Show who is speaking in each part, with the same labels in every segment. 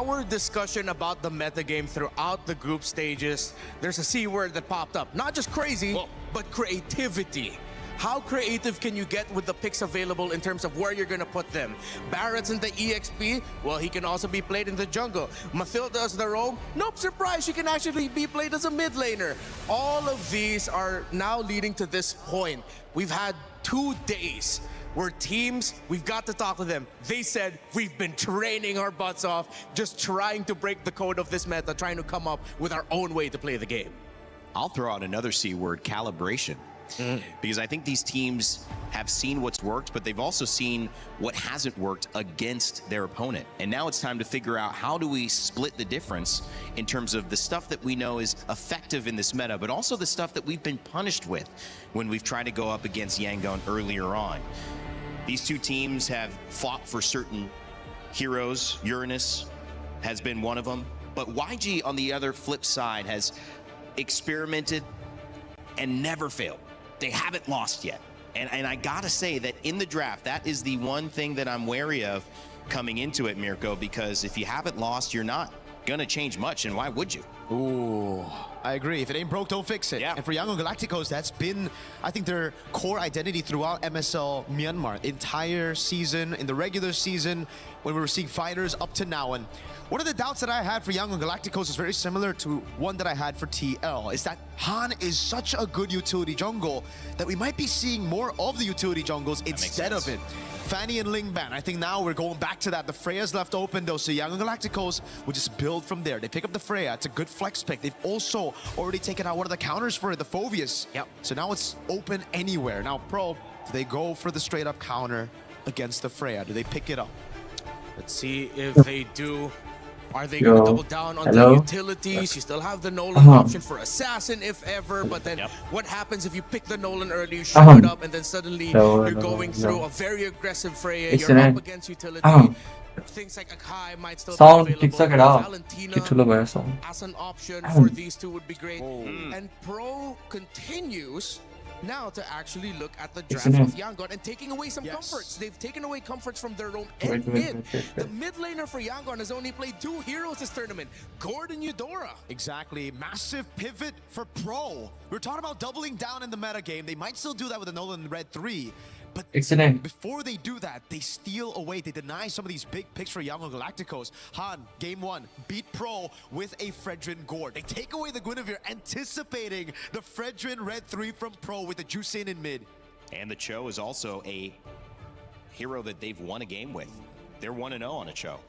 Speaker 1: our discussion about the metagame throughout the group stages, there's a C word that popped up. Not just crazy, but creativity. How creative can you get with the picks available in terms of where you're going to put them? Barrett's in the EXP, well, he can also be played in the jungle. Mathilda as the rogue, nope, surprise, she can actually be played as a mid laner. All of these are now leading to this point. We've had 2 days where teams, we've got to talk to them. They said, we've been training our butts off, just trying to break the code of this meta, trying to come up with our own way to play the game.
Speaker 2: I'll throw out another C word, calibration. Because I think these teams have seen what's worked, but they've also seen what hasn't worked against their opponent. And now it's time to figure out, how do we split the difference in terms of the stuff that we know is effective in this meta, but also the stuff that we've been punished with when we've tried to go up against Yangon earlier on. These two teams have fought for certain heroes. Uranus has been one of them. But YG, on the other flip side, has experimented and never failed. They haven't lost yet. And I gotta say that in the draft, that is the one thing that I'm wary of coming into it, Mirko, because if you haven't lost, you're not gonna change much, and why would you?
Speaker 3: Ooh, I agree. If it ain't broke, don't fix it.
Speaker 2: Yeah.
Speaker 3: And for Yangon Galacticos, that's been, I think, their core identity throughout MSL Myanmar. Entire season, in the regular season, when we were seeing fighters up to now. And one of the doubts that I had for Yangon Galacticos is very similar to one that I had for TL, is that Han is such a good utility jungle that we might be seeing more of the utility jungles instead of it. Fanny and Ling ban. I think now we're going back to that. The Freya's left open though, so Yangon Galacticos will just build from there. They pick up the Freya. It's a good flex pick. They've also already taken out one of the counters for it, the Phoveus.
Speaker 1: Yep.
Speaker 3: So now it's open anywhere. Now Pro, do they go for the straight up counter against the Freya? Do they pick it up?
Speaker 1: Let's see if they do. Are they going to double down on the utilities? You still have the Nolan option for Assassin if ever, but then what happens if you pick the Nolan early, you show it up, and then suddenly you're going through a very aggressive Freya, you're up against utility. Things like Akai might still be available. Valentina as an option for these two would be great. And Pro continues now to actually look at the draft of Yangon and taking away some comforts. They've taken away comforts from their own end mid. The mid laner for Yangon has only played 2 heroes this tournament, Gord and Eudora.
Speaker 3: Exactly. Massive pivot for Pro. We're talking about doubling down in the meta game. They might still do that with the Nolan Red 3. But before they do that, they steal away. They deny some of these big picks for Yangon Galacticos. Han, game 1, beat Pro with a Fredrin Gord. They take away the Guinevere, anticipating the Fredrin Red 3 from Pro with the Juicin in mid.
Speaker 2: And the Cho is also a hero that they've won a game with. They're 1-0 on a Cho.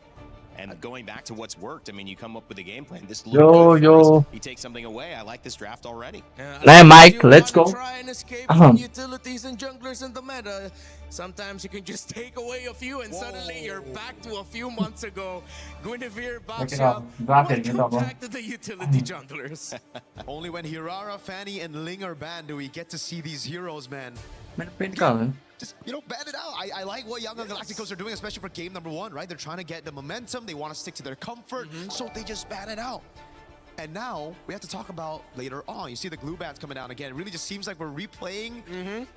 Speaker 2: And going back to what's worked, I mean, you come up with a game plan. This looks good for us. You take something away. I like this draft already.
Speaker 4: Mike, let's go.
Speaker 1: Try and escape from utilities and junglers in the meta. Sometimes you can just take away a few and suddenly you're back to a few months ago. Guinevere, Baxia, welcome back to the utility junglers.
Speaker 3: Only when Hirara, Fanny, and Ling are banned do we get to see these heroes, man. Just, you know, ban it out. I like what Yangon Galacticos are doing, especially for game number 1, right? They're trying to get the momentum. They want to stick to their comfort, so they just ban it out. And now we have to talk about later on. You see the glue bans coming down again. It really just seems like we're replaying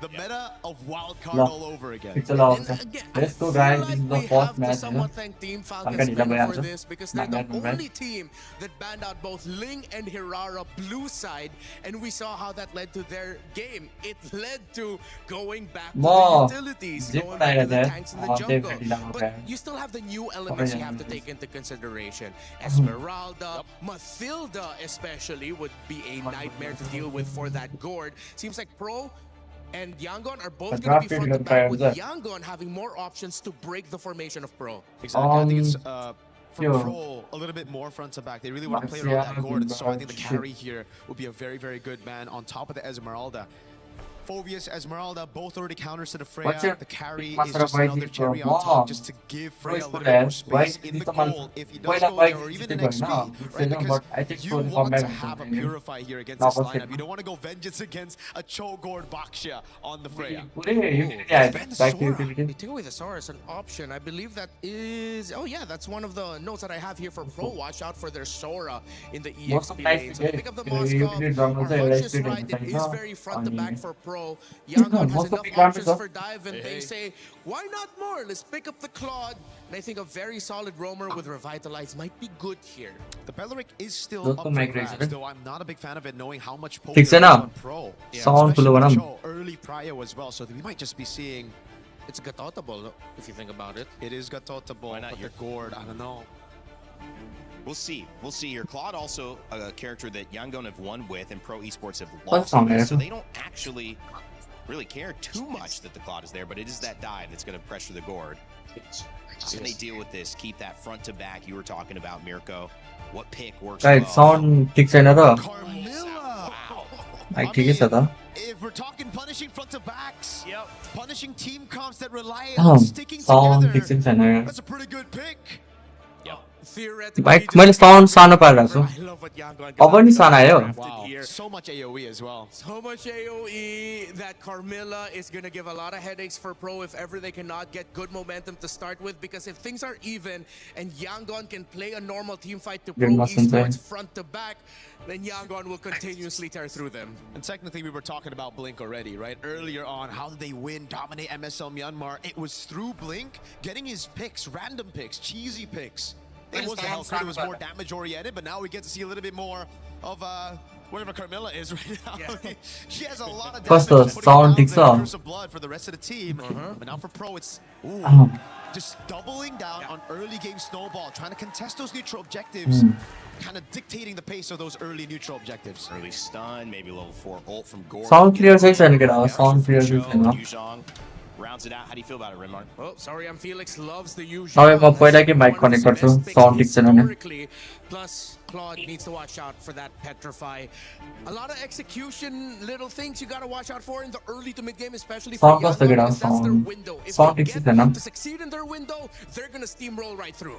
Speaker 3: the meta of Wildcard all over again.
Speaker 4: It's a lot.
Speaker 1: Let's go, guys. This is the fourth match. Somewhat thank Team Falcon for this because they're the only team that banned out both Ling and Hirara blue side, and we saw how that led to their game. It led to going back to the utilities, going back to the tanks in the jungle. But you still have the new elements you have to take into consideration. Esmeralda, Mathilda especially would be a nightmare to deal with for that Gord. Seems like Pro and Yangon are both going to be front to back, with Yangon having more options to break the formation of Pro.
Speaker 3: Exactly. I think it's for Pro a little bit more front to back. They really want to play around that Gord, and so I think the carry here would be a very, very good man on top of the Esmeralda. Phoveus, Esmeralda, both already counters to the Freya. The carry is just another cherry on top, just to give Freya a little bit more space in the goal if he does go there, or even an XP, right? Because you want to have a Purify here against this lineup. You don't want to go Vengeance against a Chogord Baxia on the Freya.
Speaker 1: They take away the Sora as an option. I believe that is... Oh yeah, that's one of the notes that I have here for Pro. Watch out for their Sora in the EXP lane. So pick up the Moskov. Our hunch is right. It is very front to back for Pro. Yangon has enough options for dive, and they say, why not more? Let's pick up the Claude, And I think a very solid roamer with Revitalize might be good here.
Speaker 3: The Beleric is still
Speaker 4: Those
Speaker 3: up
Speaker 4: to
Speaker 3: for
Speaker 4: make
Speaker 3: grabs,
Speaker 4: reason.
Speaker 3: though I'm not a big fan of it, knowing how much poke
Speaker 4: Fix
Speaker 3: there
Speaker 4: it
Speaker 3: is
Speaker 4: up.
Speaker 3: on Pro.
Speaker 4: Sound
Speaker 3: Especially
Speaker 4: puluh
Speaker 3: with
Speaker 4: enam.
Speaker 3: Cho early prio as well, so we might just be seeing.
Speaker 1: It's gatotable if you think about it.
Speaker 3: It is gatotable,
Speaker 2: Why not?
Speaker 3: but the gourd, I don't know.
Speaker 2: We'll see. We'll see here. Claude also a character that Yangon have won with and Pro Esports have
Speaker 4: What's
Speaker 2: lost
Speaker 4: wrong,
Speaker 2: with, so
Speaker 4: Eric?
Speaker 2: they don't actually really care too much that the Claude is there, but it is that dive that's going to pressure the gourd. Can they deal with this? Keep that front to back you were talking about, Mirko. What pick works
Speaker 4: Guys,
Speaker 2: well?
Speaker 4: sound ठिक छैन त
Speaker 3: Carmilla!
Speaker 2: Wow.
Speaker 4: Mic ठिकै छ त
Speaker 3: If we're talking punishing front to backs, punishing team comps that rely
Speaker 4: Oh,
Speaker 3: on sticking
Speaker 4: sound
Speaker 3: together,
Speaker 4: ठिक छैन यार
Speaker 3: that's a pretty good pick.
Speaker 1: Theoretically,
Speaker 4: mic मैले साउन्ड सानो पारेर छु
Speaker 1: I love what Yangon
Speaker 4: अब पनि सानो आयो
Speaker 3: Wow, so much AoE as well.
Speaker 1: So much AoE that Carmilla is going to give a lot of headaches for Pro if ever they cannot get good momentum to start with. Because if things are even and Yangon can play a normal team fight to Pro Esports front to back, then Yangon will continuously tear through them.
Speaker 3: And technically, we were talking about Blink already, right? Earlier on, how did they win, dominate MSL Myanmar? It was through Blink getting his picks, random picks, cheesy picks. It was the health crit, it was more damage oriented, but now we get to see a little bit more of wherever Carmilla is right now.
Speaker 1: Yeah.
Speaker 3: She has a lot of damage.
Speaker 4: First the
Speaker 3: putting
Speaker 4: sound
Speaker 3: down
Speaker 4: ticks
Speaker 3: there,
Speaker 4: up.
Speaker 3: Curse of blood for the rest of the team. But now for Pro, it's just doubling down on early game snowball, trying to contest those neutral objectives, kind of dictating the pace of those early neutral objectives.
Speaker 2: Early stun, maybe level 4 ult from Gord.
Speaker 4: Sound clear चाहिँ छैन केटा sound clear चाहिँ छैन
Speaker 2: Yuzhong rounds it out. How do you feel about it, Rimmark?
Speaker 1: Oh, sorry, I'm Felix loves the usual.
Speaker 4: नभए म पहिलाकै mic connect गर्छु sound ठिक छैन भने
Speaker 1: Historically, plus Claude needs to watch out for that petrify. A lot of execution, little things you gotta watch out for in the early to mid game, especially for
Speaker 4: Sound कस्तो
Speaker 1: Yangon,
Speaker 4: केटा
Speaker 1: because that's their
Speaker 4: sound
Speaker 1: window. If
Speaker 4: sound
Speaker 1: they
Speaker 4: ठिक
Speaker 1: get
Speaker 4: छैन
Speaker 1: to succeed in their window, they're gonna steamroll right through.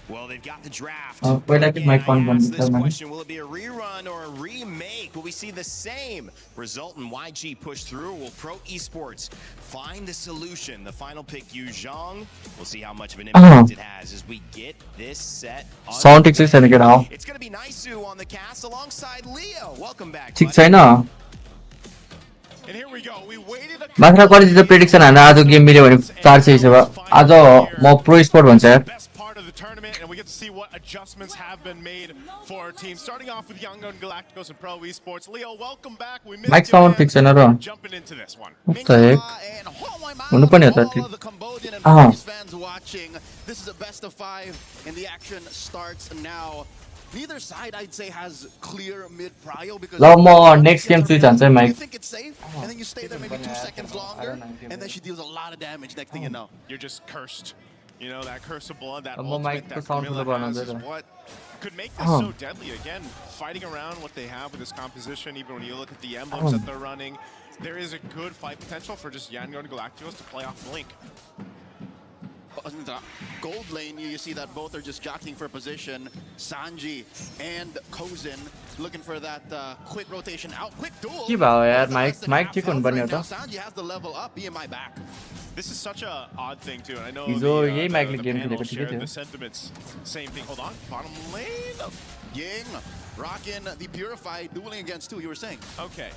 Speaker 2: Well, they've got the draft.
Speaker 4: पहिलाकै mic
Speaker 2: Again,
Speaker 4: connect
Speaker 2: I asked
Speaker 4: गर्नु
Speaker 2: this
Speaker 4: पर्छ
Speaker 2: question, will it be a rerun or a remake? Will we see the same result in YG push through? Will Pro Esports find the solution? The final pick, Yuzhong. We'll see how much of an impact it has as we get this set.
Speaker 4: Sound ठिक चाहिँ छैन केटा
Speaker 2: It's going to be Naisu on the cast alongside Leo. Welcome back.
Speaker 4: ठिक
Speaker 2: buddy.
Speaker 4: छैन
Speaker 5: And here we go. We waited a
Speaker 4: मात्र college त prediction हान्न आज गेम मिल्यो भने 400 हिसाब आज म प्रो स्पोर्ट भन्छ यार
Speaker 5: best part of the tournament, and we get to see what adjustments have been made for our team. Starting off with Yangon Galacticos and Pro Esports. Leo, welcome back. We missed
Speaker 4: mic
Speaker 5: you,
Speaker 4: sound
Speaker 5: man.
Speaker 4: ठिक छैन र
Speaker 5: Jumping into this one.
Speaker 4: त एक हुनु पनि हो त ठिक अँ
Speaker 6: fans watching. This is a best of 5 and the action starts now. Neither side I'd say has clear mid prio because
Speaker 4: ल म नेक्स्ट गेम स्विच हान्छ है
Speaker 6: you
Speaker 4: mic
Speaker 6: think it's safe and then you stay there maybe 2 seconds longer and then she deals a lot of damage next thing you know.
Speaker 5: You're just cursed. You know, that curse of blood, that
Speaker 4: I'm on
Speaker 5: ultimate
Speaker 4: mic
Speaker 5: that
Speaker 4: to sound
Speaker 5: Camilla
Speaker 4: to the
Speaker 5: has is
Speaker 4: bottom,
Speaker 5: what could make this so deadly. Again, fighting around what they have with this composition, even when you look at the emblems that they're running, there is a good fight potential for just Yangon Galacticos to play off Blink.
Speaker 6: In the gold lane, you see that both are just jockeying for position. Sanji and Kozin looking for that quick rotation out, quick duel.
Speaker 4: के भयो यार
Speaker 6: That's
Speaker 4: mic
Speaker 6: less than
Speaker 4: mic
Speaker 6: half
Speaker 4: ठिक हुनु
Speaker 6: health
Speaker 4: पर्ने हो
Speaker 6: right now.
Speaker 4: त
Speaker 6: Sanji has the level up, be in my back.
Speaker 5: This is such a odd thing too, and I know
Speaker 4: हिजो
Speaker 5: the,
Speaker 4: यही माइकले
Speaker 5: the
Speaker 4: गेम
Speaker 5: panel
Speaker 4: खेलेको ठिकै
Speaker 5: shared
Speaker 4: थियो
Speaker 5: the sentiments. Same thing. Hold on, bottom lane.
Speaker 6: Ying rocking the Purify, dueling against two, you were saying.
Speaker 5: Okay.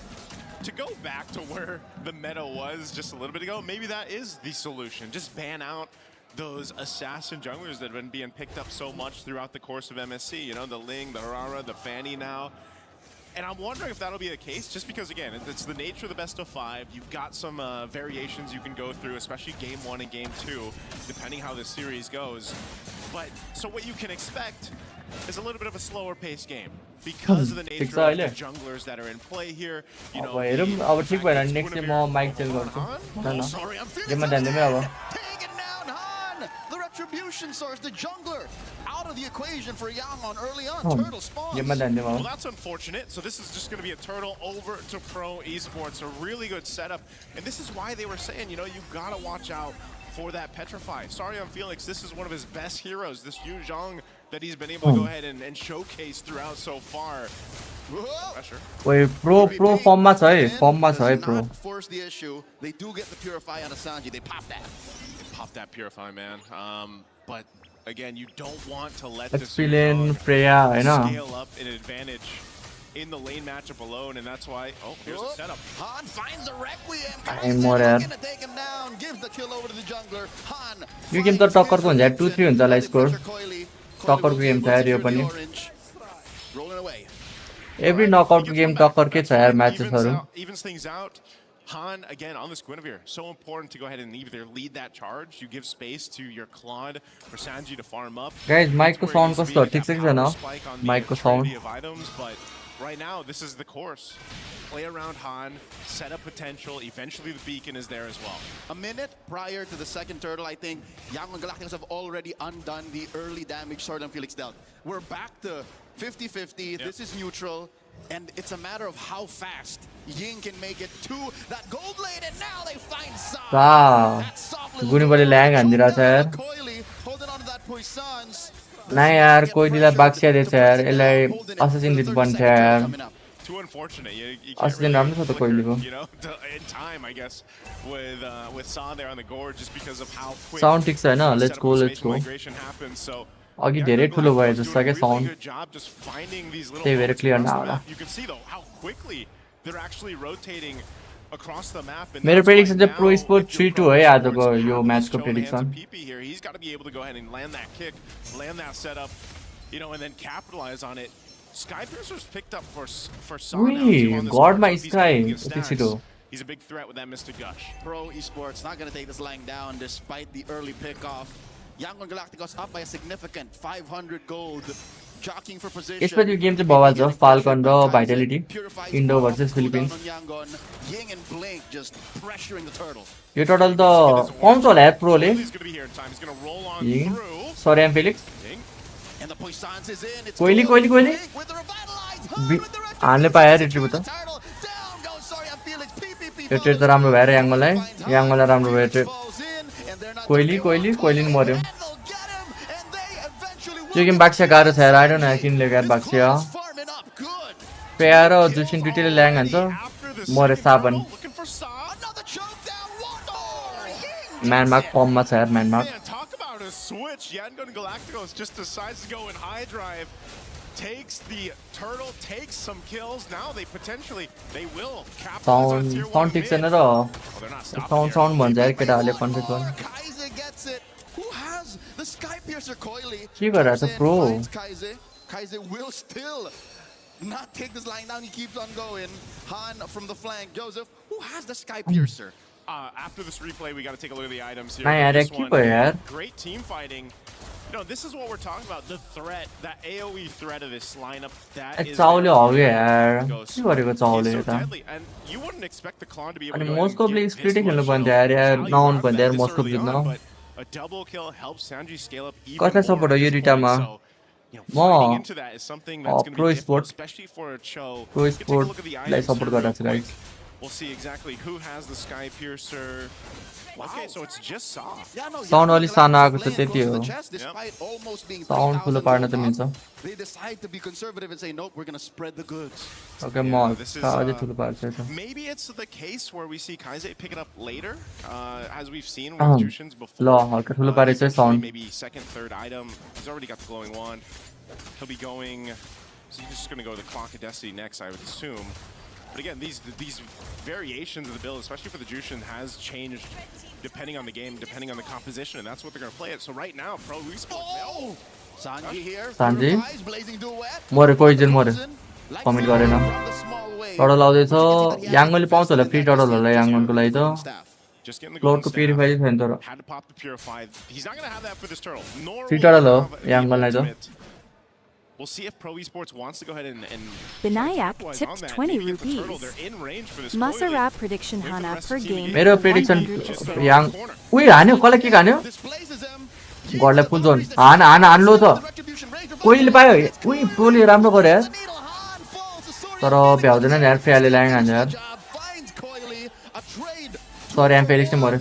Speaker 5: To go back to where the meta was just a little bit ago, maybe that is the solution. Just ban out those assassin junglers that have been being picked up so much throughout the course of MSC. You know, the Ling, the Harara, the Fanny now. And I'm wondering if that'll be the case, just because, again, it's the nature of the best of 5. You've got some variations you can go through, especially Game 1 and Game 2, depending how this series goes. But, so what you can expect is a little bit of a slower paced game because of the nature of the junglers that are in play here. You know,
Speaker 4: हेरौँ अब ठिक भएर next game म mic change गर्छु ल ल
Speaker 6: Sorry, I'm feeling
Speaker 4: गेममा ध्यान दिमै अब
Speaker 6: taking down Han, the retribution source, the jungler, out of the equation for Yangon early on. Turtle spawns.
Speaker 4: गेममा ध्यान दिउँ
Speaker 5: Well,
Speaker 4: अब
Speaker 5: that's unfortunate. So this is just going to be a turtle over to Pro Esports. A really good setup. And this is why they were saying, you know, you've got to watch out for that Petrify. Sorry on Felix, this is one of his best heroes, this Yuzhong that he's been able to go ahead and showcase throughout so far. Pressure.
Speaker 4: ओए pro फर्ममा छ है फर्ममा छ है pro
Speaker 6: Not force the issue. They do get the Purify on Sanji. They pop that.
Speaker 5: Pop that Purify, man. But again, you don't want to let
Speaker 4: Let's
Speaker 5: this
Speaker 4: fill in
Speaker 5: Yuzhong
Speaker 4: Freya हैन
Speaker 5: scale up an advantage in the lane matchup alone, and that's why. Oh, here's a setup.
Speaker 6: Han finds a Requiem.
Speaker 4: Time more यार.
Speaker 6: Gonna take him down. Gives the kill over to the jungler. Han.
Speaker 4: Yo game त टक्कर को हुन्छ यार 2-3 हुन्छ होला score टक्कर को गेम छ यार यो पनि
Speaker 6: Rolling away.
Speaker 4: Every knockout game टक्कर के छ यार म्याचेसहरु
Speaker 5: Evens things out. Han, again, on this Guinevere, so important to go ahead and either lead that charge. You give space to your Claude for Sanji to farm up.
Speaker 4: Guys mic को sound कस्तो ठीक छ छैन mic को sound
Speaker 5: But right now, this is the course. Play around Han, set up potential. Eventually, the beacon is there as well.
Speaker 6: A minute prior to the second turtle, I think Yangon Galacticos have already undone the early damage Sword and Felix dealt. We're back to 50-50. Yep. This is neutral. And it's a matter of how fast Ying can make it to that gold lane, and now they find Sa.
Speaker 4: गुनीबले ल्याङ हान्दिरा छ यार ना यार कोइलीलाई बाक्सिया दिएछ यार यसलाई assassin दिट बन्छ यार
Speaker 5: Too unfortunate. You
Speaker 4: assassin राम्रो छ त कोइलीको
Speaker 5: you know, in time, I guess, with Sa there on the gourd, just because of how quick
Speaker 4: sound ठीक छ हैन let's go
Speaker 5: migration happens. So
Speaker 4: अघि धेरै ठुलो भयो जस्तो के साउन्ड त्यही भएर क्लियर नहोला मेरो प्रेडिक्सन चाहिँ प्रो स्पोर्ट 3-2 है आजको यो म्याचको प्रेडिक्सन गडमा स्काई यति छिटो
Speaker 5: He's a big threat with that Mr. Gush.
Speaker 6: Pro Esports not going to take this lying down despite the early pickoff. Yangon Galacticos up by a significant 500 gold. Jockeying for position.
Speaker 4: यसपछि game चाहिँ बवाल छ Falcon र Vitality इन्डो versus Philippines
Speaker 6: Ying and Blink just pressuring the turtle.
Speaker 4: यो total त पाउँछ होला यार प्रोले सरी फेलिक्स कोइली हान्ने पायो रिट्रिभ त यो ट्रेड त राम्रो भएर याङमलाई राम्रो भयो ट्रेड कोइली नि मर्यो यो गेम बाक्सिया गाह्रो छ यार आई डोन्ट नो किनले यार बाक्सिया पेया र जुसिन दुईटैले ल्याङ हान्छ मरे साबन म्यानमार्क फर्ममा छ यार म्यानमार्क
Speaker 5: takes the turtle, takes some kills. Now they will
Speaker 4: capitalize on tier 1
Speaker 5: mid.
Speaker 4: Sound भन्छ यार केटाहरुले कन्फ्लिक्ट गर्न
Speaker 6: Who has the Sky Piercer coily?
Speaker 4: के गरिरहेछ pro
Speaker 6: Kaize will still not take this line down. He keeps on going. Han from the flank. Joseph, who has the Sky Piercer?
Speaker 5: After this replay, we got to take a look at the items here.
Speaker 4: Nah, yaar,
Speaker 5: this
Speaker 4: keep it, yaar.
Speaker 5: Great team fighting. No, this is what we're talking about. The threat, that AoE threat of this lineup. That is.
Speaker 4: चाउले हो गयो यार के गरेको चाउले त
Speaker 5: And you wouldn't expect the clan to be able
Speaker 4: अनि
Speaker 5: to.
Speaker 4: मोस्कोपले split खेल्नु पर्छ यार नआउनु पर्छ यार मोस्कोप जित्न
Speaker 5: A double kill helps Sanji scale up even
Speaker 4: कसलाई सपोर्ट हो यो रिटामा म प्रो स्पोर्ट प्रो स्पोर्टलाई सपोर्ट गरिरहेको छु guys
Speaker 5: We'll see exactly who has the Sky Piercer. Okay, so it's just Sa.
Speaker 4: Sound अलि सानो आएको छ त्यति हो साउन्ड ठुलो पार्न त मिल्छ
Speaker 6: They decide to be conservative and say nope, we're going to spread the goods.
Speaker 4: Okay म अझै ठुलो पार्छ त
Speaker 5: Maybe it's the case where we see Kaize pick it up later, as we've seen with Jushin's before.
Speaker 4: ल हल्का ठुलो पारेछ sound
Speaker 5: Maybe second, third item. He's already got the glowing wand. He'll be going. So he's just going to go to the Clock of Destiny next, I would assume. But again, these variations of the build, especially for the Jushin, has changed depending on the game, depending on the composition, and that's what they're going to play it. So right now, Pro Esports.
Speaker 6: Oh! Sanji here.
Speaker 4: Sanji.
Speaker 6: Blazing duet.
Speaker 4: मरे Poisson मरे comment गरेन टडल आउँदैछ याङले पाउँछ होला free टडल होला याङको लागि त फ्लोरको purify छैन तर फ्री टडल हो याङलाई त
Speaker 5: We'll see if Pro Esports wants to go ahead and
Speaker 7: Binayak tipped 20 rupees. Masarapp prediction Hana per game.
Speaker 4: मेरो प्रेडिक्सन याङ उही हान्यो कसलाई के हान्यो गडलाई फुल जोन हान्लो त कोहीले पायो उही प्रोले राम्रो गरे यार तर भ्याउँदैन नि यार फ्याले ल्याङ हान्छ यार सरी एम फेलिक्स नै मर्यो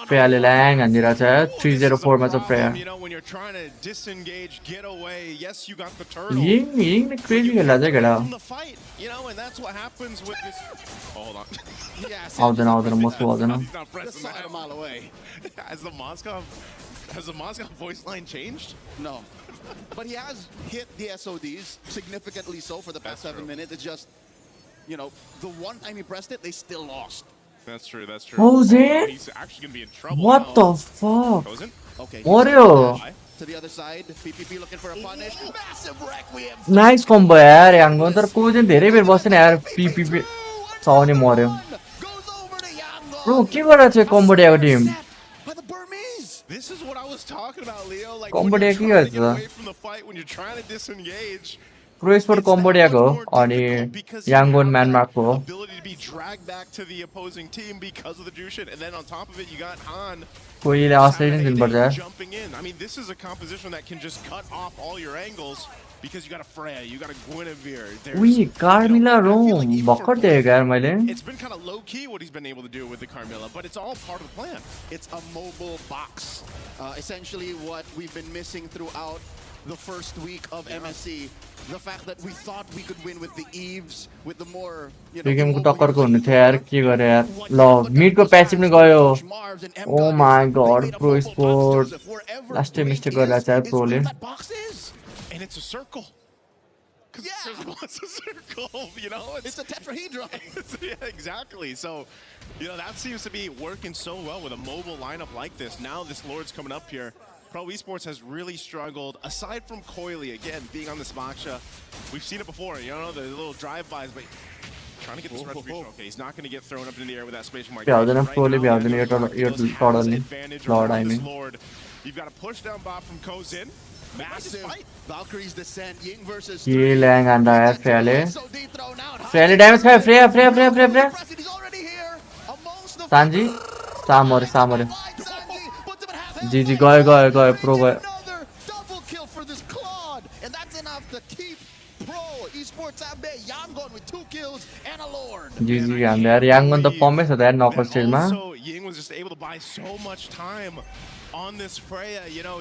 Speaker 4: फ्रेयाले ल्याङ हानिरहेछ यार 304 मा छ फ्रेया यिङ नै क्रेजी खेल्ला चाहिँ केटा आउँदैन मोस्को आउँदैन
Speaker 5: Has the Moscow voice line changed?
Speaker 6: No. But he has hit the SODs significantly so for the past 7 minutes. It's just, you know, the one time he pressed it, they still lost.
Speaker 5: That's true, that's true.
Speaker 4: Cozen?
Speaker 5: He's actually going to be in trouble
Speaker 4: What
Speaker 5: now.
Speaker 4: the fuck?
Speaker 5: Cozen?
Speaker 6: Okay.
Speaker 4: Mario.
Speaker 6: To the other side, PPP looking for a punish. Massive requiem.
Speaker 4: Nice combo यार Yangon तर Cozen धेरै बेर बसेन यार PPP चाउने मर्यो
Speaker 6: Goes over to Yangon.
Speaker 4: Bro के गरिरहेको छ कम्बोडियाको Tim
Speaker 6: By the Burmese.
Speaker 5: This is what I was talking about, Leo. Like,
Speaker 4: Cambodia
Speaker 5: when you're trying to
Speaker 4: के
Speaker 5: get
Speaker 4: गर्छ
Speaker 5: away from the fight, when you're trying to disengage,
Speaker 4: pro sport कम्बोडियाको अनि Yangon म्यानमार्कको हो
Speaker 5: ability to be dragged back to the opposing team because of the Jushin, and then on top of it, you got Han
Speaker 4: कोहीले असली नै दिनुपर्छ यार
Speaker 5: jumping in. I mean, this is a composition that can just cut off all your angles because you got a Freya, you got a Guinevere.
Speaker 4: उही कार्मिला रोम भर्खर देखेको यार मैले
Speaker 5: It's been kind of low key what he's been able to do with the Carmilla, but it's all part of the plan.
Speaker 6: It's a mobile box. Essentially what we've been missing throughout the first week of MSC. The fact that we thought we could win with the Eves, with the more, you know,
Speaker 4: यो गेमको टक्करको हुनु थियो यार के गरे यार ल मिडको passive नै गयो oh my God pro sport last mistake गरिरहेको छ यार प्रोले
Speaker 5: And it's a circle.
Speaker 6: Yeah.
Speaker 5: It's a circle, you know?
Speaker 6: It's a tetrahedron.
Speaker 5: Yeah, exactly. So, you know, that seems to be working so well with a mobile lineup like this. Now this Lord's coming up here. Pro Esports has really struggled, aside from Coily, again, being on this Moksha. We've seen it before, you know, the little drive-bys, but trying to get this retribution. Okay, he's not going to get thrown up in the air with that space mark. Lord. You've got a push down bot from Kozin. Massive fight.
Speaker 6: Valkyrie's descent, Ying versus
Speaker 4: ये ल्याङ आन्दा यार फ्रेयाले damage खायो Freya
Speaker 6: He's already here amongst the
Speaker 4: Sanji सामर्यो जी गयो pro गयो
Speaker 6: another double kill for this Claude, and that's enough to keep Pro Esports at bay. Yangon with 2 kills and a Lord.
Speaker 4: जी हामीले यार याङ्गन त फर्मै छ त यार नकआउट स्टेजमा
Speaker 5: Also, Ying was just able to buy so much time on this Freya. You know,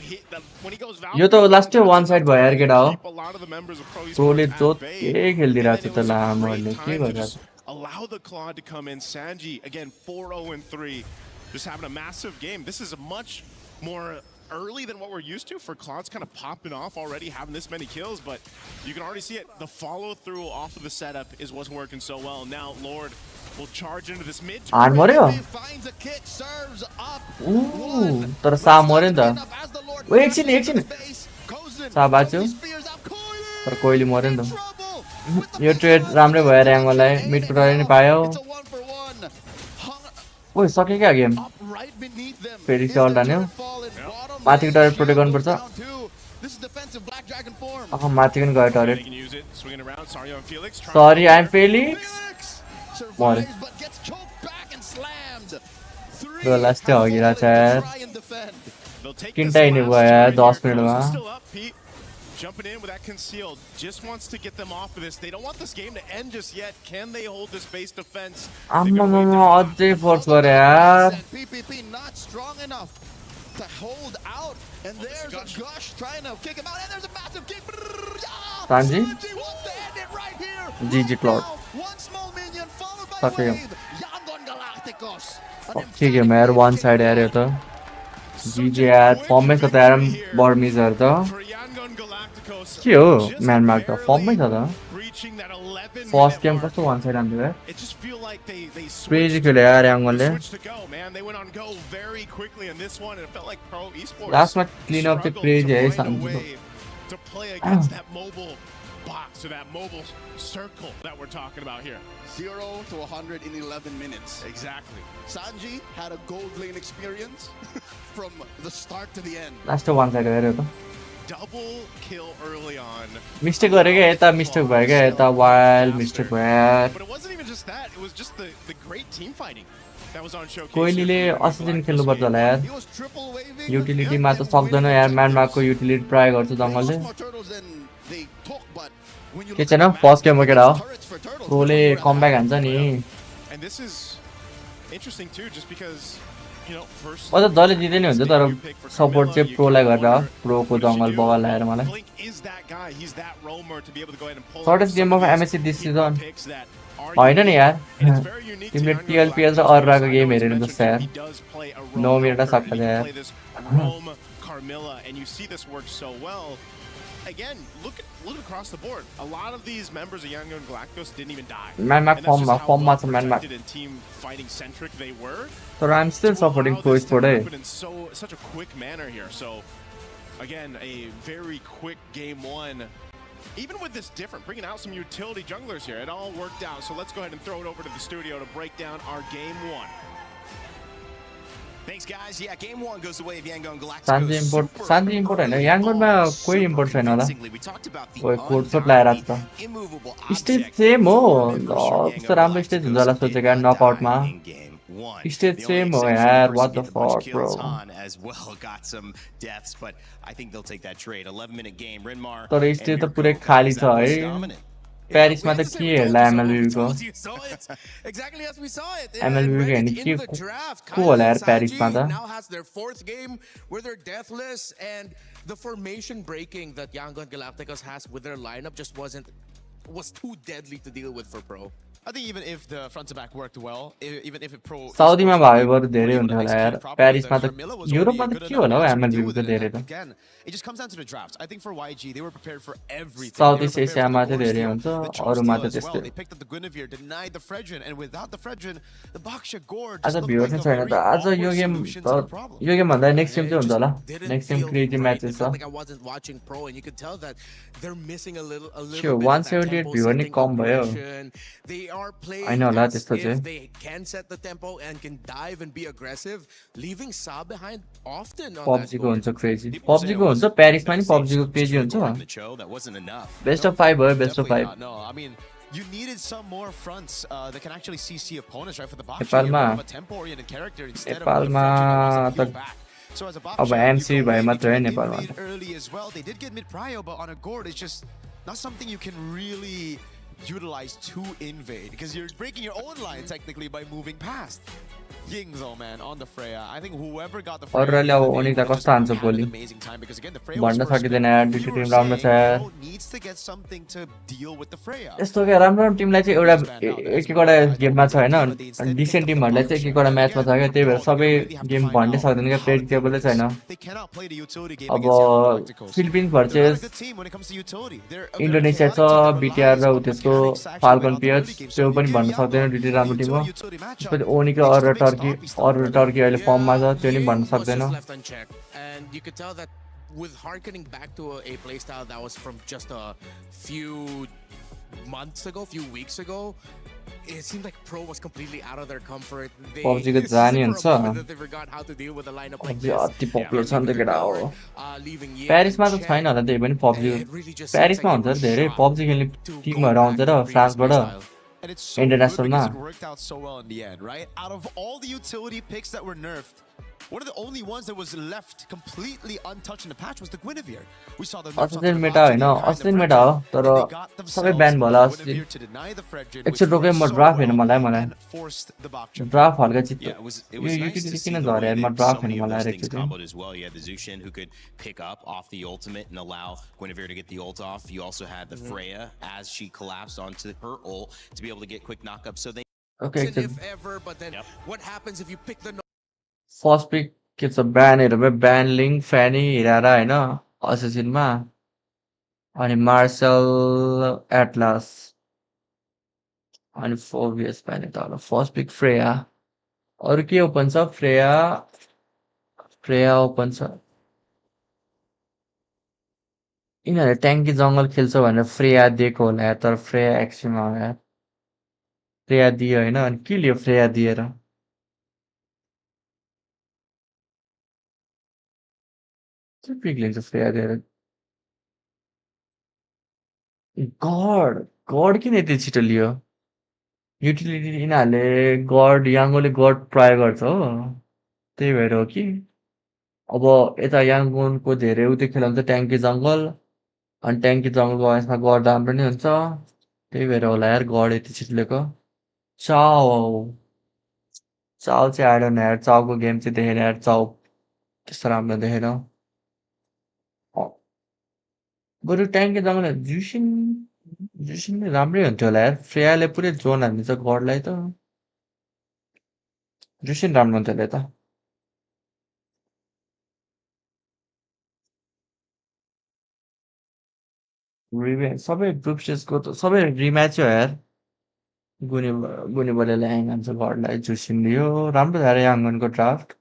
Speaker 5: when he goes
Speaker 4: यो त last one side भयो यार केटा हो
Speaker 5: a lot of the members of Pro
Speaker 4: प्रोले
Speaker 5: Esports
Speaker 4: जोत
Speaker 5: at bay.
Speaker 4: के खेलिदिरहेको छ
Speaker 5: And
Speaker 4: त
Speaker 5: then it was a
Speaker 4: लामोले
Speaker 5: great
Speaker 4: के
Speaker 5: time to
Speaker 4: गरिरहेको
Speaker 5: just allow the Claude to come in. Sanji, again, 4-0-3, just having a massive game. This is a much more early than what we're used to for Claude's kind of popping off already, having this many kills, but you can already see it. The follow-through off of the setup is what's working so well. Now Lord will charge into this mid.
Speaker 4: हान मर्यो
Speaker 6: Finds a kick, serves up.
Speaker 4: तर सा मर्यो नि त ओ एकछिन सा बाँच्यो तर कोइली मर्यो नि त यो ट्रेड राम्रै भयो ऱ्याङ्गोलाई मिडको टरे नि पायो ओ सके क्या गेम फेरि चल डान्यो माथिको टरेट प्रोटेक्ट गर्नुपर्छ माथि पनि गयो टरेट सरी आइएम फेलिक्स मर्यो ल लास्टै हगिरहेको छ यार किन्टा हिँड्नु भयो यार 10 मिनटमा
Speaker 5: Jumping in with that concealed, just wants to get them off of this. They don't want this game to end just yet. Can they hold this base defense?
Speaker 4: अझै फोर्स गरे यार
Speaker 6: PPP not strong enough to hold out, and there's a Gush trying to kick him out, and there's a massive kick.
Speaker 4: Sanji
Speaker 6: wants to end it right here.
Speaker 4: GG Cloud
Speaker 6: One small minion followed by
Speaker 4: सके
Speaker 6: Yangon Galacticos.
Speaker 4: के game यार वान side यार यो त GG यार फर्ममै छ त यार बर्मिजहरु त के हो म्यानमार्क त फर्ममै छ त फर्स्ट गेम कस्तो वान साइड हान्थ्यो यार क्रेजी खेल्यो यार याङ्गनले लास्टमा क्लिन अप चाहिँ क्रेजी है
Speaker 5: box or that mobile circle that we're talking about here.
Speaker 6: 0 to 100 in 11 minutes.
Speaker 5: Exactly.
Speaker 6: Sanji had a gold lane experience from the start to the end.
Speaker 4: Last one side गरे त
Speaker 5: Double kill early on.
Speaker 4: Mistake गरे के यता mistake भयो के यता wild mistake भयो
Speaker 5: But it wasn't even just that. It was just the great team fighting that was on showcase.
Speaker 4: कोइलीले असिजन खेल्नु पर्छ होला यार युटिलिटीमा त सक्दैन यार म्यानमार्कको युटिलिटी ट्राई गर्छ जंगलले के छैन फर्स्ट गेम केटा हो प्रोले कमब्याक हान्छ नि
Speaker 5: And this is interesting too, just because, you know, first
Speaker 4: अझ जहिले जित्दै नि हुन्छ तर सपोर्ट चाहिँ प्रोलाई गरेर प्रोको जंगल बगाल लगाएर मलाई shortest game of MSc this season होइन नि यार तिमीले टिएलपिएल र अराको गेम हेरेर जस्तो यार 9 मिनेट सक्छ यार
Speaker 5: Carmilla, and you see this work so well. Again, look across the board. A lot of these members of Young Gun Galacticos didn't even die.
Speaker 4: Man Mac
Speaker 5: And that's just how
Speaker 4: form
Speaker 5: well
Speaker 4: match man Mac.
Speaker 5: protected and team fighting centric they were.
Speaker 4: So I'm still
Speaker 5: to allow
Speaker 4: supporting
Speaker 5: this
Speaker 4: Pro
Speaker 5: to
Speaker 4: today.
Speaker 5: happen in such a quick manner here. So again, a very quick game one. Even with this different, bringing out some utility junglers here, it all worked out. So let's go ahead and throw it over to the studio to break down our game one.
Speaker 2: Thanks, guys. Yeah, game one goes the way of Yangon Galacticos.
Speaker 4: Sanji import हैन याङगनमा कोही import छैन होला ओए code shut लाएर आज त stage same हो कस्तो राम्रो स्टेज हुन्छ होला सोचेको यार नकआउटमा स्टेज सेम हो यार what the fuck bro
Speaker 2: as well got some deaths, but I think they'll take that trade. 11-minute game. Rinmar
Speaker 4: तर स्टेज त पुरै खाली छ है प्यारिसमा त के हेर्ला एमएलबी को
Speaker 1: Exactly as we saw it.
Speaker 4: MLB
Speaker 1: Right
Speaker 4: and
Speaker 1: in the draft,
Speaker 4: को होला यार
Speaker 1: Kyle
Speaker 4: प्यारिसमा
Speaker 1: Sanji
Speaker 4: त
Speaker 1: now has their fourth game where they're deathless, and the formation breaking that Yangon Galacticos has with their lineup just was too deadly to deal with for Pro.
Speaker 3: I think even if the front to back worked well, even if it pro
Speaker 4: साउदीमा भए बरु धेरै हुन्थ्यो होला यार प्यारिसमा त युरोपमा त के होला हौ एमएलबी को धेरै त
Speaker 3: again, it just comes down to the drafts. I think for YG, they were prepared for everything.
Speaker 4: South
Speaker 3: They were
Speaker 4: East
Speaker 3: prepared for
Speaker 4: Asia-मा
Speaker 3: the
Speaker 4: चाहिँ धेरै
Speaker 3: Gorsia,
Speaker 4: हुन्छ,
Speaker 3: the
Speaker 4: अरूमा
Speaker 3: Chostila
Speaker 4: त
Speaker 3: as well.
Speaker 4: त्यस्तै।
Speaker 3: They picked up the Guinevere, denied the Fredrin, and without the Fredrin, the Baksha Gore
Speaker 4: आज
Speaker 3: just looked
Speaker 4: viewer
Speaker 3: like a
Speaker 4: चाहिँ छैन
Speaker 3: very
Speaker 4: त आज यो
Speaker 3: awkward
Speaker 4: game
Speaker 3: solution to the problem.
Speaker 4: Yo game भन्दा next game चाहिँ हुन्छ होला
Speaker 1: Didn't
Speaker 4: next game
Speaker 1: feel
Speaker 4: crazy
Speaker 1: great.
Speaker 4: Matches
Speaker 1: It
Speaker 4: छ
Speaker 1: felt like I wasn't watching Pro, and you could tell that they're missing a little
Speaker 4: Sure,
Speaker 1: bit of that
Speaker 4: 178
Speaker 1: tempo
Speaker 4: viewer नि
Speaker 1: setting
Speaker 4: कम भयो।
Speaker 1: aggression. They are playing
Speaker 4: होइन होला
Speaker 1: as
Speaker 4: त्यस्तो
Speaker 1: if
Speaker 4: चाहिँ
Speaker 1: they can set the tempo and can dive and be aggressive, leaving Sa behind often on that
Speaker 4: PUBG को
Speaker 1: goal.
Speaker 4: हुन्छ crazy PUBG को हुन्छ प्यारिसमा नि पब्जी को क्रेजी हुन्छ
Speaker 2: that wasn't enough.
Speaker 4: Best of 5 भयो best of
Speaker 3: Definitely
Speaker 4: 5
Speaker 3: not, no, I mean, you needed some more fronts that can actually CC opponents, right? For the Baksha,
Speaker 4: नेपालमा
Speaker 3: you have a tempo-oriented character instead of the
Speaker 4: नेपालमा
Speaker 3: Fredrin that was a
Speaker 4: त
Speaker 3: peel back. So as a
Speaker 4: अब
Speaker 3: Baksha,
Speaker 4: MC
Speaker 3: you go
Speaker 4: भए
Speaker 3: away,
Speaker 4: मात्रै
Speaker 3: you
Speaker 4: है
Speaker 3: can
Speaker 4: नेपालमा
Speaker 3: invade early as well. They did get mid prio, but on a gourd, it's just not something you can really utilize to invade because you're breaking your own line technically by moving past. Yings, oh man, on the Freya. I think whoever got the Freya,
Speaker 4: अरूले अब ओनिक त कस्तो हान्छ
Speaker 3: had an
Speaker 4: भोलि
Speaker 3: amazing time because again the Freya was
Speaker 4: भन्न
Speaker 3: first
Speaker 4: सकिँदैन
Speaker 3: pick.
Speaker 4: यार
Speaker 3: We
Speaker 4: दुईटै
Speaker 3: were
Speaker 4: टिम राम्रो छ
Speaker 3: saying
Speaker 4: यार
Speaker 3: Pro needs to get something to deal with the Freya.
Speaker 4: यस्तो क्या राम्रो राम्रो टिमलाई चाहिँ एउटा एक एकवटा गेममा छ होइन डिसेन्ट टिमहरूलाई चाहिँ एक एकवटा म्याचमा छ क्या त्यही भएर सबै गेम भन्नै सक्दैन क्या प्रेडिक्टेबलै छैन
Speaker 3: They cannot play the utility game
Speaker 4: अब
Speaker 3: against Young Galacticos.
Speaker 4: Philippines
Speaker 3: They're not a
Speaker 4: versus
Speaker 3: good team when it comes to utility. They're a very
Speaker 4: Indonesia छ
Speaker 3: chaotic team that
Speaker 4: बिटिआर र
Speaker 3: relies on
Speaker 4: त्यसको
Speaker 3: mechanics actually
Speaker 4: Falcon
Speaker 3: win
Speaker 4: PH
Speaker 3: utility games.
Speaker 4: त्यो
Speaker 3: So
Speaker 4: पनि
Speaker 3: if
Speaker 4: भन्न
Speaker 3: you're
Speaker 4: सक्दैन
Speaker 3: Yangon
Speaker 4: दुइटै राम्रो Tim हो
Speaker 3: utility matchup,
Speaker 4: त्यसपछि ओनिको
Speaker 3: they just
Speaker 4: अरू
Speaker 3: make
Speaker 4: टर्की
Speaker 3: stoppy stuff,
Speaker 4: अरू
Speaker 3: brother.
Speaker 4: टर्की अहिले फर्ममा छ त्यो नि
Speaker 1: Ying
Speaker 4: भन्न
Speaker 1: was
Speaker 4: सक्दैन
Speaker 1: just left unchecked, and you could tell that with harkening back to a playstyle that was from just a few months ago, few weeks ago, it seemed like Pro was completely out of their comfort. They
Speaker 4: PUBG को जानी
Speaker 1: for a
Speaker 4: हुन्छ
Speaker 1: moment that they forgot how to deal with a lineup like
Speaker 4: PUBG
Speaker 1: this.
Speaker 4: अति popular छ नि त केटा हो
Speaker 1: Leaving Ying
Speaker 4: प्यारिसमा त
Speaker 1: unchecked.
Speaker 4: छैन होला त्यही पनि PUBG
Speaker 1: It really just seems
Speaker 4: प्यारिसमा
Speaker 1: like
Speaker 4: हुन्छ
Speaker 1: they were
Speaker 4: धेरै
Speaker 1: shocked
Speaker 4: पब्जी खेल्ने
Speaker 1: to go
Speaker 4: टिमहरू
Speaker 1: back
Speaker 4: आउँछ
Speaker 1: to
Speaker 4: र
Speaker 1: previous
Speaker 4: फ्रान्सबाट
Speaker 1: playstyle.
Speaker 3: And it's so
Speaker 4: International
Speaker 3: good because
Speaker 4: ma.
Speaker 3: it worked out so well in the end, right? Out of all the utility picks that were nerfed, one of the only ones that was left completely untouched in the patch was the Guinevere. We saw the nerfs onto
Speaker 4: Australian
Speaker 3: the
Speaker 4: Meta
Speaker 3: Baksha,
Speaker 4: होइन
Speaker 3: they kind of
Speaker 4: Australian Meta हो
Speaker 3: Fredrin,
Speaker 4: तर
Speaker 3: and they got
Speaker 4: सबै
Speaker 3: themselves
Speaker 4: ब्यान भयो होला
Speaker 3: the
Speaker 4: अस्ति
Speaker 3: Guinevere to deny the Fredrin, which
Speaker 4: एकचोटि रोके
Speaker 3: worked
Speaker 4: म
Speaker 3: so
Speaker 4: ड्राफ्ट
Speaker 3: well
Speaker 4: हेर्नु मलाई मलाई
Speaker 3: and forced the Baksha.
Speaker 4: Draft हल्का चित्त
Speaker 2: Yeah, it was
Speaker 4: yo
Speaker 2: nice to
Speaker 4: utility
Speaker 2: see
Speaker 4: किन
Speaker 2: the
Speaker 4: झऱ्यो
Speaker 2: way
Speaker 4: यार म
Speaker 2: that
Speaker 4: ड्राफ्ट
Speaker 2: so many
Speaker 4: हेर्नु
Speaker 2: of
Speaker 4: मलाई
Speaker 2: those
Speaker 4: आएर
Speaker 2: things
Speaker 4: एकचोटि
Speaker 2: comboed as well. You had the Zushin who could pick up off the ultimate and allow Guinevere to get the ult off. You also had the Freya as she collapsed onto her ult to be able to get quick knockup. So they
Speaker 4: okay
Speaker 1: If
Speaker 4: एकचोटि
Speaker 1: ever, but then what happens if you pick the
Speaker 4: first pick के छ ब्यानहरू भयो ब्यान link फ्यानी हिरारा होइन असेसिनमा अनि martial atlas अनि 4 ब्यान यता होला फर्स्ट पिक फ्रेया अरू के ओपन छ फ्रेया फ्रेया ओपन छ यिनीहरूले ट्याङ्की जङ्गल खेल्छ भनेर फ्रेया दिएको होला यार तर फ्रेया एक्सट्रिममा हो यार फ्रेया दियो होइन अनि के लियो फ्रेया दिएर के पिक लिन्छ फ्रेया दिएर गड गड किन यति छिटो लियो युटिलिटी यिनीहरूले गड याङ्गोले गड प्रयोग गर्छ हो त्यही भएर हो कि अब यता याङ्गोनको धेरै उत्यो खेलाउँछ ट्याङ्की जङ्गल अनि ट्याङ्की जङ्गलको यसमा गड राम्रो नै हुन्छ त्यही भएर होला यार गड यति छिटो लिएको चाउ चाउ चाहिँ आएन यार चाउको गेम चाहिँ देखेन यार चाउ त्यस्तो राम्रो देखेन बरु ट्याङ्की जङ्गल जुसिन जुसिन नै राम्रै हुन्थ्यो होला यार फ्रेयाले पुरै जोन हानिदिन्छ गडलाई त जुसिन राम्रो हुन्थ्यो होला त सबै ग्रुप स्टेजको त सबै रिम्याच हो यार गुनी गुनीबलेले ह्याङ घरलाई झुसिन लियो राम्रो छ यार याङ्गनको ड्राफ्ट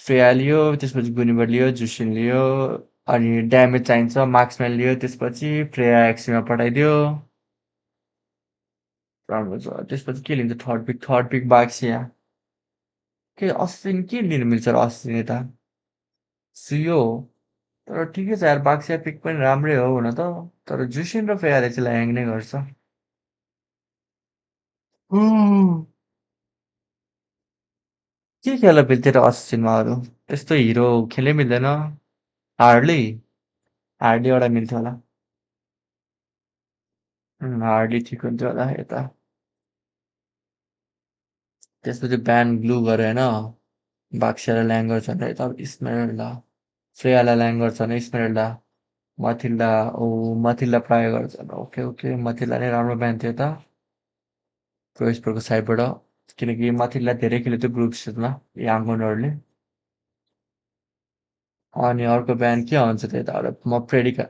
Speaker 4: फ्रेया लियो त्यसपछि गुनिबर लियो झुसिन लियो अनि ड्यामेज चाहिन्छ मार्क्सम्यान लियो त्यसपछि फ्रेया एक्सीमा पठाइदियो राम्रो छ त्यसपछि के लिन्छ थर्ड पिक बाक्सिया के अस्सिन के लिनु मिल्छ र अस्सिन यता सियो तर ठिकै छ यार बाक्सिया पिक पनि राम्रै हो हुन त तर जुसिन र फ्रेयाले चाहिँ ह्याङ नै गर्छ के खेल्न मिल्थ्यो र अस्सिनमा अरू त्यस्तो हिरो खेलै मिल्दैन हार्डली हार्डली एउटा मिल्थ्यो होला हार्डली ठिक हुन्थ्यो होला यता त्यसपछि ब्यान ग्लु गऱ्यो होइन बाक्सियालाई ल्याङ गर्छ भने यता स्मेरल्डा फ्रेयालाई ल्याङ गर्छ भने स्मेरल्डा मथिल्डा ओ मथिल्डा प्राय गर्छ ओके ओके मथिल्डा नै राम्रो ब्यान थियो त प्रोस्परको साइडबाट किनकि मथिल्डा धेरै खेल्यो त्यो ग्रुप स्टेजमा याङ्गनहरूले अनि अर्को ब्यान के हुन्छ त यताबाट म प्रेडिका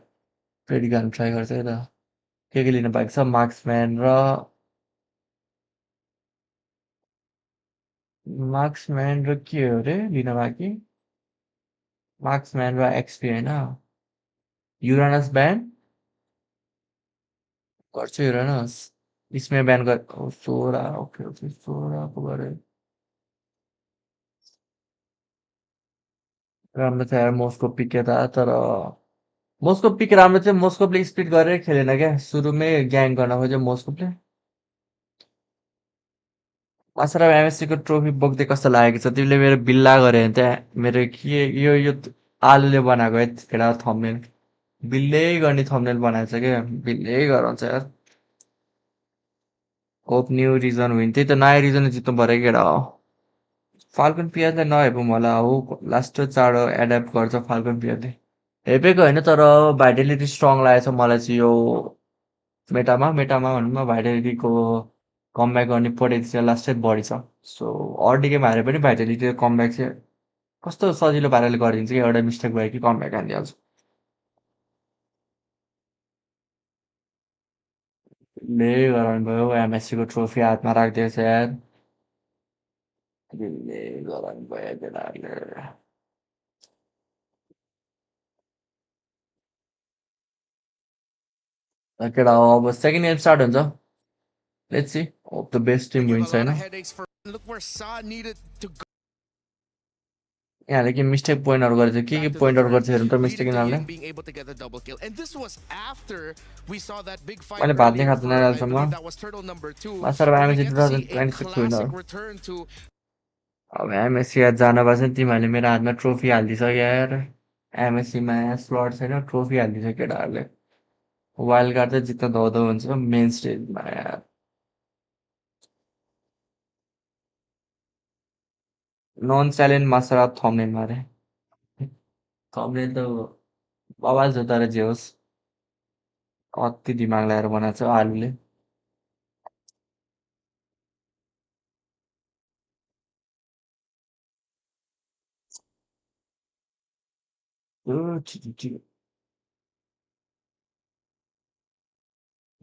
Speaker 4: ट्राई गर्छु है त के लिनु भएको छ मार्क्सम्यान र के हो रे लिन बाँकी मार्क्सम्यान र एक्सपी होइन युरानस ब्यान गर्छु युरानस इसमै ब्यान गर सोह्र ओके ओके 16 गरे राम्रो छ यार मोस्को पिक यता तर मोस्को पिक राम्रो थियो मोस्कोपले स्पिड गरेर खेलेन क्या सुरुमै ग्याङ गर्न खोज्यो मोस्कोपले मासराब एमएससीको ट्रोफी बोक्दै कस्तो लागेको छ तिमीले मेरो बिल्ला गरे भने त्यहाँ मेरो के यो आलुले बनाएको केटा थम्नेल बिल्लै गर्ने थम्नेल बनाएको छ क्या बिल्लै गराउँछ यार होप न्यू रिजन विन त्यही त नयाँ रिजन जित्नु पऱ्यो केटा हो फाल्कन पियरले नहेपौँ होला हो लास्ट चाँडो एड्याप्ट गर्छ फाल्कन पियरले हेपेको होइन तर भाइटेलिटी स्ट्रङ लागेको छ मलाई चाहिँ यो मेटामा भनौँ न भाइटेलिटीको कमब्याक गर्ने पोटेन्सियल लास्टै बढी छ सो अर्डी गेम हारे पनि भाइटेलिटी कमब्याक चाहिँ कस्तो सजिलो पाराले गरिदिन्छ कि एउटा मिस्टेक भयो कि कमब्याक हानिदिइहाल्छ ले गराउनु भयो एमएससीको ट्रोफी हातमा राखिदिएछ यार ले गराउनु भयो केटाहरूले केटा हो अब सेकेन्ड गेम स्टार्ट हुन्छ let's see hope the best Tim wins होइन यहाँले के मिस्टेक पोइन्टहरू गरेछ के पोइन्टहरू गर्छ हेर्नु त मिस्टेक यिनीहरूले मैले भात नै खाँदैन अहिलेसम्म मास्टर एमएससी 2026 विनर अब एमएससी जानु भएको छ तिमीहरूले मेरो हातमा ट्रोफी हालिदिइसक्यो यार एमएससीमा स्लट छैन ट्रोफी हालिदिन्छ केटाहरूले वाइल्ड कार्ड चाहिँ जित्न धौधौ हुन्छ मेन स्टेजमा यार नन च्यालेन्ज मासराप थम्नेल मारे थम्नेल त आवाज हो तर जे होस् कति दिमाग लगाएर बनाएको छ आलुले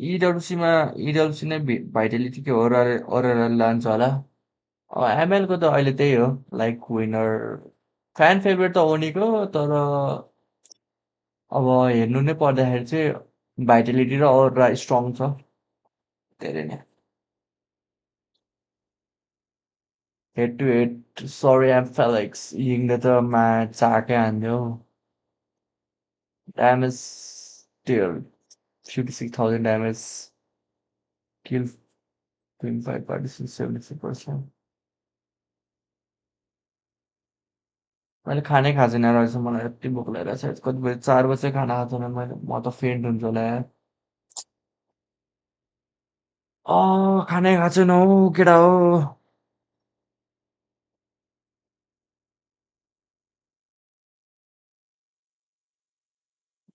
Speaker 4: इडब्ल्युसी नै भाइटेलिटीकै हो र लान्छ होला एमएलको त अहिले त्यही हो लाइक विनर फ्यान फेभरेट त ओनीको तर अब हेर्नु नै पर्दाखेरि चाहिँ भाइटेलिटी र अरोरा स्ट्रङ छ धेरै नै हेड टु हेड सरी एम फेलिक्स यिङले त म्याच चाकै हान्थ्यो ड्यामेज त्यो 56,000 ड्यामेज किल 25 पार्टिसन 73%। मैले खानै खाएको छैन रहेछ मलाई यति भोक लागिरहेको छ कति बजी 4 बजे खाना खाएको छैन मैले म त फेन्ट हुन्छ होला यार खानै खाएको छैन हौ केटा हो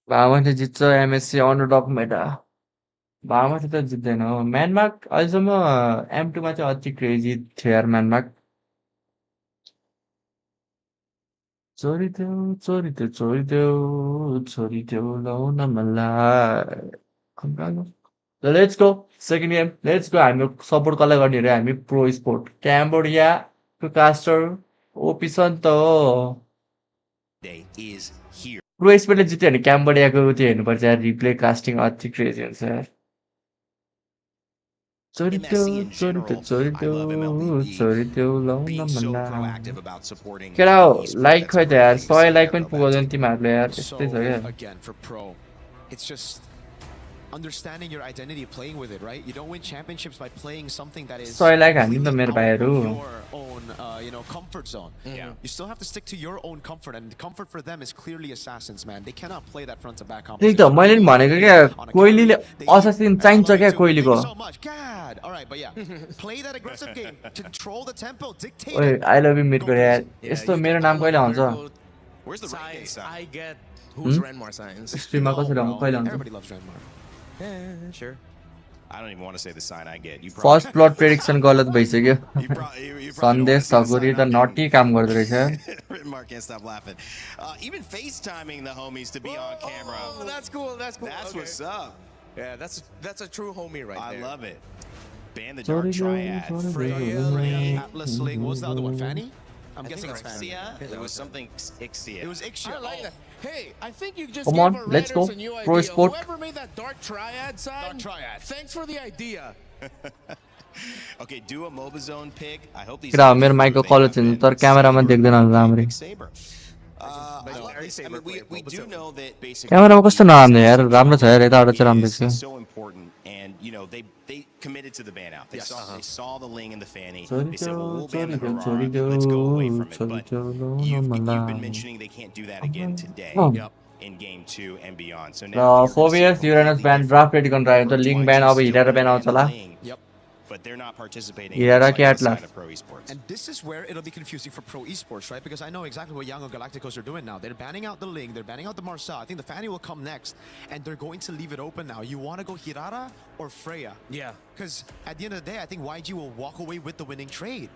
Speaker 4: भामाले जित्छ एमएससी अन्डरडग मेटा भामाले त जित्दैन हो म्यानमार्क अहिलेसम्म M2मा चाहिँ अति क्रेजी थियो यार म्यानमार्क छोडिदेऊ लाउन मलाई So let's go. Second game. Let's go. हामी सपोर्ट कसलाई गर्ने रे हामी pro sport Cambodia caster OP छ नि त
Speaker 2: Day is here.
Speaker 4: प्रो स्पोर्टले जित्यो भने क्याम्बोडियाको त्यो हेर्नुपर्छ यार रिप्ले कास्टिङ अति क्रेजी हुन्छ यार छोडिदेऊ लाउन
Speaker 2: Being so
Speaker 4: मलाई
Speaker 2: proactive about supporting
Speaker 4: केटा
Speaker 2: esports,
Speaker 4: लाइक
Speaker 2: that's
Speaker 4: खै त यार
Speaker 2: amazing
Speaker 4: 100 लाइक
Speaker 2: to
Speaker 4: पनि
Speaker 2: know
Speaker 4: पुगाउँदैन
Speaker 2: about.
Speaker 4: तिमीहरूले यार
Speaker 3: So
Speaker 4: त्यस्तै छ क्या
Speaker 3: again, for pro, it's just understanding your identity, playing with it, right? You don't win championships by playing something that is
Speaker 4: 100 like हान्नु नि त
Speaker 3: completely
Speaker 4: मेरो
Speaker 3: out
Speaker 4: भाइहरू
Speaker 3: of your own, comfort zone.
Speaker 2: Yeah.
Speaker 3: You still have to stick to your own comfort, and comfort for them is clearly assassins, man. They cannot play that front to back
Speaker 4: त्यही
Speaker 3: competition.
Speaker 4: त मैले नि भनेको क्या कोइलीले assassin चाहिन्छ क्या कोइलीको
Speaker 3: So much, God. All right, but yeah, play that aggressive game, control the tempo, dictate
Speaker 4: ओए
Speaker 3: it.
Speaker 4: आई लभ यु मिड गरे यार
Speaker 1: Yeah,
Speaker 4: यस्तो
Speaker 1: you
Speaker 4: मेरो
Speaker 1: get
Speaker 4: नाम
Speaker 1: all
Speaker 4: कहिले
Speaker 1: of
Speaker 4: आउँछ
Speaker 1: Virgo
Speaker 2: Where's the ranking
Speaker 1: signs,
Speaker 2: sign?
Speaker 1: I get who's Renmar signs.
Speaker 4: स्ट्रिममा कसरी आउँछ कहिले आउँछ
Speaker 3: Everybody loves Renmar.
Speaker 1: Yeah, sure.
Speaker 2: I don't even want to say the sign I get. You
Speaker 4: first plot prediction गलत भइसक्यो
Speaker 2: you probably
Speaker 4: सन्देश सगुरी त नटी काम गर्दो रहेछ
Speaker 2: Mark can't stop laughing. Even FaceTiming the homies to be on camera.
Speaker 1: Oh, that's cool. That's cool.
Speaker 2: That's
Speaker 1: Okay.
Speaker 2: what's up.
Speaker 1: Yeah, that's a true homie right
Speaker 2: I
Speaker 1: there.
Speaker 2: love it. Ban the Dark Triad.
Speaker 1: Freya,
Speaker 3: Atlas Link. What was the other one? Fanny? I'm guessing it's Fanny.
Speaker 2: Ixia? It was something Ixia.
Speaker 3: It was Ixia.
Speaker 1: I like that. Hey, I think you just
Speaker 4: Come
Speaker 1: gave
Speaker 4: on,
Speaker 1: our
Speaker 4: let's
Speaker 1: writers
Speaker 4: go.
Speaker 1: a new
Speaker 4: Pro
Speaker 1: idea.
Speaker 4: sport.
Speaker 1: Whoever made that Dark Triad sign,
Speaker 3: Dark Triad.
Speaker 1: thanks for the idea.
Speaker 2: Okay, do a MOBA zone pick. I hope these.
Speaker 4: केटा मेरो माइकको colour change तर क्यामेरामा देख्दैन राम्ररी
Speaker 2: Saber. I love this. I mean, we do know that basically.
Speaker 4: क्यामेरामा कस्तो नराम्रो यार राम्रो छ यार यताबाट चाहिँ राम्रो छ
Speaker 2: is so important, and they committed to the ban out. They saw the Ling and the Fanny. They said, well, we'll ban the Harara. Let's go away from it. But you've been mentioning they can't do that again today. In game 2 and beyond. So now
Speaker 4: र 4 years Uranus ban draft ready गर्न राखेको त link band अब हिरा band आउँछ होला
Speaker 3: Yep.
Speaker 2: But they're not participating
Speaker 4: Hira
Speaker 2: in
Speaker 4: ke Atlas.
Speaker 2: outside of pro esports.
Speaker 3: And this is where it'll be confusing for pro esports, right? Because I know exactly what Young Galacticos are doing now. They're banning out the Ling, they're banning out the Marsa. I think the Fanny will come next, and they're going to leave it open now. You want to go Hirara or Freya?
Speaker 1: Yeah.
Speaker 3: Because at the end of the day, I think YG will walk away with the winning trade.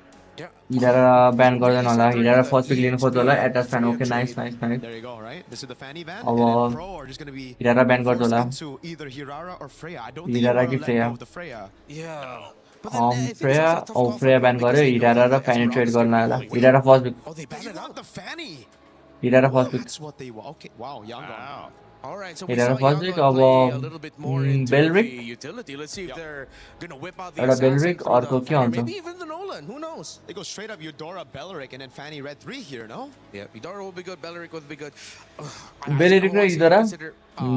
Speaker 4: हिरा banned गर्दैन होला हिरा first pick लिनु खोज्छ होला एटाच फ्यान okay nice nice nice
Speaker 3: There you go, right? This is the Fanny ban.
Speaker 4: अब
Speaker 3: And then pro are just going to be
Speaker 4: hero ban गर्छ होला
Speaker 3: forced into either Hirara or Freya. I don't think you
Speaker 4: Hirara
Speaker 3: want
Speaker 4: कि
Speaker 3: to let
Speaker 4: Freya?
Speaker 3: go of the Freya.
Speaker 1: Yeah. But then, I think
Speaker 4: Freya
Speaker 1: it's a tough call for
Speaker 4: Freya
Speaker 1: Pro
Speaker 4: banned
Speaker 1: because
Speaker 4: गर्यो
Speaker 1: they know
Speaker 4: हिरा र
Speaker 1: that
Speaker 4: Fanny trade
Speaker 1: Esmeralda's
Speaker 4: गर्न
Speaker 1: gonna
Speaker 4: आला
Speaker 1: be going.
Speaker 4: हिरा first pick
Speaker 1: Oh, they
Speaker 3: But
Speaker 1: banned
Speaker 3: you
Speaker 1: it
Speaker 3: want
Speaker 1: out.
Speaker 3: the Fanny.
Speaker 4: Hero first pick
Speaker 3: That's what they want. Okay, wow, Young.
Speaker 2: Wow.
Speaker 1: All right, so we
Speaker 4: Hirara
Speaker 1: saw
Speaker 4: first
Speaker 1: Young
Speaker 4: pick
Speaker 1: Gun
Speaker 4: अब
Speaker 1: play a little bit more into
Speaker 4: Belric
Speaker 1: the utility. Let's see if they're gonna whip out the
Speaker 4: एउटा
Speaker 1: assassin
Speaker 4: बेलरिक
Speaker 1: through
Speaker 4: अर्को
Speaker 1: the
Speaker 4: के
Speaker 1: Fanny,
Speaker 4: भन्छ
Speaker 1: maybe even the Nolan. Who knows?
Speaker 3: They go straight up Eudora, Belric, and then Fanny Red 3 here, no?
Speaker 1: Yeah, Eudora will be good. Belric will be good.
Speaker 4: Belric र Eudora?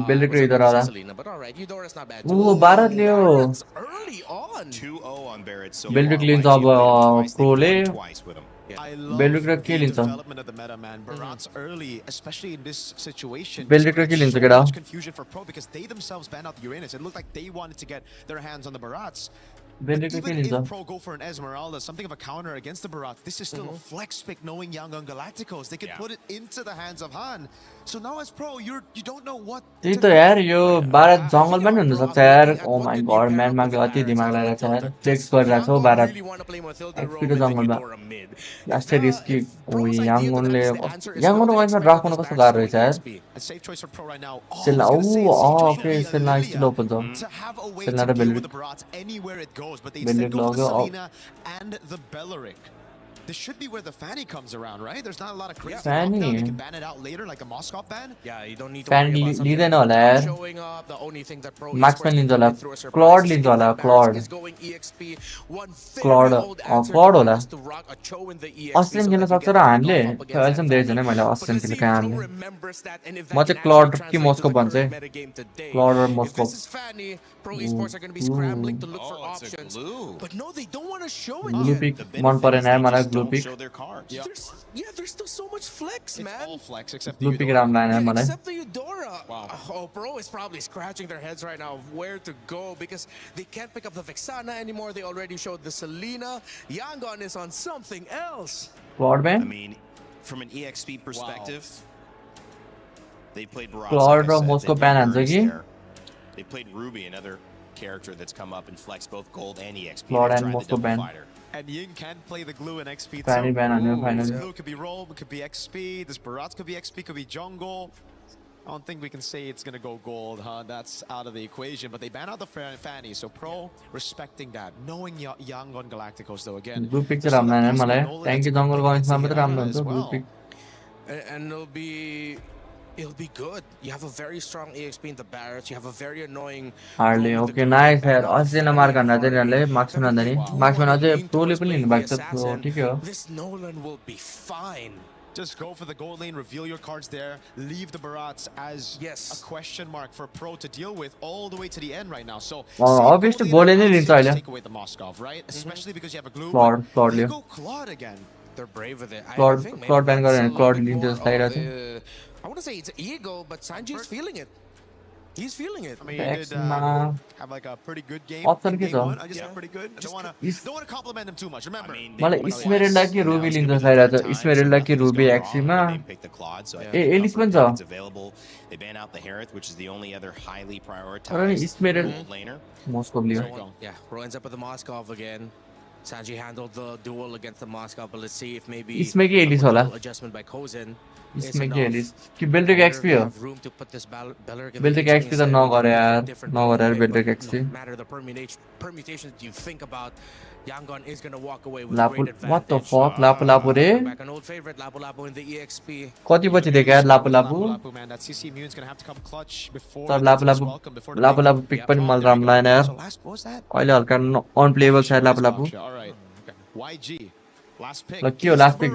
Speaker 4: Belric र Eudora होला
Speaker 1: Selena, but all right, Eudora's not bad.
Speaker 4: ऊ भारत ल्यो
Speaker 1: Barrett's early on.
Speaker 2: 2-0 on Barrett so
Speaker 4: Belric
Speaker 2: far.
Speaker 4: लिन्छ
Speaker 2: YG
Speaker 4: अब
Speaker 2: played him twice, they
Speaker 4: प्रोले
Speaker 2: played twice with him.
Speaker 3: I love
Speaker 4: Belric raw
Speaker 3: the
Speaker 4: के लिन्छ
Speaker 3: development of the meta, man. Barat's early, especially in this situation.
Speaker 4: Belric र के लिन्छ
Speaker 3: so
Speaker 4: केटा
Speaker 3: much confusion for pro because they themselves banned out the Uranus. It looked like they wanted to get their hands on the Barats.
Speaker 4: बेलरिक र के
Speaker 3: Even
Speaker 4: लिन्छ
Speaker 3: if pro go for an Esmeralda, something of a counter against the Barat, this is still a flex pick knowing Young on Galacticos. They could put it into the hands of Han. So now as pro, you don't know what
Speaker 4: त्यही
Speaker 3: to
Speaker 4: त
Speaker 3: do.
Speaker 4: यार यो भारत जङ्गलमा नि हुनसक्छ यार ओ माई गड म्यानमाको अति दिमाग लागेको छ यार फ्लेक्स गरिरहेको छ हो भारत एफपीको जङ्गलमा लास्टै रिस्की ओ याङ्गनले याङ्गनको वाइसमा ड्राफ्ट गर्नु कस्तो गाह्रो रहेछ यार
Speaker 3: A safe choice for pro right now. Oh,
Speaker 4: Selena
Speaker 3: I was gonna say
Speaker 4: ऊ
Speaker 3: a safe choice
Speaker 4: okay
Speaker 3: for
Speaker 4: Selena
Speaker 3: Leah.
Speaker 4: Still open छ
Speaker 3: To have a way
Speaker 4: Selena
Speaker 3: to
Speaker 4: र
Speaker 3: deal
Speaker 4: Belric.
Speaker 3: with the Barats anywhere it goes, but they
Speaker 4: Belric
Speaker 3: instead go for the
Speaker 4: लग्यो
Speaker 3: Selena and the Belric. This should be where the Fanny comes around, right? There's not a lot of crazy
Speaker 4: Fanny.
Speaker 3: lockdown. They can ban it out later, like the Moscow ban.
Speaker 1: Yeah, you don't need to
Speaker 4: Fan
Speaker 1: worry about something
Speaker 4: लिँदैन
Speaker 1: like
Speaker 4: होला
Speaker 1: that
Speaker 4: यार
Speaker 1: showing up. The only thing that Pro
Speaker 4: Max
Speaker 1: Esports
Speaker 4: पनि
Speaker 1: can
Speaker 4: लिन्छ
Speaker 1: do
Speaker 4: होला
Speaker 1: is throw a surprise.
Speaker 4: क्लड लिन्छ
Speaker 1: If
Speaker 4: होला
Speaker 1: Barrett
Speaker 4: क्लड
Speaker 1: is going EXP, one very
Speaker 4: क्लड
Speaker 1: old answer
Speaker 4: क्लड
Speaker 1: to
Speaker 4: होला
Speaker 1: is to rock a Cho in the EXP
Speaker 4: Australian
Speaker 1: so
Speaker 4: खेल्न
Speaker 1: that you
Speaker 4: सक्छ
Speaker 1: get
Speaker 4: र
Speaker 1: the
Speaker 4: हानले
Speaker 1: off up against
Speaker 4: अहिलेसम्म
Speaker 1: that
Speaker 4: देखेको
Speaker 1: Fanny.
Speaker 4: छैन मैले
Speaker 1: But
Speaker 4: अस्ट्रेलियन
Speaker 1: let's see
Speaker 4: खेलेको
Speaker 1: if Pro
Speaker 4: हानले
Speaker 1: remembers that and if
Speaker 4: म
Speaker 1: that
Speaker 4: चाहिँ
Speaker 1: can
Speaker 4: क्लड
Speaker 1: actually
Speaker 4: कि
Speaker 1: translate
Speaker 4: मोस्को
Speaker 1: to the
Speaker 4: भन्छु
Speaker 1: current metagame today.
Speaker 4: क्लड र
Speaker 1: If
Speaker 4: Moscow
Speaker 1: this is Fanny, Pro Esports are going to be scrambling to look for
Speaker 2: Oh, it's a
Speaker 1: options.
Speaker 2: glue.
Speaker 1: But no, they don't want to show it
Speaker 4: blue
Speaker 1: yet.
Speaker 4: Pick
Speaker 2: The
Speaker 4: मन
Speaker 2: benefit
Speaker 4: परेन
Speaker 2: is
Speaker 4: यार
Speaker 2: they
Speaker 4: मलाई
Speaker 2: just
Speaker 4: blue
Speaker 2: don't
Speaker 4: pick
Speaker 2: show their cards.
Speaker 1: There's still so much flex,
Speaker 3: It's
Speaker 1: man.
Speaker 3: all flex except the
Speaker 4: blue pick
Speaker 3: Eudora.
Speaker 4: राम्रो लागेन यार मलाई
Speaker 1: Except the Eudora. Oh, Pro is probably scratching their heads right now of where to go because they can't pick up the Vexana anymore. They already showed the Selena. Yangon is on something else.
Speaker 4: Claude
Speaker 2: I
Speaker 4: ban
Speaker 2: mean, from an EXP perspective, they played Barats.
Speaker 4: Claude
Speaker 2: like I
Speaker 4: र
Speaker 2: said.
Speaker 4: Moscow
Speaker 2: They
Speaker 4: ban
Speaker 2: played
Speaker 4: हान्छ
Speaker 2: Ernst
Speaker 4: कि?
Speaker 2: there. They played Ruby, another character that's come up and flexed both gold and EXP.
Speaker 4: Lord
Speaker 2: They've
Speaker 4: and
Speaker 2: tried the
Speaker 4: Moscow
Speaker 2: double
Speaker 4: ban.
Speaker 2: fighter.
Speaker 3: And Ying can play the glue in XP
Speaker 4: Fanny
Speaker 3: too.
Speaker 4: ban on you,
Speaker 3: This
Speaker 4: finally.
Speaker 3: glue could be roll, it could be XP. This Barat could be XP, could be jungle. I don't think we can say it's gonna go gold, huh? That's out of the equation. But they ban out the Fanny, so Pro respecting that, knowing Young on Galacticos though again.
Speaker 4: Blue pick चाहिँ राम्रो हैन मलाई ट्याङ्की जङ्गल गएछ मात्र राम्रो हुन्छ blue pick.
Speaker 1: And it'll be good. You have a very strong EXP in the Barrett. You have a very annoying
Speaker 4: Hardly. Okay, nice यार. अझै नमार गर्न चाहिँ यिनीहरूले मार्क्सम्यान हान्दा नि. मार्क्सम्यान अझै प्रोले पनि लिनु भएको छ. प्रो ठिकै हो.
Speaker 1: This Nolan will be fine.
Speaker 3: Just go for the gold lane, reveal your cards there, leave the Barats as a question mark for Pro to deal with all the way to the end right now. So
Speaker 4: obviously gold lane लिन्छ अहिले.
Speaker 3: take away the Moskov, right? Especially because you have a glue.
Speaker 4: Claude Leo.
Speaker 3: Go Claude again.
Speaker 1: They're brave with it.
Speaker 4: Claude ban गरेर Claude लिन्छ जस्तो लागिरहेको छ.
Speaker 1: I want to say it's ego, but Sanji's feeling it. He's feeling it.
Speaker 3: I mean, he did have like a pretty good game.
Speaker 4: Option के छ?
Speaker 3: I just pretty good. Don't want to compliment him too much. Remember,
Speaker 4: मलाई इस्मेरिल्डा कि ruby लिन्छ जस्तो लागिरहेको छ. इस्मेरिल्डा कि ruby एक्सीमा Alice पनि छ.
Speaker 2: They ban out the Herith, which is the only other highly
Speaker 4: तर नि
Speaker 2: prioritized
Speaker 4: इस्मेरिल
Speaker 2: gold laner.
Speaker 4: मोस्कोभ Leo.
Speaker 1: Yeah, Pro ends up with the Moskov again. Sanji handled the duel against the Moskov, but let's see if maybe
Speaker 4: इसमें के Alice होला?
Speaker 1: adjustment by Kozin.
Speaker 4: इसमें के Alice कि बेल्टेक XP हो.
Speaker 1: Room to put this Beleric
Speaker 4: बेल्टेक XP त नगरे यार. नगरे यार बेल्टेक XP.
Speaker 1: Matter the permutations you think about. Yangon is going to walk away with
Speaker 4: Lapu,
Speaker 1: great advantage.
Speaker 4: what the fuck? Lapu Lapu रे?
Speaker 1: Back an old favorite, Lapu Lapu in the EXP.
Speaker 4: कति पछि देखा यार लापु लापु.
Speaker 3: man, that CC Immune's gonna have to come clutch before.
Speaker 4: तर लापु लापु pick पनि मलाई राम्रो लागेन यार. अहिले हल्का अनप्लेएबल छ लापु लापु.
Speaker 3: All right. YG. Last pick.
Speaker 4: ल के हो लास्ट पिक?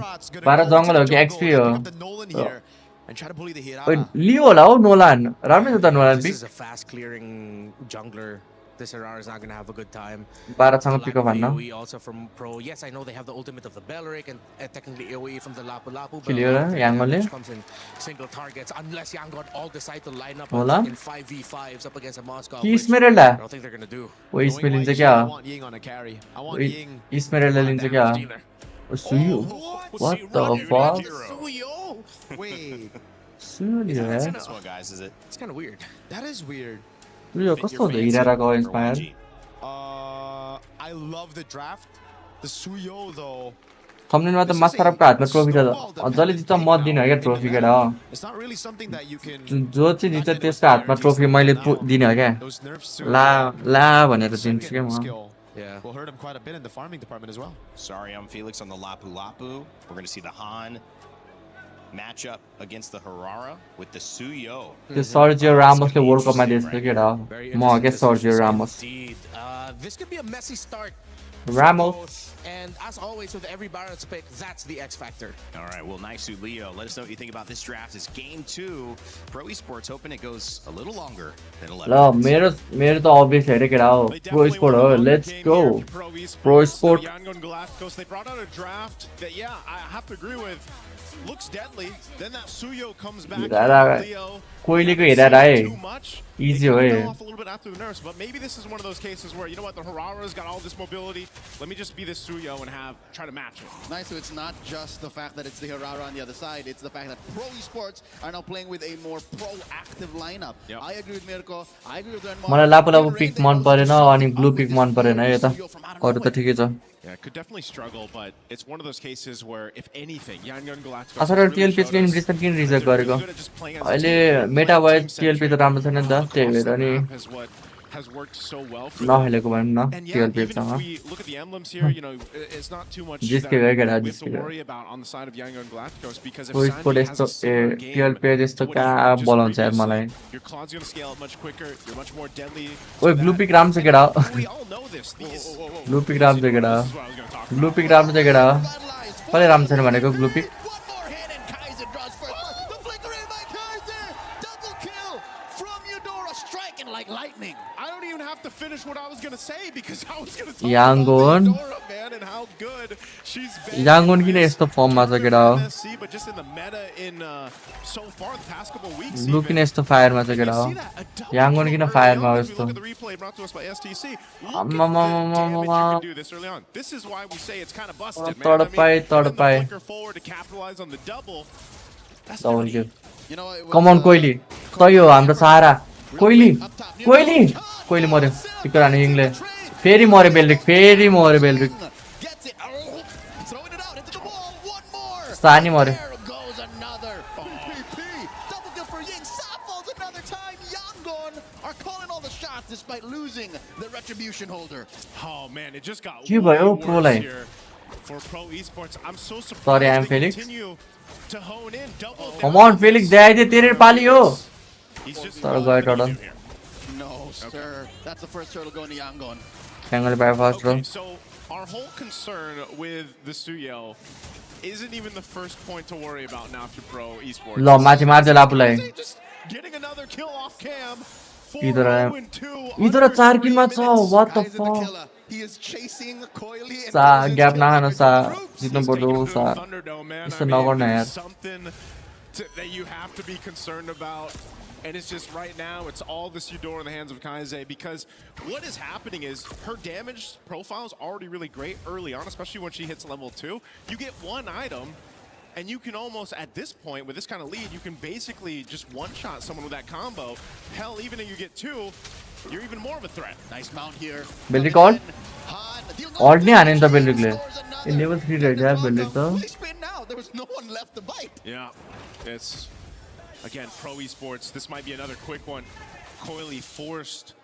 Speaker 4: 12 जंगल हो कि एक्सपी हो?
Speaker 3: And try to bully the
Speaker 4: ओइ
Speaker 3: Hirara.
Speaker 4: लियो होला हो नोलान. राम्रै छ त नोलान
Speaker 1: This
Speaker 4: पिक.
Speaker 1: is a fast clearing jungler. This Hirara is not going to have a good time.
Speaker 4: 12 सँग पिक अप हान्न.
Speaker 1: AoE also from Pro. Yes, I know they have the ultimate of the Beleric and technically AoE from the Lapu Lapu.
Speaker 4: के लियो र याङ्गनले?
Speaker 1: Comes in single targets unless Yangon all decide to line up
Speaker 4: होला?
Speaker 1: in 5v5s up against a Moscow.
Speaker 4: कि
Speaker 1: which
Speaker 4: इस्मेरिल्डा?
Speaker 1: I don't think they're going to do.
Speaker 4: ओ इस्मे लिन्छ क्या?
Speaker 3: I want Ying on a carry. I want Ying.
Speaker 4: इस्मेरिल्डा लिन्छ क्या? ओ सुयु. What the fuck?
Speaker 1: Suyo!
Speaker 3: Wait,
Speaker 4: सुयु लियो यार.
Speaker 2: This one, guys, is it?
Speaker 1: It's kind of weird.
Speaker 3: that is weird.
Speaker 4: सुयु कस्तो हुन्छ हिराराको inspire?
Speaker 3: I love the draft. The Suyo though.
Speaker 4: थम्बनेलमा त मास्करपको हातमा ट्रोफी छ. जसले जित्छ म दिनु हो क्या ट्रोफी केटा हो.
Speaker 3: It's not really something that you can.
Speaker 4: जो चाहिँ जित्छ त्यसको हातमा ट्रोफी मैले दिने हो क्या.
Speaker 3: Those nerfs to
Speaker 4: ला भनेर दिन्छु क्या म.
Speaker 3: skill
Speaker 1: Yeah.
Speaker 3: will hurt him quite a bit in the farming department as well.
Speaker 2: Sorry, I'm Felix on the Lapu Lapu. We're going to see the Han match up against the Hirara with the Suyo.
Speaker 4: त्यो Sergio रामोसले world कपमा दिएछ केटा हो. म के Sergio Ramos.
Speaker 1: Indeed. This could be a messy start.
Speaker 4: Ramos.
Speaker 1: And as always with every Barrett's pick, that's the X factor.
Speaker 2: All right, well, nice, Leo. Let us know what you think about this draft. It's game 2. Pro Esports hoping it goes a little longer than 11
Speaker 4: ल
Speaker 2: minutes.
Speaker 4: मेरो त obvious हेरे केटा हो. Pro sport हो. Let's go. Pro Sport.
Speaker 5: Yangon Galacticos, they brought out a draft that, yeah, I have to agree with. Looks deadly. Then that Suyo comes back. Leo.
Speaker 4: कोइलीको हेरेर आए.
Speaker 5: Too much.
Speaker 4: Easy हो
Speaker 5: Fell
Speaker 4: A.
Speaker 5: off a little bit after the nerfs, but maybe this is one of those cases where, you know what, the Hirara's got all this mobility. Let me just be this Suyo and try to match it.
Speaker 6: Nice, so it's not just the fact that it's the Hirara on the other side, it's the fact that Pro Esports are now playing with a more proactive lineup.
Speaker 5: Yep.
Speaker 6: I agree with Mirko, I agree with Renmar.
Speaker 4: मलाई लापु लापु pick मन परेन अनि blue pick मन परेन है त. अरु त ठिकै छ.
Speaker 5: Yeah, could definitely struggle, but it's one of those cases where, if anything, Yangon Galacticos
Speaker 4: असर टिएलपी किन रिजन किन रिजर्भ गरेको. अहिले मेटा वाइज टिएलपी त राम्रो छैन नि त. त्यही भएर नि
Speaker 5: has worked so well for
Speaker 4: नहेलेको भनौँ न
Speaker 5: and yeah,
Speaker 4: टिएलपी
Speaker 5: even if
Speaker 4: सँग.
Speaker 5: we look at the emblems here, you know, it's not too much
Speaker 4: जिसके
Speaker 5: that
Speaker 4: गए केटा
Speaker 5: we have
Speaker 4: जिसके
Speaker 5: to
Speaker 4: गए.
Speaker 5: worry about on the side of Yangon Galacticos because if
Speaker 4: pro
Speaker 5: Sanji
Speaker 4: sport
Speaker 5: has
Speaker 4: यस्तो
Speaker 5: a similar game
Speaker 4: टिएलपी जस्तो
Speaker 5: to what he
Speaker 4: कहाँ
Speaker 5: had just
Speaker 4: बोलाउँछ यार
Speaker 5: previously,
Speaker 4: मलाई.
Speaker 5: your cloud's going to scale up much quicker, you're much more deadly.
Speaker 4: ओइ blue pick राम्रो छ केटा.
Speaker 5: We all know this. These
Speaker 4: blue pick राम्रो छ केटा.
Speaker 5: this is what I was going to talk
Speaker 4: blue
Speaker 5: about.
Speaker 4: Pick राम्रो छ केटा. कसले राम्रो छैन भनेको blue pick.
Speaker 6: One more hit and Kaiser draws first. The flicker in by Kaiser. Double kill from Eudora, striking like lightning.
Speaker 5: I don't even have to finish what I was going to say because I was going to talk
Speaker 4: Yangon.
Speaker 5: about Eudora, man, and how good she's been.
Speaker 4: याङ्गोन किन यस्तो फर्ममा छ केटा हो.
Speaker 5: MSC, but just in the meta in so far the past couple of weeks.
Speaker 4: Blue किन
Speaker 5: even.
Speaker 4: यस्तो फायरमा छ केटा हो.
Speaker 5: You see that? A double
Speaker 4: याङ्गोन
Speaker 5: kill
Speaker 4: किन
Speaker 5: early
Speaker 4: फायरमा
Speaker 5: on
Speaker 4: हो
Speaker 5: as we
Speaker 4: यस्तो.
Speaker 5: look at the replay brought to us by STC. Look at
Speaker 4: Amamamamamama.
Speaker 5: the damage you can do this early on. This is why we say it's kind of busted, man.
Speaker 4: तडपाई,
Speaker 5: I mean, even the
Speaker 4: तडपाई.
Speaker 5: flicker forward to capitalize on the double. That's
Speaker 4: Double
Speaker 5: not
Speaker 4: kill.
Speaker 5: easy.
Speaker 6: You know, it was,
Speaker 4: कम अन कोइली. तै हो हाम्रो सहारा. कोइली.
Speaker 6: up top.
Speaker 4: कोइली. कोइले मर्यो टिकर हाने यङले फेरि मर्यो बेलरिक फेरि मर्यो बेलरिक
Speaker 6: Gets it. Oh, throwing it out into the wall. One more.
Speaker 4: सानी मर्यो
Speaker 6: There goes another. PP. Double kill for Ying. Sa falls another time. Yangon are calling all the shots despite losing the retribution holder.
Speaker 5: Oh man, it just got
Speaker 4: के
Speaker 5: way
Speaker 4: भयो
Speaker 5: worse
Speaker 4: प्रोलाई
Speaker 5: here for Pro Esports. I'm so surprised
Speaker 4: Sorry, I'm
Speaker 5: they
Speaker 4: Felix.
Speaker 5: continue to hone in. Double
Speaker 4: come
Speaker 5: down.
Speaker 4: अन Felix दे तेरे पाली हो
Speaker 5: He's just
Speaker 4: तर
Speaker 5: what
Speaker 4: गयो
Speaker 5: do you
Speaker 4: टडन
Speaker 5: do here?
Speaker 6: No, sir. That's the first turtle going to Yangon.
Speaker 4: Angle by first row
Speaker 5: Okay, so our whole concern with the Suyeo isn't even the first point to worry about now if you're Pro Esports.
Speaker 4: ल माथि मार्दै लापुलाई
Speaker 5: Just getting another kill off cam.
Speaker 4: इधर आयो
Speaker 5: 4-0-2
Speaker 4: इधर 4 किलमा छ what the
Speaker 6: Kaiser the
Speaker 4: fuck
Speaker 6: killer. He is chasing Coily and
Speaker 4: सा
Speaker 6: Cozy's
Speaker 4: gap
Speaker 6: kills
Speaker 4: नखानु
Speaker 6: are
Speaker 4: सा
Speaker 6: to the troops.
Speaker 4: जित्नु
Speaker 5: He's
Speaker 4: पर्दो
Speaker 5: taking it to
Speaker 4: सा
Speaker 5: the Thunderdome, man.
Speaker 4: यस्तो
Speaker 5: I mean,
Speaker 4: नगर्न यार
Speaker 5: there's something that you have to be concerned about. And it's just right now, it's all this Eudora in the hands of Kaize, because what is happening is her damage profile is already really great early on, especially when she hits level 2. You get one item, and you can almost, at this point, with this kind of lead, you can basically just one-shot someone with that combo. Hell, even if you get 2, you're even more of a threat.
Speaker 6: Nice mount here.
Speaker 4: Beleric ult ult नै हाने नि त बेलरिकले ए level 3 रहेछ यार बेलरिक त
Speaker 6: Fully spin now. There was no one left to bite.
Speaker 5: Yeah, it's, again, Pro Esports. This might be another quick one. Coily forced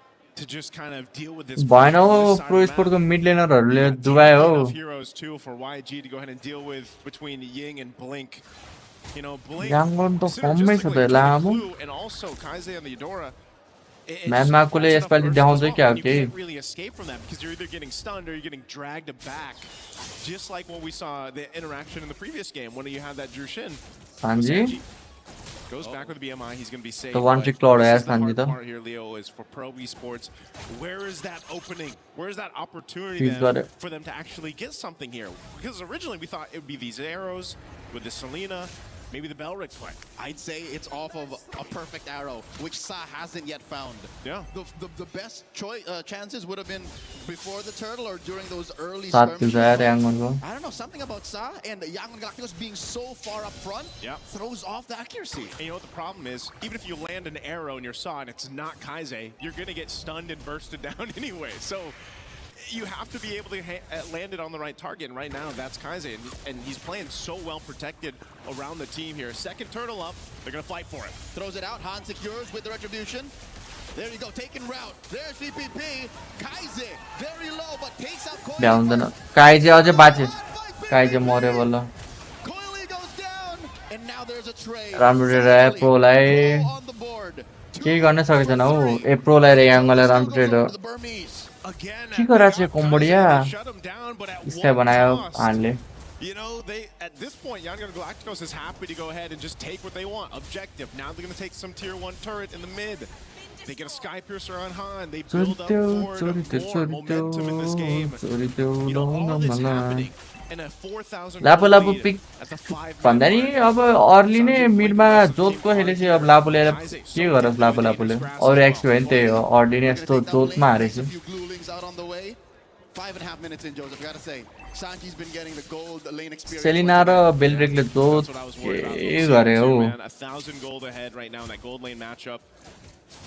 Speaker 5: to just kind of deal with this.
Speaker 4: भएन हो
Speaker 5: this side
Speaker 4: pro
Speaker 5: of the map.
Speaker 4: स्पोर्टको mid लेनरहरुले दुबायो हो
Speaker 5: Enough heroes too for YG to go ahead and deal with between Ying and Blink. You know, Blink.
Speaker 4: Yangon त फर्ममै छ त
Speaker 5: synergistically
Speaker 4: लामो
Speaker 5: Blue and also Kaize and the Eudora.
Speaker 4: म्यान मार्कोले यसपालि देखाउँदै क्या हो
Speaker 5: You
Speaker 4: केही
Speaker 5: can't really escape from them because you're either getting stunned or you're getting dragged back. Just like what we saw the interaction in the previous game when you had that Jushin.
Speaker 4: Sanji
Speaker 5: Sanji goes back with BMI. He's going to be safe.
Speaker 4: The one
Speaker 5: but
Speaker 4: trick Lord
Speaker 5: this
Speaker 4: है
Speaker 5: is the hard
Speaker 4: Sanji त
Speaker 5: part here, Leo, is for Pro Esports. Where is that opening? Where is that opportunity
Speaker 4: He's got
Speaker 5: then
Speaker 4: it.
Speaker 5: for them to actually get something here? Because originally we thought it would be these arrows with the Selena, maybe the Belric play.
Speaker 6: I'd say it's off of a perfect arrow, which Sa hasn't yet found.
Speaker 5: Yeah.
Speaker 6: The best chances would have been before the turtle or during those early
Speaker 4: 7 किल छ यार
Speaker 6: skirmishes.
Speaker 4: याङगनको
Speaker 6: I don't know, something about Sa and Yangon Galacticos being so far up front
Speaker 5: Yeah.
Speaker 6: throws off the accuracy.
Speaker 5: And you know what the problem is? Even if you land an arrow in your saw and it's not Kaize, you're going to get stunned and bursted down anyway. So you have to be able to land it on the right target. And right now, that's Kaize. And he's playing so well protected around the team here. Second turtle up. They're going to fight for it.
Speaker 6: Throws it out, Han secures with the retribution. There you go, taking route. There's VPP. Kaize, very low, but takes out Coily.
Speaker 4: भ्याउँदैन काइजे अझै बाँचे काइजे मर्यो बल्ल
Speaker 6: Coily goes down, and now there's a trade.
Speaker 4: राम्रो रहे प्रोलाई
Speaker 6: Pro on the board.
Speaker 4: केही गर्न सकेछन् हौ ए प्रोलाई र याङले राम्रो ट्रेड हो
Speaker 6: The Burmese.
Speaker 5: Again,
Speaker 4: के गराएको छ Cambodia
Speaker 5: shut him down, but at
Speaker 4: इसलाई
Speaker 5: what
Speaker 4: बनायो
Speaker 5: cost?
Speaker 4: Hanle
Speaker 5: You know, they at this point, Yangon Galacticos is happy to go ahead and just take what they want. Objective. Now they're going to take some tier 1 turret in the mid. They get a Sky Piercer on Han. They build up forward more momentum in this game. You know, all this happening in a 4,000
Speaker 4: लापो लापो
Speaker 5: lead
Speaker 4: pick
Speaker 5: at the 5
Speaker 4: भन्दा नि अब early नै मिडमा जोतको खेलेपछि अब लापो ल्याएर के गरोस् लापो लापोले अरू एक्स भयो नि त्यही हो अर्ली नै यस्तो जोतमा हारेछ
Speaker 6: A few glulings out on the way. 5.5 minutes in, Joseph. I gotta say, Sanji's been getting the gold lane experience.
Speaker 4: सेलिना र बेलरिकले जोत
Speaker 5: That's what I was worried about.
Speaker 4: के
Speaker 5: Those
Speaker 4: गरे
Speaker 5: two,
Speaker 4: हो
Speaker 5: man. 1,000 gold ahead right now in that gold lane matchup.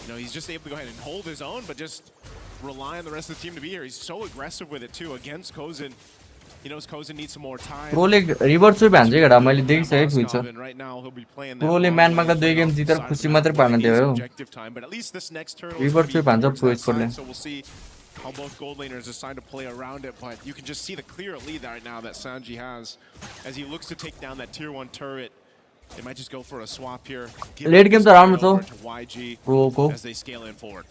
Speaker 5: You know, he's just able to go ahead and hold his own, but just rely on the rest of the team to be here. He's so aggressive with it too against Kozin. He knows Kozin needs some more time.
Speaker 4: प्रोले river चुप हान्छ केटा मैले देखिसकेको छु
Speaker 5: And right now he'll be playing that
Speaker 4: प्रोले
Speaker 5: long
Speaker 4: म्यानमा
Speaker 5: lane
Speaker 4: 2 game
Speaker 5: field
Speaker 4: जितेर
Speaker 5: side
Speaker 4: खुसी
Speaker 5: of
Speaker 4: मात्रै
Speaker 5: the
Speaker 4: पार्न
Speaker 5: map,
Speaker 4: दियो
Speaker 5: his
Speaker 4: हो
Speaker 5: objective time, but at least this next turtle is
Speaker 4: river
Speaker 5: gonna be
Speaker 4: चुप हान्छ
Speaker 5: towards
Speaker 4: pro
Speaker 5: that
Speaker 4: स्कोरले
Speaker 5: side, so we'll see how both gold laners decide to play around it, but you can just see the clear lead right now that Sanji has as he looks to take down that tier 1 turret. They might just go for a swap here. Give
Speaker 4: Late
Speaker 5: this
Speaker 4: game त राम्रो
Speaker 5: turret
Speaker 4: छ
Speaker 5: over to YG
Speaker 4: प्रोको
Speaker 5: as they scale in forward.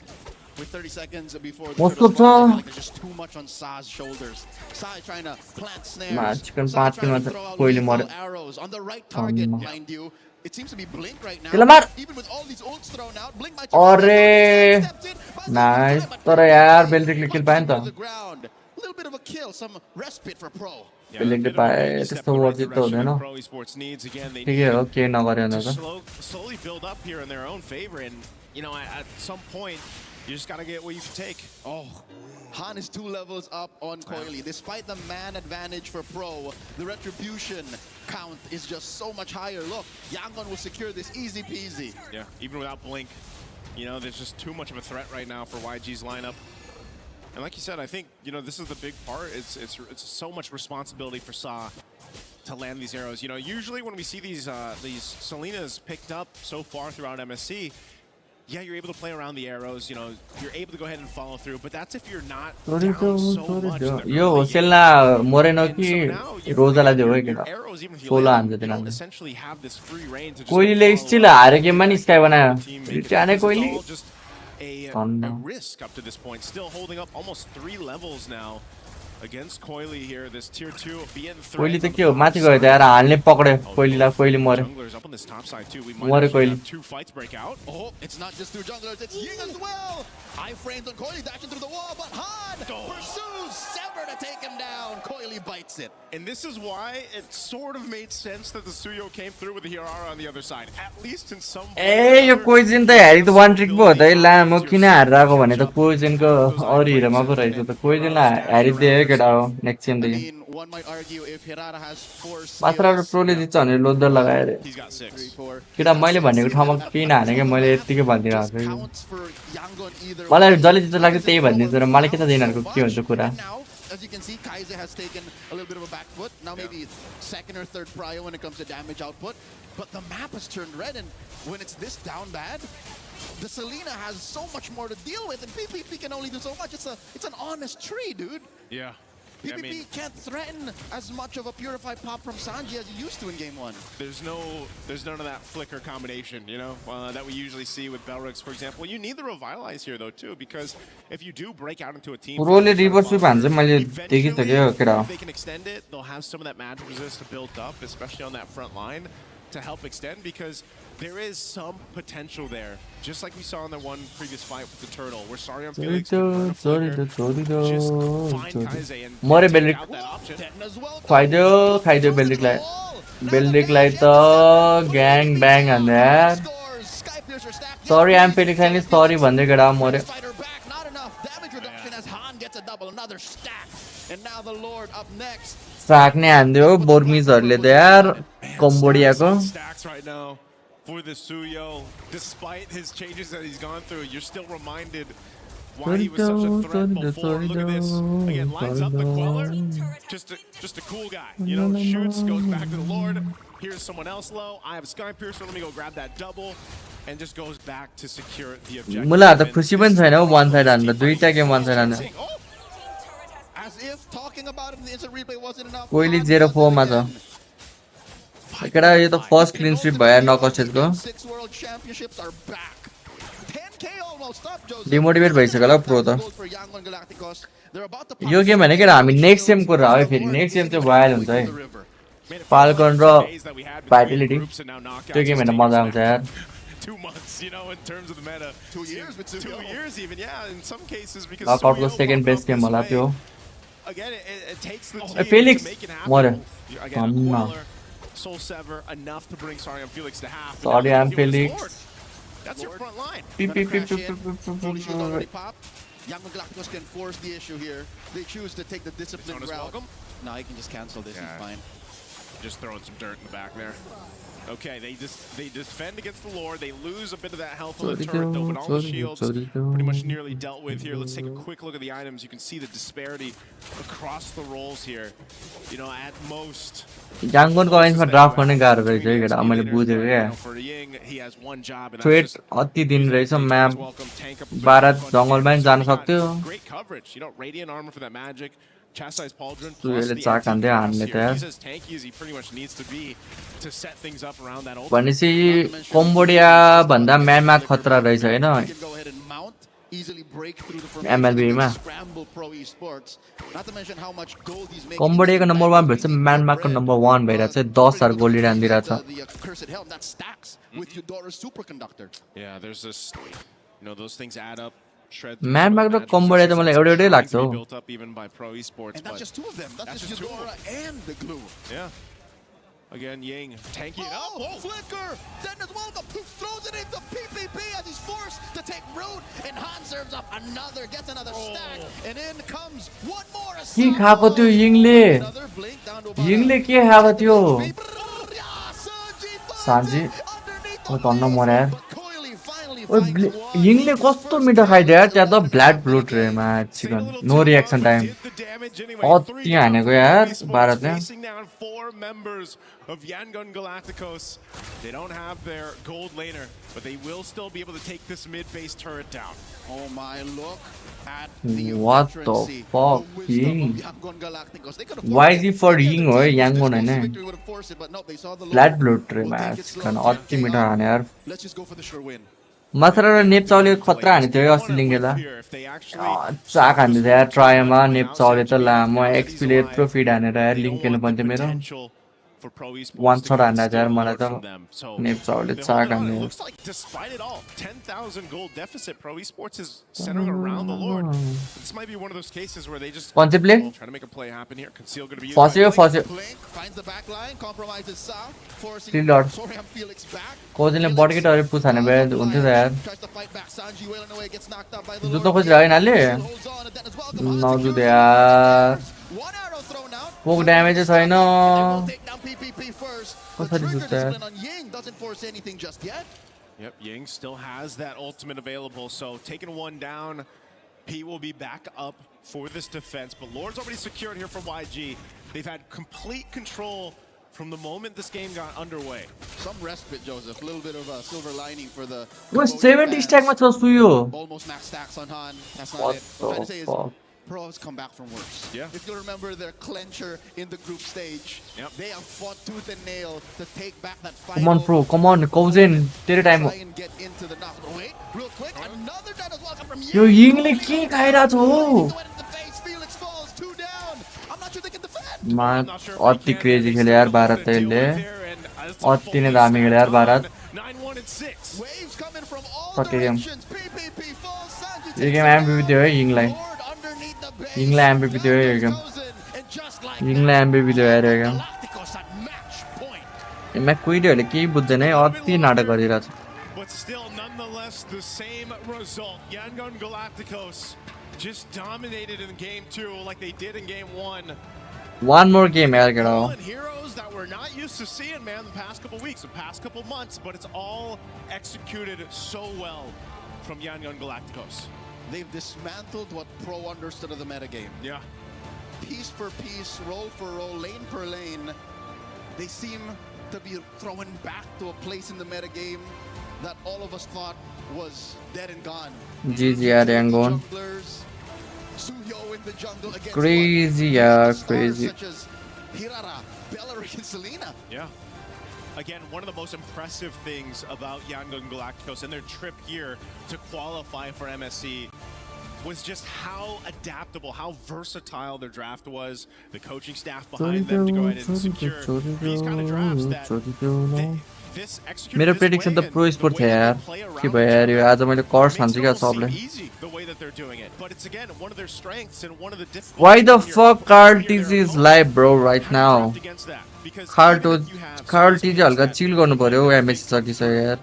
Speaker 6: With 30 seconds before the
Speaker 4: Most
Speaker 6: turtle
Speaker 4: of
Speaker 6: spawn, I feel
Speaker 4: the-
Speaker 6: like there's just too much on Sa's shoulders. Sa is trying to plant snares.
Speaker 4: Ma, chicken
Speaker 6: Sa
Speaker 4: part
Speaker 6: trying
Speaker 4: ma
Speaker 6: to
Speaker 4: त
Speaker 6: throw out
Speaker 4: कोहीले
Speaker 6: lethal
Speaker 4: मर्यो
Speaker 6: arrows on the right target,
Speaker 4: Amma.
Speaker 6: mind you. It seems to be Blink right now.
Speaker 4: त्यसलाई मार
Speaker 6: Even with all these ults thrown out, Blink might
Speaker 4: अरे
Speaker 6: stepped in, but
Speaker 4: nice
Speaker 6: but
Speaker 4: तर यार बेलरिकले किल पायो नि
Speaker 6: to
Speaker 4: त
Speaker 6: the ground. A little bit of a kill, some respite for Pro.
Speaker 5: Yeah,
Speaker 4: Pellegrini
Speaker 5: bit of a
Speaker 4: पाए
Speaker 5: step
Speaker 4: त्यस्तो
Speaker 5: in the right
Speaker 4: वर्जित त
Speaker 5: direction
Speaker 4: हुँदैन
Speaker 5: that Pro Esports needs. Again, they
Speaker 4: ठिकै हो केही नगरे
Speaker 5: to
Speaker 4: भने त
Speaker 5: slowly build up here in their own favor, and you know, at some point, you just gotta get what you can take.
Speaker 6: Oh, Han is 2 levels up on Coily. Despite the man advantage for Pro, the retribution count is just so much higher. Look, Yangon will secure this easy peasy.
Speaker 5: Yeah, even without Blink. You know, there's just too much of a threat right now for YG's lineup. And like you said, I think, you know, this is the big part. It's so much responsibility for Sa to land these arrows. You know, usually when we see these Selenas picked up so far throughout MSC, yeah, you're able to play around the arrows, you know, you're able to go ahead and follow through, but that's if you're not down so much.
Speaker 4: Yo, Sela Moreno ki Rosa la devo ke da.
Speaker 5: Arrows, even if you
Speaker 4: 16
Speaker 5: land
Speaker 4: हान्छ
Speaker 5: them, you don't
Speaker 4: तिनीहरूले
Speaker 5: essentially have this free reign to just
Speaker 4: कोइलीले
Speaker 5: follow
Speaker 4: still
Speaker 5: up.
Speaker 4: हारे गेममा नि sky बनायो रिटाने
Speaker 5: It's
Speaker 4: कोइली
Speaker 5: all just a risk up to this point. Still holding up almost 3 levels now against Coily here. This tier 2 being
Speaker 4: कोइली त के हो माथि गयो त यार हालले पक्र्यो कोइलीलाई कोइली मर्यो
Speaker 5: junglers up on this top side too. We
Speaker 4: मर्यो
Speaker 5: might actually
Speaker 4: कोइली
Speaker 5: have 2 fights break out.
Speaker 6: Oh, it's not just through junglers, it's Ying as well. I-frames on Coily, dashing through the wall, but Han pursues Sever to take him down. Coily bites it.
Speaker 5: And this is why it sort of made sense that the Suyo came through with the Hirara on the other side. At least in some
Speaker 4: ए यो कोइजिन त हेरी त वान trick भयो त ला म किन हारिरहेको भने त कोइजिनको अरु हिरोमा पो रहेछ त कोइजिनलाई हारिदियो केटा हो नेक्स्ट गेम
Speaker 6: I
Speaker 4: देखि
Speaker 6: mean, one might argue if Hirara has 4
Speaker 4: मात्र
Speaker 6: steals,
Speaker 4: प्रोले जित्छ भने लोदर लगायो रे
Speaker 5: he's got 6.
Speaker 6: 3, 4.
Speaker 4: केटा मैले भनेको ठाउँमा केही नहाने क्या मैले यतिकै भनिदिरहेको
Speaker 6: Just
Speaker 4: छु
Speaker 6: counts for Yangon either
Speaker 4: मलाई
Speaker 6: way.
Speaker 4: जसले जित्छ लाग्छ त्यही भनिदिन्छु र मलाई के त दिनहरुको के हुन्छ कुरा
Speaker 6: And now, as you can see, Kaize has taken a little bit of a back foot. Now maybe second or third prio when it comes to damage output. But the map has turned red, and when it's this down bad, the Selena has so much more to deal with, and PPP can only do so much. It's an honest tree, dude.
Speaker 5: Yeah.
Speaker 6: PPP can't threaten as much of a purified pop from Sanji as he used to in game 1.
Speaker 5: There's none of that flicker combination, you know, that we usually see with Belrix, for example. You need the revitalize here though too, because if you do break out into a team,
Speaker 4: रोले reverse sweep हान्छ मैले देखिसक्यो केटा
Speaker 5: if they can extend it, they'll have some of that magic resist to build up, especially on that front line, to help extend, because there is some potential there, just like we saw in the one previous fight with the turtle, where Sarion Felix could burn a flicker, just find Kaize and
Speaker 4: मरे
Speaker 5: take
Speaker 4: बेल्डिक
Speaker 5: out that option.
Speaker 6: Denton as well.
Speaker 4: खाइदियो बेल्डिकलाई त gang bang हान्दा यार
Speaker 6: Scores. Skypiercer stacked.
Speaker 4: सरी आइम पेलिक्सले सरी भन्दै केटा मर्यो
Speaker 6: Fighter back, not enough damage reduction as Han gets a double, another stack. And now the Lord up next.
Speaker 4: साक्ने हान्दियो बोर्मिजहरुले त यार कम्बोडियाको
Speaker 5: Stacks right now for the Suyo. Despite his changes that he's gone through, you're still reminded why he was such a threat before. Look at this. Again, lines up the Queller. Just a cool guy. You know, shoots, goes back to the Lord. Here's someone else low. I have a Sky Piercer. Let me go grab that double. And just goes back to secure the objective.
Speaker 4: मलाई त खुसी पनि छैन वान side हान्दा दुईटा game one side हान्दा
Speaker 6: As if talking about it in the instant replay wasn't enough.
Speaker 4: कोइली 0-4 मा छ केटा यो त फर्स्ट क्लीन स्वीप भयो नकआउट स्टेजको
Speaker 6: 6 world championships are back. 10k almost up, Joseph.
Speaker 4: Demotivate भइसक्यो होला प्रो त
Speaker 6: Gold for Yangon Galacticos. They're about to pop
Speaker 4: yo game भने केटा हामी नेक्स्ट गेम कुरा हो फेरि नेक्स्ट गेम चाहिँ भइहाल्यो हुन्छ है फाल्कन र भाइटिलिटी त्यो गेम हेर्न मजा आउँछ यार
Speaker 5: 2 months, you know, in terms of the meta.
Speaker 6: 2 years with
Speaker 5: 2 years even, yeah, in some cases, because
Speaker 4: नकआउटको
Speaker 5: Suyo
Speaker 4: second best game होला त्यो
Speaker 5: again, it takes the
Speaker 4: A
Speaker 5: team
Speaker 4: Felix
Speaker 5: to make it
Speaker 4: मर्यो
Speaker 5: happen. Again, a Queller, Soul Sever, enough to bring Sarion Felix to half. But
Speaker 4: Sorry,
Speaker 5: now
Speaker 4: I'm
Speaker 5: he kills
Speaker 4: Felix.
Speaker 5: Lord. That's your front line.
Speaker 4: Pip pip pip
Speaker 6: Fully shield already
Speaker 4: pip
Speaker 6: popped. Yangon Galacticos can force the issue here. They choose to take the disciplined
Speaker 5: Jonas
Speaker 6: route.
Speaker 5: welcome.
Speaker 6: No, he can just cancel this.
Speaker 5: Yeah.
Speaker 6: He's fine.
Speaker 5: Just throwing some dirt in the back there. Okay, they defend against the Lord. They lose a bit of that health on the turret, though, but all the shields pretty much nearly dealt with here. Let's take a quick look at the items. You can see the disparity across the roles here. You know, at most.
Speaker 4: जाङ्गोनको अइन्समा draft गर्ने गाह्रो रहेछ है केटा मैले बुझेको क्या
Speaker 5: For Ying, he has one job, and
Speaker 4: trade
Speaker 5: that's just
Speaker 4: अति दिन रहेछ म्याप
Speaker 5: welcome tank up
Speaker 4: 12 जङ्गलमा नि जान सक्थ्यो
Speaker 5: great coverage. You know, radiant armor for that magic. Chastise Pauldron
Speaker 4: So
Speaker 5: plus
Speaker 4: यसले
Speaker 5: the
Speaker 4: चाक हान्दै
Speaker 5: anti-boss
Speaker 4: हान्ने
Speaker 5: here.
Speaker 4: त यार
Speaker 5: He's as tanky as he pretty much needs to be to set things up around that ultimate.
Speaker 4: भनेपछि Cambodia भन्दा म्यानमा खतरा रहेछ हैन
Speaker 6: He can go ahead and mount, easily break through the formation
Speaker 4: MLB मा
Speaker 6: and scramble pro esports. Not to mention how much gold he's making.
Speaker 4: कम्बोडियाको number 1 भएछ म्यानमाको number 1 भइरहेछ 10,000 gold लिइरान्दिरहेछ
Speaker 6: The accursed helm that stacks with Eudora's superconductor.
Speaker 5: Yeah, there's this, you know, those things add up. Shred
Speaker 4: म्यानमाको raw Cambodia त मलाई एउटै लाग्छ हो
Speaker 5: built up even by pro esports,
Speaker 6: And that's
Speaker 5: but
Speaker 6: just 2 of them. That's just
Speaker 5: just two of
Speaker 6: Eudora and the glue.
Speaker 5: yeah. Again, Ying tanky it up.
Speaker 6: Oh, flicker! Dennis welcome throws it into PPP as he's forced to take root, and Han serves up another, gets another stack, and in comes one more.
Speaker 4: के खाको त्यो यिङले
Speaker 6: Another blink down to
Speaker 4: यिङले के खाको त्यो
Speaker 6: Sanji
Speaker 4: Sanji ओ तन्न मर्या
Speaker 6: Coily finally
Speaker 4: यिङले कस्तो मिठो खाइदियो यार त्यहाँ त ब्ल्याड ब्लड रे match chicken no reaction time अति हानेको यार भारतले
Speaker 5: Facing down 4 members of Yangon Galacticos. They don't have their gold laner, but they will still be able to take this mid base turret down.
Speaker 6: Oh my, look at the
Speaker 4: What the
Speaker 6: veterancy,
Speaker 4: fuck,
Speaker 6: the wisdom
Speaker 4: Ying?
Speaker 6: of Yangon Galacticos. They could have
Speaker 4: Why
Speaker 6: forced
Speaker 4: is he
Speaker 6: it.
Speaker 4: for
Speaker 6: Any
Speaker 4: Ying
Speaker 6: other
Speaker 4: or
Speaker 6: team, this
Speaker 4: Yangon
Speaker 6: close to
Speaker 4: हैन
Speaker 6: victory would have forced it, but no, they saw the
Speaker 4: ब्ल्याड
Speaker 6: Lord.
Speaker 4: Blood रे
Speaker 6: We'll take
Speaker 4: match
Speaker 6: it slow,
Speaker 4: chicken
Speaker 6: take
Speaker 4: अति
Speaker 6: King
Speaker 4: मिठो
Speaker 6: on.
Speaker 4: हाने यार
Speaker 6: Let's just go for the sure win.
Speaker 4: मात्र र nap चाउले खतरा हाने थियो अस्ति लिङ्गेला चाक हान्दै थियो यार ट्रायमा नेप चाउले त लामो एक्सपीले यत्रो फिड हानेर यार लिङ्क खेल्नु पर्थ्यो मेरो वान शट हान्दा थियो यार मलाई त नेप चाउले चाक हान्ने
Speaker 5: Looks like despite it all, 10,000 gold deficit. Pro Esports is centering around the Lord. This might be one of those cases where they just
Speaker 4: कन्सेप्टले
Speaker 5: trying to make a play happen here. Conceal going to be used
Speaker 4: फस्यो
Speaker 5: by
Speaker 4: फस्यो
Speaker 6: Blink finds the back line, compromises South, forcing
Speaker 4: Still Lord.
Speaker 6: Soriam Felix back.
Speaker 4: कोजले बडकेटहरु पुस हाने भए हुन्थ्यो त यार
Speaker 6: Tries to fight back, Sanji wailing away, gets knocked out by the
Speaker 4: जुत्तो
Speaker 6: Lord.
Speaker 4: खोजेर होइन हाल्ले
Speaker 6: Holds on, and then as well, Gamal
Speaker 4: नजुद
Speaker 6: secures
Speaker 4: यार
Speaker 6: one arrow thrown out.
Speaker 4: पोक ड्यामेज छैन
Speaker 6: They will take down PPP first. The
Speaker 4: कसरी
Speaker 6: trigger
Speaker 4: जुत्छ यार
Speaker 6: discipline on Ying doesn't force anything just yet.
Speaker 5: Yep, Ying still has that ultimate available, so taking one down, P will be back up for this defense, but Lord's already secured here from YG. They've had complete control from the moment this game got underway.
Speaker 6: Some respite, Joseph. A little bit of a silver lining for the
Speaker 4: वो
Speaker 6: Cambodian
Speaker 4: 70
Speaker 6: fans.
Speaker 4: स्ट्याकमा छ सुयो
Speaker 6: Almost max stacks on Han. That's not
Speaker 4: What
Speaker 6: it. What I'm trying to say
Speaker 4: the
Speaker 6: is,
Speaker 4: fuck?
Speaker 6: pros come back from worse.
Speaker 5: Yeah.
Speaker 6: If you remember their clencher in the group stage,
Speaker 5: Yep.
Speaker 6: they have fought tooth and nail to take back that
Speaker 4: कम
Speaker 6: final.
Speaker 4: अन pro come on कौजेन तेरो time हो
Speaker 6: Try and get into the knock. Wait, real quick, another dead as well from
Speaker 4: yo
Speaker 6: Ying.
Speaker 4: यिङले के खाइरहेको छ हो
Speaker 6: Into it in the face. Felix falls, 2 down. I'm not sure they can defend.
Speaker 4: मा
Speaker 5: I'm not sure if
Speaker 4: अति
Speaker 5: they can.
Speaker 4: Crazy
Speaker 5: They
Speaker 4: खेले
Speaker 5: still
Speaker 4: यार
Speaker 5: have
Speaker 4: Bharat
Speaker 5: to deal
Speaker 4: तैले
Speaker 5: with there, and it's a
Speaker 4: अति नै
Speaker 5: fully
Speaker 4: दामी खेले यार
Speaker 5: stacked
Speaker 4: Bharat
Speaker 5: on 9-1 and 6.
Speaker 6: Waves coming from all
Speaker 4: Fuck it,
Speaker 6: directions. PPP falls. Sanji
Speaker 4: yo
Speaker 6: takes
Speaker 4: game
Speaker 6: it
Speaker 4: एमभीपी
Speaker 6: down.
Speaker 4: थियो है यिङलाई
Speaker 6: Lord underneath the base.
Speaker 4: यिङलाई एमभीपी थियो है यो गेम
Speaker 6: And just like
Speaker 4: यिङलाई एमभीपी थियो यार यो game
Speaker 6: Galacticos at match point.
Speaker 4: यसमा क्विडहरूले केही बुझ्दैन है अति नाटक गरिरहेको छ
Speaker 5: But still, nonetheless, the same result. Yangon Galacticos just dominated in game 2 like they did in game 1.
Speaker 4: One more game यार केटा हो
Speaker 5: Fallen heroes that we're not used to seeing, man, the past couple weeks, the past couple months, but it's all executed so well from Yangon Galacticos.
Speaker 6: They've dismantled what Pro understood of the metagame.
Speaker 5: Yeah.
Speaker 6: Piece for piece, role for role, lane per lane. They seem to be thrown back to a place in the metagame that all of us thought was dead and gone.
Speaker 4: GG यार याङ्गोन
Speaker 6: Junglers, Suyo in the jungle against
Speaker 4: Crazy,
Speaker 6: what?
Speaker 4: yeah,
Speaker 6: Stars
Speaker 4: crazy.
Speaker 6: Such as Hirara, Bellery, and Selena.
Speaker 5: Yeah. Again, one of the most impressive things about Yangon Galacticos and their trip here to qualify for MSC was just how adaptable, how versatile their draft was, the coaching staff behind them to go ahead and secure these kind of drafts that this executed
Speaker 4: मेरो
Speaker 5: this
Speaker 4: prediction
Speaker 5: way
Speaker 4: त
Speaker 5: and
Speaker 4: pro
Speaker 5: the
Speaker 4: sport
Speaker 5: way
Speaker 4: थियो
Speaker 5: that
Speaker 4: यार
Speaker 5: they play
Speaker 4: के
Speaker 5: around
Speaker 4: भयो
Speaker 5: each
Speaker 4: यार यो
Speaker 5: other
Speaker 4: आज मैले कर्स
Speaker 5: makes
Speaker 4: हान्छु
Speaker 5: it
Speaker 4: क्या
Speaker 5: almost seem
Speaker 4: सबले
Speaker 5: easy the way that they're doing it, but it's again one of their strengths and one of the difficulties.
Speaker 4: Why the
Speaker 5: when you're
Speaker 4: fuck
Speaker 5: playing
Speaker 4: Carl
Speaker 5: near their
Speaker 4: TZ is
Speaker 5: opponent.
Speaker 4: live bro right
Speaker 5: How do you
Speaker 4: now
Speaker 5: draft against that? Because
Speaker 4: Carl
Speaker 5: even if you have
Speaker 4: Carl
Speaker 5: some
Speaker 4: TZ
Speaker 5: skills
Speaker 4: हल्का
Speaker 5: that
Speaker 4: chill गर्नु पर्यो
Speaker 5: are
Speaker 4: MSc सकिसक्यो यार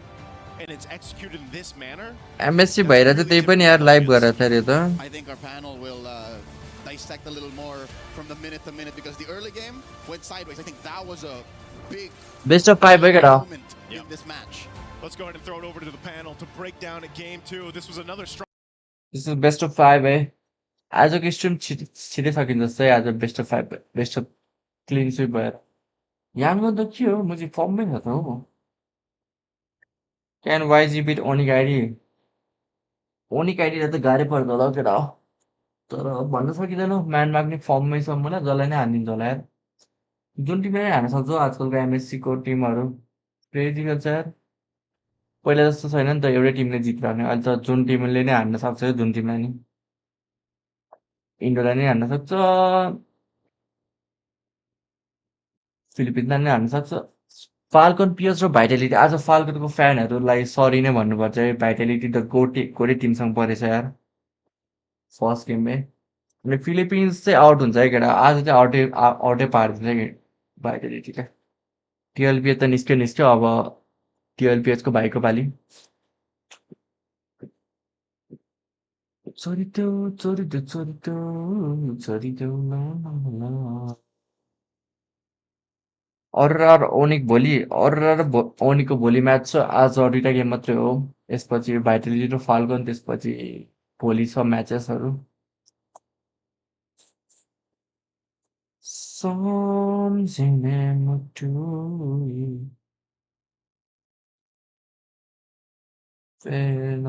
Speaker 5: and it's executed in this manner.
Speaker 4: MSc भएर चाहिँ त्यही पनि यार लाइभ गरेर थियो अरे त
Speaker 6: I think our panel will dissect a little more from the minute to minute because the early game went sideways. I think that was a big
Speaker 4: best of 5 है केटा
Speaker 6: moment in this match.
Speaker 5: Let's go ahead and throw it over to the panel to break down at game 2. This was another strong.
Speaker 4: This is best of 5 है आजको stream छिटै सकिन्छ जस्तै आज best of 5 best of clean sweep भएर Yangon त के हो म चाहिँ फर्ममै छ त हो क्यान वाइजी बिट ओनिक आइडीलाई त गाह्रै पर्छ होला हौ केटा हो तर भन्न सकिँदैन म्यान माग्ने फर्ममै छ मलाई जसलाई नै हानिदिन्छ होला यार जुन टिमले नै हान्न सक्छ आजकलको एमएससीको टिमहरू क्रेजी गर्छ यार पहिला जस्तो छैन नि त एउटै टिमले जितिरहने अहिले त जुन टिमले नै हान्न सक्छ जुन टिमलाई नि इन्डोलाई नै हान्न सक्छ फिलिपिन्सलाई नै हान्न सक्छ फाल्कन पिएस र भाइटालिटी आज फाल्कनको फ्यानहरूलाई सरी नै भन्नुपर्छ है भाइटालिटी त गोटे टिमसँग परेछ यार फर्स्ट गेममै अनि फिलिपिन्स चाहिँ आउट हुन्छ है केटा आज चाहिँ आउटै पारिदिन्छ कि भाइटालिटीलाई टिएलपिएच त निस्क्यो अब टिएलपिएचको भाइको पालि अर्र ओनिक भोलि अर्र ओनिकको भोलि म्याच छ आज दुईटा गेम मात्रै हो यसपछि भाइटालिटी र फाल्कन त्यसपछि भोलि छ म्याचेसहरू सम्झिने मुटु फेर्न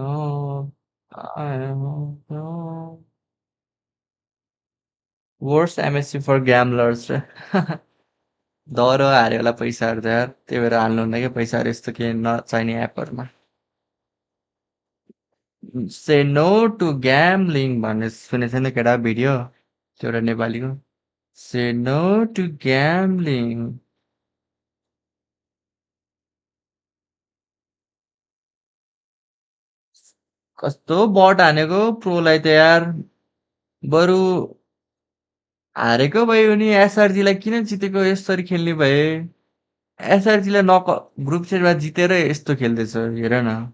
Speaker 4: आयो वर्स्ट एमएससी फर ग्याम्लर्स रे डह्रो हाऱ्यो होला पैसाहरू त यार त्यही भएर हाल्नु हुन्न क्या पैसाहरू यस्तो के नचाहिने एपहरूमा से नो टु ग्याम्लिङ भन्ने सुनेको छैन केटा भिडियो त्यो एउटा नेपालीको से नो टु ग्याम्लिङ कस्तो बट हानेको प्रोलाई त यार बरु हारेको भए नि एसआरजीलाई किन जितेको यसरी खेल्ने भए एसआरजीलाई ग्रुप स्टेजमा जितेर यस्तो खेल्दैछ हेर न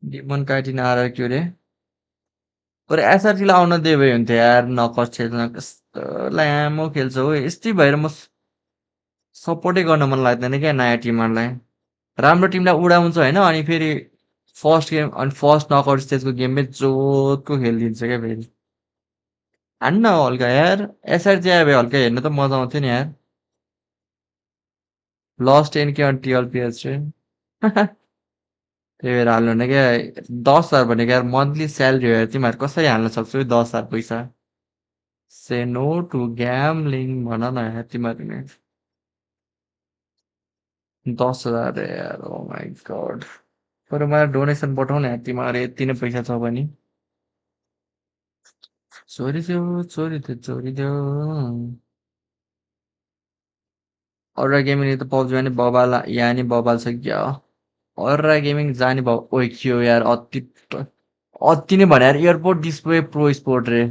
Speaker 4: डिमन कार्टिन आएर के अरे बरु एसआरजीलाई आउन दिए भए हुन्थ्यो यार नकस खेल्न कस्तो लामो खेल्छ हो यस्तै भएर म सपोर्टै गर्न मन लाग्दैन क्या नयाँ टिमहरूलाई राम्रो टिमलाई उडाउँछ होइन अनि फेरि फर्स्ट गेम अनि फर्स्ट नकआउट स्टेजको गेममै जोतको खेलिदिन्छ क्या फेरि हान्न हल्का यार एसआरजी आयो भए हल्का हेर्न त मजा आउँथ्यो नि यार लस्ट 10K on TLPS चाहिँ त्यही भएर हाल्नु हुन्न क्या 10,000 भनेको यार मन्थली स्यालेरी हो तिमीहरू कसरी हाल्न सक्छौ 10,000 पैसा से नो टु ग्याम्लिङ भन न यार तिमीहरू 10,000 यार ओ माई गड तर मलाई डोनेसन पठाउन यार तिमीहरू यति नै पैसा छ भने चोरी देऊ अरू गेमिङ त पब्जीमा नि बबाल यहाँ नि बबाल छ क्या अरू गेमिङ जाने भयो ओइ के हो यार अति नै भने यार एयरपोर्ट डिस्प्ले प्रो स्पोर्ट रे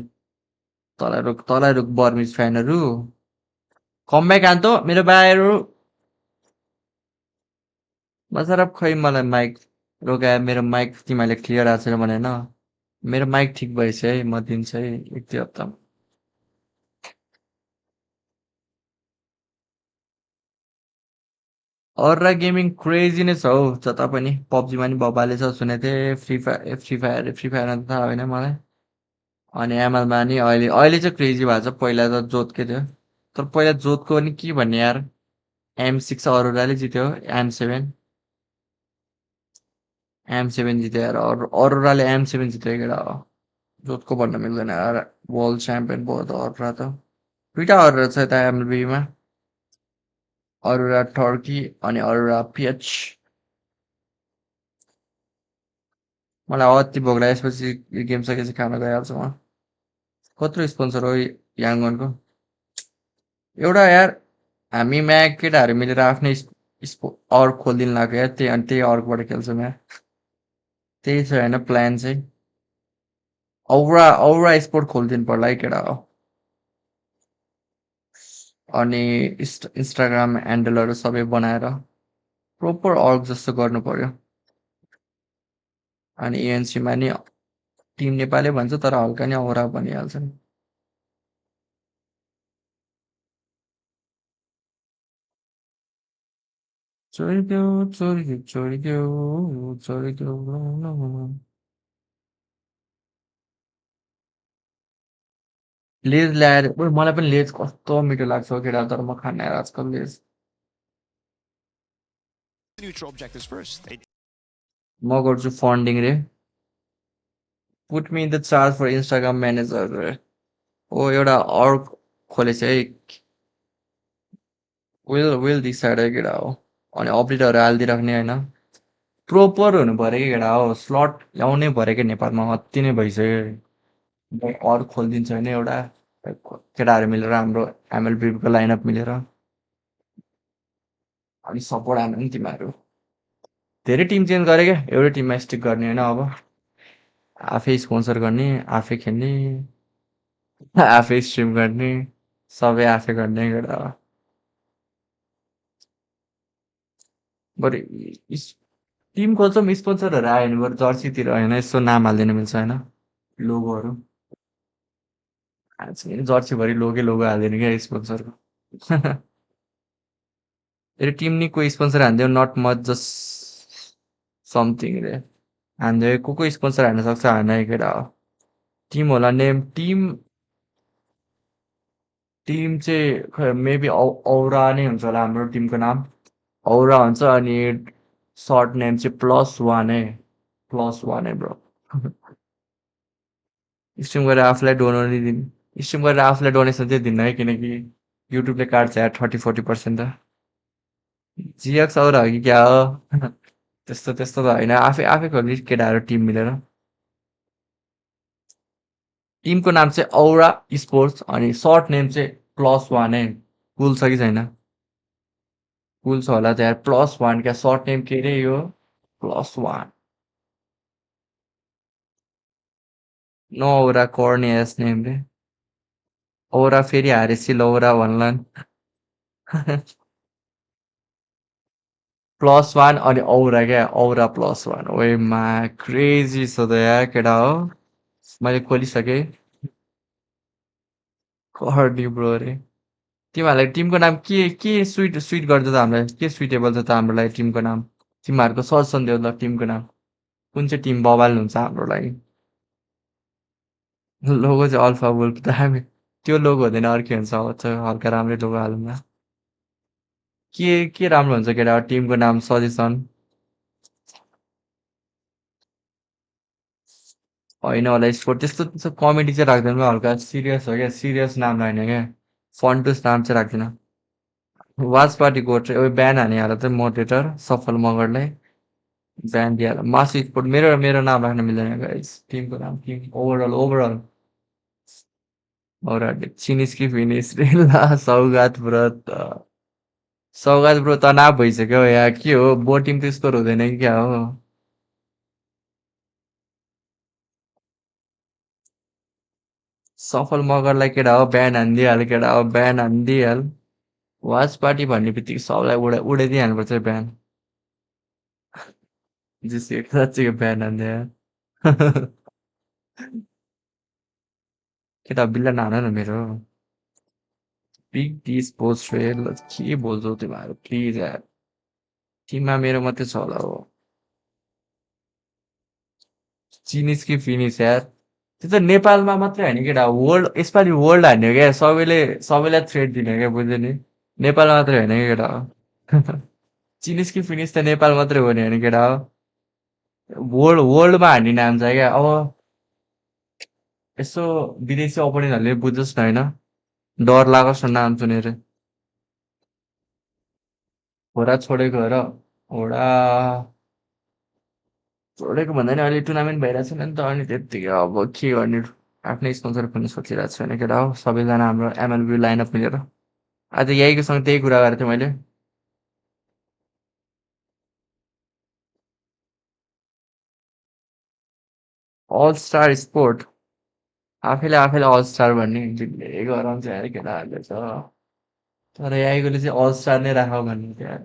Speaker 4: तलाई रुक बर्मिज फ्यानहरू कमब्याक आन्तो मेरो बाहिर मसरब खै मलाई माइक रोका मेरो माइक तिमीहरूले क्लियर आएको छैन भने होइन मेरो माइक ठिक भएछ है म दिन्छु है एक दुई हप्तामा अरू गेमिङ क्रेजी नै छ हौ जता पनि पब्जीमा नि बबाले छ सुनेको थिएँ फ्री फायरमा त थाहा होइन मलाई अनि एमएलमा नि अहिले चाहिँ क्रेजी भएको छ पहिला त जोतकै थियो तर पहिला जोतको पनि के भन्ने यार M6 अरोराले जित्यो M7 जित्यो यार अरोराले M7 जित्यो केटा हो जोतको भन्न मिल्दैन यार वर्ल्ड च्याम्पियन भयो त अरोरा त दुइटा अरोरा छ यता एमएलबीमा अरोरा टर्की अनि अरोरा पिएच मलाई अति भोक लाग्यो यसपछि गेम सकेपछि खाना गइहाल्छु म कत्रो स्पोन्सर हो याङगनको एउटा यार हामी म्याग केटाहरू मिलेर आफ्नै अर्ग खोलिदिनु लाग्यो यार त्यही अनि त्यही अर्गबाट खेल्छौँ यार त्यही छ होइन प्लान चाहिँ औरा औरा स्पोर्ट खोलिदिनु पर्ला है केटा हो अनि इन्स्टाग्राम ह्यान्डलहरू सबै बनाएर प्रोपर अर्ग जस्तो गर्नु पर्यो अनि एएनसीमा नि टिम नेपालै भन्छ तर हल्का नि औरा भनिहाल्छ नि चोरिदेऊ लेज ल्याएर मलाई पनि लेज कस्तो मिठो लाग्छ हो केटा तर म खाने यार आजकल लेज म गर्छु फन्डिङ रे put me in the charge for Instagram manager रे ओ एउटा अर्ग खोलेछ है विल डिसाइड है केटा हो अनि अपडेटहरू हालिदिइराख्ने होइन प्रोपर हुनु पऱ्यो कि केटा हो स्लट ल्याउनै पऱ्यो कि नेपालमा अति नै भइसक्यो अर्ग खोलिदिन्छ होइन एउटा केटाहरू मिलेर हाम्रो एमएलबीको लाइनअप मिलेर अनि सपोर्ट हाल्नु नि तिमीहरू धेरै टिम चेन्ज गरे क्या एउटै टिममा स्टिक गर्ने होइन अब आफै स्पोन्सर गर्ने आफै खेल्ने आफै स्ट्रिम गर्ने सबै आफै गर्ने केटा हो बरु टिम खोल्छौँ स्पोन्सरहरू आयो भने बरु जर्सीतिर होइन यसो नाम हालिदिनु मिल्छ होइन लोगोहरू जर्सी भरि लोगो हालिदिने क्या स्पोन्सरको फेरि टिम नि को स्पोन्सर हानिदियो नट मच जस्ट समथिङ रे हानिदियो को स्पोन्सर हान्न सक्छ हान्न केटा हो टिम होला नेम टिम चाहिँ मेबी औरा नै हुन्छ होला हाम्रो टिमको नाम औरा हुन्छ अनि सर्ट नेम चाहिँ +1 है ब्रो स्ट्रिम गरेर आफूलाई डोनेसन चाहिँ दिन्न है किनकि युट्युबले काट्छ यार 30-40% त जिएक्स औरा हो कि क्या हो त्यस्तो त होइन आफै खोल्ने केटाहरू टिम मिलेर टिमको नाम चाहिँ औरा स्पोर्ट्स अनि सर्ट नेम चाहिँ +1 है कुल छ कि छैन कुल छ होला त यार +1 क्या सर्ट नेम के अरे यो +1 नो औरा कर्ने एस नेम रे औरा फेरि हारेसी लौरा भन्लान् +1 अनि औरा क्या औरा +1 ओए मा क्रेजी छ त यार केटा हो मैले खोलिसकेँ कर्नी ब्रो रे तिमीहरूलाई टिमको नाम के स्विट गर्छ त हामीलाई के सुइटेबल छ त हाम्रो लागि टिमको नाम तिमीहरूको सजेसन देऊ ल टिमको नाम कुन चाहिँ टिम बवाल हुन्छ हाम्रो लागि लोगो चाहिँ अल्फा वुल्फ दामी त्यो लोगो हुँदैन अर्कै हुन्छ हल्का राम्रै लोगो हालौँ न के राम्रो हुन्छ केटा टिमको नाम सजेसन होइन होला स्पोर्ट त्यस्तो कमेडी चाहिँ राख्दैन हल्का सिरियस हो क्या सिरियस नाम राख्ने क्या फन्टुस नाम चाहिँ राख्दैन वाच पार्टी गोट ब्यान हाने हाल चाहिँ मोडरेटर सफल मगरलाई ब्यान दिइहाल मासु स्पोर्ट मेरो नाम राख्न मिल्दैन गाइस टिमको नाम टिम ओभरअल चिनिस कि फिनिस रे ला सौगात ब्रो तनाव भइसक्यो यहाँ के हो बोटिङ त्यस्तो हुँदैन कि क्या हो सफल मगरलाई केटा हो बिहान हानिदिइहाल केटा हो बिहान हानिदिइहाल वाच पार्टी भन्ने बित्तिकै सबलाई उडाइदिइहाल्नुपर्छ बिहान जिसको साँच्चीको बिहान हानिदियो केटा बिल्ला नान न मेरो बिग डी स्पोर्ट्स फेयर के बोल्छौ तिमीहरू प्लिज यार टिममा मेरो मात्रै छ होला हो चिनिस कि फिनिस यार त्यो त नेपालमा मात्रै होइन केटा वर्ल्ड यसपालि वर्ल्ड हान्यो क्या सबैलाई थ्रेड दिने क्या बुझ्यो नि नेपाल मात्रै होइन क्या केटा हो चिनिस कि फिनिस त नेपाल मात्रै हो नि होइन केटा हो वर्ल्डमा हान्ने नाम छ क्या अब यसो विदेशी अपोनेन्टहरूले बुझोस् न होइन डर लागोस् न नाम सुनेर होरा छोडेको हो र होरा छोडेको भन्दा नि अहिले टुर्नामेन्ट भइरहेको छैन नि त अनि त्यत्तिकै अब के गर्ने आफ्नै स्पोन्सर पनि सोचिरहेको छु होइन केटा हो सबैजना हाम्रो एमएलबी लाइनअप मिलेर आज यहीकोसँग त्यही कुरा गरेको थिएँ मैले अल स्टार स्पोर्ट आफैले अल स्टार भन्ने ढिल्लै गराउँछ यार केटाहरूले त तर यहीकोले चाहिँ अल स्टार नै राख भन्ने क्या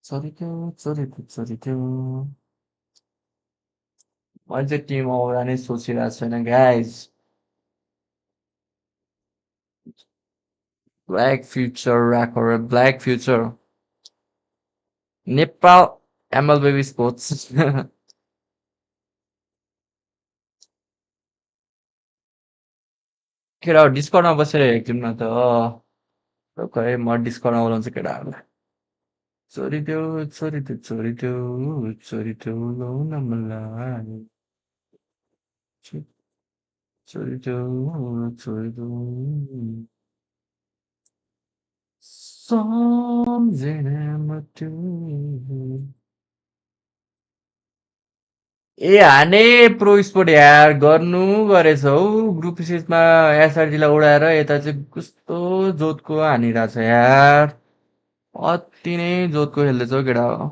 Speaker 4: चोरी त्यो मैले चाहिँ टिम औरा नै सोचिरहेको छैन गाइज ब्ल्याक फ्युचर राखर black future Nepal ML baby sports केटा डिस्काउन्टमा बसेर हेर्छौँ न त खै म डिस्काउन्टमा बोलाउँछु केटाहरूलाई चोरी त्यो लाउन मलाई चोरी त्यो सम्झना ए हाने प्रो स्पोर्ट यार गर्नु गरेछ हौ ग्रुप स्टेजमा एसआरजीलाई उडाएर यता चाहिँ कस्तो जोतको हानिरहेछ यार अति नै जोतको खेल्दैछ हौ केटा हो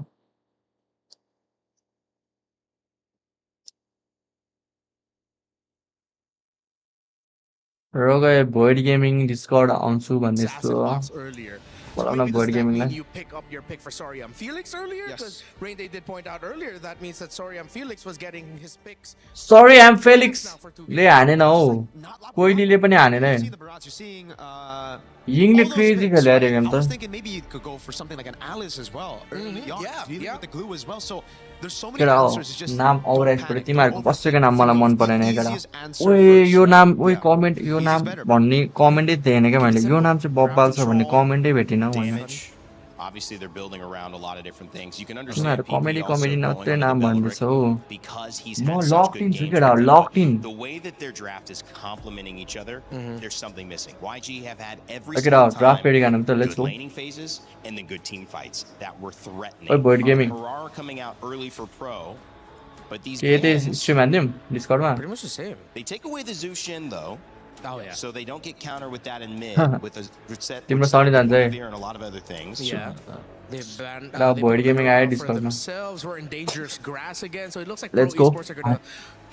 Speaker 4: र गए भोइड गेमिङ डिस्कर्ड आउँछु भन्ने
Speaker 1: Assassin
Speaker 4: यस्तो
Speaker 1: box earlier. So
Speaker 4: Bola
Speaker 1: maybe
Speaker 4: board
Speaker 1: does that
Speaker 4: gaming
Speaker 1: mean
Speaker 4: la.
Speaker 1: you pick up your pick for Soriam Felix earlier?
Speaker 3: Yes.
Speaker 1: Because Rain Day did point out earlier that means that Soriam Felix was getting his picks.
Speaker 4: Sorry, I'm Felix. ले हानेन हौ कोइलीले पनि हानेन है यिङले crazy खेल्यो अरे game
Speaker 3: I was
Speaker 4: त
Speaker 3: thinking maybe you could go for something like an Alice as well. Early on, dealing with the glue as well. So there's so many
Speaker 4: केटा हो
Speaker 3: answers. It's just
Speaker 4: नाम
Speaker 3: don't
Speaker 4: औराइस
Speaker 3: panic,
Speaker 4: परे तिमीहरुको
Speaker 3: don't
Speaker 4: कसैको
Speaker 3: overthink.
Speaker 4: नाम मलाई
Speaker 3: Think
Speaker 4: मन
Speaker 3: of
Speaker 4: परेन
Speaker 3: the
Speaker 4: केटा
Speaker 3: easiest answer
Speaker 4: ओए
Speaker 3: first.
Speaker 4: यो नाम ओए
Speaker 3: Yeah.
Speaker 4: कमेन्ट यो नाम
Speaker 3: Easy's better.
Speaker 4: भन्ने कमेन्टै थिएन क्या मैले यो नाम चाहिँ बब्बाल छ भन्ने
Speaker 2: Control,
Speaker 4: कमेन्टै भेटिन मैले
Speaker 2: damage. Obviously, they're building around a lot of different things. You can
Speaker 4: तिमीहरु
Speaker 2: understand PB also
Speaker 4: comedy
Speaker 2: going
Speaker 4: नत्रै
Speaker 2: on
Speaker 4: नाम
Speaker 2: the
Speaker 4: भन्दैछौ
Speaker 2: Belleric because he's
Speaker 4: म
Speaker 2: had such
Speaker 4: locked
Speaker 2: good
Speaker 4: in छु
Speaker 2: games
Speaker 4: केटा
Speaker 2: with
Speaker 4: locked in
Speaker 2: Indo. The way that their draft is complementing each other, there's something missing. YG have had every
Speaker 4: Okay,
Speaker 2: single
Speaker 4: draft
Speaker 2: time
Speaker 4: ready गाना त let's
Speaker 2: good
Speaker 4: go
Speaker 2: laning phases and then good team fights that were threatening.
Speaker 4: ओए board gaming
Speaker 2: Harara coming out early for pro, but these
Speaker 4: के
Speaker 2: bans,
Speaker 4: दे stream हान्दिम डिस्कर्डमा
Speaker 1: Pretty much the same.
Speaker 2: they take away the Zushin though.
Speaker 1: Oh yeah.
Speaker 2: So they don't get counter with that in mid with a reset
Speaker 4: तिम्रो sound जान्छ है
Speaker 2: and a lot of other things.
Speaker 1: Yeah. They've banned
Speaker 4: Now,
Speaker 1: they
Speaker 4: board
Speaker 1: put a
Speaker 4: gaming
Speaker 1: banner
Speaker 4: आयो
Speaker 1: out for
Speaker 4: Discord मा
Speaker 1: themselves. We're in dangerous grass again, so it looks like
Speaker 4: Let's
Speaker 1: Pro
Speaker 4: go.
Speaker 1: Esports are gonna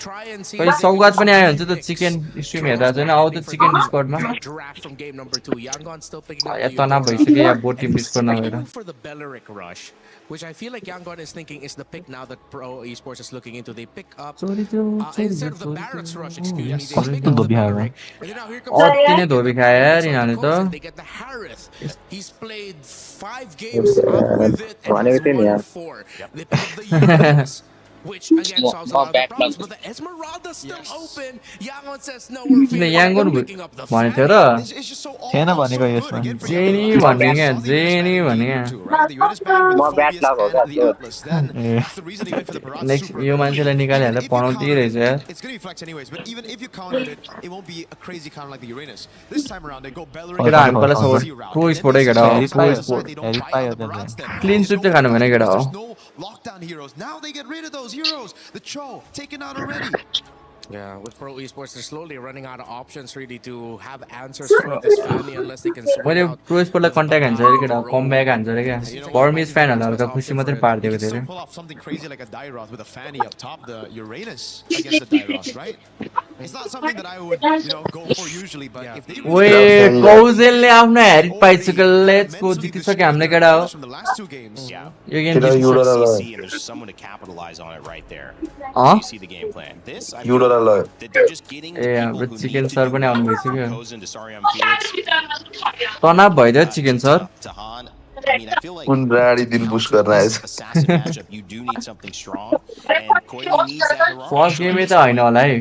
Speaker 1: try and see.
Speaker 4: खै
Speaker 1: if they can
Speaker 4: सौगात
Speaker 1: get
Speaker 4: पनि
Speaker 1: some
Speaker 4: आयो हुन्छ त
Speaker 1: picks.
Speaker 4: Chicken stream
Speaker 1: Charles
Speaker 4: हेर्दा छैन आउ त
Speaker 1: for
Speaker 4: chicken
Speaker 1: the
Speaker 4: डिस्कर्डमा
Speaker 1: draft from game number 2. Yangon still picking up
Speaker 4: या
Speaker 1: the
Speaker 4: तनाव
Speaker 1: Eudora.
Speaker 4: भइसक्यो या boat Tim
Speaker 1: And
Speaker 4: discard
Speaker 1: they're
Speaker 4: नभएर
Speaker 1: going for the Belleric rush, which I feel like Yangon is thinking is the pick now that Pro Esports is looking into. They pick up instead of the Barrett's rush, excuse me, they pick up the Belleric. And then now here comes
Speaker 4: अति नै धोबी खायो यार
Speaker 1: the
Speaker 4: यिनीहरूले
Speaker 1: Coast, and
Speaker 4: त
Speaker 1: they get the Harith. He's played 5 games out with it and has won 4. They pick up the Uranus, which again solves a lot of the problems, but the Esmeralda's still open. Yangon says no, we're feeling
Speaker 4: Yangon
Speaker 1: like picking up the
Speaker 4: भनेको
Speaker 1: Fanny.
Speaker 4: र
Speaker 3: It's just so all,
Speaker 8: थिएन
Speaker 3: all
Speaker 8: भनेको
Speaker 3: so
Speaker 8: यसमा।
Speaker 3: good again for
Speaker 4: jenny
Speaker 3: Yangon.
Speaker 4: भन्ने क्या
Speaker 3: Saw the Uranus
Speaker 4: jenny
Speaker 3: ban in
Speaker 4: भन्ने
Speaker 3: game
Speaker 4: क्या
Speaker 3: two, right? The Uranus ban with the
Speaker 9: More bad
Speaker 3: Phobias
Speaker 9: luck
Speaker 3: and
Speaker 9: होगा
Speaker 3: the
Speaker 9: तो।
Speaker 3: Atlas. Then that's the reason they went for the Barrage
Speaker 4: next
Speaker 3: super
Speaker 4: yo
Speaker 3: early.
Speaker 4: मान्छेलाई निकालिहाल्दा
Speaker 3: Even if you
Speaker 4: पढाउँदै
Speaker 3: countered
Speaker 4: रहेछ
Speaker 3: it,
Speaker 4: यार
Speaker 3: it's going to be flex anyways, but even if you countered it, it won't be a crazy counter like the Uranus. This time around, they go Belleric.
Speaker 4: केटा हामी पहिला support
Speaker 3: easy route.
Speaker 4: Pro
Speaker 3: And then
Speaker 4: स्पोर्टै
Speaker 3: they
Speaker 4: केटा हो
Speaker 3: just
Speaker 4: pro
Speaker 3: decide
Speaker 4: sport
Speaker 3: they don't buy on the Barrage then.
Speaker 4: Clean
Speaker 3: There's
Speaker 4: sweep
Speaker 3: no
Speaker 4: चाहिँ खानु भने केटा हो
Speaker 3: There's no lockdown heroes. Now they get rid of those heroes. The Cho taken out already.
Speaker 1: Yeah, with Pro Esports, they're slowly running out of options really to have answers for this family unless they can swing
Speaker 4: मैले
Speaker 1: out.
Speaker 4: Pro स्पोर्टलाई contact हान्छ अरे केटा come back हान्छ अरे क्या Burmese फ्यानहरूलाई हल्का खुसी मात्रै पारिदिएको
Speaker 3: You
Speaker 4: थियो
Speaker 3: can
Speaker 4: अरे
Speaker 3: still pull off something crazy like a Dairoth with a Fanny up top, the Uranus against the Dairoth, right? It's not something that I would, go for usually, but if they
Speaker 4: ओए कौजेलले आफ्नो हेरिट पाइसक्यो let's go जितिसक्यो हामीले केटा हो
Speaker 3: from the last 2 games.
Speaker 2: Yeah.
Speaker 4: Yo game
Speaker 2: There's
Speaker 4: जित्छ
Speaker 2: CC and there's someone to capitalize on it right there.
Speaker 4: Huh?
Speaker 2: You see the game plan. This, I feel that they're just getting to
Speaker 4: A
Speaker 2: people
Speaker 4: हाम्रो
Speaker 2: who
Speaker 4: chicken
Speaker 2: need to
Speaker 4: sir
Speaker 2: do
Speaker 4: पनि
Speaker 2: well.
Speaker 4: आउनु भइसक्यो
Speaker 2: Goes into Sariam Felix.
Speaker 4: तनाव भइदियो chicken sir
Speaker 2: To Han. I mean, I feel like
Speaker 8: उन राडी दिन push गर्न आएछ
Speaker 2: assassin matchup, you do need something strong, and Coily needs that heroic.
Speaker 4: First गेममै त होइन होला है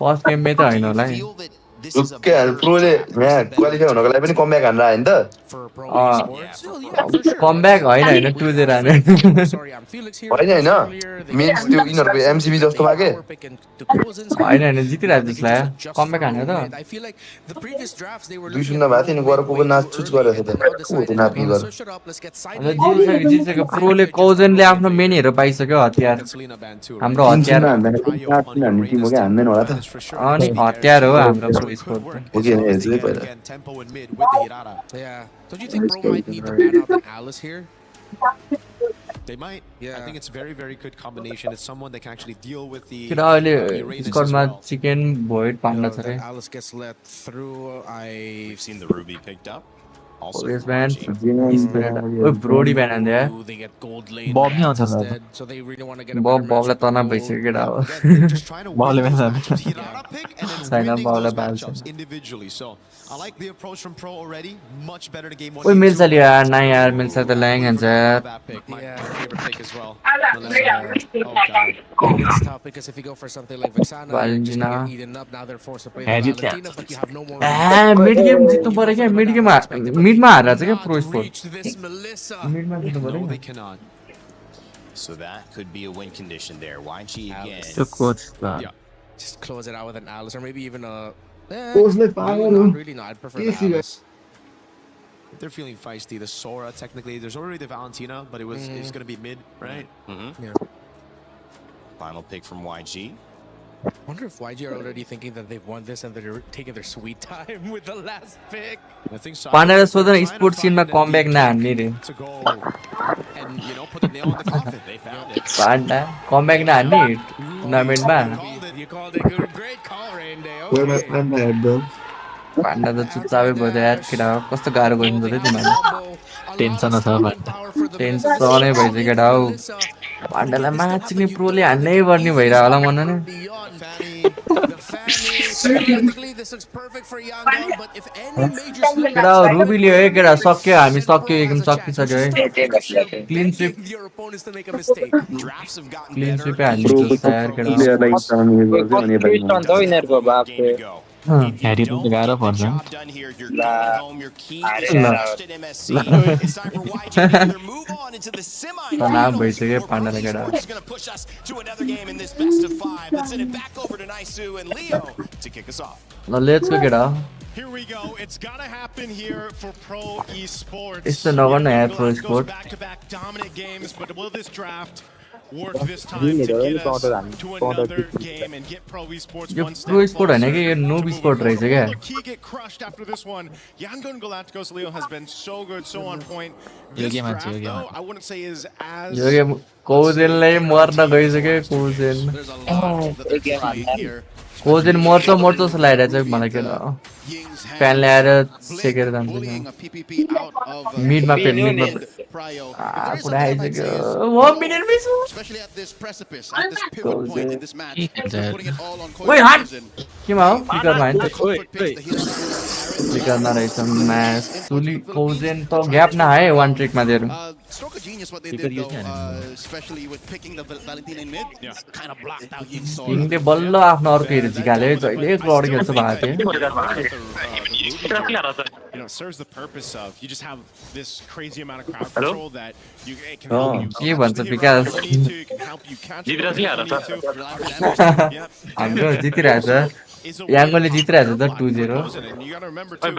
Speaker 4: फर्स्ट गेममै त होइन होला है
Speaker 2: Feel that this is a
Speaker 8: okay प्रोले यहाँ क्वालिफाई हुनको लागि पनि कम ब्याक हान्न आयो नि त
Speaker 1: For Pro
Speaker 4: Ah.
Speaker 1: Esports. Well, yeah, for sure.
Speaker 4: Come back होइन 2-0 हाने
Speaker 1: Sorry, I'm Felix here.
Speaker 8: होइन होइन
Speaker 1: Earlier, they
Speaker 8: मिन्स
Speaker 1: got
Speaker 8: त्यो
Speaker 1: one
Speaker 8: यिनीहरूको
Speaker 1: assassin,
Speaker 8: एमसिबी
Speaker 1: they
Speaker 8: जस्तो भयो
Speaker 1: power pick and to Cousins.
Speaker 4: होइन जितिरहेको
Speaker 1: They
Speaker 4: जस्तो
Speaker 1: can
Speaker 4: लाग्यो
Speaker 1: just
Speaker 4: कम ब्याक हान्यो
Speaker 1: adjust
Speaker 4: त
Speaker 1: for I feel like the previous drafts they were
Speaker 8: 2-0
Speaker 1: looking at
Speaker 8: भएको थियो नि गएर
Speaker 1: way
Speaker 8: को नाच
Speaker 1: too
Speaker 8: चुज
Speaker 1: early,
Speaker 8: गरेको
Speaker 1: and
Speaker 8: थियो
Speaker 1: then now
Speaker 8: त
Speaker 1: decided,
Speaker 8: को नापी
Speaker 1: okay,
Speaker 8: गरेर
Speaker 1: switch it up, let's get side
Speaker 4: अन्त
Speaker 1: lane.
Speaker 4: जितिसक्यो प्रोले कौजनले आफ्नो मेन हिरो पाइसक्यो हतियार
Speaker 3: Selena ban too,
Speaker 4: हाम्रो
Speaker 3: right?
Speaker 4: हतियार
Speaker 8: हान्ने टिम हो कि हान्दैन होला त
Speaker 3: For sure.
Speaker 4: अनि हतियार हो हाम्रो प्रो स्पोर्ट
Speaker 8: हो कि होइन हेर्छु है पहिला
Speaker 3: Again, tempo in mid with the Hirara.
Speaker 1: Yeah. Don't you think Pro might need to ban out an Alice here?
Speaker 3: They might.
Speaker 1: Yeah.
Speaker 3: I think it's very, very good combination. It's someone that can actually deal with the
Speaker 4: केटा अहिले
Speaker 3: Uranus as
Speaker 4: स्क्वाडमा
Speaker 3: well.
Speaker 4: Chicken void panda छ रे
Speaker 1: That Alice gets let through.
Speaker 2: We've seen the Ruby picked up. Also,
Speaker 4: Yes,
Speaker 2: from
Speaker 4: man.
Speaker 2: RG.
Speaker 4: He's bad. ओए Brodie ब्यान हान्दै यार
Speaker 1: Ooh, they get gold lane
Speaker 8: Bob नहीं
Speaker 1: bans
Speaker 8: आउँछ होला
Speaker 1: instead, so they really want to get a
Speaker 4: बब
Speaker 1: better
Speaker 4: बबलाई
Speaker 1: matchup with
Speaker 4: तनाव
Speaker 1: gold.
Speaker 4: भइसक्यो केटा हो
Speaker 3: Again, they're just trying to win
Speaker 8: Ball
Speaker 3: those
Speaker 8: event
Speaker 3: matchups. Hirara pick and then
Speaker 4: Sign up
Speaker 3: winning
Speaker 4: ball
Speaker 3: those
Speaker 4: balance.
Speaker 3: matchups individually. So I like the approach from Pro already. Much better to game one.
Speaker 4: ओए
Speaker 3: game
Speaker 4: मिल्छ
Speaker 3: two.
Speaker 4: लियो यार नाही यार मिल्छ त ल्याङ हान्छ यार
Speaker 3: That pick, my
Speaker 1: Yeah.
Speaker 3: favorite pick as well.
Speaker 1: Oh god, it's tough because if you go for something like Vexana, you're just gonna get eaten up. Now they're forced to play the
Speaker 8: Edit
Speaker 1: Valentina, but you have no more.
Speaker 4: A mid game जित्नु पर्यो क्या mid game मिडमा हारेर चाहिँ क्या pro sport
Speaker 1: Reach this Melissa.
Speaker 4: मिडमा जित्नु पर्यो
Speaker 3: No,
Speaker 4: क्या
Speaker 3: they cannot.
Speaker 2: So that could be a win condition there. YG again.
Speaker 8: त्यो coach
Speaker 3: Yeah.
Speaker 1: Just close it out with an Alice, or maybe even a.
Speaker 4: Coachले पागल हो।
Speaker 1: Not really. No, I'd prefer the Alice.
Speaker 3: If they're feeling feisty, the Sora technically, there's already the Valentina, but it's gonna be mid, right?
Speaker 1: Yeah.
Speaker 2: Final pick from YG.
Speaker 1: Wonder if YG are already thinking that they've won this and they're taking their sweet time with the last pick.
Speaker 3: I think so.
Speaker 4: पाण्डाले सोध्न
Speaker 3: Trying to
Speaker 4: sport सिनमा
Speaker 3: find
Speaker 4: come back
Speaker 3: the
Speaker 4: नहान्ने रे
Speaker 3: to go and put the nail in the coffin. They found it.
Speaker 4: Panda come back नहान्ने टुर्नामेन्टमा
Speaker 1: You called it good. Great call, Rain Day. Okay.
Speaker 4: Panda त चुपचापै भयो त यार केटा हो कस्तो गाह्रो गर्नु पर्यो तिमीहरूले
Speaker 1: Combo.
Speaker 9: टेन्सन छ भन्दा
Speaker 4: टेन्सन नै भइसक्यो केटा हौ पाण्डालाई माचिने प्रोले हान्नै पर्ने भइरह होला मन नि केटा रुबी लियो है केटा सक्यो हामी सक्यो एकदम सकिसक्यो है क्लिन स्विप हालिदिन्छ यार केटा
Speaker 9: ह्यारी पनि गाह्रो पर्छ
Speaker 4: तनाव भइसक्यो पाण्डालाई केटा ल लेट्स गो केटा
Speaker 5: Here we go. It's gotta happen here for Pro Esports.
Speaker 4: यस्तो नगर्नु यार pro sport
Speaker 5: Back-to-back dominant games, but will this draft work this time to get us to another game and get Pro Esports
Speaker 4: यो
Speaker 5: one step
Speaker 4: pro sport हैन कि यो
Speaker 5: closer?
Speaker 4: Knob sport रहेछ क्या
Speaker 5: Key get crushed after this one. Yangon Galacticos Leo has been so good, so on point.
Speaker 9: Yo
Speaker 5: This
Speaker 9: game
Speaker 5: draft,
Speaker 9: yo game
Speaker 5: though, I wouldn't say is as
Speaker 4: यो game कोजेनलाई मर्न गइसक्यो कोजेन
Speaker 6: There's a lot that they're trying here.
Speaker 4: कोजेन मर्छ जस्तो लागिरहेछ मलाई केटा
Speaker 6: Ying's hand
Speaker 4: fan ल्याएर सेकेर जान्छ
Speaker 6: bullying a PPP out of
Speaker 4: मिडमा फेल मिडमा
Speaker 6: Prio.
Speaker 4: पुरा आइसक्यो 1 minute miss
Speaker 6: Especially at this precipice, at this pivot point in this match. They're putting it all on
Speaker 4: Wait,
Speaker 6: Koi's
Speaker 4: hot!
Speaker 6: season.
Speaker 4: केमा हो फ्लिकरमा हैन
Speaker 6: Comfort picks, the healer
Speaker 4: flicker नरहेछ match सुली कोजेन त ग्याप नआए वान ट्रिकमा दिएर
Speaker 6: Stroke of genius what they did though, especially with picking the Valentina in mid. Kind of blocked out Ying's sword.
Speaker 4: किङले बल्ल आफ्नो अर्को हेर झिकाल्यो जहिले क्लड खेल्छ भएको थियो
Speaker 5: You know, it serves the purpose of you just have this crazy amount of crowd control that it can help you.
Speaker 4: के भन्छ विकास
Speaker 5: It can help you catch
Speaker 4: हाम्रो जितिरहेछ याङ्गोले जितिरहेछ त 2-0
Speaker 5: And you got to remember too,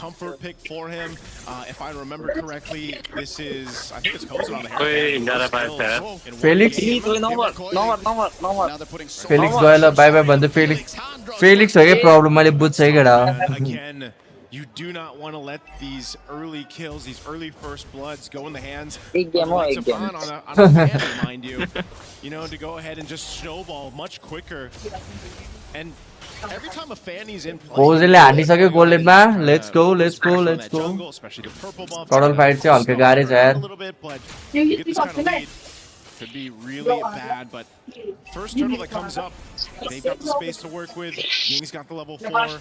Speaker 5: comfort pick for him. If I remember correctly, this is I think it's Kozen on the head.
Speaker 4: Felix
Speaker 6: Now they're putting so
Speaker 4: Felix गयो ल bye bye भन्दै Felix हो कि problem मैले बुझ्छ है केटा
Speaker 5: Again, you do not want to let these early kills, these early first bloods go in the hands of Fan on a fan, mind you. You know, to go ahead and just snowball much quicker. And every time a fanny's in play,
Speaker 4: कोजेनले हानिसक्यो गोललेनमा let's go
Speaker 5: jungle, especially the purple buff,
Speaker 4: total fight चाहिँ हल्का गाह्रै छ यार
Speaker 5: a little bit, but you get this kind of lead. Could be really bad, but first turtle that comes up, they've got the space to work with. Ying's got the level 4.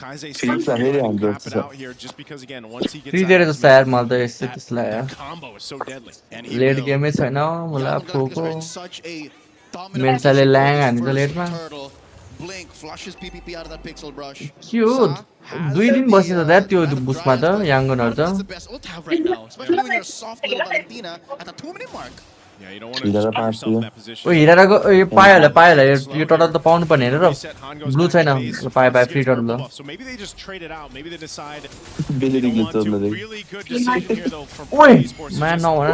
Speaker 5: Kaize starts to cap it out here just because again, once he gets
Speaker 4: 3-0 जस्तो यार मलाई त यस्तो त्यसलाई यार
Speaker 5: that combo is so deadly. And he
Speaker 4: late
Speaker 5: will.
Speaker 4: गेमै छैन मलाई फोको
Speaker 6: such a dominant
Speaker 4: मेन्साले Lyang
Speaker 6: position.
Speaker 4: हान्छ
Speaker 6: First
Speaker 4: लेटमा
Speaker 6: turtle, Blink flushes PPP out of that pixel brush.
Speaker 4: के हो 2 दिन बसेछ त यार त्यो बुस्टमा त याङ्गनहरु
Speaker 6: That's
Speaker 4: त
Speaker 6: the best ult have right now, especially when you're soft little Valentina at the 2-minute mark.
Speaker 5: Yeah, you don't want to just put yourself in that position.
Speaker 4: ओ हिराको यो पायो यो total त पाउनु पर्ने हेर र ब्लू छैन पायो फ्री टोटल ल
Speaker 5: So maybe they just trade it out. Maybe they decide
Speaker 8: Billy
Speaker 5: they want to.
Speaker 8: Gilson,
Speaker 5: Really good decision here though from
Speaker 4: ओइ
Speaker 5: esports.
Speaker 4: मा नभन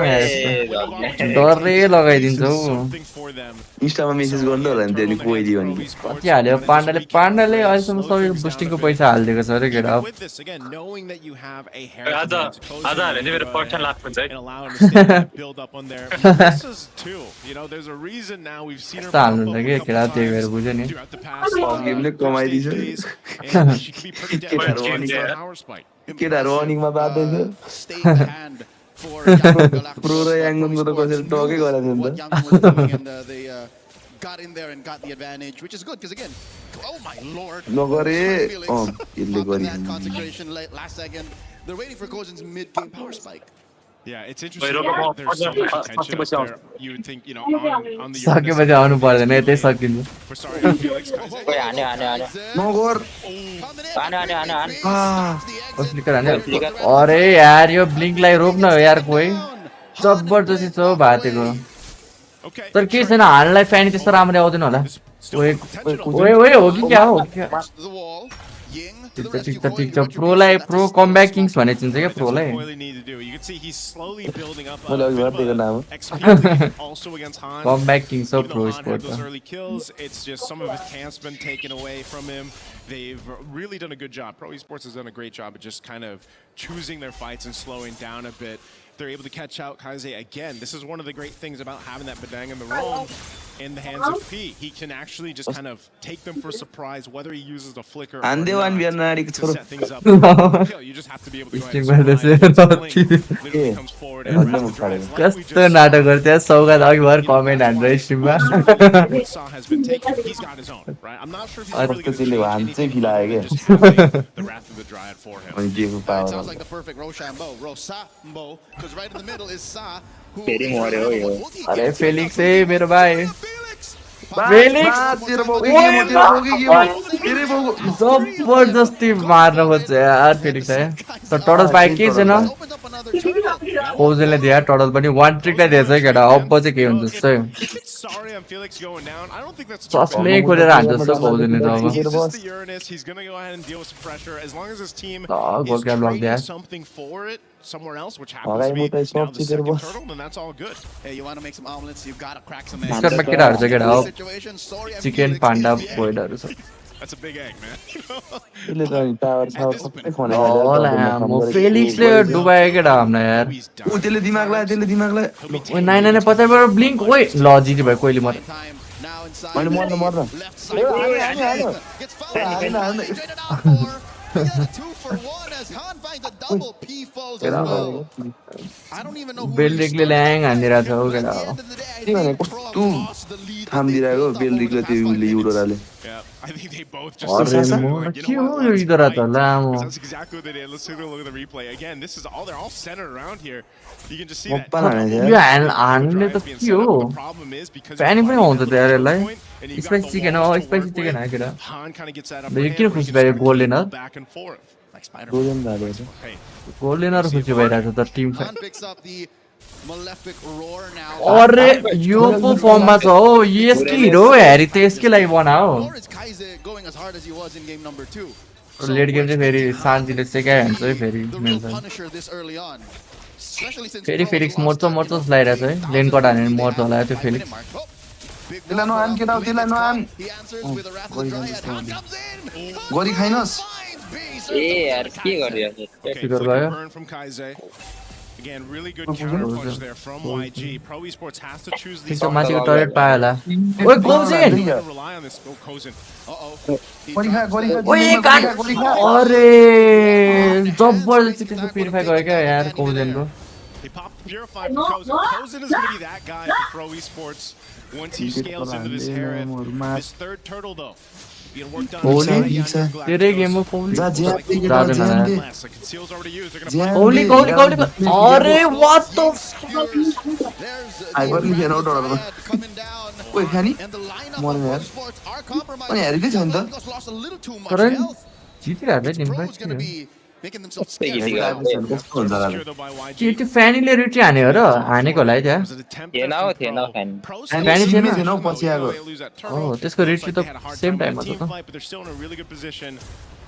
Speaker 4: डरले लगाइदिन्छ हौ
Speaker 5: Something for them.
Speaker 8: इन्स्टामा मेसेज गर्नु होला नि त्यहाँदेखि कोइदियो भने
Speaker 4: कति हाल्यो पाण्डाले अहिलेसम्म सबै बुस्टिङको पैसा हालिदिएको छ अरे केटा
Speaker 5: With this again, knowing that you have a heritage and allow him to stay and build up on there. This is two. You know, there's a reason now we've seen her
Speaker 4: यस्तो
Speaker 5: pop
Speaker 4: हाल्नुहुन्छ
Speaker 5: up
Speaker 4: कि
Speaker 5: a couple
Speaker 4: केटा त्यही भएर
Speaker 5: times
Speaker 4: बुझ्यो नि
Speaker 5: throughout the past
Speaker 8: गेमले कमाइदिन्छ
Speaker 5: days, and she can be pretty
Speaker 8: केटाहरू
Speaker 5: deadly
Speaker 8: running
Speaker 5: on power spike.
Speaker 8: केटाहरू रनिङमा बाँध्दैछ
Speaker 6: Stay in the hand for Yangon Galacticos.
Speaker 8: Pro र याङ्गनको त कसैले टकै गरेको
Speaker 6: What
Speaker 8: थियो नि
Speaker 6: Yangon was doing, and they got in there and got the advantage, which is good because again, oh my lord,
Speaker 8: नगरे
Speaker 6: Felix
Speaker 8: यसले
Speaker 6: up in that
Speaker 8: गरिदिन्छ
Speaker 6: consecration last second. They're waiting for Kozen's mid-game power spike.
Speaker 5: Yeah, it's interesting. There's so much attention up there. You would think, you know, on the
Speaker 4: सकेपछि आउनु पर्दैन यतै सकिन्छ
Speaker 5: we're sorry, Felix.
Speaker 8: नगर
Speaker 4: flicker हान्यो अरे यार यो ब्लिङ्कलाई रोक्न हो यार कोही जबरजस्ती छ भातेको
Speaker 5: Okay.
Speaker 4: तर के छैन हाललाई फ्यानी त्यस्तो राम्ररी आउँदैन होला ओए ओए हो कि क्या हो क्या
Speaker 6: To the wall. Ying to the rescue.
Speaker 4: ठिक छ प्रोलाई प्रो कमब्याक किङ्स भन्ने चिन्छ क्या प्रोलाई
Speaker 5: Really need to do. You can see he's slowly building up
Speaker 8: मैले अघि भनिदिएको नाम हो
Speaker 5: XP also against Han.
Speaker 4: Comeback kings हो
Speaker 5: Even
Speaker 4: pro
Speaker 5: though Han had
Speaker 4: sport
Speaker 5: those early kills, it's just some of his camp's been taken away from him. They've really done a good job. Pro Esports has done a great job of just kind of choosing their fights and slowing down a bit. they're able to catch out Kaise again. This is one of the great things about having that Bedang in the roam in the hands of P. He can actually just kind of take them for surprise, whether he uses the flicker or not, to set things up. You just have to be able to go ahead and survive. Literally comes forward and wraps the drives like we just
Speaker 4: कस्तो नाटक गर्थ्यो सौगात अघि भर comment हान्दै स्ट्रिममा
Speaker 5: saw has been taken. He's got his own, right? I'm not sure if he's really going to change anything other than just having the Wrath of the Dryad for him.
Speaker 6: It sounds like the perfect Rochambeau, Rosambo, because right in the middle is Sa, who
Speaker 4: अरे Felix है मेरो भाइ जबरजस्ती मार्न खोज्छ यार Felix है तर टडल पाए के छैन कोजनले दिया टडल पनि वान ट्रिकलाई दिएछ है केटा अब चाहिँ के हुन्छ जस्तै
Speaker 5: Sorry, I'm Felix going down. I don't think that's
Speaker 4: ससले खोलेर हान्छ जस्तो कोजनले त अब
Speaker 5: He's just the Uranus. He's going to go ahead and deal with some pressure as long as his team
Speaker 4: goal
Speaker 5: is
Speaker 4: can block
Speaker 5: trading
Speaker 4: that.
Speaker 5: something for it somewhere else, which happens to be now the second turtle, then that's all good.
Speaker 6: Hey, you want to make some omelets? You've got to crack some eggs.
Speaker 4: बिस्कटमा केटाहरु चाहिँ केटा हो
Speaker 6: Situation, sorry, I'm
Speaker 4: chicken
Speaker 6: Felix.
Speaker 4: Panda बोइडहरु छ
Speaker 5: That's a big egg, man.
Speaker 4: म फेलिक्सले डुबायो केटा हामीलाई यार
Speaker 8: त्यसले दिमाग लाग्यो त्यसले दिमाग लाग्यो
Speaker 4: ओइ नाइ नाइ पछाडिबाट ब्लिङ्क ओइ ल जिति भयो कोइली मत
Speaker 6: Time now inside.
Speaker 8: मैले मर्न
Speaker 6: Left side. Gets fouled. Traded out for. We got a 2-for-1 as Han finds a double. P falls as well. I don't even know who
Speaker 4: बेलरिकले ल्याङ हान्दिरा छ हो केटा हो
Speaker 8: के भने कस्तो थाम्दिरहेको बेलरिकले त्यो उले युडोराले
Speaker 5: Yeah, I think they both just
Speaker 4: अरे
Speaker 5: decided,
Speaker 4: म
Speaker 5: like,
Speaker 4: के
Speaker 5: you know
Speaker 4: हो
Speaker 5: what,
Speaker 4: यो
Speaker 5: let's
Speaker 4: इदरा
Speaker 5: fight.
Speaker 4: त लामो
Speaker 5: Because that's exactly what they did. Let's take a look at the replay. Again, this is all, they're all centered around here. You can just see that.
Speaker 4: यो हान्ने त के हो
Speaker 5: The problem is because
Speaker 4: प्यानिङ पनि हुन्छ त यार यसलाई
Speaker 5: and you got
Speaker 4: spicy
Speaker 5: the
Speaker 4: chicken
Speaker 5: wall
Speaker 4: हो
Speaker 5: to
Speaker 4: spicy
Speaker 5: work
Speaker 4: chicken
Speaker 5: with,
Speaker 4: हो केटा
Speaker 5: Han kind of gets that up.
Speaker 4: यो किन खुसी भयो गोल्डेन हो
Speaker 5: Back and forth.
Speaker 6: like Spider-Man. Hey,
Speaker 4: गोल्डेनहरु खुसी भइरहेको छ त Tim
Speaker 6: Han picks up the malefic roar now.
Speaker 4: अरे यो पो फर्ममा छ हो यसकै हिरो हेरी त यसकै लागि बनाओ
Speaker 6: Nor is Kaise going as hard as he was in game number 2.
Speaker 4: Late game चाहिँ फेरि शान्तिले सेकाइहाल्छ है फेरि
Speaker 6: The real punisher this early on. Especially since
Speaker 4: फेरि फेरिक्स मर्छ मर्छ जस्तो लागिरहेछ है लेन कट हानेर मर्छ होला त्यो फेरिक्स
Speaker 8: त्यसलाई नआन केटा हो त्यसलाई नआन
Speaker 6: He answers with a Wrath of the Dryad. Han comes in.
Speaker 8: गरी खाइनस्
Speaker 9: ए यार के गरियो
Speaker 5: Okay,
Speaker 4: Flicker
Speaker 5: flicker
Speaker 4: भयो
Speaker 5: burn from Kaise. Again, really good counter punch there from YG. Pro Esports has to choose these.
Speaker 4: त्यो माथिको turret पायो होला ओइ cuisine
Speaker 5: Rely on this. Oh, Kozin.
Speaker 6: Uh-oh.
Speaker 8: गरी खा
Speaker 4: ओइ काट अरे जबरजस्ती त्यसको प्युरिफाई गयो क्या यार कोजिनको
Speaker 5: They popped the Purify for Kozin. Kozin is going to be that guy for Pro Esports once he scales into this Herif. This third turtle, though, being worked on.
Speaker 4: Holy, तेरै game हो Koli जादैन
Speaker 5: Less. The conceal's already used. They're going to
Speaker 4: Koli Koli Koli अरे what the
Speaker 6: There's
Speaker 8: I got me out of
Speaker 6: Dryad coming down.
Speaker 8: ओइ खानी
Speaker 6: And the lineup
Speaker 8: Morning,
Speaker 6: of
Speaker 8: man.
Speaker 6: Pro Sports are compromised.
Speaker 8: अनि हेरेकै छ नि त
Speaker 6: Because lost a little too much
Speaker 4: तर
Speaker 6: health.
Speaker 4: जितिरहेको छ Tim
Speaker 6: Pro's going to be making themselves scarce.
Speaker 8: कस्तो हुन्छ होला
Speaker 5: secure, though, by YG.
Speaker 4: के त्यो फ्यानीले रिटी हान्यो हो र हानेको होला है त्यहाँ
Speaker 5: Was an attempt
Speaker 9: थिएन
Speaker 5: there
Speaker 9: हौ
Speaker 5: from
Speaker 9: थिएन
Speaker 5: Pro.
Speaker 9: Fan
Speaker 5: Pro's
Speaker 4: And
Speaker 5: still
Speaker 4: Fanny
Speaker 5: in
Speaker 4: थिएन?
Speaker 5: position,
Speaker 8: थिएन,
Speaker 5: though,
Speaker 8: पछि
Speaker 5: even though
Speaker 8: आएको।
Speaker 5: they lose that
Speaker 4: Oh,
Speaker 5: turtle.
Speaker 4: त्यसको
Speaker 5: Looks
Speaker 4: retreat
Speaker 5: like
Speaker 4: त
Speaker 5: they had a hard
Speaker 4: same
Speaker 5: time
Speaker 4: time
Speaker 5: with
Speaker 4: हो
Speaker 5: the
Speaker 4: त
Speaker 5: team fight, but they're still in a really good position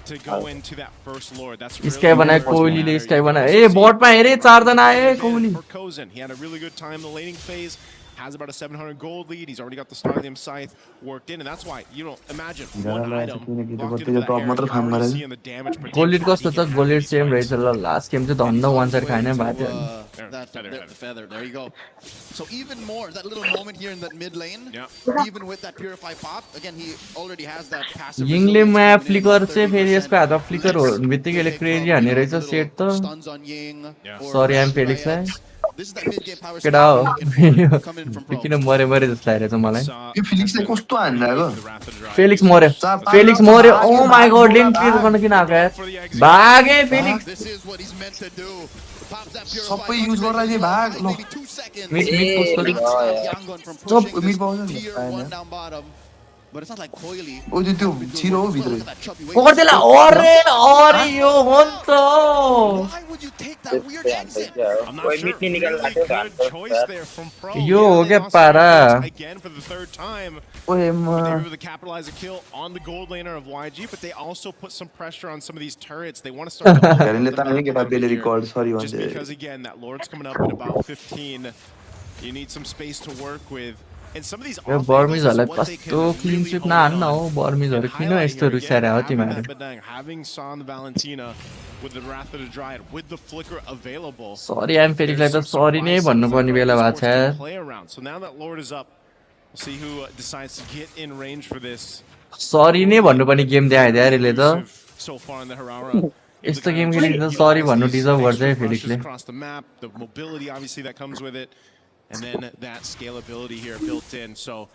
Speaker 5: to go into that first lord. That's really
Speaker 4: sky बनायो
Speaker 5: where it's
Speaker 4: कोहलीले
Speaker 5: matter.
Speaker 4: Sky
Speaker 5: You can
Speaker 4: बनायो
Speaker 5: also
Speaker 4: ए
Speaker 5: see
Speaker 4: बटमा हेरे चारजना आए Kohli
Speaker 5: for Kozin. He had a really good time in the laning phase. Has about a 700 gold lead. He's already got the Starlium Scythe worked in, and that's why you don't imagine one item locked into the
Speaker 8: top मात्र
Speaker 5: Herif.
Speaker 8: Farm
Speaker 5: You're already
Speaker 8: गरेर
Speaker 5: seeing the damage
Speaker 4: गोलिड
Speaker 5: potential.
Speaker 4: कस्तो छ गोलिड same रहेछ ल last game चाहिँ धन्न वान side खाएन भएको थियो
Speaker 6: That feather. There you go. So even more, that little moment here in that mid lane,
Speaker 5: Yeah.
Speaker 6: even with that Purify pop, again, he already has that passive.
Speaker 4: यिङले
Speaker 6: resilience
Speaker 4: माया
Speaker 6: coming in
Speaker 4: flicker
Speaker 6: about
Speaker 4: चाहिँ फेरि
Speaker 6: 30%.
Speaker 4: यसको हातमा flicker हो बित्तिकैले crazy हाने रहेछ set त
Speaker 6: Stuns on Ying,
Speaker 5: Yeah.
Speaker 6: or
Speaker 4: Sorry, I'm
Speaker 6: Wrath
Speaker 4: Felix,
Speaker 6: Dryads. This is that mid-game power
Speaker 4: केटा हो
Speaker 6: spike coming in from Pro.
Speaker 4: किन मरे मरे जस्तो लागिरहेछ मलाई
Speaker 8: यो फिलिक्सले कस्तो हानिरहेको
Speaker 4: फेलिक्स मर्यो फेलिक्स मर्यो ओ माई गॉड लेन क्लियर गर्न किन आएको यार भागे Felix
Speaker 6: This is what he's meant to do. Pops that Purify
Speaker 8: सबै
Speaker 6: punch
Speaker 8: युज
Speaker 6: right
Speaker 8: गरेर
Speaker 6: in,
Speaker 8: भाग ल
Speaker 6: maybe 2 seconds.
Speaker 4: Mid mid push
Speaker 6: Not
Speaker 4: गर्यो
Speaker 6: stop Yangon from
Speaker 8: Stop,
Speaker 6: pushing
Speaker 8: mid
Speaker 6: this
Speaker 8: ball is
Speaker 6: tier
Speaker 8: fine,
Speaker 6: 1
Speaker 8: yeah.
Speaker 6: down bottom. But it's not like Coily.
Speaker 8: ओ त्यो छिरो हो भित्र
Speaker 6: Look at that chubby waist.
Speaker 4: पकड्देला अरे अरे यो हो नि त
Speaker 6: Why would you take that weird exit?
Speaker 5: I'm not
Speaker 9: कोही
Speaker 5: sure.
Speaker 9: मिट्ने निकाल्नु
Speaker 5: Really
Speaker 9: लाग्यो
Speaker 5: good choice there from Pro.
Speaker 4: यो हो
Speaker 5: they
Speaker 4: क्या
Speaker 5: lost
Speaker 4: पारा
Speaker 5: their points again for the third time.
Speaker 8: ओए
Speaker 5: They
Speaker 8: म
Speaker 5: were able to capitalize a kill on the gold laner of YG, but they also put some pressure on some of these turrets. They want to start to open
Speaker 8: हेरेनले
Speaker 5: up the
Speaker 8: तान्यो
Speaker 5: map a
Speaker 8: केटा
Speaker 5: little bit
Speaker 8: बेले
Speaker 5: here.
Speaker 8: Record सरी
Speaker 5: Just
Speaker 8: भन्छ
Speaker 5: because again that lord's coming up in about 15. You need some space to work with. And some of these
Speaker 4: यो
Speaker 5: off
Speaker 4: बर्मिजहरुलाई
Speaker 5: angles is what they can
Speaker 4: कस्तो clean
Speaker 5: really
Speaker 4: sweep
Speaker 5: hone
Speaker 4: नहान्न
Speaker 5: on
Speaker 4: हो बर्मिजहरु
Speaker 5: and
Speaker 4: किन
Speaker 5: highlight
Speaker 4: यस्तो
Speaker 5: here
Speaker 4: रुसाएर
Speaker 5: again,
Speaker 4: हो
Speaker 5: having
Speaker 4: तिमीहरु
Speaker 5: that Bedang, having Son Valentina with the Wrath of the Dryad, with the Flicker available.
Speaker 4: Sorry, I'm Felix like the sorry नै भन्नुपर्ने बेला भएको छ यार.
Speaker 5: Play around. So now that Lord is up, we'll see who decides to get in range for this.
Speaker 4: Sorry नै भन्नुपर्ने game देखाइदियो यार यसले त.
Speaker 5: So far in the Harara.
Speaker 4: यस्तो गेम खेलेको त sorry भन्नु डिजर्भ गर्छ है फेलिक्सले.
Speaker 5: Across the map, the mobility obviously that comes with it, and then that scalability here built in. So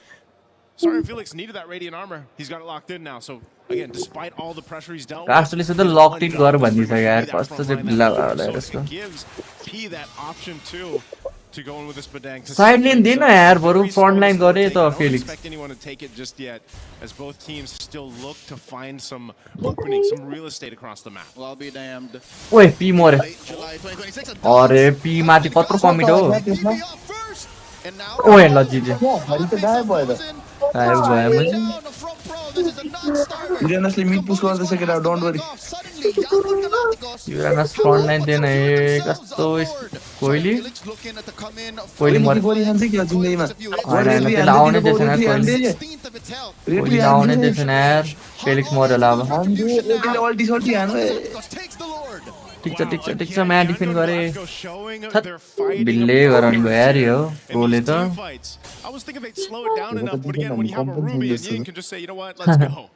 Speaker 5: sorry, Felix needed that radiant armor. He's got it locked in now. So again, despite all the pressure he's dealt with,
Speaker 4: कास्टले चाहिँ locked इन गर भन्दिसक्यो यार. कस्तो चाहिँ ढिला भयो होला यसको.
Speaker 5: gives P that option too to go in with this Badang.
Speaker 4: Side lane दिन यार बरु फ्रन्ट लाइन गरे त
Speaker 5: Don't
Speaker 4: Felix.
Speaker 5: expect anyone to take it just yet, as both teams still look to find some opening, some real estate across the map.
Speaker 6: Well, I'll be damned.
Speaker 4: ओए P मरे.
Speaker 6: Late July 2026. and
Speaker 4: अरे P माथि कत्रो commit हो.
Speaker 6: PB off first. And now
Speaker 4: ओए ल जिजे.
Speaker 8: हरि त गायब भयो त.
Speaker 4: गायब भयो मैले.
Speaker 6: down the front pro. This is a non-starter.
Speaker 8: युरेनसले मिड पुश गर्दैछ केटा don't worry.
Speaker 6: Suddenly, Yangon Galacticos.
Speaker 4: Uranus front line दिन है कस्तो कोइली.
Speaker 6: Felix looking at the come in.
Speaker 4: कोइली मरे.
Speaker 8: गोली खान्छ के जिन्दगीमा.
Speaker 4: हैन त्यसले आउने देखेन कोइली.
Speaker 6: 16th of its health.
Speaker 4: कोइली आउने देखेन यार. फेलिक्स मर्यो होला अब.
Speaker 8: त्यसले अल्टी salty हान्यो.
Speaker 6: Galacticos takes the Lord.
Speaker 4: ठिक छ म्या डिफेन्ड गरे. बिल्ले गराउनु भयो यार यो गोले त.
Speaker 5: I was thinking they'd slow it down enough, but again, when you have a Ruby and Ying can just say, you know what, let's go.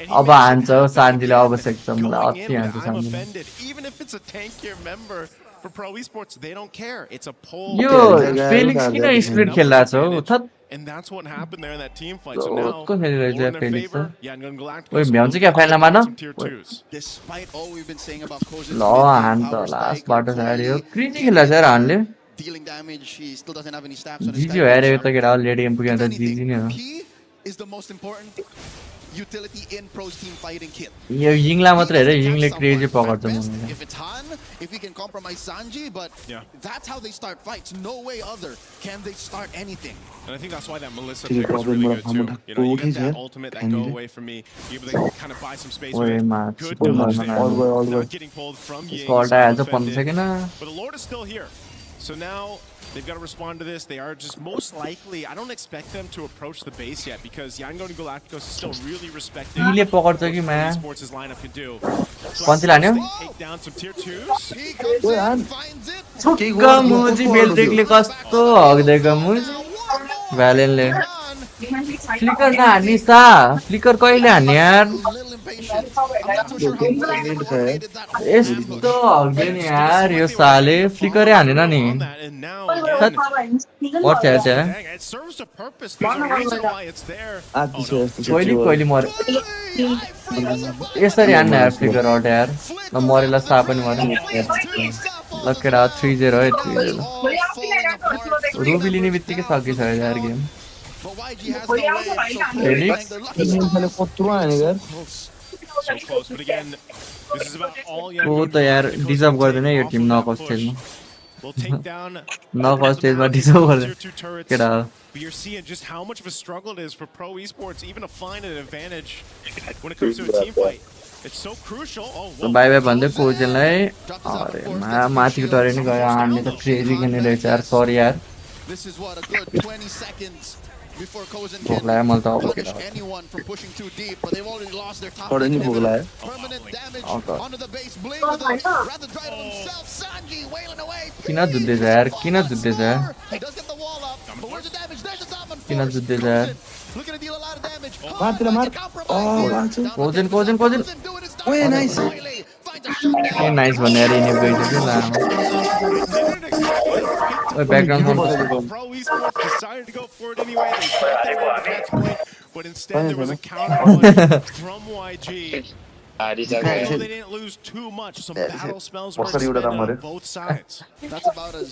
Speaker 4: अब हान्छ शान्तिले आवश्यक छ मलाई अति हान्छ
Speaker 5: I'm
Speaker 4: शान्तिले.
Speaker 5: offended. Even if it's a tankier member for Pro Esports, they don't care. It's a poll.
Speaker 4: Yo Felix किन split खेल्ला छ थत.
Speaker 5: And that's what happened there in that team fight. So now,
Speaker 4: को खेलिरहेछ
Speaker 5: more in their
Speaker 4: Felix
Speaker 5: favor.
Speaker 4: त.
Speaker 5: Yangon Galacticos
Speaker 4: ओए भ्याउँछ क्या फाइनलमा न.
Speaker 5: some tier 2s.
Speaker 6: Despite all we've been saying about Koza's
Speaker 4: ल हान त लास्ट बाटो छ यार यो. क्रिजी खेल्ला छ यार हानले.
Speaker 6: dealing damage, he still doesn't have any stats on his
Speaker 4: जिजी हो यार यो त केटा अलरेडी गेम पुग्यो त जिजी नै हो.
Speaker 6: P is the most important utility in Pro's team fighting kit.
Speaker 4: यो यिङला मात्र हेरे यिङले क्रेजी पकड्छ मलाई.
Speaker 6: If it's Han, if he can compromise Sanji, but that's how they start fights. No way other can they start anything.
Speaker 5: And I think that's why that Melissa pick was really good too. You know, you get that ultimate, that go away from me. You're able to kind of buy some space with it. Good dodge there. Now getting pulled from Ying. But the Lord is still here. So now they've got to respond to this. They are just most likely, I don't expect them to approach the base yet because Yangon Galacticos is still really respected. Esports' lineup can do. So take down some tier 2s.
Speaker 6: He comes in, finds it.
Speaker 4: छुक्का मुजी बेलटेकले कस्तो हग्देको मुज भ्यालेनले flicker नहान्नी सा flicker कहिले हान्ने यार यस्तो हग्दैन यार यो साले फ्लिकरै हानेन नि पर्छ यार त्यहाँ कहिले कहिले मरे यसरी हान्न यार फ्लिकर आउट यार ल मरेला सा पनि मरे ल केटा 3-0 है 3-0 रुबी लिने बित्तिकै सकिन्छ यार गेम ओ त यार डिजर्भ गर्दैन यो टिम नकआउट स्टेजमा नकआउट स्टेजमा डिजर्भ गर्दैन केटा
Speaker 5: But you're seeing just how much of a struggle it is for Pro Esports even to find an advantage when it comes to a team fight. It's so crucial. Oh,
Speaker 4: bye bye भन्दै कोजलाई अरे माथिको टरे नि गयो हान्ने त crazy खेल्ने रहेछ यार सरी यार
Speaker 6: This is what a good 20 seconds before Kozin can punish anyone from pushing too deep, but they've already lost their top inhibitor. Permanent damage onto the base. Bling with a rather dry to himself. Sanji wailing away.
Speaker 4: किन जुत्दै छ यार किन जुत्दै छ
Speaker 6: He does get the wall up, but where's the damage? There's the top and
Speaker 4: किन जुत्दै छ यार
Speaker 6: looking to deal a lot of damage.
Speaker 4: Cogen
Speaker 8: ओए nice
Speaker 4: a nice भन्ने यार इने गइसक्यो ल ओए background
Speaker 5: Pro Esports decided to go for it anyway. They thought they were on the match point, but instead there was a counter from YG. Although they didn't lose too much, some battle spells were expended on both sides.
Speaker 6: That's about as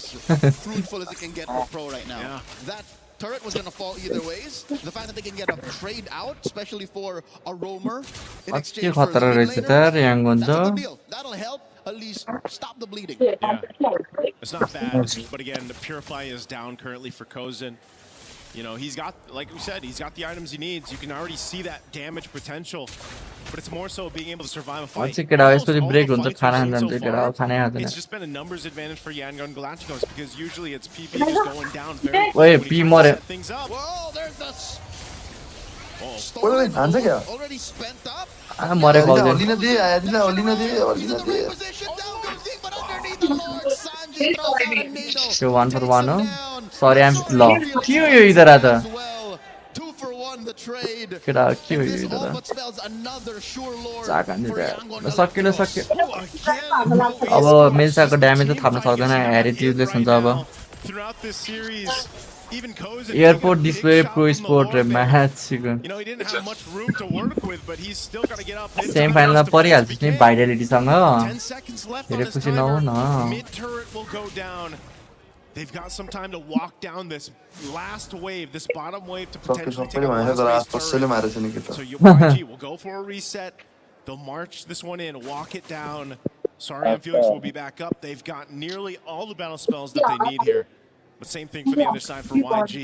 Speaker 6: fruitful as it can get for Pro right now. That turret was going to fall either ways. The fact that they can get a trade out, especially for a roamer in exchange for a lane laner, that's a good deal. That'll help at least stop the bleeding.
Speaker 5: Yeah, it's not bad, but again, the Purify is down currently for Kozin. You know, he's got, like we said, he's got the items he needs. You can already see that damage potential, but it's more so being able to survive a fight. It's just been a numbers advantage for Yangon Galacticos because usually it's PP just going down very quickly when he set things up.
Speaker 6: Whoa, there's the
Speaker 8: already
Speaker 6: already spent up.
Speaker 4: मरे पाउँदैन
Speaker 8: Olina de, Adina, Olina de, Olina de.
Speaker 4: त्यो 1 for 1 हो सरी आइम ल के हो यो इधर त केटा के हो यो इधर चाका नि सक्यो अब मेल्साको ड्यामेज त थाप्न सक्दैन हेरिटेजले हुन्छ अब एयरपोर्ट डिस्प्ले प्रो स्पोर्ट र म्याच सेमी फाइनलमा परिहाल्छ नि भाइटालिटीसँग धेरै खुसी नहो न
Speaker 5: They've got some time to walk down this last wave, this bottom wave to potentially take
Speaker 8: सबै भने तर आसपासले मारेछ नि केटा
Speaker 5: So YG will go for a reset. They'll march this one in, walk it down. Sorry, and Felix will be back up. They've got nearly all the battle spells that they need here. But same thing for the other side for YG.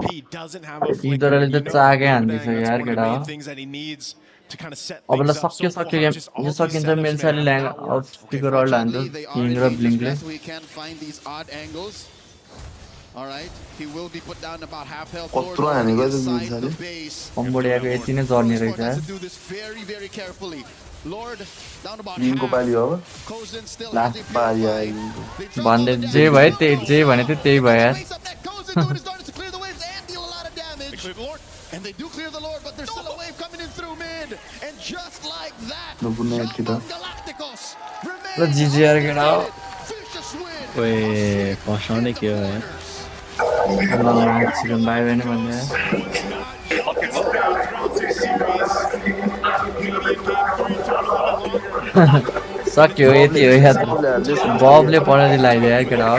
Speaker 5: He doesn't have a flicker.
Speaker 4: इधरले त चागे हान्दैछ यार केटा
Speaker 5: Things that he needs to kind of set
Speaker 4: अब ल
Speaker 5: things up.
Speaker 4: सक्यो यो सकिन्छ मेल्साले ल्याङ out sticker अल हान्छ King र ब्लिङ्कले
Speaker 6: We can find these odd angles. All right, he will be put down about half health.
Speaker 8: कत्रो हानेको छ मिल्साले
Speaker 4: कम्बोडियाको यति नै जर्नी रहेछ
Speaker 6: Do this very, very carefully. Lord, down about
Speaker 8: लिङको पाली हो
Speaker 6: Cozen still
Speaker 8: लास्ट पाली आयो
Speaker 4: भन्दै जे भयो जे भने त्यही भयो यार
Speaker 6: And they do clear the Lord, but there's still a wave coming in through mid. And just like that,
Speaker 8: नपुर्ने केटा
Speaker 6: Galacticos
Speaker 4: ल जिजिआर केटा हो
Speaker 6: vicious win.
Speaker 10: ओए फसाउने के हो यार
Speaker 4: ल चिकन बाई भने भन्दै सक्यो यति हो यार बबले पढाइ लगाइदियो यार केटा हो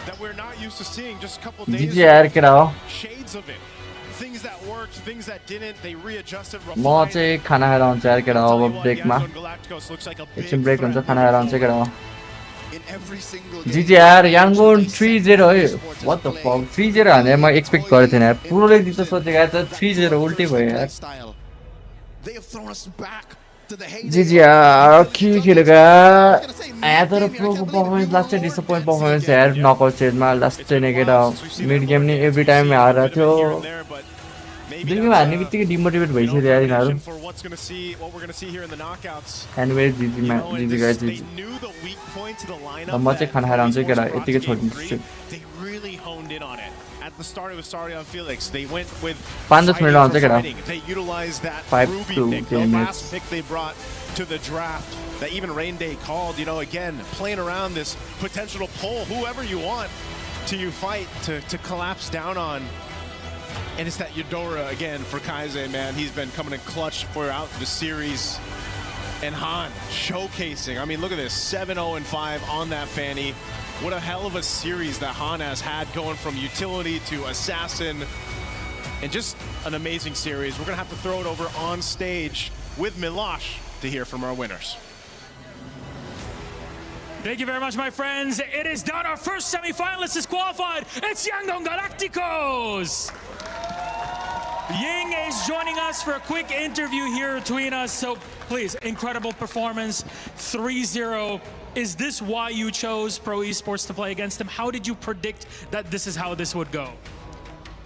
Speaker 5: That we're not used to seeing just a couple days
Speaker 4: जिजी यार केटा हो
Speaker 5: shades of it. Things that worked, things that didn't, they readjusted,
Speaker 4: म चाहिँ खाना खाएर आउँछु यार केटा हो अब ब्रेकमा एकछिन ब्रेक हुन्छ खाना खाएर आउँछु केटा हो जिजी यार याङ्गोन 3-0 है व्हाट द फक 3-0 हाने म एक्सपेक्ट गरेको थिएन यार पुरोले जित्छ सोचेको यार त 3-0 उल्टी भयो यार जिजी यार के खेलेको यार तर प्रोको पर्फर्मेन्स लास्ट चाहिँ डिसअपोइन्ट पर्फर्मेन्स यार नकआउट स्टेजमा लास्ट चाहिँ केटा मिड गेम नि एभ्री टाइम हारेर थियो दिनमा हार्ने बित्तिकै डिमोटिभेट भइसक्यो यार यिनीहरू एनिवे जिजी गाइस जिजी म चाहिँ खाना खाएर आउँछु केटा यतिकै छोडिदिन्छु
Speaker 5: At the start, it was sorry on Felix. They went with
Speaker 4: 5 minute आउँछ केटा
Speaker 5: They utilized that
Speaker 4: 5
Speaker 5: Ruby
Speaker 4: to
Speaker 5: pick, the
Speaker 4: 10
Speaker 5: last
Speaker 4: minutes.
Speaker 5: pick they brought to the draft that even Rain Day called. You know, again, playing around this potential to pull whoever you want to you fight to collapse down on. And it's that Eudora again for Kaize, man. He's been coming in clutch throughout the series. And Han showcasing. I mean, look at this, 7-0-5 on that Fanny. What a hell of a series that Han has had, going from utility to assassin, and just an amazing series. We're gonna have to throw it over on stage with Milosh to hear from our winners.
Speaker 11: Thank you very much, my friends. It is done. Our first semi-finalist is qualified. It's Yangdong Galacticos. Ying is joining us for a quick interview here between us. So please, incredible performance, 3-0. Is this why you chose Pro Esports to play against them? How did you predict that this is how this would go?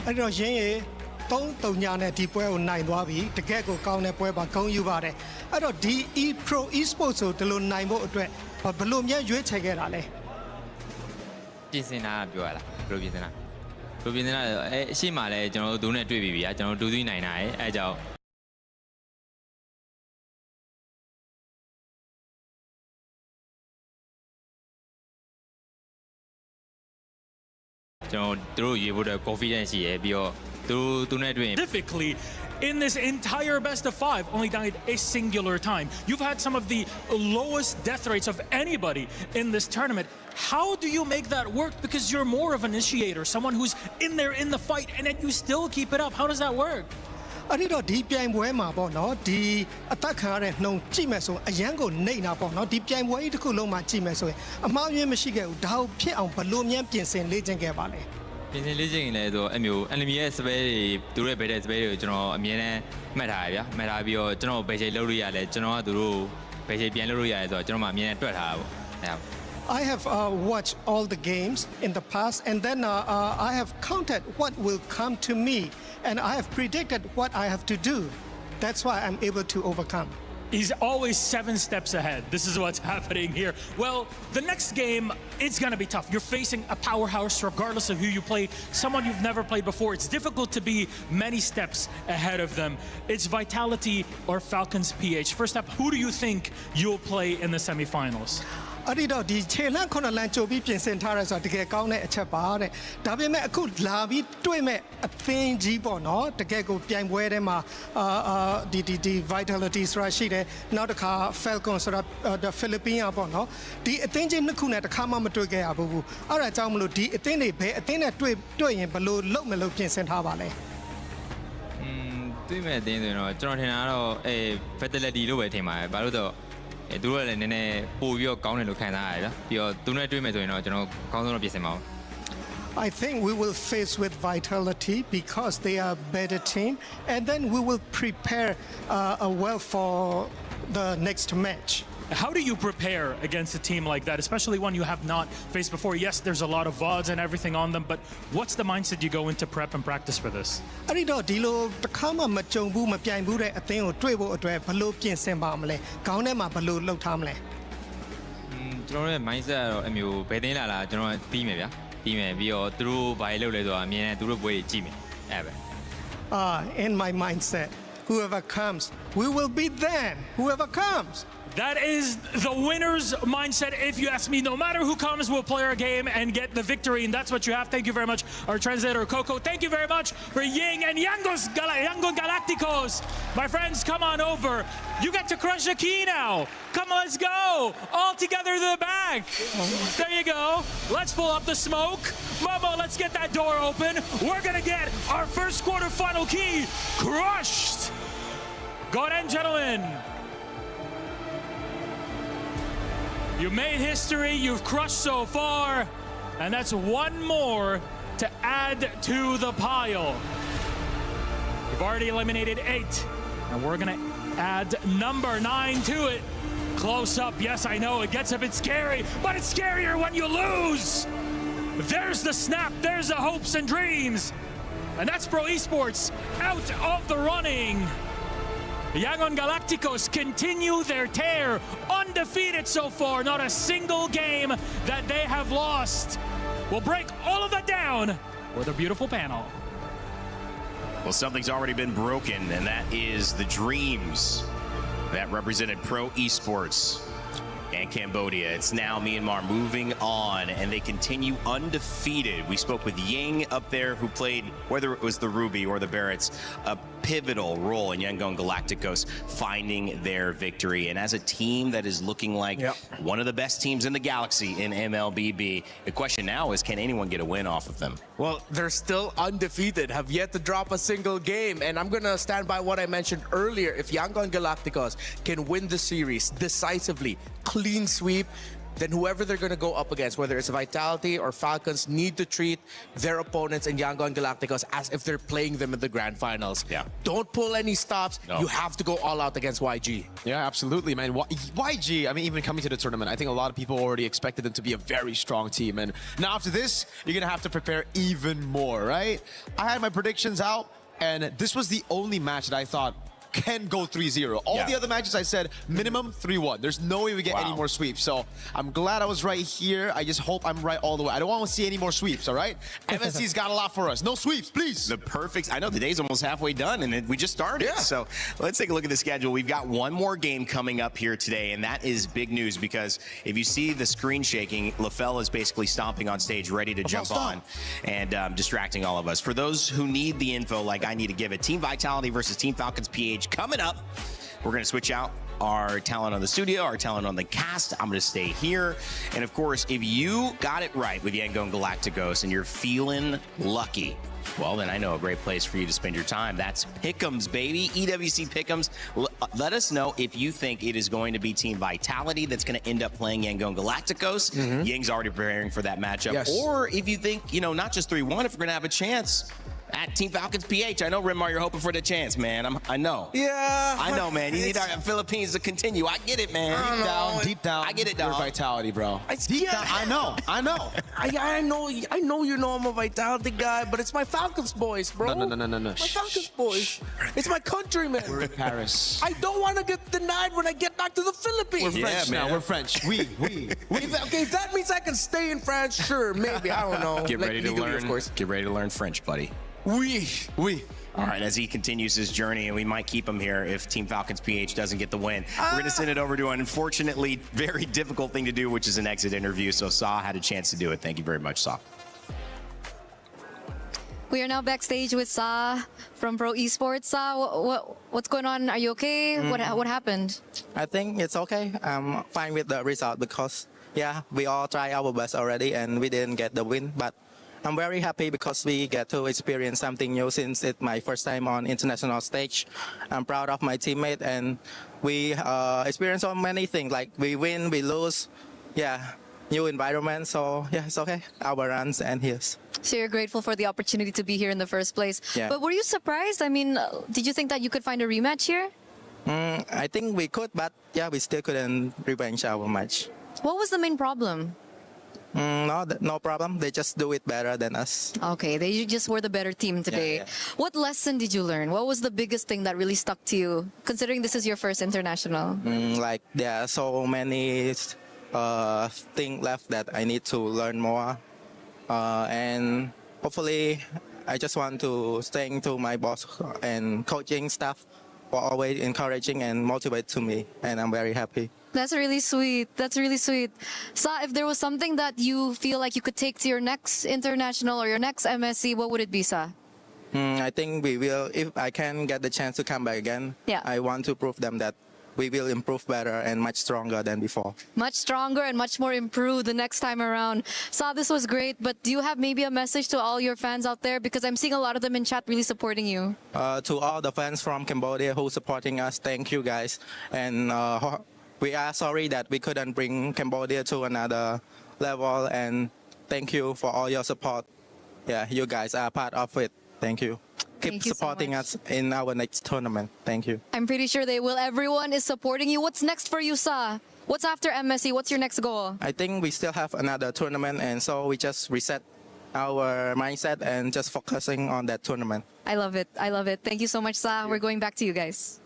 Speaker 12: I don't know, Ying. 3-3နဲ့ဒီပွဲကိုနိုင်သွားပြီတကယ်ကိုကောင်းတဲ့ပွဲပါဂုဏ်ယူပါတယ်အဲ့တော့ဒီ Pro Esports ကိုဒီလိုနိုင်ဖို့အတွက်ဘယ်လိုများရွေးချယ်ခဲ့တာလဲ
Speaker 10: ပြင်ဆင်တာပြောရလားဘယ်လိုပြင်ဆင်တာအရှိမှလည်းကျွန်တော်တို့သူနဲ့တွေ့ပြီဗျာကျွန်တော်တို့တူးနိုင်တာအဲအကြောင်းကျွန်တော်တို့ရွေးဖို့အတွက် confidence ရှိရပြီးတော့သူနဲ့တွေ့ရင်
Speaker 11: Specifically, in this entire best of 5, only died a singular time. You've had some of the lowest death rates of anybody in this tournament. How do you make that work? Because you're more of an initiator, someone who's in there in the fight, and yet you still keep it up. How does that work?
Speaker 12: အဲ့ဒီတော့ဒီပြိုင်ပွဲမှာပေါ့နော်ဒီအသက်ခံရတဲ့နှုံကြည့်မယ်ဆိုအရန်ကိုနှိမ့်တာပေါ့နော်ဒီပြိုင်ပွဲကြီးတစ်ခုလုံးမှာကြည့်မယ်ဆိုရင်အမှားယွင်းမရှိခဲ့ဘူးဒါကိုဖြစ်အောင်ဘယ်လိုများပြင်ဆင်လေ့ကျင့်ခဲ့ပါလဲ
Speaker 10: ပြင်ဆင်လေ့ကျင့်ရင်လည်းဆိုအမျိုး enemy ရဲ့ spell တွေသူတို့ရဲ့ battle spell တွေကိုကျွန်တော်အမြဲတမ်းမှတ်ထားရဗျာမှတ်ထားပြီးတော့ကျွန်တော်ဘယ်ချိန်လုပ်လို့ရလဲကျွန်တော်ကသူတို့ဘယ်ချိန်ပြန်လုပ်လို့ရလဲဆိုတော့ကျွန်တော်မှအမြဲတမ်းတွက်ထားတာပေါ့အဲ
Speaker 12: I have watched all the games in the past, and then I have counted what will come to me, and I have predicted what I have to do. That's why I'm able to overcome.
Speaker 11: He's always 7 steps ahead. This is what's happening here. Well, the next game, it's going to be tough. You're facing a powerhouse regardless of who you play, someone you've never played before. It's difficult to be many steps ahead of them. It's Vitality or Falcon's PH. First up, who do you think you'll play in the semifinals?
Speaker 12: အဲ့ဒီတော့ဒီခြေလန့်9လမ်းကြိုပြီးပြင်ဆင်ထားရဲဆိုတာတကယ်ကောင်းတဲ့အချက်ပါတဲ့ဒါပေမဲ့အခုလာပြီးတွေ့မဲ့အသင်းကြီးပေါ့နော်တကယ်ကိုပြိုင်ပွဲထဲမှာဒီ Vitality ဆိုတာရှိတယ်နောက်တစ်ခါ Falcon ဆိုတာ the Philippines ပေါ့နော်ဒီအသင်းကြီးနှစ်ခုနဲ့တစ်ခါမှမတွေ့ခဲ့ရဘူးအဲ့ဒါကြောင့်မလို့ဒီအသင်းတွေဘယ်အသင်းနဲ့တွေ့ရင်ဘယ်လိုလုပ်မလို့ပြင်ဆင်ထားပါလဲ
Speaker 10: တွေ့မဲ့အသင်းဆိုရင်တော့ကျွန်တော်ထင်တာကတော့Vitality လို့ပဲထင်ပါတယ်ဘာလို့တော့သူတို့လည်းနည်းနည်းပို့ပြီးတော့ကောင်းတယ်လို့ခံစားရတယ်ဗျာပြီးတော့သူနဲ့တွေ့မယ်ဆိုရင်တော့ကျွန်တော်ကောင်းဆုံးတော့ပြင်ဆင်ပါဦး
Speaker 12: I think we will face with Vitality because they are a better team and then we will prepare well for the next match.
Speaker 11: How do you prepare against a team like that, especially one you have not faced before? Yes, there's a lot of VODs and everything on them, but what's the mindset you go into prep and practice for this?
Speaker 12: အဲ့ဒီတော့ဒီလိုတစ်ခါမှမကြုံဘူးမပြိုင်ဘူးတဲ့အသင်းကိုတွေ့ဖို့အတွက်ဘယ်လိုပြင်ဆင်ပါမလဲခေါင်းထဲမှာဘယ်လိုလှုပ်ထားမလဲ
Speaker 10: ကျွန်တော်ရဲ့ mindset ကတော့အမျိုးဘယ်သိန်းလာကျွန်တော်ပြီးမယ်ဗျာပြီးမယ်ပြီးတော့သူတို့ဘာတွေလုပ်လဲဆိုတာအမြင်နဲ့သူတို့ပွဲကြီးကြည့်မယ်အဲ့ပဲ
Speaker 12: in my mindset whoever comes we will beat them whoever comes
Speaker 11: That is the winner's mindset. If you ask me, no matter who comes, we'll play our game and get the victory. And that's what you have. Thank you very much, our translator, Coco. Thank you very much for Ying and Yangon Galacticos. My friends, come on over. You get to crush a key now. Come on, let's go. All together to the back. There you go. Let's pull up the smoke. Momo, let's get that door open. We're going to get our first quarterfinal key crushed. Go ahead, gentlemen. You made history, you've crushed so far, and that's one more to add to the pile. You've already eliminated 8, and we're gonna add number 9 to it. Close up, yes, I know, it gets a bit scary, but it's scarier when you lose. There's the snap, there's the hopes and dreams. And that's Pro Esports out of the running. Yangon Galacticos continue their tear, undefeated so far, not a single game that they have lost. We'll break all of that down with a beautiful panel.
Speaker 2: Well, something's already been broken, and that is the dreams that represented Pro Esports and Cambodia. It's now Myanmar moving on, and they continue undefeated. We spoke with Ying up there, who played, whether it was the Ruby or the Barretts, a pivotal role in Yangon Galacticos finding their victory. And as a team that is looking like one of the best teams in the galaxy in MLBB, the question now is, can anyone get a win off of them?
Speaker 1: Well, they're still undefeated, have yet to drop a single game. And I'm going to stand by what I mentioned earlier. If Yangon Galacticos can win the series decisively, clean sweep, then whoever they're going to go up against, whether it's Vitality or Falcons, need to treat their opponents in Yangon Galacticos as if they're playing them in the grand finals.
Speaker 2: Yeah.
Speaker 1: Don't pull any stops. No. You have to go all out against YG.
Speaker 3: Yeah, absolutely, man. YG, I mean, even coming to the tournament, I think a lot of people already expected them to be a very strong team. And now after this, you're going to have to prepare even more, right? I had my predictions out, and this was the only match that I thought can go 3-0. All the other matches I said minimum 3-1. There's no way we get any more sweeps. So I'm glad I was right here. I just hope I'm right all the way. I don't want to see any more sweeps, all right? MSC's got a lot for us. No sweeps, please.
Speaker 2: The perfect. I know the day's almost halfway done, and we just started. Yeah. So let's take a look at the schedule. We've got one more game coming up here today, and that is big news because if you see the screen shaking, LaFell is basically stomping on stage, ready to jump on and distracting all of us. For those who need the info, like I need to give it, Team Vitality versus Team Falcons PH coming up. We're going to switch out our talent on the studio, our talent on the cast. I'm going to stay here. And of course, if you got it right with Yangon Galacticos and you're feeling lucky, well, then I know a great place for you to spend your time. That's Pick'ems, baby. EWC Pick'ems. Let us know if you think it is going to be Team Vitality that's going to end up playing Yangon Galacticos. Ying's already preparing for that matchup.
Speaker 1: Yes.
Speaker 2: Or if you think, you know, not just 3-1, if we're going to have a chance At Team Falcons PH, I know, Rimar, you're hoping for the chance, man. I know.
Speaker 1: Yeah.
Speaker 2: I know, man. You need our Philippines to continue. I get it, man.
Speaker 3: Deep down.
Speaker 2: I get it,
Speaker 3: Your
Speaker 2: dog.
Speaker 3: vitality, bro.
Speaker 1: Deep
Speaker 3: down. I know.
Speaker 1: I know you know I'm a vitality guy, but it's my Falcons boys, bro.
Speaker 3: No.
Speaker 1: My Falcons boys. It's my countrymen.
Speaker 3: We're in Paris.
Speaker 1: I don't want to get denied when I get back to the Philippines.
Speaker 3: We're French now. We're French. We.
Speaker 1: Okay, if that means I can stay in France, sure, maybe. I don't know.
Speaker 2: Get ready to
Speaker 1: legally,
Speaker 2: learn.
Speaker 1: Of course.
Speaker 2: Get ready to learn French, buddy.
Speaker 1: Oui.
Speaker 2: All right, as he continues his journey, and we might keep him here if Team Falcons PH doesn't get the win. We're going to send it over to an unfortunately very difficult thing to do, which is an exit interview. So Sa had a chance to do it. Thank you very much, Sa.
Speaker 13: We are now backstage with Sa from Pro Esports. Sa, what's going on? Are you okay? What happened?
Speaker 14: I think it's okay. I'm fine with the result because, yeah, we all tried our best already and we didn't get the win. But I'm very happy because we get to experience something new since it's my first time on international stage. I'm proud of my teammate and we experience so many things like we win, we lose, yeah, new environment. So yeah, it's okay. Our runs and here's.
Speaker 13: So you're grateful for the opportunity to be here in the first place.
Speaker 14: Yeah.
Speaker 13: But were you surprised? I mean, did you think that you could find a rematch here?
Speaker 14: I think we could, but yeah, we still couldn't revenge our match.
Speaker 13: What was the main problem?
Speaker 14: No problem. They just do it better than us.
Speaker 13: Okay, they just were the better team today.
Speaker 14: Yeah.
Speaker 13: What lesson did you learn? What was the biggest thing that really stuck to you, considering this is your first international?
Speaker 14: Like there are so many things left that I need to learn more. And hopefully, I just want to thank to my boss and coaching staff for always encouraging and motivate to me. And I'm very happy.
Speaker 13: That's really sweet. That's really sweet. Sa, if there was something that you feel like you could take to your next international or your next MSC, what would it be, Sa?
Speaker 14: I think we will, if I can get the chance to come back again,
Speaker 13: yeah.
Speaker 14: I want to prove them that we will improve better and much stronger than before.
Speaker 13: Much stronger and much more improved the next time around. Sa, this was great, but do you have maybe a message to all your fans out there? Because I'm seeing a lot of them in chat really supporting you.
Speaker 14: To all the fans from Cambodia who supporting us, thank you guys. And we are sorry that we couldn't bring Cambodia to another level, and thank you for all your support. Yeah, you guys are part of it. Thank you. Keep supporting us in our next tournament. Thank you.
Speaker 13: I'm pretty sure they will. Everyone is supporting you. What's next for you, Sa? What's after MSC? What's your next goal?
Speaker 14: I think we still have another tournament, and so we just reset our mindset and just focusing on that tournament.
Speaker 13: I love it. I love it. Thank you so much, Sa. We're going back to you guys.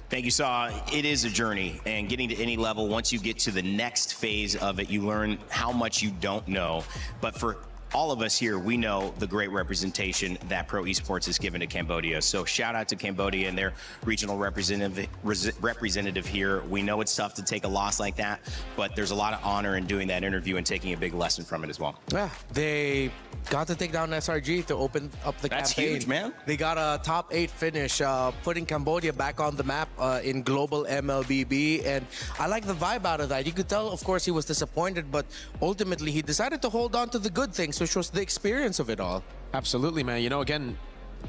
Speaker 2: Thank you, Sa. It is a journey, and getting to any level, once you get to the next phase of it, you learn how much you don't know. But for all of us here, we know the great representation that Pro Esports has given to Cambodia. So shout out to Cambodia and their regional representative here. We know it's tough to take a loss like that, but there's a lot of honor in doing that interview and taking a big lesson from it as well.
Speaker 1: Yeah, they got to take down SRG to open up the
Speaker 2: That's
Speaker 1: campaign.
Speaker 2: huge, man.
Speaker 1: They got a top 8 finish, putting Cambodia back on the map in global MLBB. And I like the vibe out of that. You could tell, of course, he was disappointed, but ultimately he decided to hold on to the good things, which was the experience of it all.
Speaker 3: Absolutely, man. You know, again,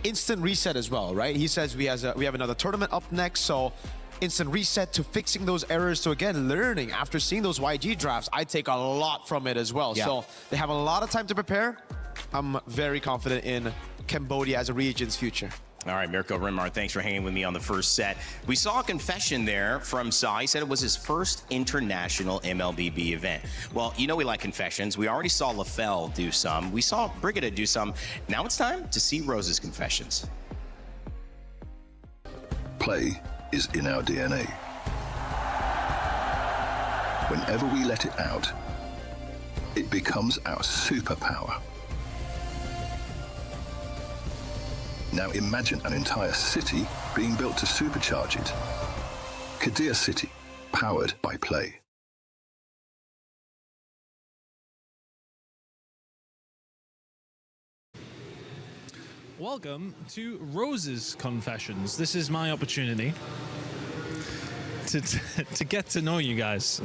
Speaker 3: instant reset as well, right? He says we have another tournament up next, so instant reset to fixing those errors, to again learning. After seeing those YG drafts, I take a lot from it as well.
Speaker 2: Yeah.
Speaker 3: So they have a lot of time to prepare. I'm very confident in Cambodia as a region's future.
Speaker 2: All right, Mirko Rimar, thanks for hanging with me on the first set. We saw a confession there from Sa. He said it was his first international MLBB event. Well, you know we like confessions. We already saw LaFell do some. We saw Brigida do some. Now it's time to see Rose's confessions.
Speaker 15: Play is in our DNA. Whenever we let it out, it becomes our superpower. Now imagine an entire city being built to supercharge it. Kadir City, powered by Play.
Speaker 16: Welcome to Rose's Confessions. This is my opportunity to get to know you guys.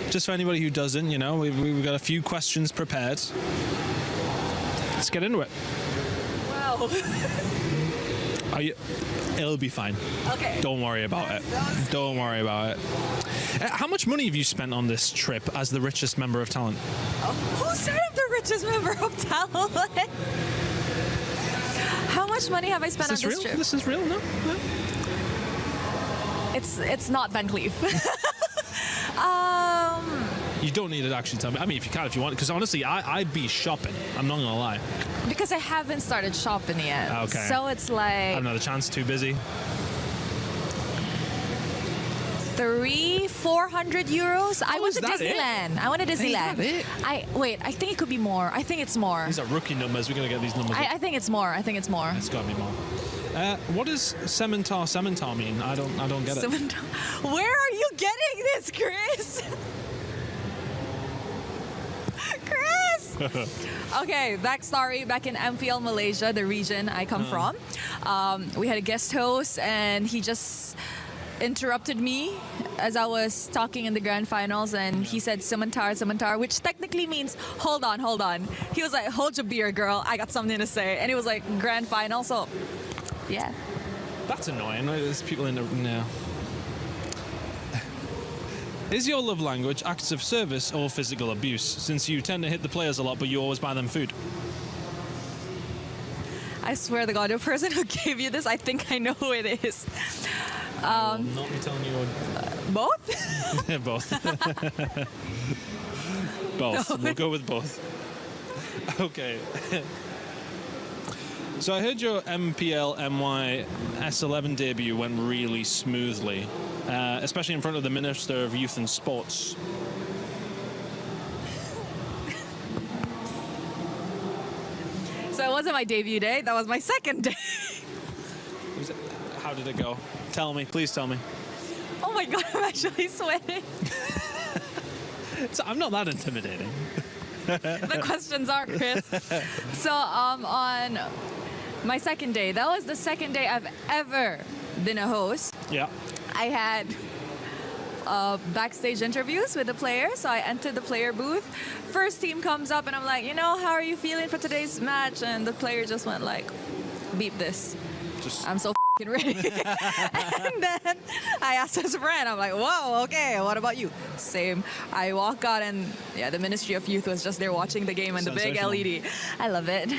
Speaker 16: Just for anybody who doesn't, you know, we've got a few questions prepared. Let's get into it.
Speaker 17: Wow.
Speaker 16: It'll be fine.
Speaker 17: Okay.
Speaker 16: Don't worry about it. Don't worry about it. How much money have you spent on this trip as the richest member of talent?
Speaker 17: Who said I'm the richest member of talent. How much money have I spent on this trip?
Speaker 16: This is real? No?
Speaker 17: It's not Van Cleef.
Speaker 16: You don't need to actually tell me. I mean, if you can, if you want. Because honestly, I'd be shopping. I'm not going to lie.
Speaker 17: Because I haven't started shopping yet.
Speaker 16: Okay.
Speaker 17: So it's like...
Speaker 16: I don't know, the chance, too busy.
Speaker 17: 400 euros. I went to Disneyland. I went to Disneyland. Wait, I think it could be more. I think it's more.
Speaker 16: These are rookie numbers. We're going to get these numbers.
Speaker 17: I think it's more. I think it's more.
Speaker 16: It's got to be more. What does Cementar mean? I don't get it.
Speaker 17: Where are you getting this, Chris? Chris! Okay, backstory. Back in MPL Malaysia, the region I come from, we had a guest host and he just interrupted me as I was talking in the grand finals, and he said Cementar, which technically means hold on. He was like, hold your beer, girl, I got something to say. And it was like grand final, so yeah.
Speaker 16: That's annoying. There's people in the... No. Is your love language acts of service or physical abuse? Since you tend to hit the players a lot, but you always buy them food.
Speaker 17: I swear to God, the person who gave you this, I think I know who it is.
Speaker 16: I will not be telling you.
Speaker 17: Both?
Speaker 16: Both. Both.
Speaker 17: No.
Speaker 16: We'll go with both. Okay. So I heard your MPL MY S11 debut went really smoothly, especially in front of the Minister of Youth and Sports.
Speaker 17: So it wasn't my debut day, that was my second day.
Speaker 16: How did it go? Tell me, please tell me.
Speaker 17: Oh my God, I'm actually sweating.
Speaker 16: So I'm not that intimidating.
Speaker 17: The questions are, Chris. So on my second day, that was the second day I've ever been a host.
Speaker 16: Yeah.
Speaker 17: I had backstage interviews with the players, so I entered the player booth. First team comes up and I'm like, how are you feeling for today's match? And the player just went like, beep this. I'm so ready. And then I asked his friend, I'm like, whoa, okay, what about you? Same. I walk out and yeah, the Ministry of Youth was just there watching the game and the big LED. I love it.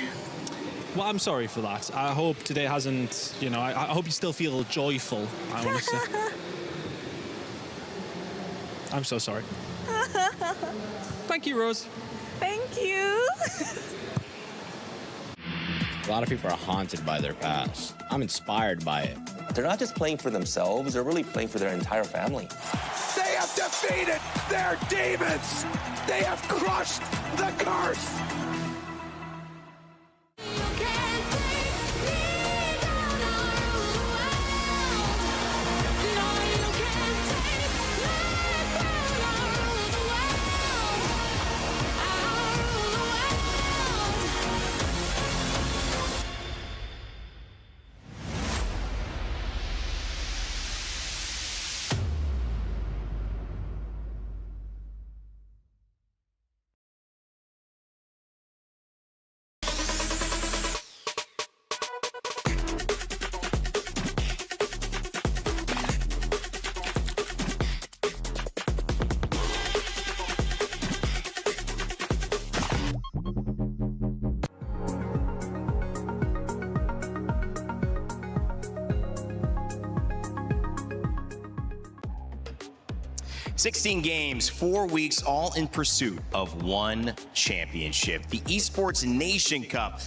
Speaker 16: Well, I'm sorry for that. I hope today hasn't, I hope you still feel joyful, I want to say. I'm so sorry. Thank you, Rose.
Speaker 17: Thank you.
Speaker 18: A lot of people are haunted by their past. I'm inspired by it.
Speaker 19: They're not just playing for themselves, they're really playing for their entire family.
Speaker 20: They have defeated their demons! They have crushed the curse!
Speaker 2: $16 games, 4 weeks, all in pursuit of one championship. The Esports Nation Cup.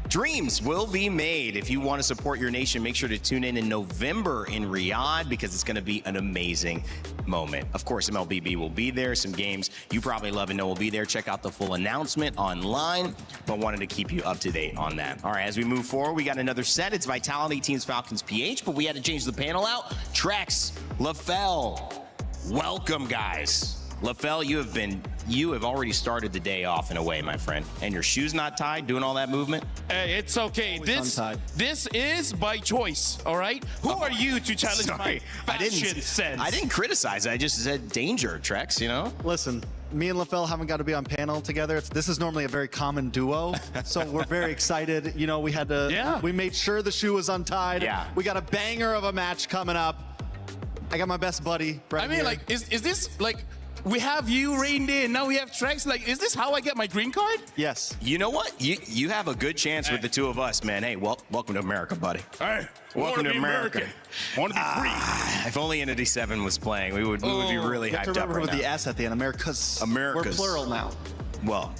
Speaker 2: Dreams will be made. If you want to support your nation, make sure to tune in November in Riyadh because it's going to be an amazing moment. Of course, MLBB will be there. Some games you probably love and know will be there. Check out the full announcement online, but wanted to keep you up to date on that. All right, as we move forward, we got another set. It's Vitality Teams Falcons PH, but we had to change the panel out. Trex, LaFell. Welcome, guys. LaFell, you have already started the day off in a way, my friend. And your shoes not tied, doing all that movement?
Speaker 21: Hey, it's okay. This is by choice, all right? Who are you to challenge my fashion sense?
Speaker 2: I didn't criticize. I just said danger, Trex,
Speaker 22: Listen, me and LaFell haven't got to be on panel together. This is normally a very common duo, so we're very excited. We had to, we made sure the shoe was untied.
Speaker 2: Yeah.
Speaker 22: We got a banger of a match coming up. I got my best buddy right here.
Speaker 21: Is this we have you reined in. Now we have Trex. Like, is this how I get my green card?
Speaker 22: Yes.
Speaker 2: You know what? You have a good chance with the two of us, man. Hey, welcome to America, buddy.
Speaker 21: Hey,
Speaker 2: welcome to America.
Speaker 21: I want to be free.
Speaker 2: If only Entity 7 was playing, we would be really
Speaker 22: You have to
Speaker 2: hyped up
Speaker 22: remember
Speaker 2: right
Speaker 22: with
Speaker 2: now.
Speaker 22: the S at the end, America's. We're plural now.
Speaker 2: Well,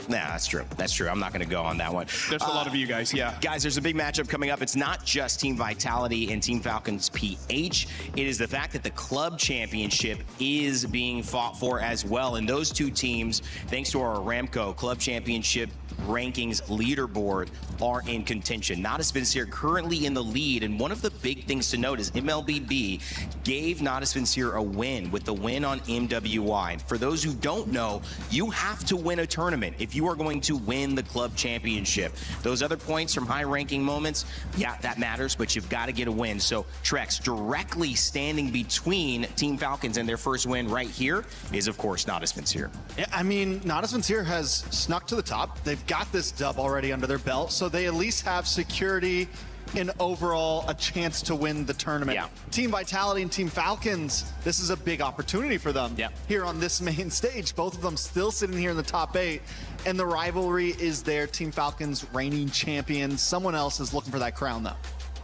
Speaker 2: nah, that's true. That's true. I'm not going to go on that one.
Speaker 21: There's a lot of you guys, yeah.
Speaker 2: Guys, there's a big matchup coming up. It's not just Team Vitality and Team Falcon's PH. It is the fact that the club championship is being fought for as well. And those two teams, thanks to our Aramco club championship rankings leaderboard, are in contention. Natus Vincere currently in the lead, and one of the big things to note is MLBB gave Natus Vincere a win with the win on MWI. And for those who don't know, you have to win a tournament if you are going to win the club championship. Those other points from high-ranking moments, yeah, that matters, but you've got to get a win. So Trex, directly standing between Team Falcons and their first win right here is, of course, Natus Vincere.
Speaker 22: Yeah, I mean, Natus Vincere has snuck to the top. They've got this dub already under their belt, so they at least have security and overall a chance to win the tournament.
Speaker 2: Yeah.
Speaker 22: Team Vitality and Team Falcons, this is a big opportunity for them here on this main stage. Both of them still sitting here in the top 8, and the rivalry is there. Team Falcons reigning champions. Someone else is looking for that crown, though.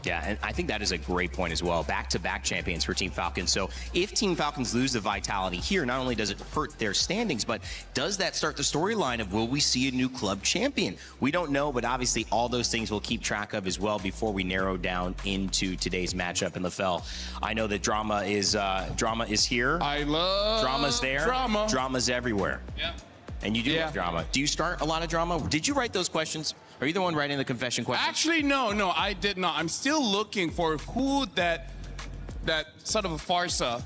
Speaker 2: Yeah, and I think that is a great point as well. Back-to-back champions for Team Falcons. So if Team Falcons lose the Vitality here, not only does it hurt their standings, but does that start the storyline of will we see a new club champion? We don't know, but obviously all those things we'll keep track of as well before we narrow down into today's matchup in the FEL. I know that drama is here.
Speaker 21: I love
Speaker 2: Drama's there.
Speaker 21: drama.
Speaker 2: Drama's everywhere.
Speaker 21: Yeah.
Speaker 2: And you do have drama. Do you start a lot of drama? Did you write those questions? Are you the one writing the confession questions?
Speaker 21: Actually, no, I did not. I'm still looking for who that sort of a farsa,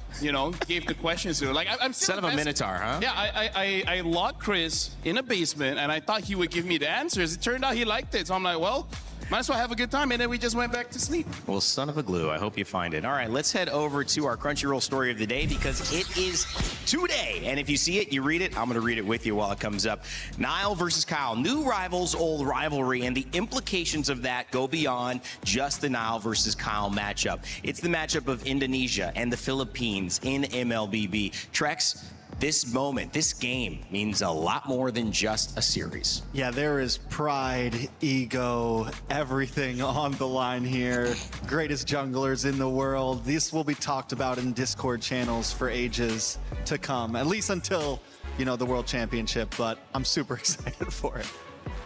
Speaker 21: gave the questions to. Like, I'm still
Speaker 2: son of a minotaur, huh?
Speaker 21: Yeah, I locked Chris in a basement, and I thought he would give me the answers. It turned out he liked it, so I'm like, well, might as well have a good time, and then we just went back to sleep.
Speaker 2: Well, son of a glue. I hope you find it. All right, let's head over to our Crunchyroll story of the day because it is today. And if you see it, you read it. I'm going to read it with you while it comes up. Niall versus Kyle. New rivals, old rivalry. And the implications of that go beyond just the Niall versus Kyle matchup. It's the matchup of Indonesia and the Philippines in MLBB. Trex, this moment, this game means a lot more than just a series.
Speaker 22: Yeah, there is pride, ego, everything on the line here. Greatest junglers in the world. This will be talked about in Discord channels for ages to come, at least until, the World Championship, but I'm super excited for it.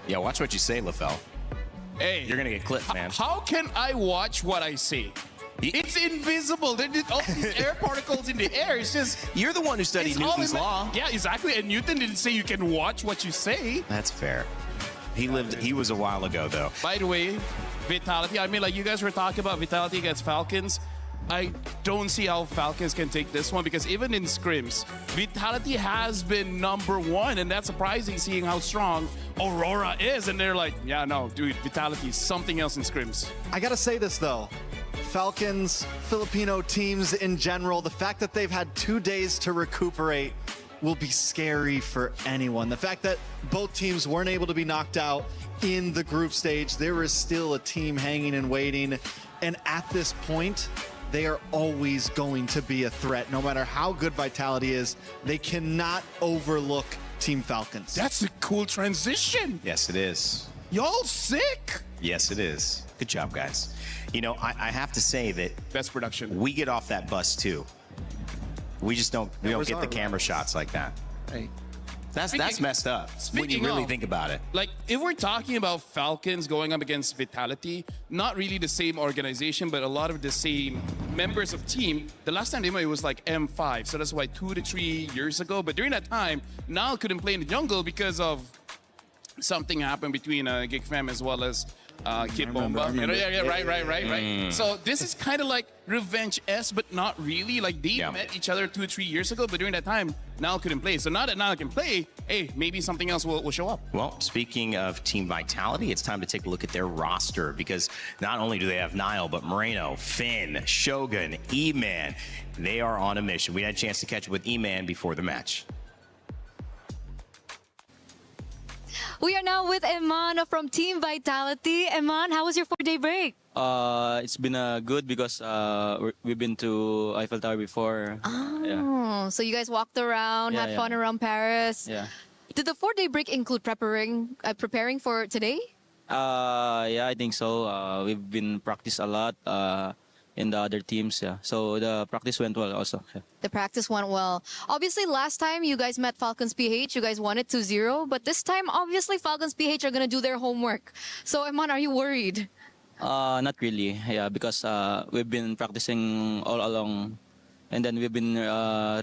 Speaker 2: Yeah, watch what you say, LaFell.
Speaker 21: Hey.
Speaker 2: You're going to get clipped, man.
Speaker 21: How can I watch what I say? It's invisible. There's all these air particles in the air. It's just...
Speaker 2: You're the one who studied Newton's law.
Speaker 21: Yeah, exactly. And Newton didn't say you can watch what you say.
Speaker 2: That's fair. He was a while ago, though.
Speaker 21: By the way, Vitality. I mean, like you guys were talking about Vitality against Falcons. I don't see how Falcons can take this one because even in scrims, Vitality has been #1, and that's surprising seeing how strong Aurora is. And they're like, yeah, no, dude, Vitality is something else in scrims.
Speaker 22: I gotta say this, though. Falcons, Filipino teams in general, the fact that they've had 2 days to recuperate will be scary for anyone. The fact that both teams weren't able to be knocked out in the group stage, there is still a team hanging and waiting. And at this point, they are always going to be a threat. No matter how good Vitality is, they cannot overlook Team Falcons.
Speaker 21: That's a cool transition.
Speaker 2: Yes, it is.
Speaker 21: Y'all sick.
Speaker 2: Yes, it is. Good job, guys. I have to say that
Speaker 21: best production.
Speaker 2: We get off that bus too. We just don't get the camera shots like that.
Speaker 22: Hey.
Speaker 2: That's messed up when you really think about it.
Speaker 21: Like, if we're talking about Falcons going up against Vitality, not really the same organization, but a lot of the same members of team. The last time they met, it was like M5, so that's why 2 to 3 years ago. But during that time, Niall couldn't play in the jungle because of something happened between GigFam as well as Kid Bomba. Right. So this is kind of like Revenge-esque, but not really. Like, they met each other 2 or 3 years ago, but during that time, Niall couldn't play. So now that Niall can play, hey, maybe something else will show up.
Speaker 2: Well, speaking of Team Vitality, it's time to take a look at their roster because not only do they have Niall, but Moreno, Finn, Shogun, E-Man. They are on a mission. We had a chance to catch up with E-Man before the match.
Speaker 13: We are now with Eman from Team Vitality. Eman, how was your 4-day break?
Speaker 7: It's been good because we've been to Eiffel Tower before.
Speaker 13: Oh, so you guys walked around, had fun around Paris.
Speaker 7: Yeah.
Speaker 13: Did the 4-day break include preparing for today?
Speaker 7: Yeah, I think so. We've been practice a lot in the other teams. Yeah. So the practice went well also. Yeah.
Speaker 13: The practice went well. Obviously, last time you guys met Falcons PH, you guys won it 2-0. But this time, obviously, Falcons PH are going to do their homework. So, Eman, are you worried?
Speaker 7: Not really. Yeah, because we've been practicing all along. And then we've been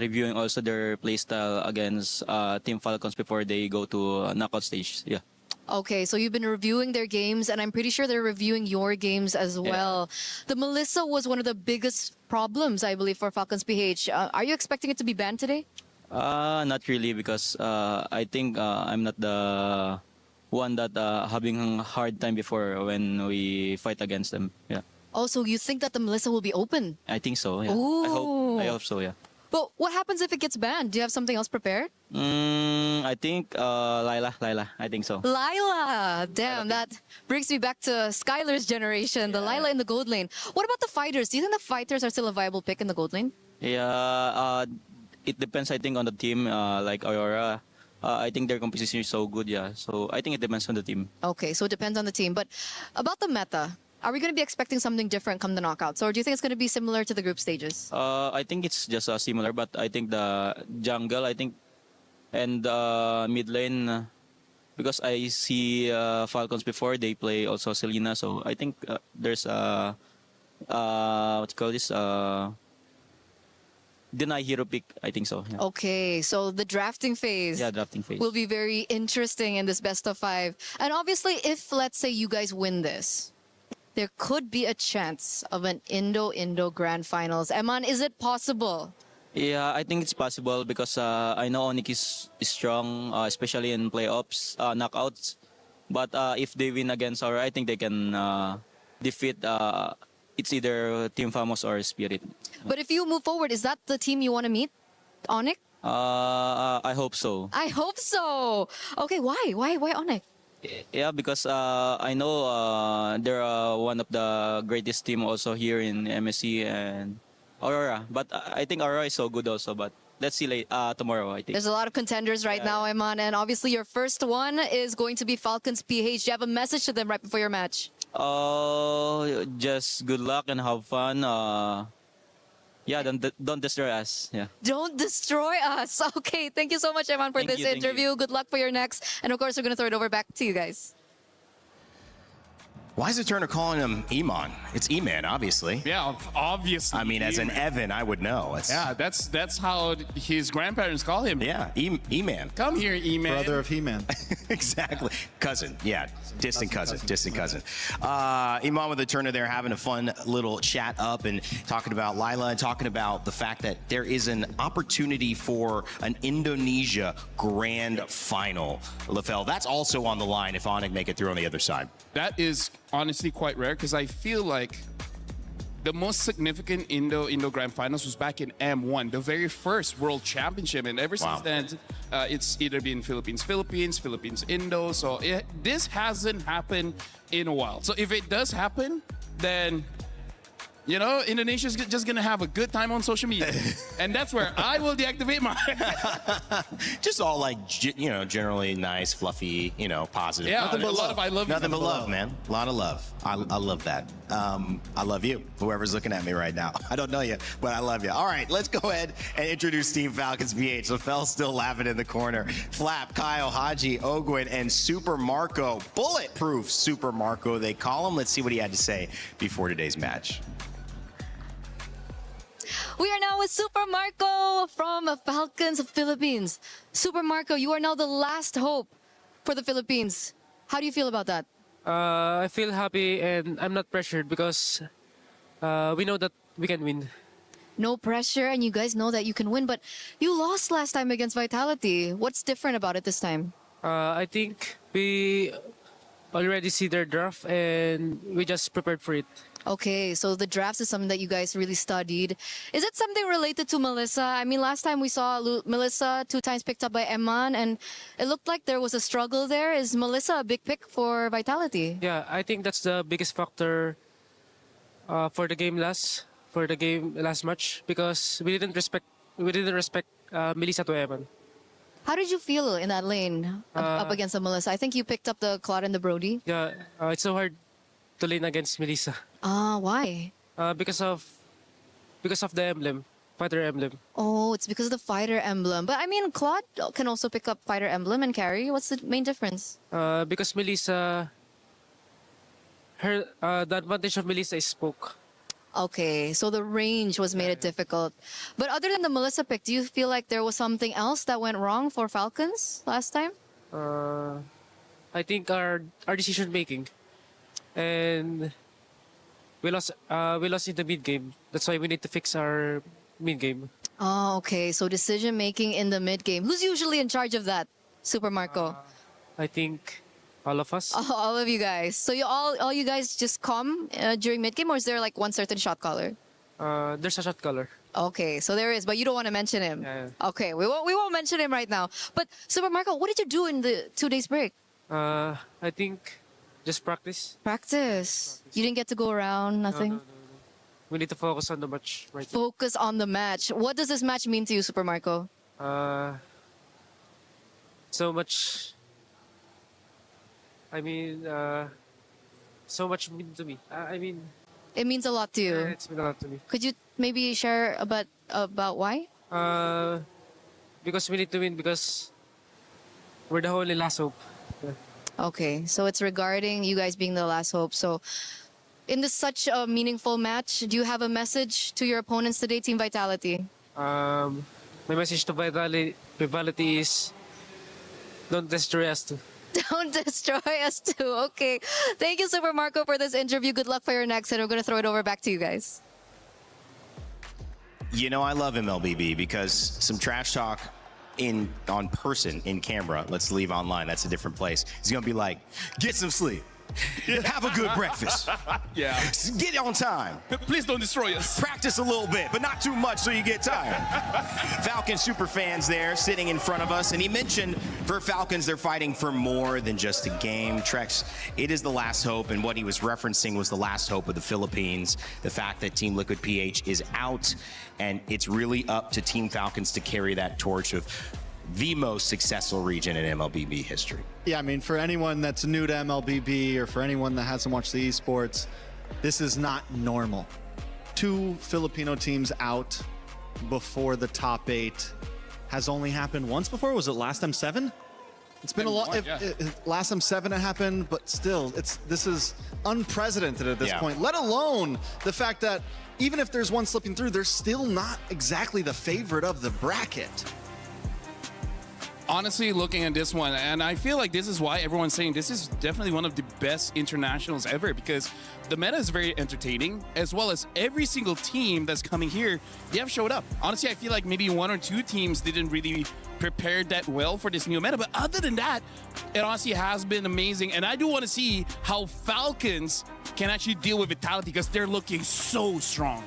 Speaker 7: reviewing also their play style against Team Falcons before they go to knockout stage. Yeah.
Speaker 13: Okay, so you've been reviewing their games, and I'm pretty sure they're reviewing your games as well. The Melissa was one of the biggest problems, I believe, for Falcons PH. Are you expecting it to be banned today?
Speaker 7: Not really, because I think I'm not the one that having a hard time before when we fight against them. Yeah.
Speaker 13: Oh, so you think that the Melissa will be open?
Speaker 7: I think so. Yeah.
Speaker 13: Ooh.
Speaker 7: I hope so. Yeah.
Speaker 13: But what happens if it gets banned? Do you have something else prepared?
Speaker 7: I think Lila. I think so.
Speaker 13: Lila! Damn, that brings me back to Skylar's generation, the Lila in the gold lane. What about the fighters? Do you think the fighters are still a viable pick in the gold lane?
Speaker 7: Yeah, it depends, I think, on the team. Like Aurora, I think their composition is so good, yeah. So I think it depends on the team.
Speaker 13: Okay, so it depends on the team. But about the meta, are we going to be expecting something different come the knockouts? Or do you think it's going to be similar to the group stages?
Speaker 7: I think it's just similar, but I think the jungle, and mid lane, because I see Falcons before, they play also Selena. So I think there's what you call this? Deny hero pick, I think so. Yeah.
Speaker 13: Okay, so the drafting phase.
Speaker 7: Yeah, drafting phase.
Speaker 13: Will be very interesting in this best of 5. And obviously, if let's say you guys win this, there could be a chance of an Indo Grand Finals. Eman, is it possible?
Speaker 7: Yeah, I think it's possible because I know Onyx is strong, especially in playoffs, knockouts. But if they win against Aura, I think they can defeat. It's either Team Famous or Spirit.
Speaker 13: But if you move forward, is that the team you want to meet, Onyx?
Speaker 7: I hope so.
Speaker 13: I hope so. Okay, why? Why Onyx?
Speaker 7: Yeah, because I know they're one of the greatest team also here in MSC and Aurora. But I think Aurora is so good also. But let's see tomorrow, I think.
Speaker 13: There's a lot of contenders right now, Eman. And obviously your first one is going to be Falcons PH. Do you have a message to them right before your match?
Speaker 7: Just good luck and have fun. Yeah, don't destroy us. Yeah.
Speaker 13: Don't destroy us. Okay, thank you so much, Eman, for this interview. Good luck for your next. And of course, we're going to throw it over back to you guys.
Speaker 2: Why is the Turner calling him Eman? It's E-Man, obviously.
Speaker 21: Yeah, obviously.
Speaker 2: I mean, as an Evan, I would know.
Speaker 21: Yeah, that's how his grandparents call him.
Speaker 2: Yeah, E-Man.
Speaker 21: Come here, E-Man.
Speaker 22: Brother of He-Man.
Speaker 2: Exactly. Cousin, yeah. Distant cousin. Iman with the Turner there having a fun little chat up and talking about Lila and talking about the fact that there is an opportunity for an Indonesia grand final. LaFell, that's also on the line if Onyx make it through on the other side.
Speaker 21: That is honestly quite rare because I feel like the most significant Indo Grand Finals was back in M1, the very first World Championship, and ever since then, it's either been Philippines, Indo. So this hasn't happened in a while. So if it does happen, then you know, Indonesia's just gonna have a good time on social media, and that's where I will deactivate mine.
Speaker 2: Just all like, you know, generally nice, fluffy, you know, positive.
Speaker 21: Yeah, nothing but love. I love you.
Speaker 2: Nothing but love, man. A lot of love. I love that. I love you. Whoever's looking at me right now, I don't know you, but I love you. All right, let's go ahead and introduce Team Falcons PH. LaFell's still laughing in the corner. Flap, Kyle, Haji, Ogwin, and Super Marco. Bulletproof Super Marco, they call him. Let's see what he had to say before today's match.
Speaker 13: We are now with Super Marco from Falcons of Philippines. Super Marco, you are now the last hope for the Philippines. How do you feel about that?
Speaker 9: I feel happy and I'm not pressured because we know that we can win.
Speaker 13: No pressure, and you guys know that you can win, but you lost last time against Vitality. What's different about it this time?
Speaker 9: I think we already see their draft and we just prepared for it.
Speaker 13: Okay, so the drafts is something that you guys really studied. Is it something related to Melissa? I mean, last time we saw Melissa 2 times picked up by Eman, and it looked like there was a struggle there. Is Melissa a big pick for Vitality?
Speaker 9: Yeah, I think that's the biggest factor for the game last match, because we didn't respect Melissa to Eman.
Speaker 13: How did you feel in that lane up against the Melissa? I think you picked up the Claude and the Brody.
Speaker 9: Yeah, it's so hard to lane against Melissa.
Speaker 13: Why?
Speaker 9: Because of the emblem, fighter emblem.
Speaker 13: Oh, it's because of the fighter emblem. But I mean, Claude can also pick up fighter emblem and carry. What's the main difference?
Speaker 9: Because Melissa, the advantage of Melissa is poke.
Speaker 13: Okay, so the range was made it difficult. But other than the Melissa pick, do you feel like there was something else that went wrong for Falcons last time?
Speaker 9: I think our decision making, and we lost in the mid game. That's why we need to fix our mid game.
Speaker 13: Oh, okay. So decision making in the mid game. Who's usually in charge of that, Super Marco?
Speaker 9: I think all of us.
Speaker 13: All of you guys. So all you guys just come during mid game, or is there like one certain shot caller?
Speaker 9: There's a shot caller.
Speaker 13: Okay, so there is, but you don't want to mention him.
Speaker 9: Yeah.
Speaker 13: Okay, we won't mention him right now. But Super Marco, what did you do in the 2 days break?
Speaker 9: I think just practice.
Speaker 13: Practice. You didn't get to go around, nothing?
Speaker 9: No. We need to focus on the match right now.
Speaker 13: Focus on the match. What does this match mean to you, Super Marco?
Speaker 9: So much. I mean, so much mean to me.
Speaker 13: It means a lot to you.
Speaker 9: Yeah, it's meant a lot to me.
Speaker 13: Could you maybe share about why?
Speaker 9: Because we need to win, because we're the only last hope. Yeah.
Speaker 13: Okay, so it's regarding you guys being the last hope. So in this such a meaningful match, do you have a message to your opponents today, Team Vitality?
Speaker 9: My message to Vitality is don't destroy us too.
Speaker 13: Don't destroy us too. Okay. Thank you, Super Marco, for this interview. Good luck for your next, and we're going to throw it over back to you guys.
Speaker 2: You know, I love MLBB because some trash talk on person, in camera, let's leave online, that's a different place. He's going to be like, get some sleep. Have a good breakfast.
Speaker 21: Yeah.
Speaker 2: Get on time.
Speaker 21: Please don't destroy us.
Speaker 2: Practice a little bit, but not too much so you get tired. Falcon super fans there sitting in front of us. And he mentioned for Falcons, they're fighting for more than just a game. Trex, it is the last hope. And what he was referencing was the last hope of the Philippines. The fact that Team Liquid PH is out. And it's really up to Team Falcons to carry that torch of the most successful region in MLBB history.
Speaker 22: Yeah, I mean, for anyone that's new to MLBB or for anyone that hasn't watched the esports, this is not normal. 2 Filipino teams out before the top 8 has only happened once before. Was it last M7? It's been a lot. Last M7 it happened, but still, this is unprecedented at this point. Let alone the fact that even if there's one slipping through, they're still not exactly the favorite of the bracket.
Speaker 21: Honestly, looking at this one, and I feel like this is why everyone's saying this is definitely one of the best internationals ever, because the meta is very entertaining, as well as every single team that's coming here, they have showed up. Honestly, I feel like maybe 1 or 2 teams didn't really prepare that well for this new meta, but other than that, it honestly has been amazing. And I do want to see how Falcons can actually deal with Vitality, because they're looking so strong.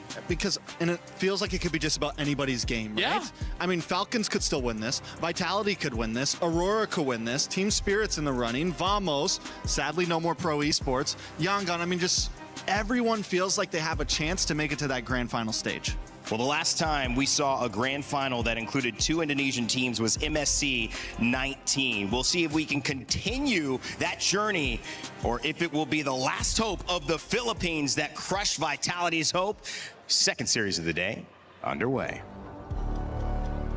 Speaker 22: And it feels like it could be just about anybody's game, right?
Speaker 21: Yeah.
Speaker 22: I mean, Falcons could still win this. Vitality could win this. Aurora could win this. Team Spirit's in the running. Vamos, sadly, no more pro esports. Yangon, I mean, just everyone feels like they have a chance to make it to that grand final stage.
Speaker 2: Well, the last time we saw a grand final that included 2 Indonesian teams was MSC 19. We'll see if we can continue that journey or if it will be the last hope of the Philippines that crushed Vitality's hope. Second series of the day underway.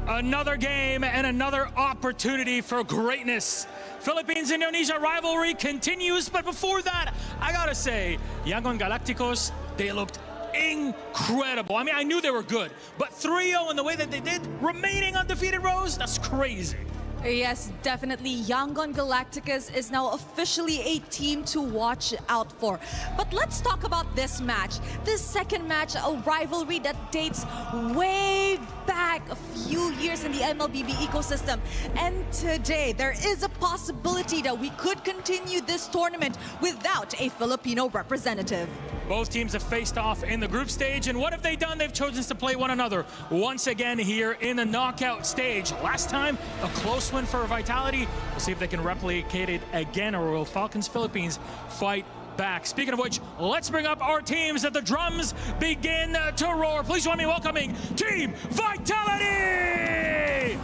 Speaker 11: Another game and another opportunity for greatness. Philippines-Indonesia rivalry continues, but before that, I gotta say, Yangon Galacticos, they looked incredible. I mean, I knew they were good, but 3-0 in the way that they did, remaining undefeated, Rose, that's crazy.
Speaker 17: Yes, definitely. Yangon Galacticus is now officially a team to watch out for. But let's talk about this match. This second match, a rivalry that dates way back a few years in the MLBB ecosystem. And today, there is a possibility that we could continue this tournament without a Filipino representative.
Speaker 11: Both teams have faced off in the group stage, and what have they done? They've chosen to play one another once again here in the knockout stage. Last time, a close win for Vitality. We'll see if they can replicate it again, or will Falcons Philippines fight back? Speaking of which, let's bring up our teams as the drums begin to roar. Please join me welcoming Team Vitality!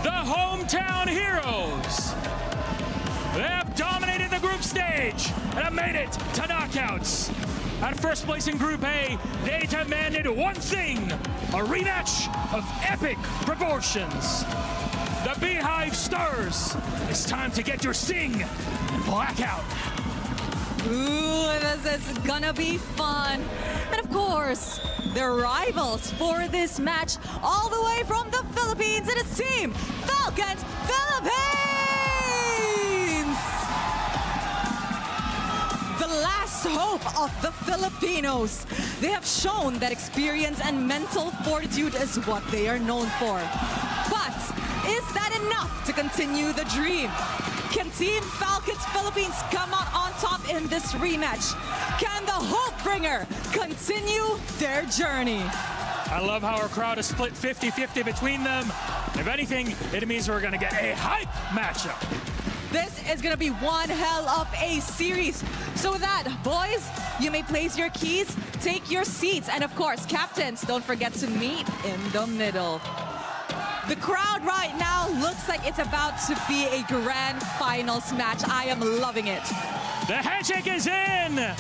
Speaker 11: The hometown heroes. They have dominated the group stage and have made it to knockouts. At first place in Group A, they demanded one thing, a rematch of epic proportions. The Beehive Stars, it's time to get your sting and black out.
Speaker 17: Ooh, this is gonna be fun. And of course, the rivals for this match, all the way from the Philippines, it is Team Falcons Philippines! The last hope of the Filipinos. They have shown that experience and mental fortitude is what they are known for. But is that enough to continue the dream? Can Team Falcons Philippines come out on top in this rematch? Can the Hope Bringer continue their journey?
Speaker 11: I love how our crowd is split 50-50 between them. If anything, it means we're gonna get a hype matchup.
Speaker 17: This is gonna be one hell of a series. So with that, boys, you may place your keys, take your seats, and of course, captains, don't forget to meet in the middle. The crowd right now looks like it's about to be a grand finals match. I am loving it.
Speaker 11: The handshake is in!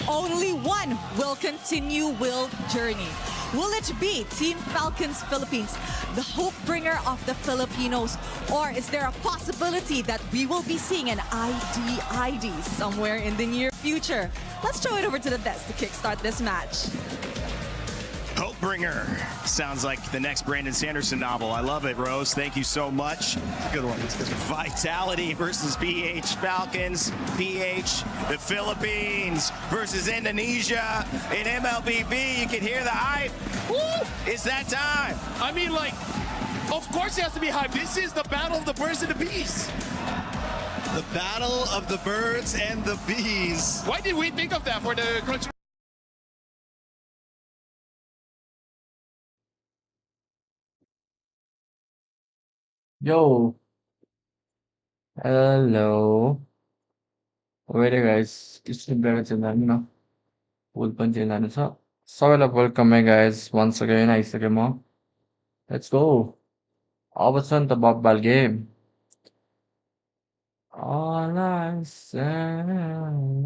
Speaker 17: Only one will continue Will's journey. Will it be Team Falcons Philippines, the hope bringer of the Filipinos? Or is there a possibility that we will be seeing an ID somewhere in the near future? Let's throw it over to the desk to kickstart this match.
Speaker 2: Hopebringer. Sounds like the next Brandon Sanderson novel. I love it, Rose. Thank you so much.
Speaker 3: Good one. It's good.
Speaker 2: Vitality versus PH Falcons. PH, the Philippines versus Indonesia. In MLBB, you can hear the hype. Woo! It's that time.
Speaker 21: I mean, like, of course it has to be hype. This is the battle of the birds and the bees.
Speaker 22: The battle of the birds and the bees.
Speaker 21: Why did we think of that for the Crunch?
Speaker 4: Yo, hello. Wait, guys. It's the better than no. Open channel so. Welcome, guys. Once again, eSewa. Let's go. Opposite the ball game. All I say,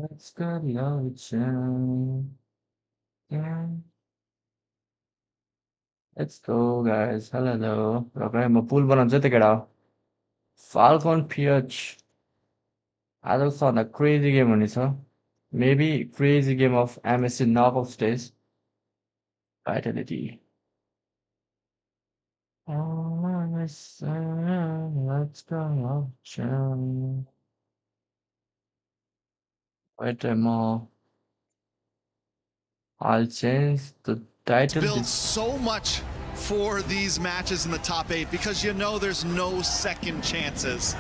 Speaker 4: let's go, yeah. Let's go, guys. Hello. Okay, I'm a pool banana to get out. Falcon PH. I just saw a crazy game on it, maybe crazy game of MSC knockout stage. Vitality. Oh, let's go. Wait a more. I'll change the title.
Speaker 22: Build so much for these matches in the top 8 because you know there's no second chances.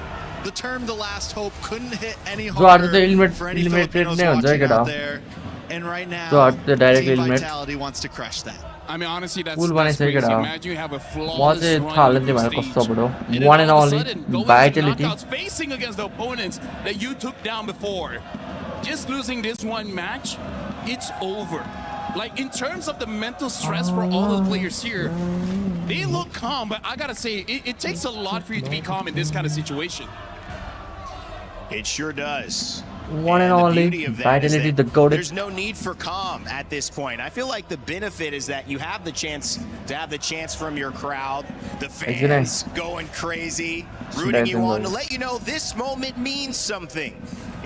Speaker 22: The term "the last hope" couldn't hit any harder for any Filipinos watching out there. And right now, Team Vitality wants to crush that.
Speaker 21: I mean, honestly, that's
Speaker 4: crazy.
Speaker 21: Imagine you have a flawless run in the stage, and
Speaker 4: one and
Speaker 21: all of a
Speaker 4: only
Speaker 21: sudden, go into
Speaker 4: Vitality.
Speaker 21: knockouts facing against the opponents that you took down before. Just losing this one match, it's over. Like, in terms of the mental stress for all the players here, they look calm, but I gotta say, it takes a lot for you to be calm in this kind of situation.
Speaker 2: It sure does.
Speaker 4: One and only Vitality, the goat.
Speaker 2: There's no need for calm at this point. I feel like the benefit is that you have the chance to have the chance from your crowd, the fans going crazy, rooting you on to let you know this moment means something.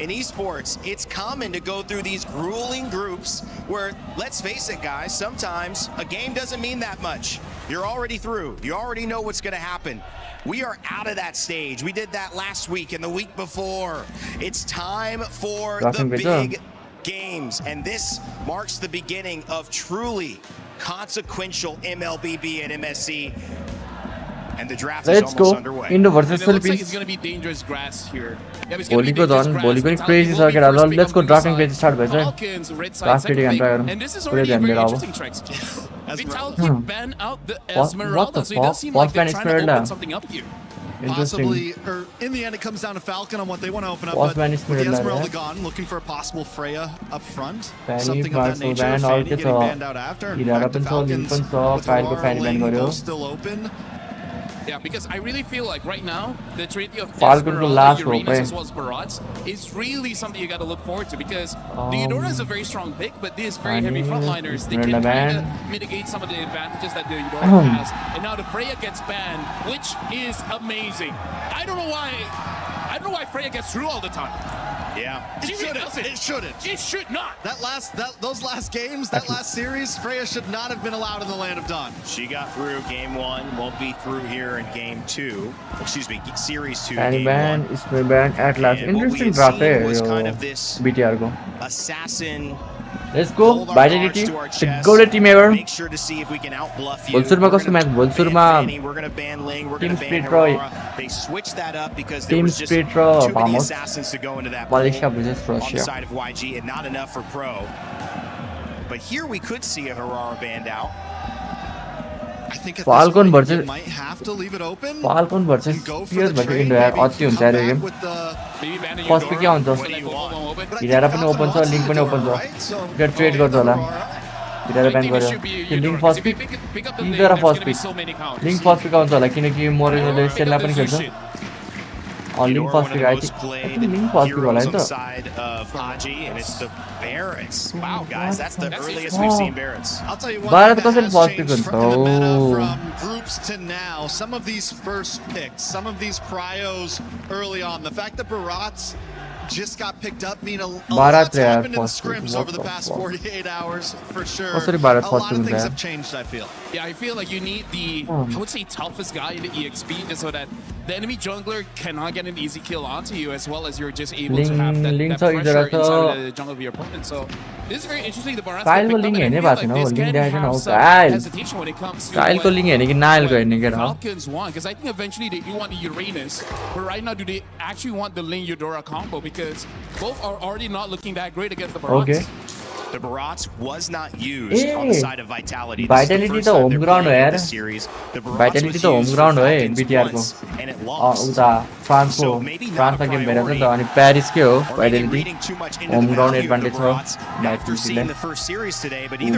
Speaker 2: in esports, it's common to go through these grueling groups where, let's face it, guys, sometimes a game doesn't mean that much. You're already through. You already know what's going to happen. We are out of that stage. We did that last week and the week before. It's time for the big games, and this marks the beginning of truly consequential MLBB and MSC. And the draft is almost underway.
Speaker 4: Indo versus
Speaker 21: Philippines. It looks like
Speaker 4: Philippines.
Speaker 21: it's going to be dangerous grass here.
Speaker 4: Bowling को done, bowling को crazy सा क्या डालो. Let's go drafting page start बजे. Draft ready कर रहा हूँ.
Speaker 21: And this is
Speaker 4: पूरे
Speaker 21: already a
Speaker 4: ध्यान दे
Speaker 21: very
Speaker 4: रहा हूँ.
Speaker 21: interesting tracks. Vitality ban out the Esmeralda, so it does seem
Speaker 4: What
Speaker 21: like they're
Speaker 4: ban
Speaker 21: trying to
Speaker 4: Esmeralda?
Speaker 21: open something up here.
Speaker 22: Possibly, or in the end, it comes down to Falcon on what they want to open up.
Speaker 4: What
Speaker 22: But
Speaker 4: ban
Speaker 22: with the
Speaker 4: Esmeralda,
Speaker 22: Esmeralda
Speaker 4: yeah?
Speaker 22: gone, looking for a possible Freya up front.
Speaker 4: Fanny,
Speaker 22: Something of that
Speaker 4: Marcel
Speaker 22: nature.
Speaker 4: ban,
Speaker 22: Fanny
Speaker 4: और
Speaker 22: getting
Speaker 4: क्या
Speaker 22: banned out after.
Speaker 4: तो
Speaker 22: And back to
Speaker 4: इधर अपन
Speaker 22: Falcons
Speaker 4: सौ
Speaker 22: with
Speaker 4: file को
Speaker 22: Aurora
Speaker 4: Fanny ban
Speaker 22: lane
Speaker 4: करो.
Speaker 22: both still open.
Speaker 21: Yeah, because I really feel like right now, the Trinity of
Speaker 4: Falcon को
Speaker 21: Esmeralda,
Speaker 4: last
Speaker 21: Uranus,
Speaker 4: hope है.
Speaker 21: as well as Barats is really something you got to look forward to, because the Eudora is a very strong pick, but these very heavy frontliners, they can kind of mitigate some of the advantages that the Eudora has. And now the Freya gets banned, which is amazing. I don't know why Freya gets through all the time.
Speaker 2: Yeah.
Speaker 22: It shouldn't.
Speaker 21: It should not.
Speaker 22: Those last games, that last series, Freya should not have been allowed in the Land of Dawn.
Speaker 2: She got through game 1, won't be through here in game 2. Excuse me, series 2.
Speaker 4: Fanny
Speaker 2: game
Speaker 4: ban,
Speaker 2: 1.
Speaker 4: इसमें ban at last.
Speaker 2: And what we
Speaker 4: Interesting
Speaker 2: had
Speaker 4: draft
Speaker 2: seen
Speaker 4: है
Speaker 2: was
Speaker 4: yo
Speaker 2: kind of this
Speaker 4: BTR को.
Speaker 2: assassin.
Speaker 4: Let's go. Vitality. The goal team ever.
Speaker 2: Make sure to see if we can outbluff you.
Speaker 4: Bolsurma कस्तो match? Bolsurma.
Speaker 2: We're gonna ban Ling. We're
Speaker 4: Team
Speaker 2: gonna ban
Speaker 4: split Roy.
Speaker 2: Aurora. They switched that up because there
Speaker 4: Team
Speaker 2: was just
Speaker 4: split
Speaker 2: too many
Speaker 4: vamos.
Speaker 2: assassins to go into that
Speaker 4: Malaysia
Speaker 2: pool
Speaker 4: versus
Speaker 2: on the
Speaker 4: Russia.
Speaker 2: side of YG, and not enough for Pro. But here we could see a Aurora banned out.
Speaker 22: I think at
Speaker 4: Falcon
Speaker 22: this point,
Speaker 4: versus
Speaker 22: you might have to leave it open.
Speaker 4: Falcon versus PS versus Indo यार अति हुन्छ यार यो game. First pick क्या हुन्छ? इधर पनि open छ, link पनि ओपन छ. इधर ट्रेड गर्छ होला. इधर ब्यान गर्यो. त्यो Ling first pick. Edith first pick. Ling first pick आउँछ होला किनकि मोरेलोले सेललाई पनि खेल्छ. Link first pick, I think Link first pick होला नि त.
Speaker 2: Side of Haji, and it's the Barretts. Wow, guys, that's the earliest we've seen Barretts.
Speaker 22: I'll tell you what,
Speaker 4: Barrett
Speaker 22: that
Speaker 4: कसरी
Speaker 22: has
Speaker 4: first
Speaker 22: changed
Speaker 4: pick
Speaker 22: from the meta
Speaker 4: हुन्छ?
Speaker 22: from groups to now. Some of these first picks, some of these pryos early on, the fact that Barats just got picked up mean a lot's happened in the scrims over the past 48 hours for sure. A lot of things have changed, I feel.
Speaker 21: Yeah, I feel like you need the, I would say, toughest guy in the EXP just so that the enemy jungler cannot get an easy kill onto you, as well as you're just able to have that pressure inside of the jungle of your opponent. So this is very interesting. The Barats
Speaker 4: Kyle को link हेर्ने भएको छैन हो, link देखाएको छैन हो. Kyle.
Speaker 21: hesitation when it comes to
Speaker 4: Kyle को link हेर्ने कि Nile को हेर्ने के हो.
Speaker 21: Falcons want, because I think eventually they do want the Uranus, but right now do they actually want the Ling Eudora combo, because both are already not looking that great against the Barats.
Speaker 4: Okay.
Speaker 2: The Barats was not used on the side of Vitality.
Speaker 4: Vitality तो home ground हो यार. Vitality तो home ground हो है BTR को. उता France को France का गेम हेरेर त अनि पेरिस के हो Vitality. Home ground advantage हो.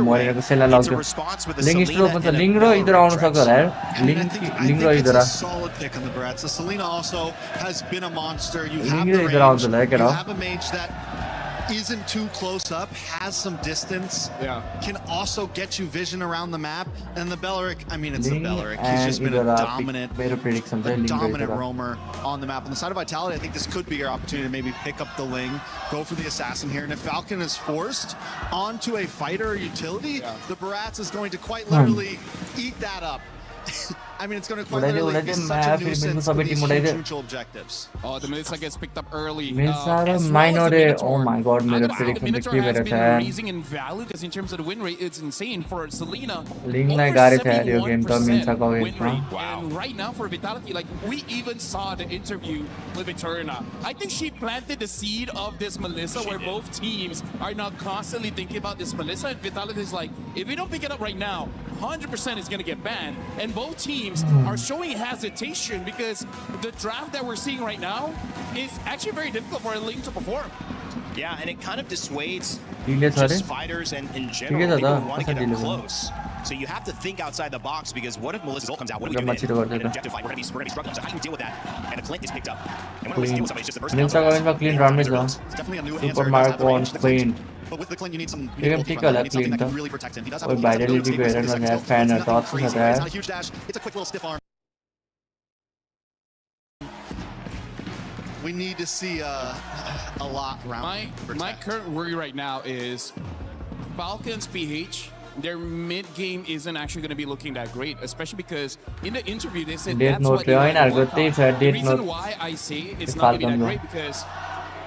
Speaker 4: मोरेको सेला लाग्यो. लिंक स्ट्रो पनि लिंक र इधर आउन सक्छ होला यार. लिंक र इधर आ.
Speaker 22: Solid pick on the Barats. The Selena also has been a monster. You have
Speaker 4: link
Speaker 22: the
Speaker 4: र इधर आउँछ
Speaker 22: range.
Speaker 4: होला
Speaker 22: You
Speaker 4: केटा.
Speaker 22: have a mage that isn't too close up, has some distance, can also get you vision around the map. And the Belleric, I mean, it's the Belleric. He's just been a dominant roamer on the map. On the side of Vitality, I think this could be your opportunity to maybe pick up the Ling, go for the Assassin here. And if Falcon is forced onto a fighter or utility, the Barats is going to quite literally eat that up. I mean, it's going to quite literally be such a nuisance for these neutral objectives.
Speaker 21: Oh, the Melissa gets picked up early.
Speaker 4: Oh my god, मेरो prediction त के भएर छ यार.
Speaker 21: Amazing and valid, because in terms of the win rate, it's insane for Selena.
Speaker 4: लिंकलाई गाह्रो छ यार यो game त मिल्साको अगेन्स्टमा.
Speaker 21: And right now for Vitality, like we even saw the interview with Eterna. I think she planted the seed of this Melissa, where both teams are now constantly thinking about this Melissa, and Vitality is like, if we don't pick it up right now, 100% is going to get banned. And both teams are showing hesitation, because the draft that we're seeing right now is actually very difficult for a Link to perform.
Speaker 2: Yeah, and it kind of dissuades
Speaker 4: just
Speaker 2: fighters and in general people who want to get up close. So you have to think outside the box, because what if Melissa's ult comes out? What do we do then? In an objective fight, we're going to be struggling. So how do you deal with that? And a Clint is picked up. And when Melissa deals with somebody, it's just the first
Speaker 4: मिल्साको clean run में छ.
Speaker 22: Definitely a new
Speaker 4: Super Mario on clean.
Speaker 22: But with the Clint, you need some
Speaker 4: Game ठीक होला clean
Speaker 22: that
Speaker 4: त.
Speaker 22: can really protect him. He does have
Speaker 4: ओइ Vitality को हेरेर न यार फ्यानहरु त अछु छ यार.
Speaker 22: It's not a huge dash. It's a quick little stiff arm. We need to see a lot around.
Speaker 21: My current worry right now is Falcons PH. Their mid game isn't actually going to be looking that great, especially because in the interview they said that's what they want to work on. The reason why I say it's not going to be that great because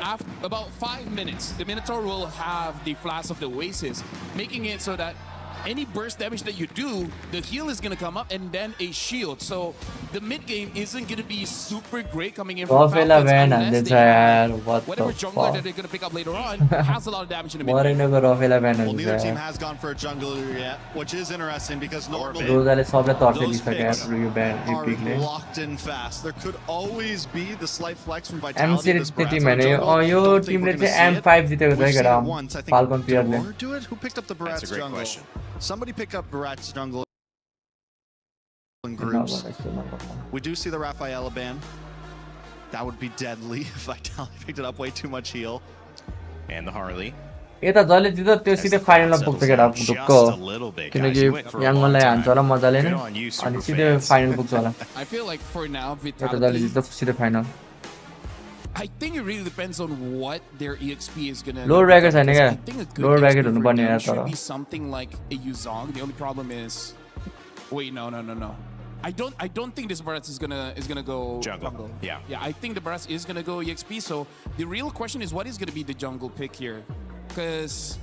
Speaker 21: after about 5 minutes, the Minotaur will have the Flash of the Oasis, making it so that any burst damage that you do, the heal is going to come up and then a shield. So the mid game isn't going to be super great coming in from Falcons unless they have whatever jungler that they're going to pick up later on has a lot of damage in the mid game.
Speaker 22: Well, neither team has gone for a jungler yet, which is interesting because normally those picks are locked in fast. There could always be the slight flex from Vitality. This team
Speaker 4: M5 Falcon player.
Speaker 22: Who picked up the Barat's jungle? Somebody pick up Barat's jungle in groups. We do see the Rafaela ban. That would be deadly if Vitality picked it up. Way too much heal.
Speaker 2: And the Harley.
Speaker 4: यता जले जित्यो त्यो सिधै फाइनलमा पुग्छ केटा ढुक्क किनकि याङ्गनलाई हान्छ होला मजाले नै अनि सिधै फाइनल पुग्छ होला
Speaker 21: I feel like for now
Speaker 4: यता जले जित्यो सिधै final
Speaker 21: I think it really depends on what their EXP is gonna.
Speaker 4: Lower bracket छैन क्या lower bracket हुनुपर्ने यार तर
Speaker 21: should be something like a Yuzong. The only problem is wait no. I don't think this Barat is gonna go jungle. Yeah, I think the Barat is gonna go EXP. So the real question is what is gonna be the jungle pick here? Because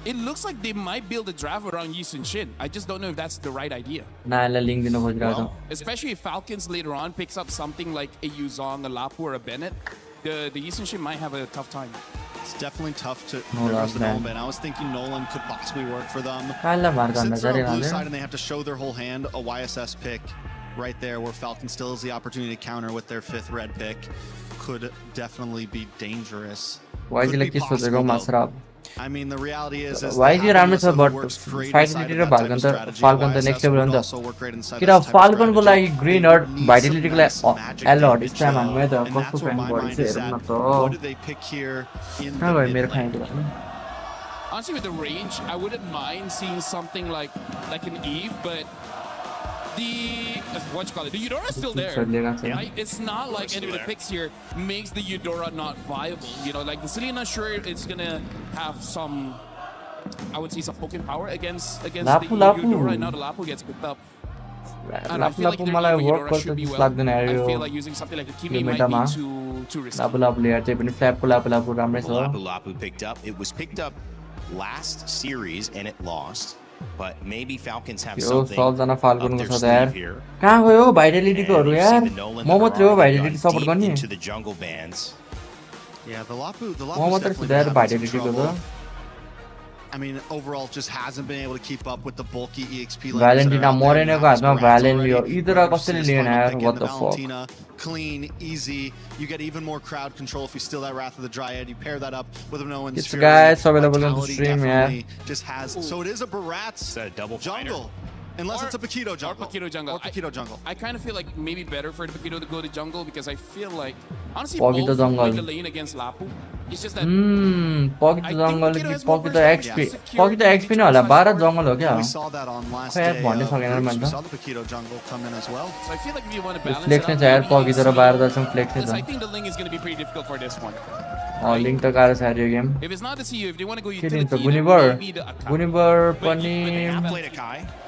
Speaker 21: it looks like they might build a draft around Yi Sun Shin. I just don't know if that's the right idea.
Speaker 4: Well,
Speaker 21: especially if Falcons later on picks up something like a Yuzong, a Lapu, or a Bennett, the Yi Sun Shin might have a tough time.
Speaker 22: It's definitely tough to the Nolan ban. I was thinking Nolan could possibly work for them. Since they're on blue side and they have to show their whole hand, a YSS pick right there where Falcon still has the opportunity to counter with their 5th red pick could definitely be dangerous.
Speaker 4: Why is it Masarapp?
Speaker 22: I mean, the reality is
Speaker 4: why is it राम्रो छ but Vitality raw Falcon त next level हो नि त किन Falcon को लागि green or Vitality को लागि alert स्ट्याम हान्नु त कस्तो फ्यान बढी छ हेर्नु न त कहाँ गयो मेरो fan
Speaker 21: honestly with the range I wouldn't mind seeing something like an Eve but the Eudora is still there, right? It's not like any of the picks here makes the Eudora not viable. You know, like the Selena, sure, it's gonna have some, I would say, some poking power against the Eudora, and now the Lapu gets picked up. I feel like Eudora should be well. I feel like using something like the Kimi might be too risky.
Speaker 2: Lapu picked up. It was picked up last series and it lost. But maybe Falcons have something up their sleeve here.
Speaker 4: कहाँ गयो Vitality कोहरु यार म मात्रै हो Vitality support गर्ने
Speaker 2: into the jungle bans.
Speaker 22: Yeah, the Lapu
Speaker 4: म मात्रै छु यार Vitality को त
Speaker 22: I mean, overall, just hasn't been able to keep up with the bulky EXP.
Speaker 4: Valentina Moreno को हातमा Valen लियो इधर कसैले लिएन यार what the fuck.
Speaker 22: Clean, easy. You get even more crowd control if you steal that Wrath of the Dryad. You pair that up with Minoan's
Speaker 4: It's guys available on the stream, yeah.
Speaker 22: Just has so it is a Barat's jungle. Unless it's a Paquito jungle.
Speaker 21: Or Paquito jungle.
Speaker 22: Paquito jungle.
Speaker 21: I kind of feel like maybe better for the Paquito to go to jungle because I feel like honestly
Speaker 4: Paquito
Speaker 21: both play the lane against Lapu. It's just that
Speaker 4: Paquito jungle ki Paquito XP. Paquito XP no होला 12 jungle ho kya?
Speaker 22: We saw that on last day. We saw the Paquito jungle come in as well.
Speaker 21: So I feel like if you want to balance
Speaker 4: flex
Speaker 21: it out,
Speaker 4: Paquito ra 12 दशम flex
Speaker 21: I think the link is going to be pretty difficult for this one.
Speaker 4: Link त गाह्रो छ यो game
Speaker 21: If it's not the CU, if they want to go
Speaker 4: utility,
Speaker 22: Gunibar
Speaker 4: पनि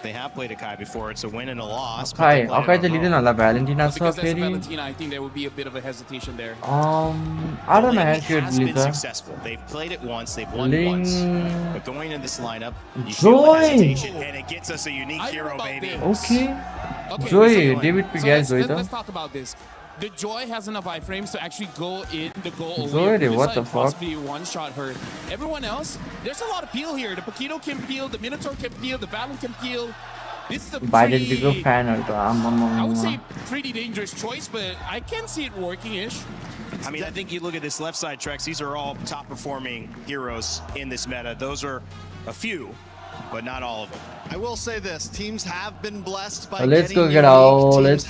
Speaker 2: They have played Akai before. It's a win and a loss.
Speaker 4: Akai त लिदैन होला Valentina छ
Speaker 21: because
Speaker 4: फेरि
Speaker 21: Valentina, I think there would be a bit of a hesitation there.
Speaker 4: I don't know how
Speaker 2: It has been successful. They've played it once. They've won once. But going in this lineup, you feel the hesitation, and it gets us a unique hero, baby.
Speaker 4: Okay. Joy, David Pigas, Joy.
Speaker 21: Let's talk about this. The Joy has enough iframes to actually go in the goal.
Speaker 4: Joy, what the fuck?
Speaker 21: Possibly one-shot her. Everyone else, there's a lot of peel here. The Paquito can peel, the Minotaur can peel, the Valen can peel. This is a pretty, I would say pretty dangerous choice, but I can see it working-ish.
Speaker 2: I mean, I think you look at this left side, Trex, these are all top-performing heroes in this meta. Those are a few, but not all of them.
Speaker 22: I will say this: teams have been blessed by
Speaker 4: let's go
Speaker 22: getting
Speaker 4: get out. Let's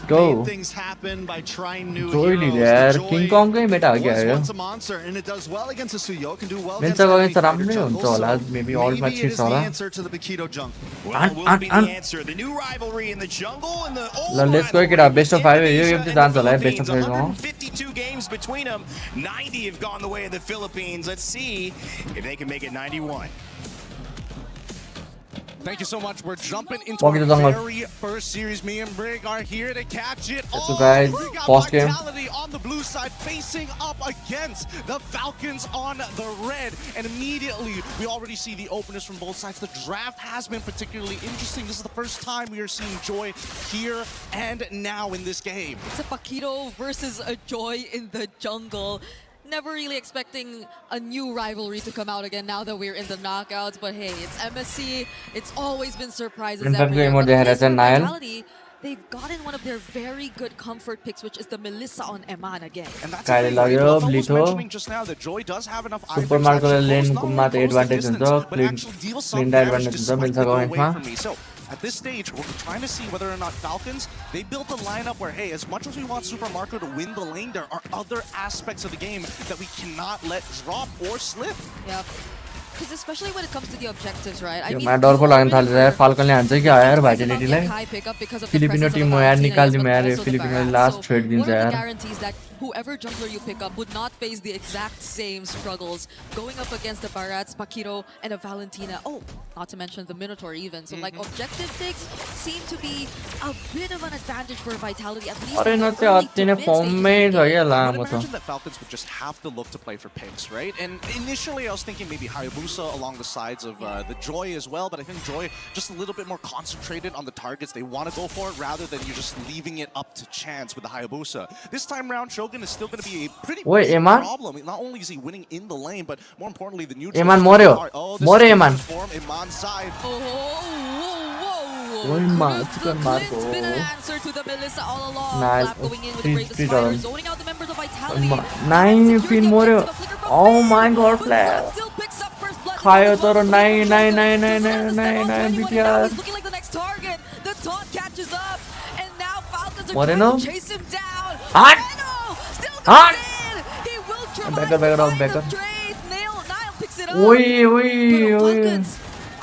Speaker 4: go.
Speaker 22: Made things happen by trying new heroes.
Speaker 4: यार King Kong का ही बेटा आ गया है
Speaker 22: once a monster, and it does well against a Suyo, can do well
Speaker 4: against
Speaker 22: the
Speaker 4: राम्रो हुन्छ होला maybe all match
Speaker 22: maybe it is the
Speaker 4: होला
Speaker 22: answer to the Paquito jungle.
Speaker 2: Well, will be the answer. The new rivalry in the jungle and the old
Speaker 4: let's go get our best of 5 yo game चाहिँ जान्छ होला best of 5 मा
Speaker 2: 52 teams between them. 90 have gone the way of the Philippines. Let's see if they can make it 91.
Speaker 1: Thank you so much. We're jumping into our very first series. Me and Brig are here to catch it all.
Speaker 4: Guys,
Speaker 1: we got
Speaker 4: post game.
Speaker 1: Vitality on the blue side facing up against the Falcons on the red. And immediately, we already see the openers from both sides. The draft has been particularly interesting. This is the first time we are seeing Joy here and now in this game.
Speaker 6: It's a Paquito versus a Joy in the jungle. Never really expecting a new rivalry to come out again now that we're in the knockouts, but hey, it's MSC. It's always been surprises every year. But Vitality, they've gotten one of their very good comfort picks, which is the Melissa on Eman again.
Speaker 1: And that's mentioning just now that Joy does have enough
Speaker 4: Supermarket lane kumma त advantage हुन्छ clean advantage हुन्छ मिल्छ गएमा
Speaker 1: So at this stage, we're trying to see whether or not Falcons, they built a lineup where, hey, as much as we want Super Marco to win the lane, there are other aspects of the game that we cannot let drop or slip.
Speaker 6: Yep. Because especially when it comes to the objectives, right? I mean,
Speaker 4: मैं डर को लाग्न थाल्छ यार Falcon ले हान्छ क्या यार Vitality लाई फिलिपिनो टिम हो यार निकाल्दिम यार फिलिपिनो लास्ट ट्रेड दिन्छ यार
Speaker 6: guarantees that whoever jungler you pick up would not face the exact same struggles going up against the Barats, Paquito, and a Valentina. Oh, not to mention the Minotaur even. So like objective picks seem to be a bit of an advantage for Vitality at least.
Speaker 4: अरे न चाहिँ अति नै firm मै छ या लामो छ
Speaker 1: That Falcons would just have to look to play for picks, right? And initially I was thinking maybe Hayabusa along the sides of the Joy as well, but I think Joy just a little bit more concentrated on the targets they want to go for rather than you just leaving it up to chance with the Hayabusa. This time round, Shogun is still going to be a pretty big problem. Not only is he winning in the lane, but more importantly, the neutral.
Speaker 4: Eman moryo. Moryo Eman.
Speaker 1: Eman's side.
Speaker 4: Oh my god, Marco.
Speaker 6: Been an answer to the Melissa all along.
Speaker 4: Nice.
Speaker 6: Flap going in with the Bravest Fire, zoning out the members of Vitality.
Speaker 4: 9 pin moryo. Oh my god, Flap. Khayo taro 9 BTR.
Speaker 6: Looking like the next target. The taunt catches up, and now Falcons are
Speaker 4: Moreno.
Speaker 6: trying to chase him down.
Speaker 4: Hot. Hot.
Speaker 6: He will try.
Speaker 4: Back up.
Speaker 6: Nile picks it up.
Speaker 4: Oi.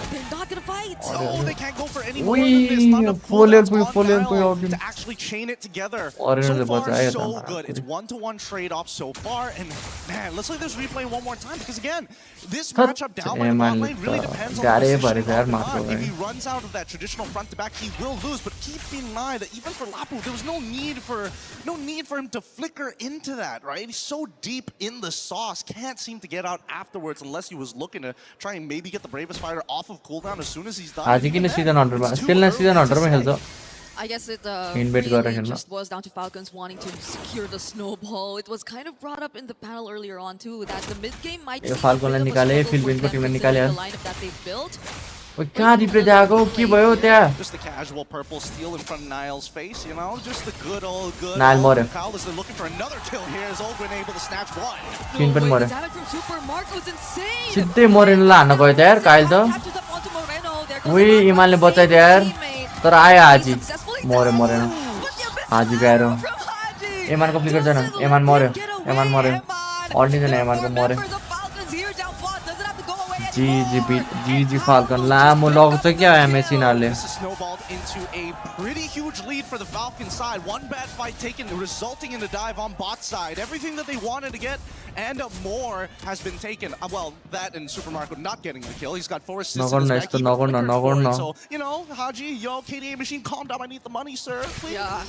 Speaker 6: They're not gonna fight.
Speaker 1: Oh, they can't go for any more than this. Not enough to actually chain it together. So far, so good. It's 1-to-1 trade-off so far, and man, let's let this replay one more time because again, this matchup down by the bot lane really depends on the position. If he runs out of that traditional front-to-back, he will lose. But keep in mind that even for Lapu, there was no need for him to flicker into that, right? He's so deep in the sauce, can't seem to get out afterwards unless he was looking to try and maybe get the Bravest Fighter off of cooldown as soon as he's done.
Speaker 6: I guess it just boils down to Falcons wanting to secure the snowball. It was kind of brought up in the panel earlier on too that the mid game might be
Speaker 4: Falcon
Speaker 6: the lineup that they've built.
Speaker 1: Just the casual purple steal in front of Niall's face, you know? Just the good old Kyle is looking for another kill here as Ogwin able to snatch one.
Speaker 6: The damage from Super Marco is insane.
Speaker 4: सिद्धै मरेन लान्न गयो त यार Kyle त उही इमानले बचाइदियो यार तर आयो हाजी मरेन हाजी गएर एमानको फ्लिकर छैन एमान मर्यो अल्टिँदैन एमानको मर्यो GG Falcon लामो लग्छ क्या एमएस यिनीहरूले
Speaker 1: Snowballed into a pretty huge lead for the Falcon side. One bad fight taken, resulting in a dive on bot side. Everything that they wanted to get and more has been taken. Well, that and Super Marco not getting the kill. He's got 4 assists. So, you know, Haji, yo, KDA machine, calm down. I need the money, sir. Please.
Speaker 6: Yeah,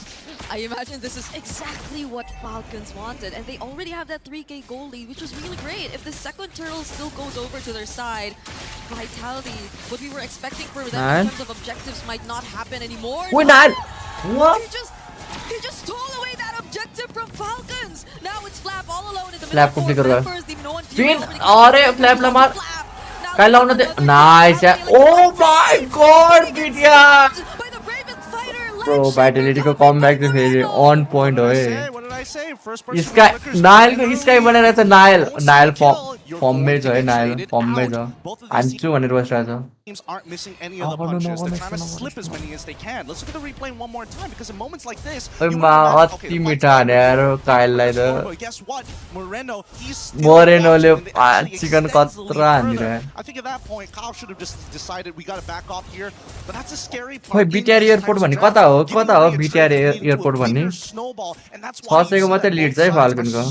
Speaker 6: I imagine this is exactly what Falcons wanted, and they already have that 3K goal lead, which was really great. If the second turtle still goes over to their side, Vitality, what we were expecting for them in terms of objectives might not happen anymore.
Speaker 4: We're not. What?
Speaker 6: He just stole away that objective from Falcons. Now it's Flap all alone in the
Speaker 4: Flap को flicker हुआ
Speaker 6: middle.
Speaker 4: Twin अरे Flap ला मार Kyle लाउन दे nice यार oh my god BTR bro Vitality को comeback से फेरि on point हो ये इसका नाइल को इसका ही बना रहता नाइल फॉर्म
Speaker 3: you're
Speaker 4: फर्म में
Speaker 3: going
Speaker 4: छ
Speaker 3: to
Speaker 4: है
Speaker 3: get
Speaker 4: नाइल
Speaker 3: traded
Speaker 4: फर्म में
Speaker 3: out.
Speaker 4: छ
Speaker 3: Both of these
Speaker 4: हान्छु भनेर बसिरहेको छ
Speaker 3: teams aren't missing any of the punches. They're trying to slip as many as they can. Let's look at the replay one more time because in moments like this,
Speaker 4: ओइ
Speaker 3: you
Speaker 4: मा
Speaker 3: would imagine, okay,
Speaker 4: अति
Speaker 3: the fight's
Speaker 4: मिठा हाने यार काइललाई त
Speaker 3: but guess what? Moreno, he's still
Speaker 4: मोरेनोले
Speaker 3: watching, and it actually
Speaker 4: chicken
Speaker 3: extends the lead
Speaker 4: Katra
Speaker 3: further.
Speaker 4: हानिरहेको
Speaker 3: I think at that point, Kyle should have just decided we got to back off here. But that's a scary part.
Speaker 4: खोइ BTR airport भन्ने कता हो BTR airport भन्ने 600 को मात्रै lid छ है फाल्कनको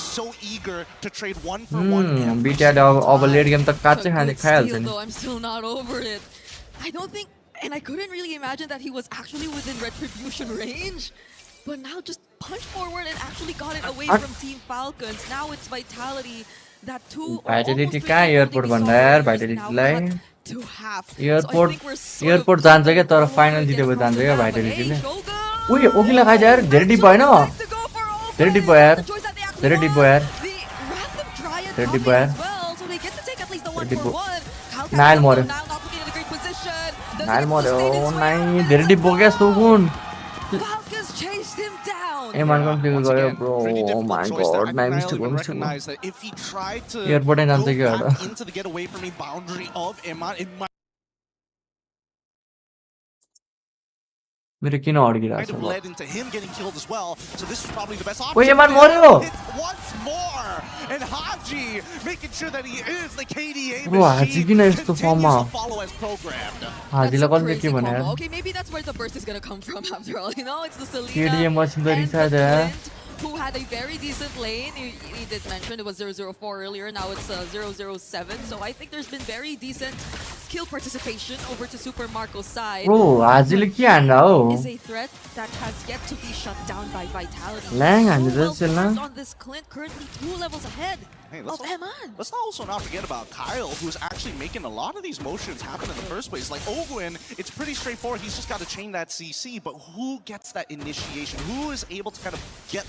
Speaker 3: so eager to trade one for one.
Speaker 4: BTR अब लेट गेम त काट्दै खाइहाल्छ नि
Speaker 6: I'm still not over it. I don't think, and I couldn't really imagine that he was actually within retribution range. But now just punch forward and actually got it away from Team Falcons. Now it's Vitality. That two
Speaker 4: भाइटालिटी कहाँ airport भन्दा यार भाइटालिटीलाई airport जान्छ क्या तर final जितेको जान्छ क्या भाइटालिटीले उही ओकिला खाइज यार धेरै डिप भएन धेरै डिप भयो यार धेरै डिप भयो यार धेरै डिप भयो यार धेरै डिप नाइल मर्यो नाइ धेरै डिप भयो क्या सुकुन एमान कम्प्लिट गयो ब्रो ओ माय गॉड नाइ मिस्टेक भयो एयरपोर्ट जान्छ कि एउटा मेरो किन अड्किरहेको छ ओइ एमान मर्यो ब्रो हाजी किन यस्तो फर्ममा हाजीलाई कसले के भने यार
Speaker 6: Okay, maybe that's where the burst is gonna come from after all. You know, it's the Selena
Speaker 4: KDM machine त रिसाइज यार
Speaker 6: who had a very decent lane. He did mention it was 004 earlier. Now it's 007. So I think there's been very decent skill participation over to Super Marco's side.
Speaker 4: Bro, हाजीले के हान्दा हो
Speaker 6: Is a threat that has yet to be shut down by Vitality.
Speaker 4: ल्याङ हान्दै छ ल
Speaker 6: On this Clint, currently 2 levels ahead of Eman.
Speaker 3: Let's also not forget about Kyle, who's actually making a lot of these motions happen in the first place. Like Ogwin, it's pretty straightforward. He's just got to chain that CC, but who gets that initiation? Who is able to kind of get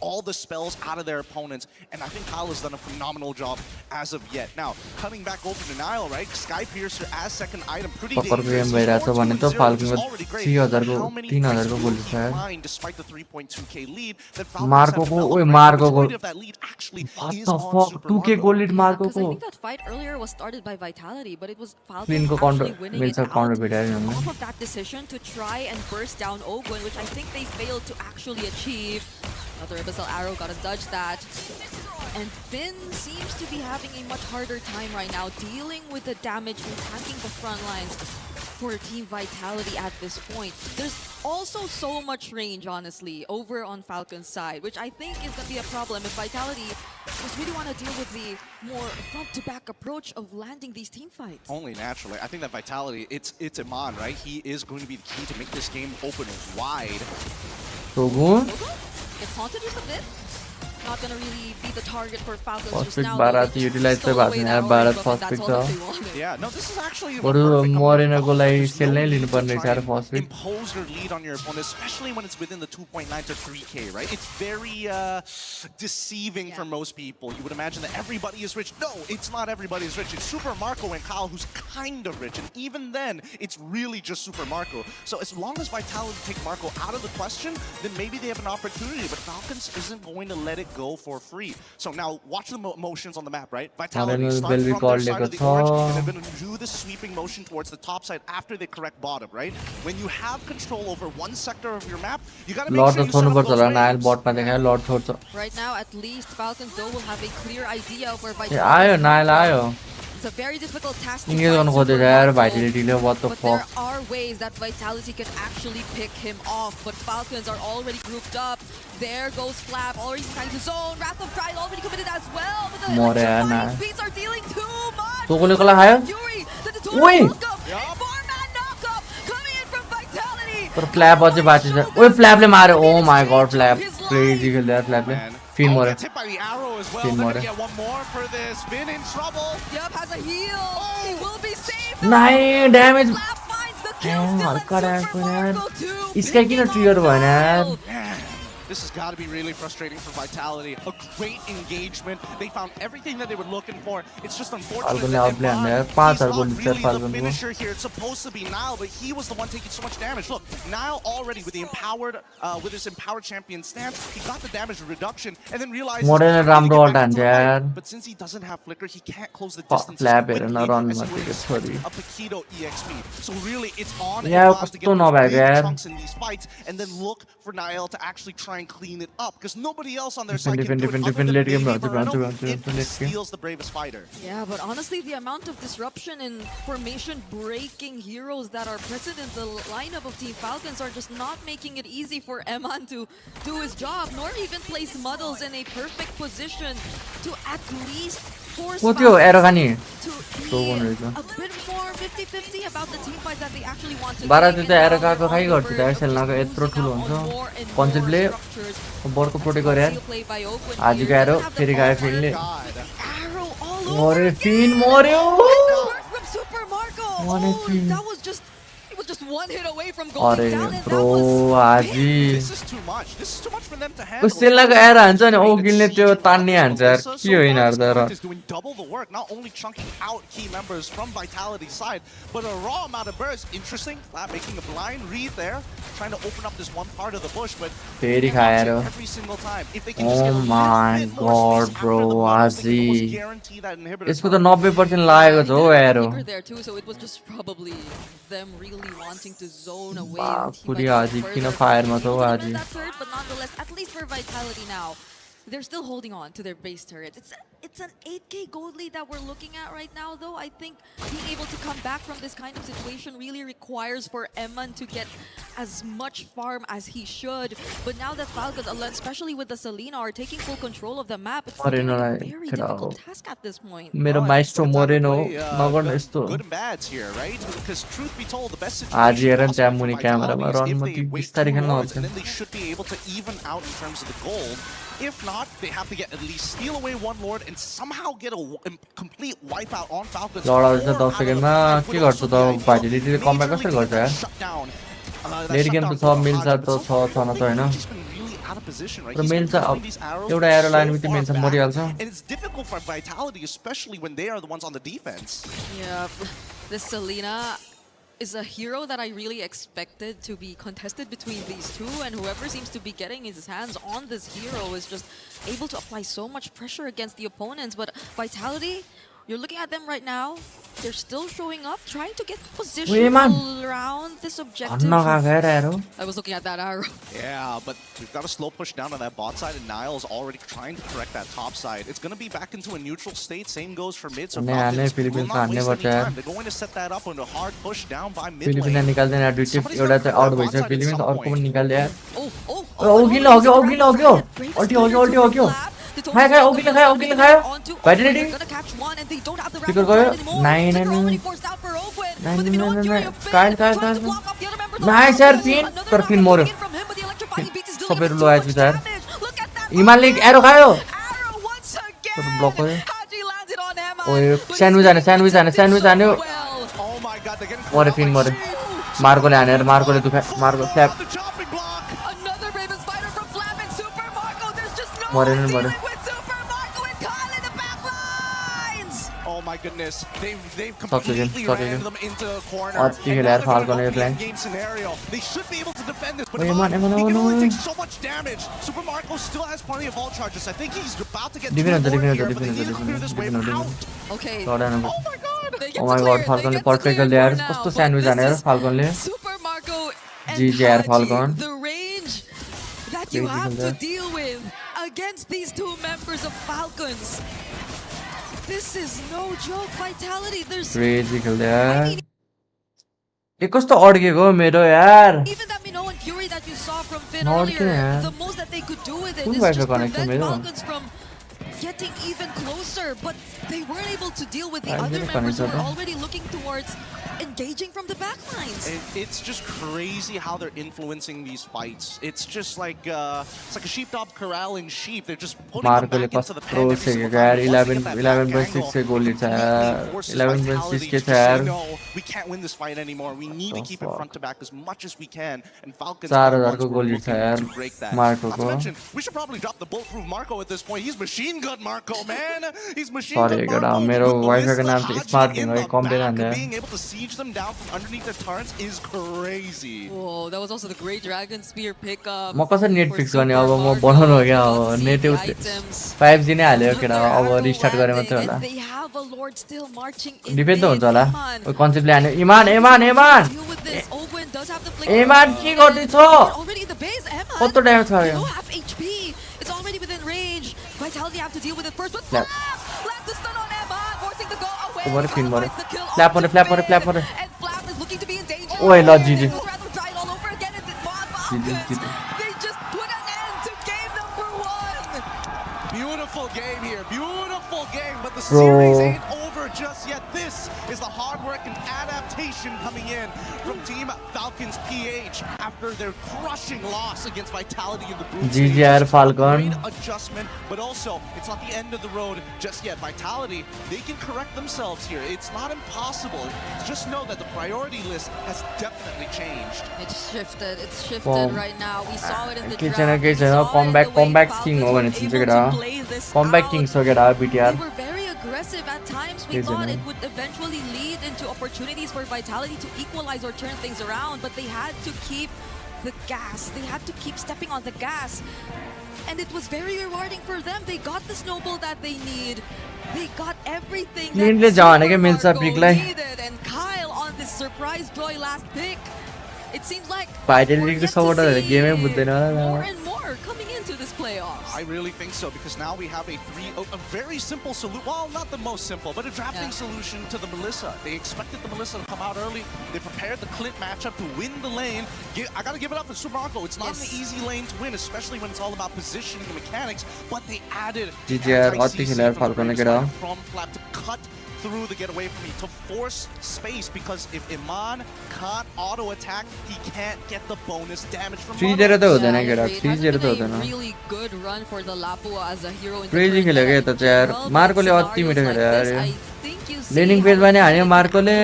Speaker 3: all the spells out of their opponents? And I think Kyle has done a phenomenal job as of yet. Now, coming back over to Nile, right? Sky Piercer as second item, pretty dangerous.
Speaker 4: भने त फाल्कनको 3000 को 3000 को गोल छ
Speaker 3: despite the 3.2k lead.
Speaker 4: मार्कोको ओइ मार्कोको what the fuck 2k goal lead मार्कोको
Speaker 6: I think that fight earlier was started by Vitality, but it was Falcon
Speaker 4: क्लीनको
Speaker 6: actually winning it
Speaker 4: मिल्छ
Speaker 6: out
Speaker 4: counter भेटायो
Speaker 6: off of that decision to try and burst down Ogwin, which I think they failed to actually achieve. Another Abyssal Arrow gotta dodge that. And Finn seems to be having a much harder time right now dealing with the damage and tanking the front lines for Team Vitality at this point. There's also so much range, honestly, over on Falcon's side, which I think is going to be a problem if Vitality just really want to deal with the more front-to-back approach of landing these team fights.
Speaker 3: Only naturally. I think that Vitality, it's Iman, right? He is going to be the key to make this game open wide.
Speaker 4: Shogun?
Speaker 6: Gets haunted just a bit. Not gonna really be the target for Falcons just
Speaker 4: Prospect
Speaker 6: now.
Speaker 4: Bharat utilize चाहिँ भएको छैन यार Bharat prospect छ
Speaker 3: Yeah, no, this is actually
Speaker 4: बरु मरेनको लागि cell नै लिनुपर्ने छ यार prospect
Speaker 3: impose your lead on your opponent, especially when it's within the 2.9 to 3k, right? It's very deceiving for most people. You would imagine that everybody is rich. No, it's not everybody is rich. It's Super Marco and Kyle who's kind of rich, and even then, it's really just Super Marco. So as long as Vitality take Marco out of the question, then maybe they have an opportunity. But Falcons isn't going to let it go for free. So now watch the motions on the map, right? Vitality start from their side of the orange, and they're going to do the sweeping motion towards the top side after they correct bottom, right? When you have control over one sector of your map, you got to make sure you set up those ranges.
Speaker 6: Right now, at least Falcons though will have a clear idea of where Vitality
Speaker 4: आयो Nile आयो
Speaker 6: It's a very difficult task to
Speaker 4: Engage गर्नु खोज्दै छ यार भाइटालिटीले what the
Speaker 6: but
Speaker 4: fuck
Speaker 6: there are ways that Vitality can actually pick him off, but Falcons are already grouped up. There goes Flab, already trying to zone. Wrath of Pride already committed as well, but the electrifying beats are dealing too much.
Speaker 4: तोकोले कसलाई खायो ओइ
Speaker 6: Four-man knockup coming in from Vitality.
Speaker 4: तर flap अझै बाँची छ ओइ फ्ल्यापले मार्यो oh my God flap crazy खेल्दै यार फ्ल्यापले fin मर्यो फिन मर्यो नाइ ड्यामेज हल्का ड्यामेज पनि यार इसका किन ट्रिगर भएन यार
Speaker 5: This has got to be really frustrating for Vitality. A great engagement. They found everything that they were looking for. It's just unfortunate that he's not really the finisher here. It's supposed to be Nile, but he was the one taking so much damage. Look, Nile already with the empowered, with his empowered champion stance, he got the damage reduction and then realized. But since he doesn't have flicker, he can't close the distance quickly as he would expect a Paquito EXP. So really, it's on Emon to get those big chunks in these fights and then look for Nile to actually try and clean it up because nobody else on their side can do it other than maybe Moreno. It steals the bravest fighter.
Speaker 6: Yeah, but honestly, the amount of disruption and formation-breaking heroes that are present in the lineup of Team Falcons are just not making it easy for Eman to do his job, nor even place Muddles in a perfect position to at least force Falcons to be a bit more 50-50 about the team fights that they actually want to That was just one hit away from going down, and
Speaker 5: This is too much. This is too much for them to handle. Is doing double the work, not only chunking out key members from Vitality's side, but a raw amount of bursts. Interesting, making a blind read there, trying to open up this one part of the bush, but every single time. If they can just get
Speaker 4: my god, bro, Azi. इसको तो 90% लागेको छ हो यार
Speaker 6: there too, so it was just probably them really wanting to zone away.
Speaker 4: पूरी आजी किन fire मा छ हो आजी
Speaker 6: But nonetheless, at least for Vitality now, they're still holding on to their base turrets. It's an 8k gold lead that we're looking at right now, though. I think being able to come back from this kind of situation really requires for Eman to get as much farm as he should. But now that Falcons, especially with the Selena, are taking full control of the map, it's looking like a very difficult task at this point.
Speaker 4: मेरो maestro Moreno नगर्नु यस्तो
Speaker 5: good and bads here, right? Because truth be told, the best
Speaker 4: आज
Speaker 5: situation
Speaker 4: हेरन त्यहाँ मुनि क्यामेरामा run मति बिस्तारै खेल्न
Speaker 5: and then they should be able to even out in terms of the gold. If not, they have to get at least steal away one Lord and somehow get a complete wipeout on Falcons.
Speaker 4: लडाउँछ 10 सेकेन्डमा के गर्छ त भाइटिलिटीले comeback कसरी गर्छ यार late game त छ मिल्छ त छ न त हैन र मिल्छ एउटा एरो लाइन बित्ति मिल्छ मरिहाल्छ
Speaker 5: And it's difficult for Vitality, especially when they are the ones on the defense.
Speaker 6: Yeah, the Selena is a hero that I really expected to be contested between these two, and whoever seems to be getting his hands on this hero is just able to apply so much pressure against the opponents. But Vitality, you're looking at them right now, they're still showing up, trying to get positional around this objective. I was looking at that arrow.
Speaker 5: Yeah, but we've got a slow push down on that bot side, and Niall's already trying to correct that top side. It's going to be back into a neutral state. Same goes for mid, so Falcons will not waste any time. They're going to set that up on a hard push down by mid lane.
Speaker 4: Vitality Picker गयो 9 nice यार pin तर pin मर्यो सबैहरु लो आएछ यार हिमालले arrow खायो तर block गर्यो ओए स्यान्डविच हान्यो मर्यो पिन मर्यो मार्कोले हानेर मार्कोले दुखायो मार्को स्ल्याप मर्यो
Speaker 5: My goodness, they've completely ran them into a corner. Game scenario. They should be able to defend this, but he can only take so much damage. Super Marco still has plenty of ult charges. I think he's about to get two more here, but they need to clear this wave out.
Speaker 6: Okay.
Speaker 4: Oh my god, Falcon perfect there. Kasto sandwich haneर Falcon ले.
Speaker 6: Super Marco
Speaker 4: and Falcon.
Speaker 6: The range that you have to deal with against these two members of Falcons. This is no joke. Vitality, there's
Speaker 4: crazy kill यार ये कस्तो अड्केको मेरो यार
Speaker 6: even that Minnow and Fury that you saw from Finn earlier, the most that they could do with it is just prevent Falcons from getting even closer, but they weren't able to deal with the other members who were already looking towards engaging from the back lines.
Speaker 5: It's just crazy how they're influencing these fights. It's just like it's like a sheepdog corralling sheep. They're just putting them back into the pen every single time.
Speaker 4: 11.6 से गोल लिया है 11.6 के थे यार
Speaker 5: we can't win this fight anymore. We need to keep it front to back as much as we can. And Falcons
Speaker 4: 4,000 को गोल लिया था यार मार्को को
Speaker 5: we should probably drop the bulletproof Marco at this point. He's machine gun Marco, man. He's machine
Speaker 4: Sorry
Speaker 5: gun Marco.
Speaker 4: मेरा wifi का नाम smart नहीं है कॉम्प्लेन है
Speaker 5: Being able to siege them down from underneath their turrets is crazy.
Speaker 6: Whoa, that was also the great Dragon Spear pickup.
Speaker 4: म कसरी net fix गर्ने अब म बनाउनु हो क्या अब नेट 5G नै हाल्यो केटा अब रिस्टार्ट गरे मात्रै होला
Speaker 6: They have a Lord still marching in.
Speaker 4: Defence त हुन्छ होला ओ कन्सेप्टले हान्यो इमान के गर्दै छ
Speaker 6: Already the base Eman.
Speaker 4: कस्तो ड्यामेज खायो
Speaker 6: Low half HP. It's already within range. Vitality have to deal with it first. But Flap the stun on Eman, forcing to go away.
Speaker 4: What a pin, what a flap on it.
Speaker 6: And Flap is looking to be in danger.
Speaker 4: Oh, I love GG.
Speaker 6: They just put an end to game number 1.
Speaker 5: Beautiful game here. Beautiful game. But the series ain't over just yet. This is the hard work and adaptation coming in from Team Falcons PH after their crushing loss against Vitality in the group stage.
Speaker 4: GG Falcon.
Speaker 5: Great adjustment, but also it's not the end of the road just yet. Vitality, they can correct themselves here. It's not impossible. Just know that the priority list has definitely changed.
Speaker 6: It's shifted right now. We saw it in the draft.
Speaker 4: Comeback king over it. Comeback king so get BTR.
Speaker 6: They were very aggressive at times. We thought it would eventually lead into opportunities for Vitality to equalize or turn things around, but they had to keep the gas. They had to keep stepping on the gas. And it was very rewarding for them. They got the snowball that they need. They got everything that Super needed. And Kyle on this surprise joy last pick. It seems like we're yet to see more and more coming into this playoffs.
Speaker 5: I really think so, because now we have a very simple solution. Well, not the most simple, but a drafting solution to the Melissa. They expected the Melissa to come out early. They prepared the Clint matchup to win the lane. I got to give it up to Super Marco. It's not an easy lane to win, especially when it's all about positioning and mechanics, but they added from Flap to cut through to get away from me, to force space, because if Iman can't auto attack, he can't get the bonus damage from
Speaker 6: It has been a really good run for the Lapua as a hero in
Speaker 4: crazy खेलेगा तो यार Marco ले अति मिठो खेला यार laning page में आने मार्को ले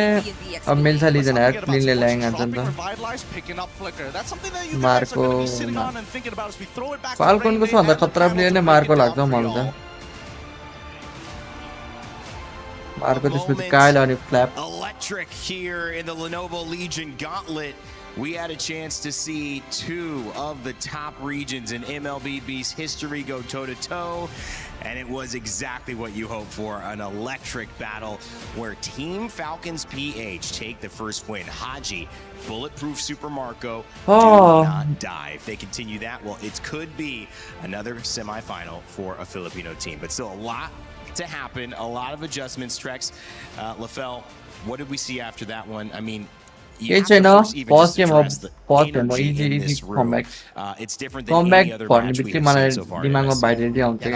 Speaker 4: अब मिल सा लीजन यार क्लीन ले लाएंगे अंतन तो मार्को फाल्कन को स्वाद खतरा प्लेयर ने मार्को लागता हूँ मालूम Marco just with Kyle on his flap.
Speaker 2: Electric here in the Lenovo Legion Gauntlet. We had a chance to see two of the top regions in MLBB's history go toe-to-toe, and it was exactly what you hoped for, an electric battle where Team Falcons PH take the first win. Haji, bulletproof Super Marco, do not die. If they continue that, well, it could be another semifinal for a Filipino team, but still a lot to happen, a lot of adjustments. Trex, LaFell, what did we see after that one? I mean,
Speaker 4: Pause game of pause game easy comeback.
Speaker 2: It's different than any other match we have seen so far.
Speaker 22: The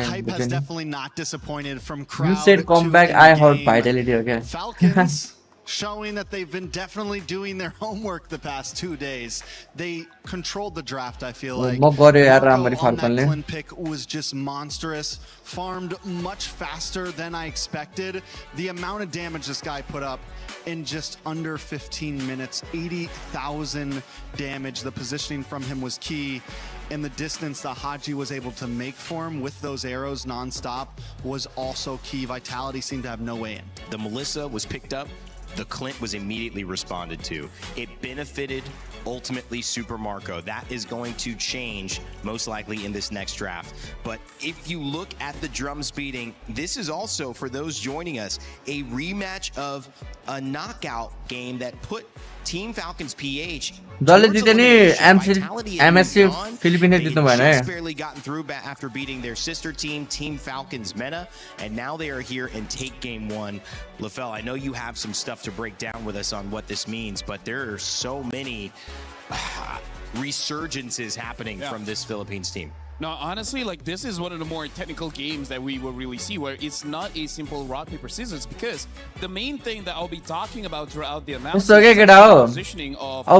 Speaker 22: hype has definitely not disappointed from crowd.
Speaker 4: You said comeback, I heard Vitality, okay.
Speaker 22: Falcons showing that they've been definitely doing their homework the past 2 days. They controlled the draft, I feel like. Marco on that Clint pick was just monstrous. Farmed much faster than I expected. The amount of damage this guy put up in just under 15 minutes, 80,000 damage. The positioning from him was key. And the distance that Haji was able to make for him with those arrows nonstop was also key. Vitality seemed to have no way in.
Speaker 2: The Melissa was picked up. The Clint was immediately responded to. It benefited ultimately Super Marco. That is going to change most likely in this next draft. But if you look at the drums beating, this is also, for those joining us, a rematch of a knockout game that put Team Falcons PH
Speaker 4: MSC Philippines
Speaker 2: just barely gotten through after beating their sister team, Team Falcons Meta, and now they are here and take game one. LaFell, I know you have some stuff to break down with us on what this means, but there are so many resurgences happening from this Philippines team.
Speaker 21: No, honestly, like this is one of the more technical games that we will really see, where it's not a simple rock paper scissors, because the main thing that I'll be talking about throughout the analysis is the positioning of I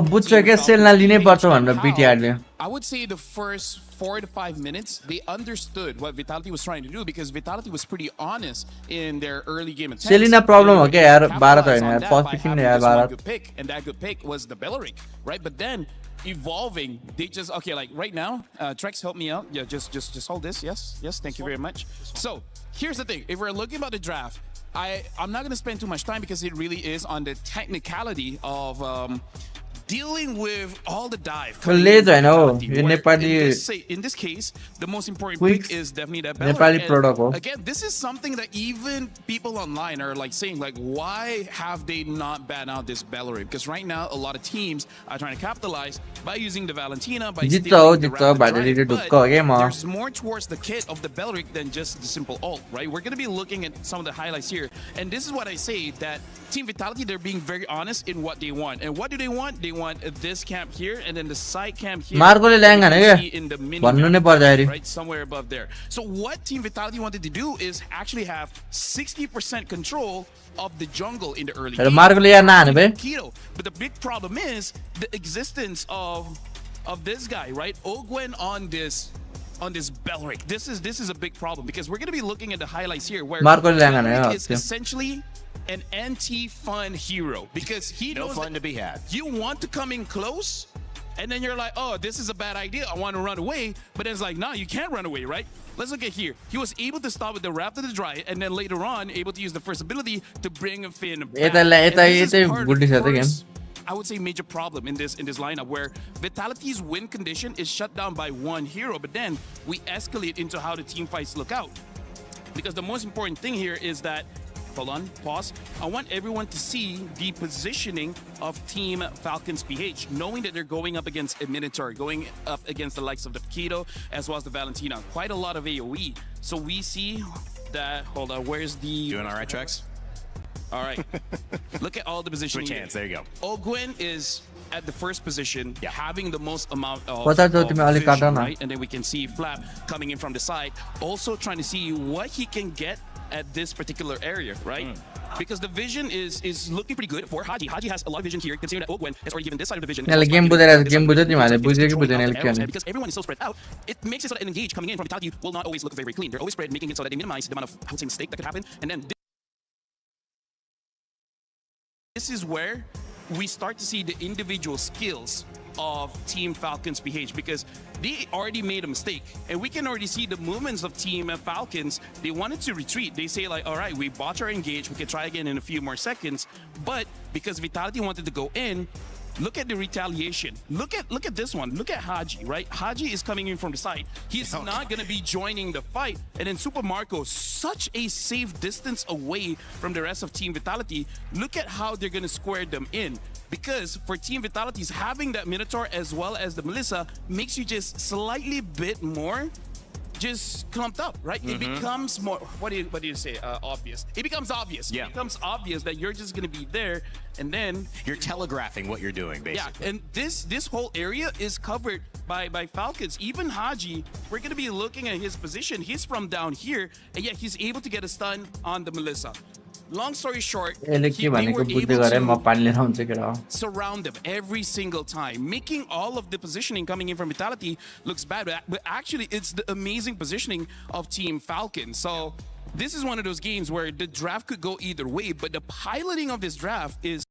Speaker 21: would say the first 4 to 5 minutes, they understood what Vitality was trying to do, because Vitality was pretty honest in their early game attempts.
Speaker 4: Selena problem okay यार 12 तो है यार first picking ने यार 12
Speaker 21: good pick, and that good pick was the Belleric, right? But then evolving, they just okay, like right now, Trex, help me out. Yeah, just hold this. Yes, thank you very much. So here's the thing: if we're looking about the draft, I'm not gonna spend too much time, because it really is on the technicality of dealing with all the dive.
Speaker 4: I know.
Speaker 21: In this case, the most important pick is definitely that Belleric. Again, this is something that even people online are like saying, like, why have they not banned out this Belleric? Because right now, a lot of teams are trying to capitalize by using the Valentina, by stealing the Rapid Drive, but there's more towards the kit of the Belleric than just the simple ult, right? We're going to be looking at some of the highlights here. And this is what I say, that Team Vitality, they're being very honest in what they want. And what do they want? They want this camp here, and then the side camp here in the mini map, right somewhere above there. So what Team Vitality wanted to do is actually have 60% control of the jungle in the early game. But the big problem is the existence of this guy, right? Ogwen on this Belleric. This is a big problem, because we're going to be looking at the highlights here, where Belleric is essentially an anti-fun hero, because he knows
Speaker 2: fun to be had.
Speaker 21: You want to come in close, and then you're like, oh, this is a bad idea, I want to run away. But then it's like, no, you can't run away, right? Let's look at here. He was able to stop with the Raptor the Dry, and then later on able to use the first ability to bring Finn back. I would say major problem in this lineup, where Vitality's win condition is shut down by one hero, but then we escalate into how the team fights look out. Because the most important thing here is that, hold on, pause. I want everyone to see the positioning of Team Falcon's PH, knowing that they're going up against a Minotaur, going up against the likes of the Keto, as well as the Valentina. Quite a lot of AoE. So we see that, hold on, where's the...
Speaker 2: Doing all right, Trex?
Speaker 21: All right. Look at all the positioning.
Speaker 2: Switch hands, there you go.
Speaker 21: Ogwen is at the first position, having the most amount of
Speaker 4: vision,
Speaker 21: right? And then we can see Flap coming in from the side, also trying to see what he can get at this particular area, right? Because the vision is looking pretty good for Haji. Haji has a lot of vision here, considering that Ogwen has already given this side of the vision. Because everyone is so spread out, it makes it so that an engage coming in from Vitality will not always look very clean. They're always spread, making it so that they minimize the amount of, I would say, mistake that could happen. And then this is where we start to see the individual skills of Team Falcon's PH, because they already made a mistake, and we can already see the movements of Team Falcons. They wanted to retreat. They say like, all right, we botched our engage, we can try again in a few more seconds. But because Vitality wanted to go in, look at the retaliation. Look at this one. Look at Haji, right? Haji is coming in from the side. He's not going to be joining the fight. And then Super Marco, such a safe distance away from the rest of Team Vitality. Look at how they're going to square them in. Because for Team Vitality's, having that Minotaur as well as the Melissa makes you just slightly bit more just clumped up, right? It becomes more, what do you say, obvious. It becomes obvious. Yeah. It becomes obvious that you're just going to be there, and then
Speaker 2: you're telegraphing what you're doing, basically.
Speaker 21: Yeah, and this whole area is covered by Falcons. Even Haji, we're going to be looking at his position. He's from down here, and yet he's able to get a stun on the Melissa. Long story short, they were able to surround them every single time, making all of the positioning coming in from Vitality looks bad, but actually it's the amazing positioning of Team Falcon. So this is one of those games where the draft could go either way, but the piloting of this draft is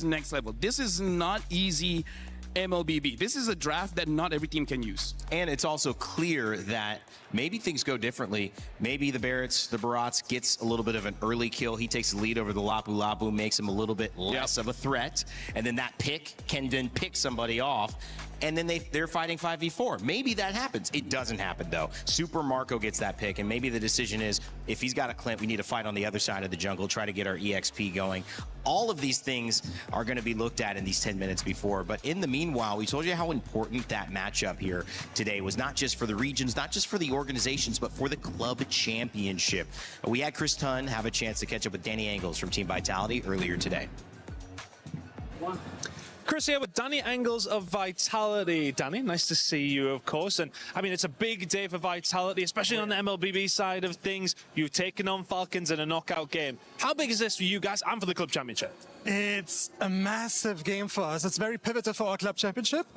Speaker 21: next level. This is not easy MLBB. This is a draft that not every team can use.
Speaker 2: And it's also clear that maybe things go differently. Maybe the Barats gets a little bit of an early kill. He takes the lead over the Lapu Lapu, makes him a little bit less of a threat. And then that pick can then pick somebody off. And then they're fighting 5v4. Maybe that happens. It doesn't happen, though. Super Marco gets that pick, and maybe the decision is, if he's got a Clint, we need to fight on the other side of the jungle, try to get our EXP going. All of these things are going to be looked at in these 10 minutes before. But in the meanwhile, we told you how important that matchup here today was, not just for the regions, not just for the organizations, but for the club championship. We had Chris Tunn have a chance to catch up with Danny Angles from Team Vitality earlier today.
Speaker 16: Chris here with Danny Engels of Vitality. Danny, nice to see you, of course. And I mean, it's a big day for Vitality, especially on the MLBB side of things. You've taken on Falcons in a knockout game. How big is this for you guys and for the club championship?
Speaker 12: It's a massive game for us. It's very pivotal for our club championship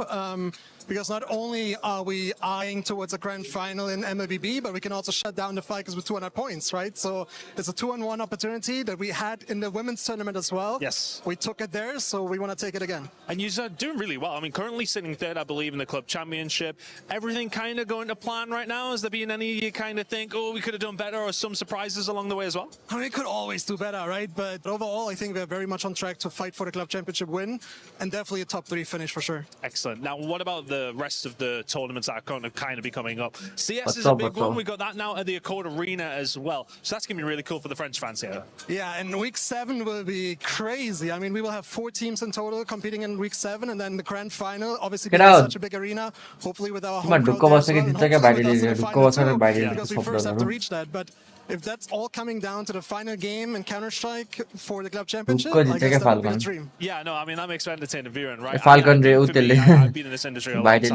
Speaker 12: because not only are we eyeing towards a grand final in MLBB, but we can also shut down the Falcons with 200 points, right? So it's a 2-on-1 opportunity that we had in the women's tournament as well.
Speaker 16: Yes.
Speaker 12: We took it there, so we want to take it again.
Speaker 16: And you're doing really well. I mean, currently sitting third, I believe, in the club championship. Everything kind of going to plan right now? Has there been any you kind of think, oh, we could have done better, or some surprises along the way as well?
Speaker 12: I mean, we could always do better, right? But overall, I think we're very much on track to fight for the club championship win and definitely a top 3 finish for sure.
Speaker 16: Excellent. Now, what about the rest of the tournaments that are going to kind of be coming up? CS is a big one. We got that now at the Accord Arena as well. So that's going to be really cool for the French fans here.
Speaker 12: Yeah, and week 7 will be crazy. I mean, we will have 4 teams in total competing in week 7, and then the grand final, obviously being such a big arena, hopefully with our home crowd there as well, and hopefully with us in the final too, because we first have to reach that. But if that's all coming down to the final game in Counter-Strike for the club championship, I guess that would be the dream.
Speaker 16: Yeah, no, I mean, that makes for entertaining viewing, right?
Speaker 4: Falcon
Speaker 16: I've been in this industry a long time,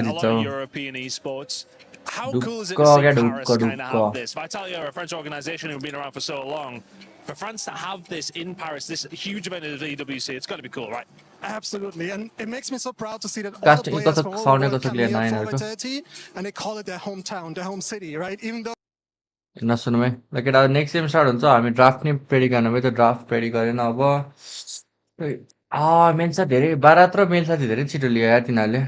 Speaker 16: a lot of European esports. How cool is it to see Paris kind of have this? Vitality are a French organization who've been around for so long. For France to have this in Paris, this huge event of the EWC, it's got to be cool, right?
Speaker 12: Absolutely, and it makes me so proud to see that all the players from all over the world come here for Vitality, and they call it their hometown, their home city, right? Even though
Speaker 4: नसुनु है ल केटा next game start हुन्छ हामी draft नै ready गर्न भयो त draft ready गरेन अब मेन साथी धेरै 12 र मेल साथी धेरै छिटो लियो यार तिनीहरूले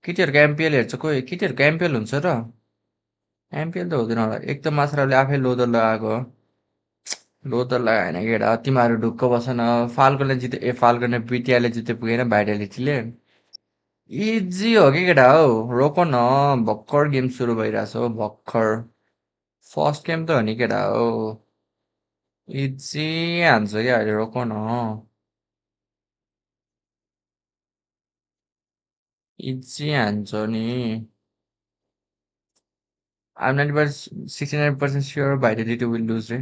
Speaker 4: केटीहरुको एमपीएल हेर्छ कोही केटीहरुको एमपीएल हुन्छ र एमपीएल त हुँदैन होला एक त मासराले आफै लोदर लगाएको लोदर लगाएन केटा तिमीहरु ढुक्क बसन फाल्कनले जिते फाल्कनले बीटीआईले जिते पुगेन भाइटालिटीले इजी हो के केटा हो रोको न भक्कर गेम सुरु भइराछ हो भक्कर फर्स्ट गेम त हो नि केटा हो इजी हान्छ क्या अहिले रोको न इजी हान्छ नि I'm 69% sure Vitality will lose रे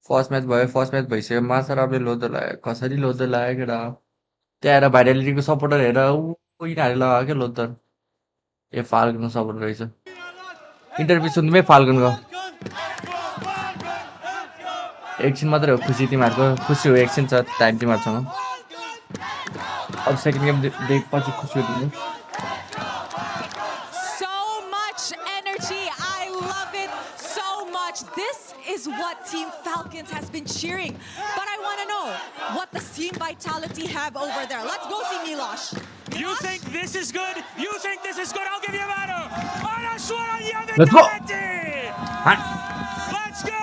Speaker 4: फर्स्ट म्याच भयो फर्स्ट म्याच भइसक्यो मासरापले लोदर लाग्यो कसरी लोदर लाग्यो केटा त्यहाँ आएर भाइटालिटीको सपोर्टर हेर यिनीहरूले लगायो क्या लोदर ए फाल्कनको सपोर्टर रहेछ इन्टरभ्यू सुन्नुमै फाल्कनको एकछिन मात्रै हो खुसी तिमीहरूको खुसी हो एकछिन छ टाइम तिमीहरूसँग अब सेकेन्ड गेम पछि खुसी हुनु
Speaker 8: This is what Team Falcons has been cheering. But I want to know, what does Team Vitality have over there? Let's go see Milosh.
Speaker 11: You think this is good? You think this is good? I'll give you a matter.
Speaker 4: Let's go.
Speaker 11: Let's go.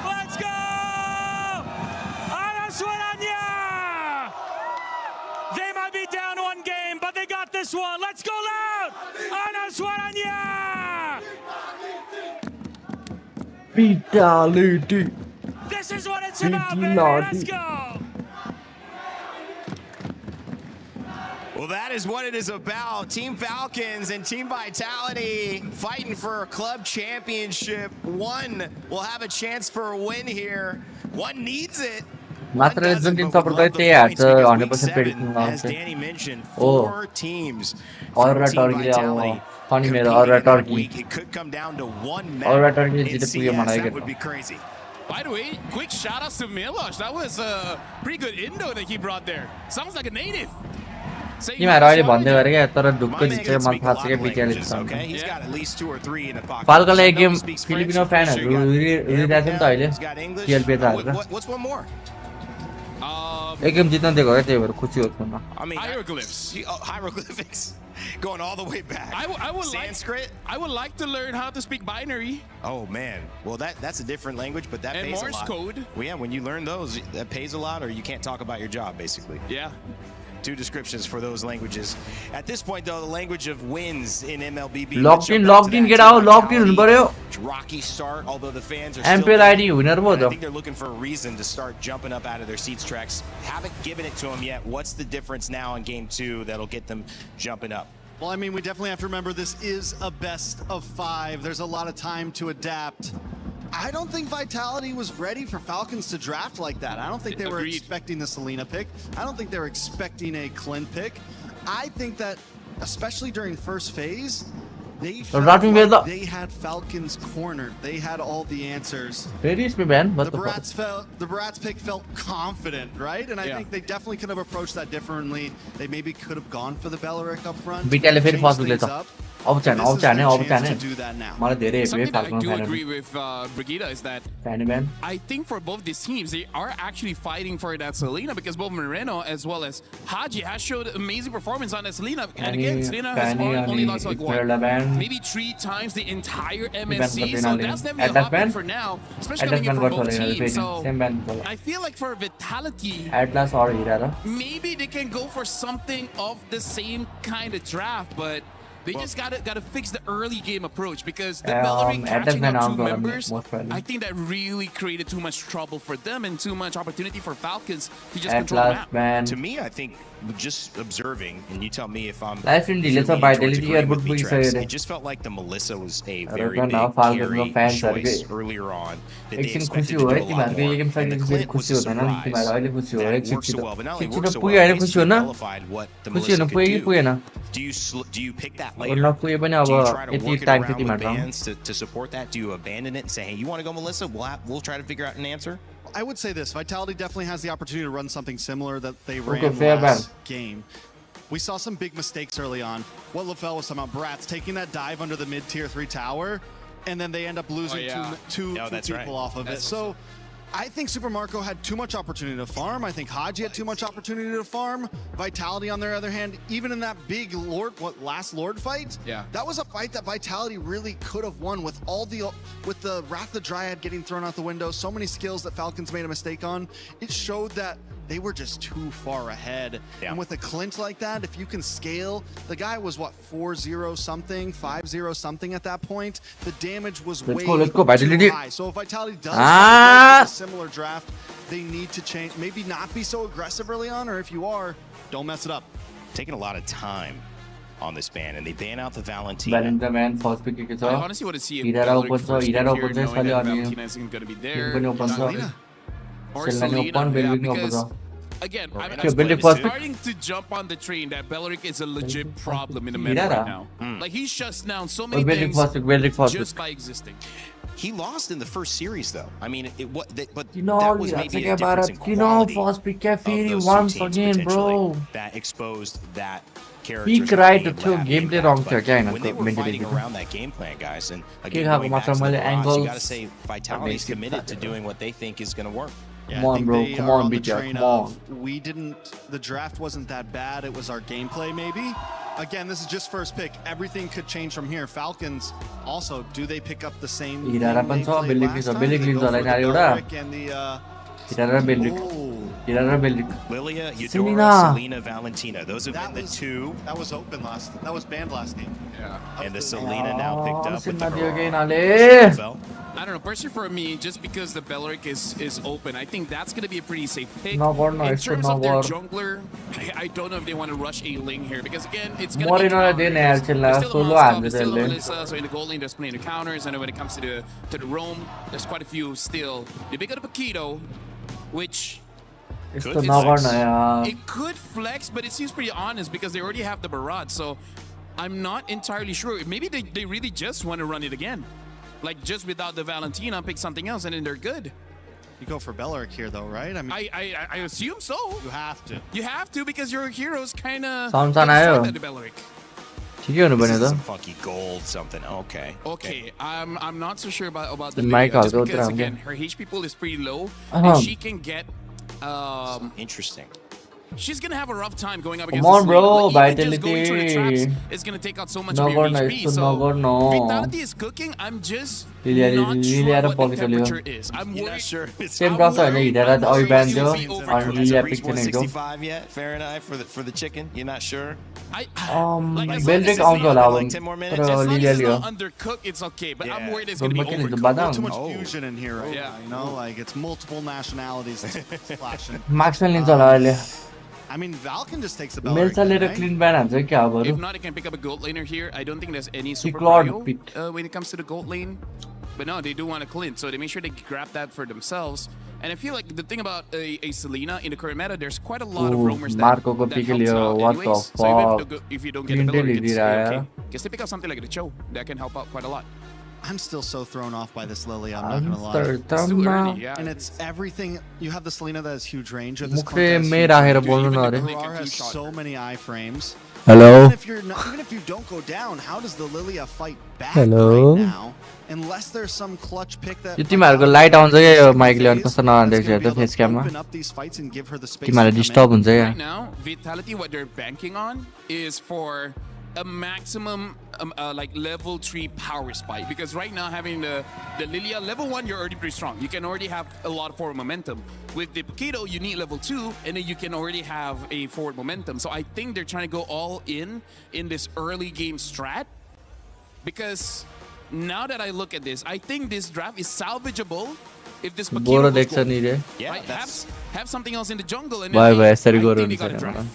Speaker 11: Let's go. They might be down one game, but they got this one. Let's go loud.
Speaker 4: Vitality.
Speaker 11: This is what it's about, baby. Let's go.
Speaker 2: Well, that is what it is about. Team Falcons and Team Vitality fighting for a club championship. One will have a chance for a win here. One needs it.
Speaker 4: मात्र जुन Tim support गरे त्यही हार्छ 100% prediction
Speaker 2: As Danny mentioned,
Speaker 4: Oh.
Speaker 2: 4 teams.
Speaker 4: Aura Turkey अब funny मेरो Aura Turkey
Speaker 2: It could come down to one
Speaker 4: Aura
Speaker 2: match
Speaker 4: Turkey
Speaker 2: in
Speaker 4: जिते पुग्यो
Speaker 2: CS.
Speaker 4: मलाई
Speaker 2: That would be crazy.
Speaker 10: By the way, quick shout outs to Milosh. That was a pretty good Indo that he brought there. Sounds like a native.
Speaker 4: तिमीहरु अहिले भन्दै गरे क्या तर ढुक्क जित्छ मलाई थाहा छ क्या बीटीआईले
Speaker 2: Okay, he's got at least 2 or 3 in the pocket.
Speaker 4: फाल्कनले एक गेम फिलिपिनो फ्यानहरु उडिरहेछ नि त अहिले टिएलपी त हाल्छ
Speaker 2: What's one more?
Speaker 4: एक गेम जित्न दिएको क्या त्यही भएर खुसी होस् न
Speaker 2: I mean, hieroglyphs. Hieroglyphics. Going all the way back.
Speaker 10: I would
Speaker 2: Sanskrit.
Speaker 10: I would like to learn how to speak binary.
Speaker 2: Oh man. Well, that's a different language, but that
Speaker 10: And
Speaker 2: pays
Speaker 10: Morse
Speaker 2: a lot.
Speaker 10: code.
Speaker 2: Well, yeah, when you learn those, that pays a lot, or you can't talk about your job, basically.
Speaker 10: Yeah.
Speaker 2: 2 descriptions for those languages. At this point, though, the language of wins in MLBB.
Speaker 4: locked in get out locked in हुनु पर्यो
Speaker 2: Rocky start, although the fans are
Speaker 4: MPL ID winner भयो
Speaker 2: I
Speaker 4: त
Speaker 2: think they're looking for a reason to start jumping up out of their seats tracks. Haven't given it to them yet. What's the difference now in game 2 that'll get them jumping up?
Speaker 22: Well, I mean, we definitely have to remember this is a best of 5. There's a lot of time to adapt. I don't think Vitality was ready for Falcons to draft like that. I don't think they were expecting the Selena pick. I don't think they were expecting a Clint pick. I think that, especially during first phase, they felt like they had Falcons cornered. They had all the answers. The Brats pick felt confident, right? And I think they definitely could have approached that differently. They maybe could have gone for the Belleric up front. Changed things up.
Speaker 1: Something that I do agree with Brigitte is that I think for both these teams, they are actually fighting for that Selena because both Moreno as well as Haji has showed amazing performance on that Selena. And again, Selena has only lost like maybe 3 times the entire MSC. So that's definitely a hot pick for now, especially coming in from both teams. So I feel like for Vitality, maybe they can go for something of the same kind of draft, but they just gotta fix the early game approach because the Belleric catching up 2 members, I think that really created too much trouble for them and too much opportunity for Falcons to just control the map.
Speaker 2: To me, I think just observing, and you tell me if I'm it just felt like the Melissa was a very big carry choice earlier on that they expected to do a lot more, and the Clint was a surprise that worked so well, but not only worked so well, it nullified what the Melissa could do. Do you pick that later? Do you try to work it around with bands to support that? Do you abandon it and say, hey, you want to go Melissa? We'll try to figure out an answer?
Speaker 22: I would say this. Vitality definitely has the opportunity to run something similar that they ran last game. We saw some big mistakes early on. What LaFell was talking about, Brats taking that dive under the mid-tier 3 tower, and then they end up losing two people off of it. So I think Super Marco had too much opportunity to farm. I think Haji had too much opportunity to farm. Vitality, on their other hand, even in that big last Lord fight, that was a fight that Vitality really could have won with the Wrath the Dryad getting thrown out the window, so many skills that Falcons made a mistake on. It showed that they were just too far ahead. And with a Clint like that, if you can scale, the guy was what, 4-0 something, 5-0 something at that point. The damage was way too high. So if Vitality does a similar draft, they need to change, maybe not be so aggressive early on, or if you are, don't mess it up.
Speaker 2: Taking a lot of time on this ban, and they ban out the Valentina.
Speaker 1: I honestly want to see if Belleric first pick here, knowing that Valentina isn't going to be there. Or Selena, because again, I'm starting to jump on the train that Belleric is a legit problem in the meta right now. Like, he's shuts down so many things just by existing.
Speaker 2: He lost in the first series, though. I mean, but that was maybe a difference in quality of those 2 teams potentially that exposed that character.
Speaker 4: He cried to gameplay wrong
Speaker 2: when they were fighting around that game plan, guys, and again, going back to the Mirage, you gotta say Vitality's committed to doing what they think is gonna work.
Speaker 22: Yeah, come on, bro. Come on, BJ. Come on. The draft wasn't that bad. It was our gameplay, maybe. Again, this is just first pick. Everything could change from here. Falcons also, do they pick up the same thing they played last time? Do they go for the Belleric and
Speaker 2: Lilia, Eudora, Selena, Valentina. Those have been the 2.
Speaker 22: That was open that was banned last game.
Speaker 2: Yeah. And the Selena now picked up with the
Speaker 1: I don't know, personally for me, just because the Belleric is open, I think that's going to be a pretty safe pick. In terms of their jungler, I don't know if they want to rush a Ling here, because again, it's going to be counters. There's still a Moscow, there's still a Melissa, so in the gold lane, there's plenty of counters, and when it comes to the roam, there's quite a few still. They pick up the Paquito, which it could flex, but it seems pretty honest because they already have the Barad, so I'm not entirely sure. Maybe they really just want to run it again. Like, just without the Valentina, pick something else, and then they're good.
Speaker 22: You go for Belleric here, though, right? I mean,
Speaker 1: I assume so.
Speaker 22: You have to.
Speaker 1: You have to, because your heroes kind of
Speaker 22: Belleric.
Speaker 2: This is some funky gold something. Okay.
Speaker 1: I'm not so sure about the Lilia, just because again her HP pool is pretty low, and she can get
Speaker 2: interesting.
Speaker 1: She's gonna have a rough time going up against the bro, like, even just going through the traps is gonna take out so much of your HP. So Vitality is cooking. I'm just not sure what the temperature is. I'm worried.
Speaker 2: Sure.
Speaker 4: Same process. I that I banned you.
Speaker 2: Are you reached 165 yet? Fahrenheit for the chicken? You're not sure?
Speaker 4: Belleric out
Speaker 2: like 10 more minutes.
Speaker 1: As long as it's not undercooked, it's okay. But I'm worried it's gonna be overcooked.
Speaker 22: Too much fusion in here right now. You know, like it's multiple nationalities splashing. I mean, Val can just take the Belleric.
Speaker 1: If not, he can pick up a gold laner here. I don't think there's any super prio when it comes to the gold lane.
Speaker 21: But no, they do want a Clint, so they make sure they grab that for themselves. And I feel like the thing about a Selena in the current meta, there's quite a lot of roamers that helps out anyways. So even if you don't get a Bellary, it's okay. Guess they pick up something like the Cho that can help out quite a lot.
Speaker 22: I'm still so thrown off by this Lily, I'm not gonna lie.
Speaker 21: It's too early, yeah.
Speaker 22: And it's everything. You have the Selena that has huge range, or this
Speaker 4: Harrar
Speaker 22: has so many iframes.
Speaker 4: Hello.
Speaker 22: Even if you don't go down, how does the Lilia fight back
Speaker 4: Hello.
Speaker 22: right now? Unless there's some clutch pick that
Speaker 4: तिमीहरुको light आउँछ के यो माइकले अनि कस्तो नदेख्छ हेर्दा face क्याममा तिमीहरुले डिस्टर्ब हुन्छ
Speaker 21: Right
Speaker 4: यहाँ
Speaker 21: now, Vitality, what they're banking on is for a maximum like level 3 power spike, because right now having the Lilia level 1, you're already pretty strong. You can already have a lot of forward momentum. With the Paquito, you need level 2, and then you can already have a forward momentum. So I think they're trying to go all in this early game strat, because now that I look at this, I think this draft is salvageable if this Paquito goes gold.
Speaker 2: Yeah,
Speaker 21: right? Have something else in the jungle, and
Speaker 4: Bye
Speaker 21: then
Speaker 4: bye,
Speaker 21: I think they got a
Speaker 4: Goro.
Speaker 21: draft.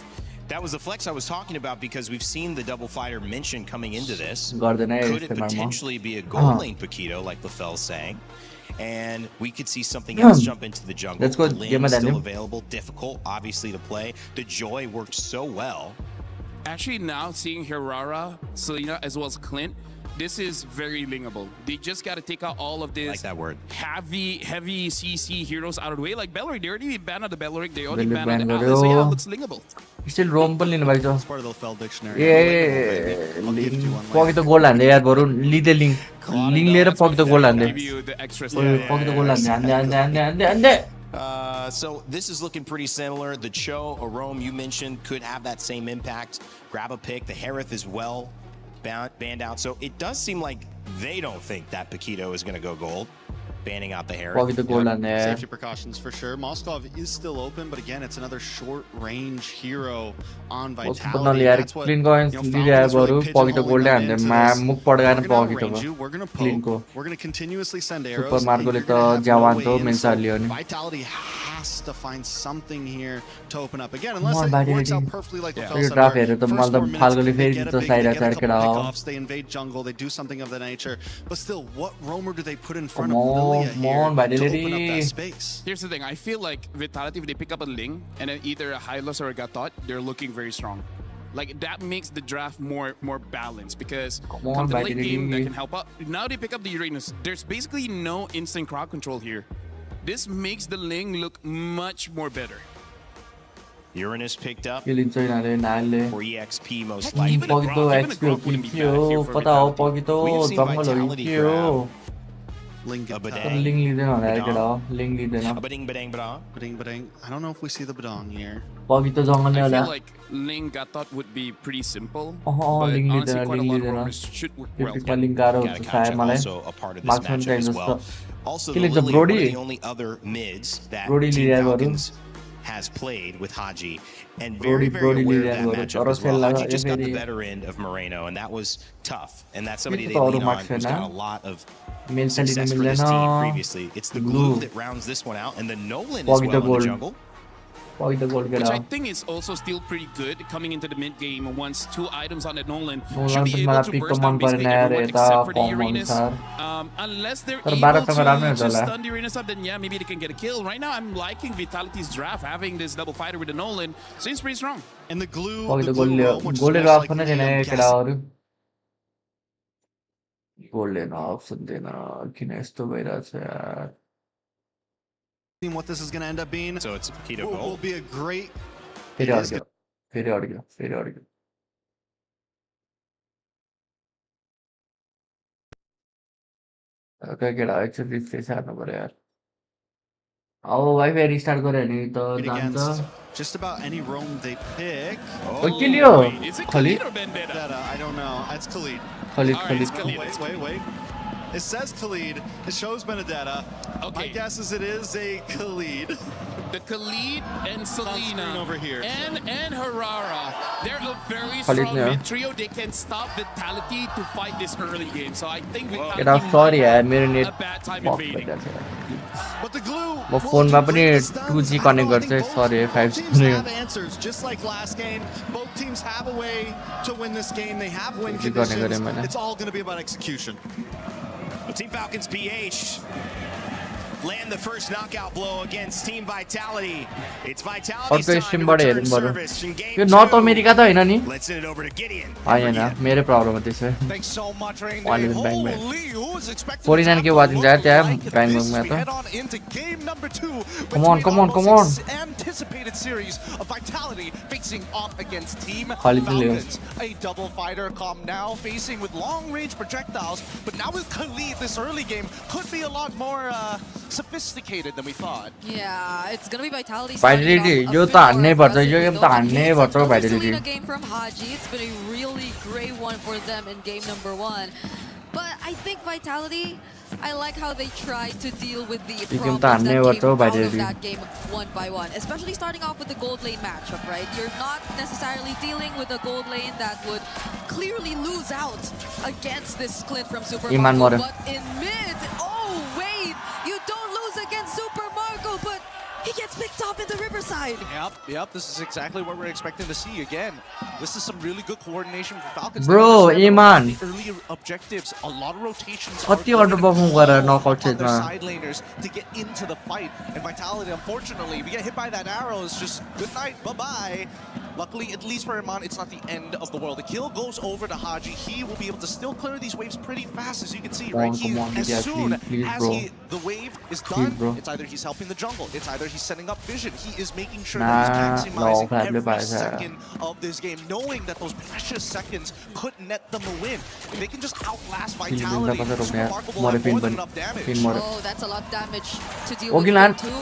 Speaker 2: That was the flex I was talking about, because we've seen the double fighter mentioned coming into this.
Speaker 4: Could
Speaker 2: it potentially be a gold lane Paquito, like LaFell's saying? And we could see something else jump into the jungle.
Speaker 4: Let's go.
Speaker 2: Lin still available, difficult, obviously, to play. The Joy worked so well.
Speaker 21: Actually, now seeing Harrar, Selena, as well as Clint, this is very linkable. They just got to take out all of this
Speaker 2: like that word.
Speaker 21: heavy CC heroes out of the way. Like Bellary, they already banned the Bellary, they already banned the Atlas, so yeah, it looks linkable.
Speaker 4: Still roam पनि लिनु भएको
Speaker 22: It's part of the Fel dictionary.
Speaker 4: पक्कै त गोल हान्दै यार बरु लिँदै लिङ लिङ लिएर पक्कै त गोल हान्दै पक्कै त गोल हान्दै
Speaker 2: So this is looking pretty similar. The Cho, Arom, you mentioned, could have that same impact. Grab a pick. The Harith as well banned out. So it does seem like they don't think that Paquito is going to go gold. Banning out the Harith.
Speaker 22: Safety precautions for sure. Moskov is still open, but again, it's another short-range hero on Vitality. That's what, Falcon's really pigeonholing them into this. We're gonna poke. We're gonna continuously send arrows. Vitality has to find something here to open up again, unless it works out perfectly like the Fel said. First 4 minutes, they get a couple pickoffs, they invade jungle, they do something of that nature. But still, what roamer do they put in front of Lilia here to open up that space?
Speaker 21: Here's the thing, I feel like Vitality, if they pick up a Ling and then either a Hylos or a Gatot, they're looking very strong. Like that makes the draft more balanced, because come the late game that can help out. Now they pick up the Uranus. There's basically no instant crowd control here. This makes the Ling look much more better.
Speaker 2: Uranus picked up for EXP most
Speaker 4: likely.
Speaker 2: Even a Grok wouldn't be bad here for Vitality. We've seen Vitality grab
Speaker 22: Ling
Speaker 2: a
Speaker 22: Badang.
Speaker 2: Badang.
Speaker 22: I don't know if we see the Badang here.
Speaker 21: I feel like Ling Gatot would be pretty simple, but honestly quite a lot of roamers should work well.
Speaker 2: Also a part of this matchup as well. Also, the Lily, one of the only other mids that Team Falcons has played with Haji, and very aware of that matchup as well. Haji just got the better end of Moreno, and that was tough. And that's somebody they lean on who's got a lot of success for this team previously. It's the glue that rounds this one out, and the Nolan as well in the jungle.
Speaker 21: Which I think is also still pretty good coming into the mid game. Once 2 items on the Nolan should be able to burst down basically everyone except for the Uranus. Unless they're able to stun the Uranus up, then yeah, maybe they can get a kill. Right now, I'm liking Vitality's draft, having this double fighter with the Nolan. Seems pretty strong.
Speaker 22: And the glue, what this is going to end up being.
Speaker 2: So it's a Paquito
Speaker 22: will be a great.
Speaker 4: Okay, get out. It's a refresh over there. Oh, why we restart go
Speaker 22: just about any roam they pick.
Speaker 21: Is it Khalid or
Speaker 22: Vendetta? I don't know. It's Khalid. Wait. It says Khalid. It shows Benedetta. Okay. My guess is it is a Khalid.
Speaker 21: The Khalid and Selena
Speaker 22: over here.
Speaker 21: And Harrar. They're a very strong mid trio. They can stop Vitality to fight this early game. So I think Vitality might have a bad time invading.
Speaker 22: But the glue.
Speaker 4: My phone ma pani 2G connect garcha sorry 5G
Speaker 22: have answers just like last game. Both teams have a way to win this game. They have win conditions. It's all going to be about execution.
Speaker 2: Team Falcons BH land the first knockout blow against Team Vitality. It's Vitality's time to return service in game 2.
Speaker 4: North America to haina ni?
Speaker 2: Let's send it over to Gideon.
Speaker 4: Haina, मेरो problem हो त्यसो.
Speaker 5: Thanks so much, Rain.
Speaker 4: Holy,
Speaker 5: who was expecting
Speaker 4: 49 के watching that त्यहाँ bang bang में
Speaker 5: head
Speaker 4: त.
Speaker 5: on into game number 2.
Speaker 4: Come on, come on, come on.
Speaker 5: Anticipated series of Vitality facing off against Team
Speaker 4: Khalid
Speaker 5: Falcons. A double fighter come now facing with long range projectiles, but now with Khalid, this early game could be a lot more sophisticated than we thought.
Speaker 6: Yeah, it's gonna be Vitality.
Speaker 4: Vitality, यो त हान्नै पर्छ, यो game त हान्नै पर्छ Vitality.
Speaker 6: Game from Haji. It's been a really great one for them in game number 1. But I think Vitality, I like how they try to deal with the problems that came out of that game one by one. Especially starting off with the gold lane matchup, right? You're not necessarily dealing with a gold lane that would clearly lose out against this Clint from Super Marco. But in mid, oh wait, you don't lose against Super Marco, but he gets picked off in the Riverside.
Speaker 5: Yep. This is exactly what we're expecting to see again. This is some really good coordination for Falcons.
Speaker 4: Bro, Iman.
Speaker 5: Early objectives, a lot of rotations.
Speaker 4: कति underperform गरेर knockout stage-मा.
Speaker 5: Side laners to get into the fight. And Vitality, unfortunately, we get hit by that arrow. It's just good night, bye-bye. Luckily, at least for Iman, it's not the end of the world. The kill goes over to Haji. He will be able to still clear these waves pretty fast, as you can see, right? As soon as the wave is done, it's either he's helping the jungle, it's either he's setting up vision. He is making sure that he's maximizing every second of this game, knowing that those precious seconds could net them a win. If they can just outlast Vitality, Super Marco will have more than enough damage.
Speaker 6: Oh, that's a lot of damage to deal with too.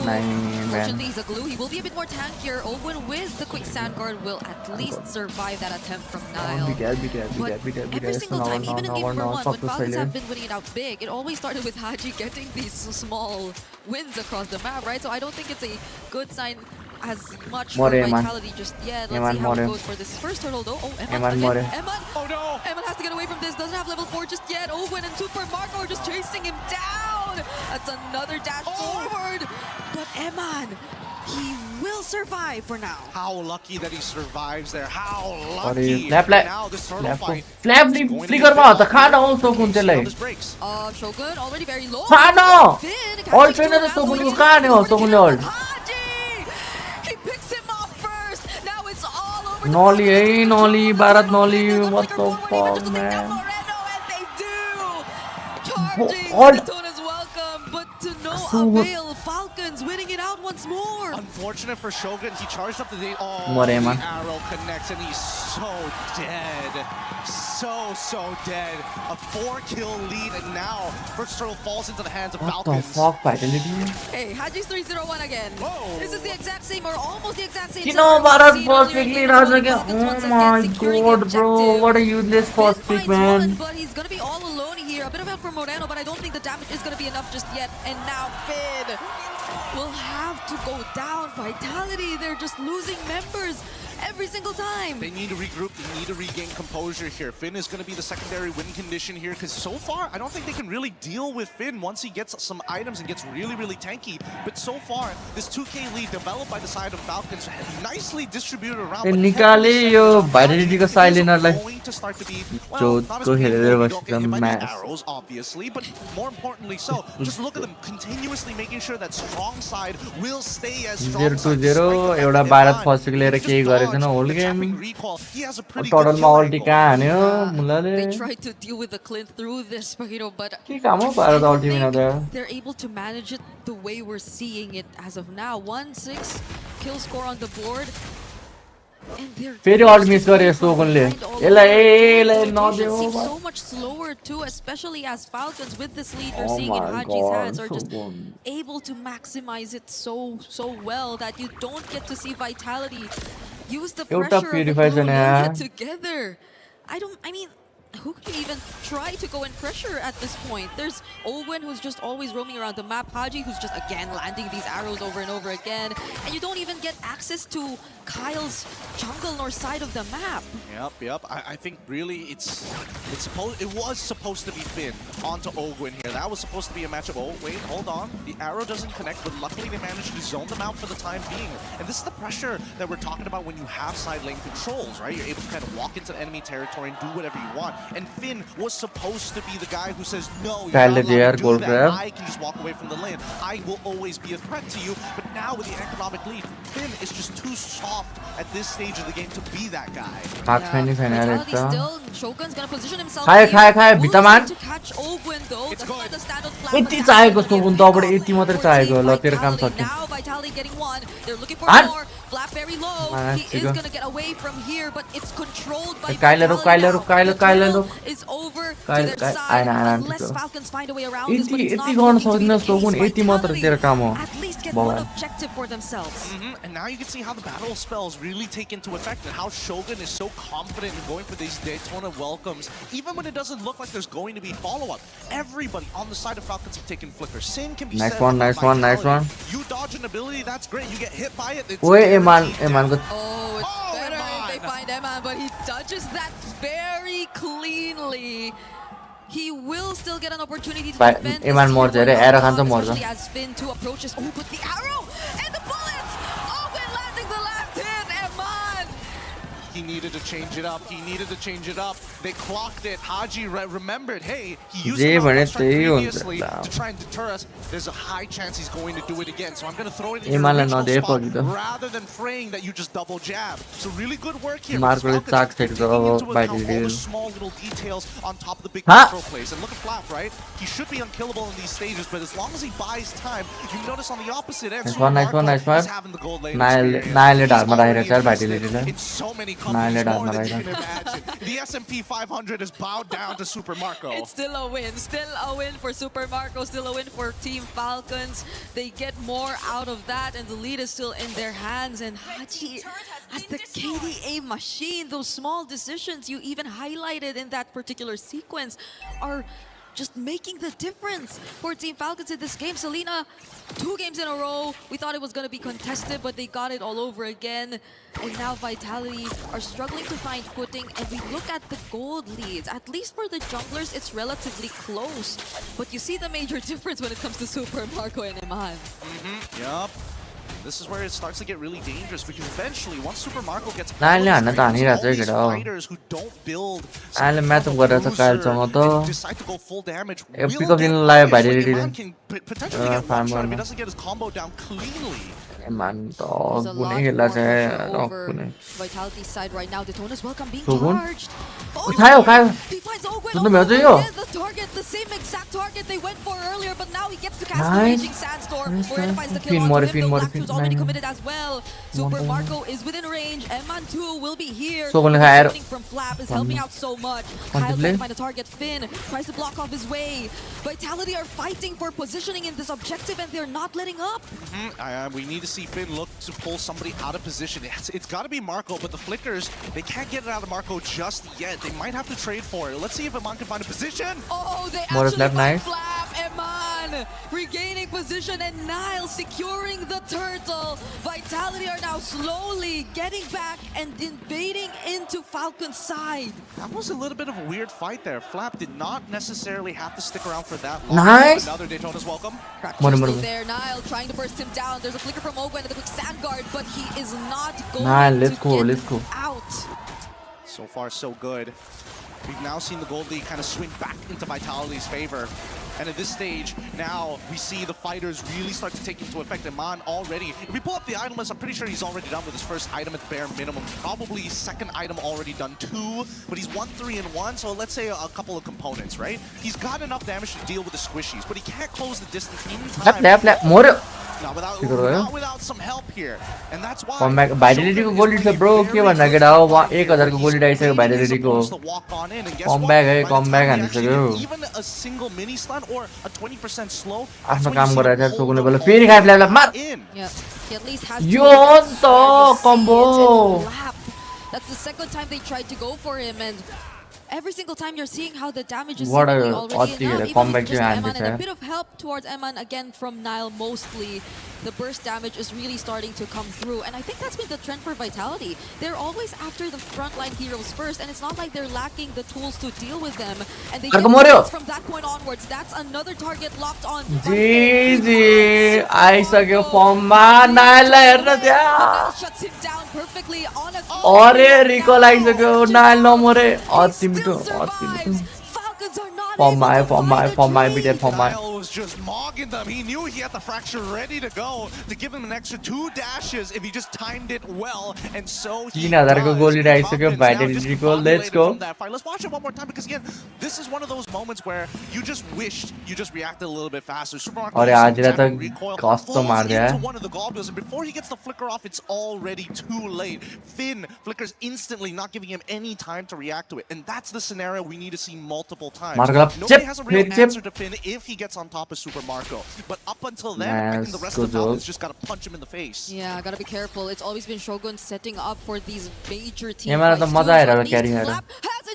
Speaker 6: Fortunately, he's a glue. He will be a bit more tankier. Owen with the quick sand guard will at least survive that attempt from Nile. Every single time, even in game number 1, when Falcons have been winning it out big, it always started with Haji getting these small wins across the map, right? So I don't think it's a good sign as much for Vitality just yet. Let's see how it goes for this first turtle though. Oh, Eman again. Eman! Oh no! Eman has to get away from this. Doesn't have level 4 just yet. Owen and Super Marco are just chasing him down. That's another dash forward. But Eman, he will survive for now.
Speaker 5: How lucky that he survives there. How lucky.
Speaker 4: Now this turtle fight. Flicker ma ta khana ho Shogun telai.
Speaker 6: Shogun already very low.
Speaker 4: Khana. Alternate Shogun ko khane ho Shogun le.
Speaker 6: He picks him off first. Now it's all over.
Speaker 4: Nolly, hey Nolly, Bharat Nolly, what the fuck, man?
Speaker 6: Charging is welcome, but to no avail. Falcons winning it out once more.
Speaker 5: Unfortunate for Shogun, he charged up the arrow connects and he's so dead. So dead. A 4-kill lead and now first turtle falls into the hands of Falcons.
Speaker 4: What the fuck, Vitality?
Speaker 6: Hey, Haji's 301 again. Whoa. This is the exact same or almost the exact same.
Speaker 4: You know, Bharat first pick lead again. Oh my god, bro. What a useless first pick, man.
Speaker 6: But he's gonna be all alone here. A bit of help from Moreno, but I don't think the damage is gonna be enough just yet. And now Finn will have to go down. Vitality, they're just losing members every single time.
Speaker 5: They need to regroup, they need to regain composure here. Finn is going to be the secondary win condition here because so far, I don't think they can really deal with Finn once he gets some items and gets really tanky. But so far, this 2K lead developed by the side of Falcons nicely distributed around.
Speaker 4: Nikale yo Vitality ko silent like
Speaker 5: going to start to be not as painful. Don't get hit by the arrows, obviously, but more importantly so, just look at them continuously making sure that strong side will stay as strong.
Speaker 4: 0-0 एउटा Bharat first pick लिएर केही गरेछ न whole game total मा अल्टी कहाँ हान्यो मुलाले
Speaker 6: They tried to deal with the Clint through this, but
Speaker 4: के काम हो भारत अल्टी बिना
Speaker 6: they're able to manage it the way we're seeing it as of now. 1-6 kill score on the board.
Speaker 4: फेरि alt miss गरे सोगनले यसलाई नदेऊ
Speaker 6: so much slower too, especially as Falcons with this lead you're seeing in Haji's hands are just able to maximize it so well that you don't get to see Vitality use the pressure of the blue together. I mean, who could even try to go and pressure at this point? There's Owen, who's just always roaming around the map. Haji, who's just again landing these arrows over and over again. And you don't even get access to Kyle's jungle nor side of the map.
Speaker 5: Yep. I think really it was supposed to be Finn onto Owen here. That was supposed to be a matchup. Oh, wait, hold on. The arrow doesn't connect, but luckily they managed to zone them out for the time being. And this is the pressure that we're talking about when you have side lane controls, right? You're able to kind of walk into enemy territory and do whatever you want. and Finn was supposed to be the guy who says, no, you're
Speaker 4: Kyle
Speaker 5: not
Speaker 4: there,
Speaker 5: allowed to do
Speaker 4: gold
Speaker 5: that.
Speaker 4: grab.
Speaker 5: I can just walk away from the lane. I will always be a threat to you. But now with the economic lead, Finn is just too soft at this stage of the game to be that guy.
Speaker 6: Vitality still, Shogun's gonna position himself
Speaker 4: खाए भित्तामान
Speaker 6: to catch Ogwen though. That's not the stand on flat.
Speaker 4: यति चाहिएको सोगुन तबाट यति मात्र चाहिएको ल तेरो काम सक्यो
Speaker 6: Now Vitality getting one. They're looking for
Speaker 4: An?
Speaker 6: more. Flap very low. He is gonna get away from here, but it's controlled by
Speaker 4: Kyle
Speaker 6: is over to their side. Unless Falcons find a way around this, but it's not
Speaker 4: यति गर्न
Speaker 6: going to
Speaker 4: सक्दिन सोगुन यति मात्र तेरो काम हो
Speaker 6: at least get one objective for themselves.
Speaker 5: And now you can see how the battle spells really take into effect and how Shogun is so confident in going for these Daytona welcomes, even when it doesn't look like there's going to be follow-up. Everybody on the side of Falcons have taken flicker. Sin can be
Speaker 4: nice one.
Speaker 5: You dodge an ability, that's great. You get hit by it.
Speaker 4: Eman go.
Speaker 6: Oh, it's better if they find Eman, but he dodges that very cleanly. He will still get an opportunity to defend
Speaker 4: Eman morja re arrow khन्छ morja
Speaker 6: especially as Finn 2 approaches. Oh, but the arrow and the bullets! Owen landing the last hit, Eman!
Speaker 5: He needed to change it up. He needed to change it up. They clocked it. Haji remembered, hey, he used it previously to try and deter us. There's a high chance he's going to do it again. So I'm going to throw it in your original spot rather than praying that you just double jab. So really good work here. All the small little details on top of the big control plays. And look at Flap, right? He should be unkillable in these stages, but as long as he buys time, you notice on the opposite end,
Speaker 4: nice one.
Speaker 5: he's having the gold lane in so many companies more than you can imagine. The S&P 500 is bowed down to Super Marco.
Speaker 6: It's still a win for Super Marco, still a win for Team Falcons. They get more out of that, and the lead is still in their hands. And Haji, as the KDA machine, those small decisions you even highlighted in that particular sequence are just making the difference for Team Falcons in this game. Selena, 2 games in a row. We thought it was going to be contested, but they got it all over again. And now Vitality are struggling to find footing. And we look at the gold leads. At least for the junglers, it's relatively close. But you see the major difference when it comes to Super Marco and Eman.
Speaker 5: Yup. This is where it starts to get really dangerous because eventually, once Super Marco gets fighters who don't build and decide to go full damage will get Eman can potentially get one shot if he doesn't get his combo down cleanly.
Speaker 6: There's a lot more pressure over Vitality's side right now. Daytona's welcome being charged. He finds Ogwen again, the target, the same exact target they went for earlier, but now he gets to cast the Raging Sandstorm. Morena finds the kill onto him, though Blackfoot's already committed as well. Super Marco is within range. Eman 2 will be here. Shooting from Flap is helping out so much. Kyle trying to find a target. Finn tries to block off his way. Vitality are fighting for positioning in this objective, and they're not letting up.
Speaker 5: We need to see Finn look to pull somebody out of position. It's got to be Marco, but the flickers, they can't get it out of Marco just yet. They might have to trade for it. Let's see if Eman can find a position.
Speaker 6: Oh, they actually find Flap. Eman regaining position, and Nile securing the turtle. Vitality are now slowly getting back and invading into Falcon's side.
Speaker 5: That was a little bit of a weird fight there. Flap did not necessarily have to stick around for that long.
Speaker 4: Nice.
Speaker 5: Another Daytona's welcome.
Speaker 6: There, Nile trying to burst him down. There's a flicker from Ogwen and the quick sand guard, but he is not going to get out.
Speaker 5: So far, so good. We've now seen the gold lead kind of swing back into Vitality's favor. And at this stage, now we see the fighters really start to take into effect. Eman already, if we pull up the item list, I'm pretty sure he's already done with his first item at bare minimum. Probably his second item already done too, but he's 1-3-1, so let's say a couple of components, right? He's got enough damage to deal with the squishies, but he can't close the distance in time. Not without some help here. And that's why
Speaker 4: Vitality को gold छ bro के भन्दा केटा हो 1000 को gold आइसक्यो Vitality को comeback हानिसक्यो
Speaker 5: even a single mini stun or a 20% slow
Speaker 4: आफ्नो काम गरेर छ सोगुले बेला फेरि खाइ फ्ल्याप मार
Speaker 6: He at least has
Speaker 4: यो त combo.
Speaker 6: That's the second time they tried to go for him, and every single time you're seeing how the damage is
Speaker 4: What a
Speaker 6: already enough, even
Speaker 4: comeback
Speaker 6: just
Speaker 4: behind
Speaker 6: Eman,
Speaker 4: this,
Speaker 6: and a bit of help towards Eman again from Nile mostly. The burst damage is really starting to come through, and I think that's been the trend for Vitality. They're always after the frontline heroes first, and it's not like they're lacking the tools to deal with them. And they get from that point onwards. That's another target locked on.
Speaker 4: GG आइसक्यो फर्ममा Nile हेर्न त्यहाँ
Speaker 6: shuts him down perfectly on a
Speaker 4: अरे रिकल आइसक्यो Nile नमरे अति मिठो Form my video, form my.
Speaker 5: Niall was just mogging them. He knew he had the fracture ready to go to give him an extra 2 dashes if he just timed it well. And so he does.
Speaker 4: Vitality goal. Let's go.
Speaker 5: Let's watch it one more time because again, this is one of those moments where you just wished you just reacted a little bit faster. Recoil falls into one of the globules, and before he gets the flicker off, it's already too late. Finn flickers instantly, not giving him any time to react to it. And that's the scenario we need to see multiple times. Nobody has a real answer to Finn if he gets on top of Super Marco. But up until then, I think the rest of the Falcons just gotta punch him in the face.
Speaker 6: Yeah, gotta be careful. It's always been Shogun setting up for these major teams.
Speaker 4: Yeah, तो मजा आएगा carry है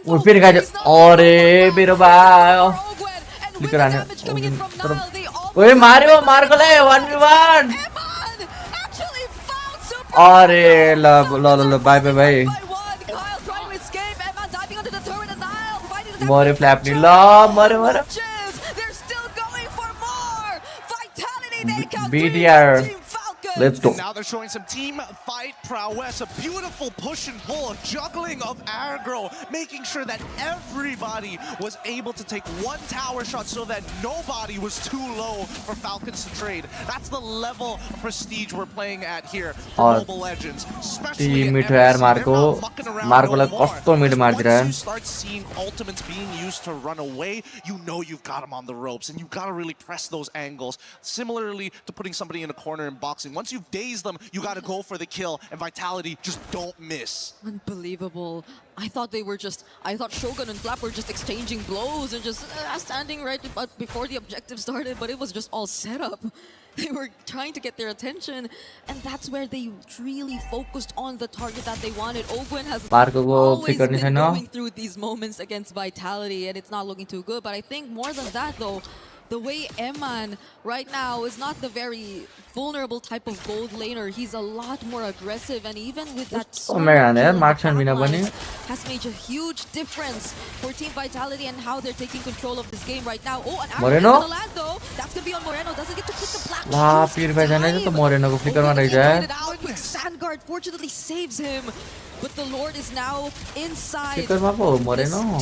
Speaker 4: वो फिर का और मेरे भाई लेकर आने ओए मार को ले 1v1 अरे लो बाय भाई मोरे फ्लैप नहीं लो मरे BTR. Let's go.
Speaker 5: Now they're showing some team fight prowess, a beautiful push and pull, a juggling of aggro, making sure that everybody was able to take one tower shot so that nobody was too low for Falcons to trade. That's the level of prestige we're playing at here for Mobile Legends. Especially
Speaker 4: Marco like
Speaker 5: once you start seeing ultimates being used to run away, you know you've got them on the ropes, and you've got to really press those angles. Similarly to putting somebody in a corner in boxing. Once you've dazed them, you gotta go for the kill, and Vitality just don't miss.
Speaker 6: Unbelievable. I thought Shogun and Flap were just exchanging blows and just standing right before the objective started, but it was just all set up. They were trying to get their attention, and that's where they really focused on the target that they wanted. Ogwen has always been going through these moments against Vitality, and it's not looking too good. But I think more than that, though, the way Eman right now is not the very vulnerable type of gold laner. He's a lot more aggressive, and even with that has made a huge difference for Team Vitality and how they're taking control of this game right now. Oh, an arrow is gonna land though. That's gonna be on Moreno. Doesn't get to pick the black. Sandguard fortunately saves him, but the Lord is now inside this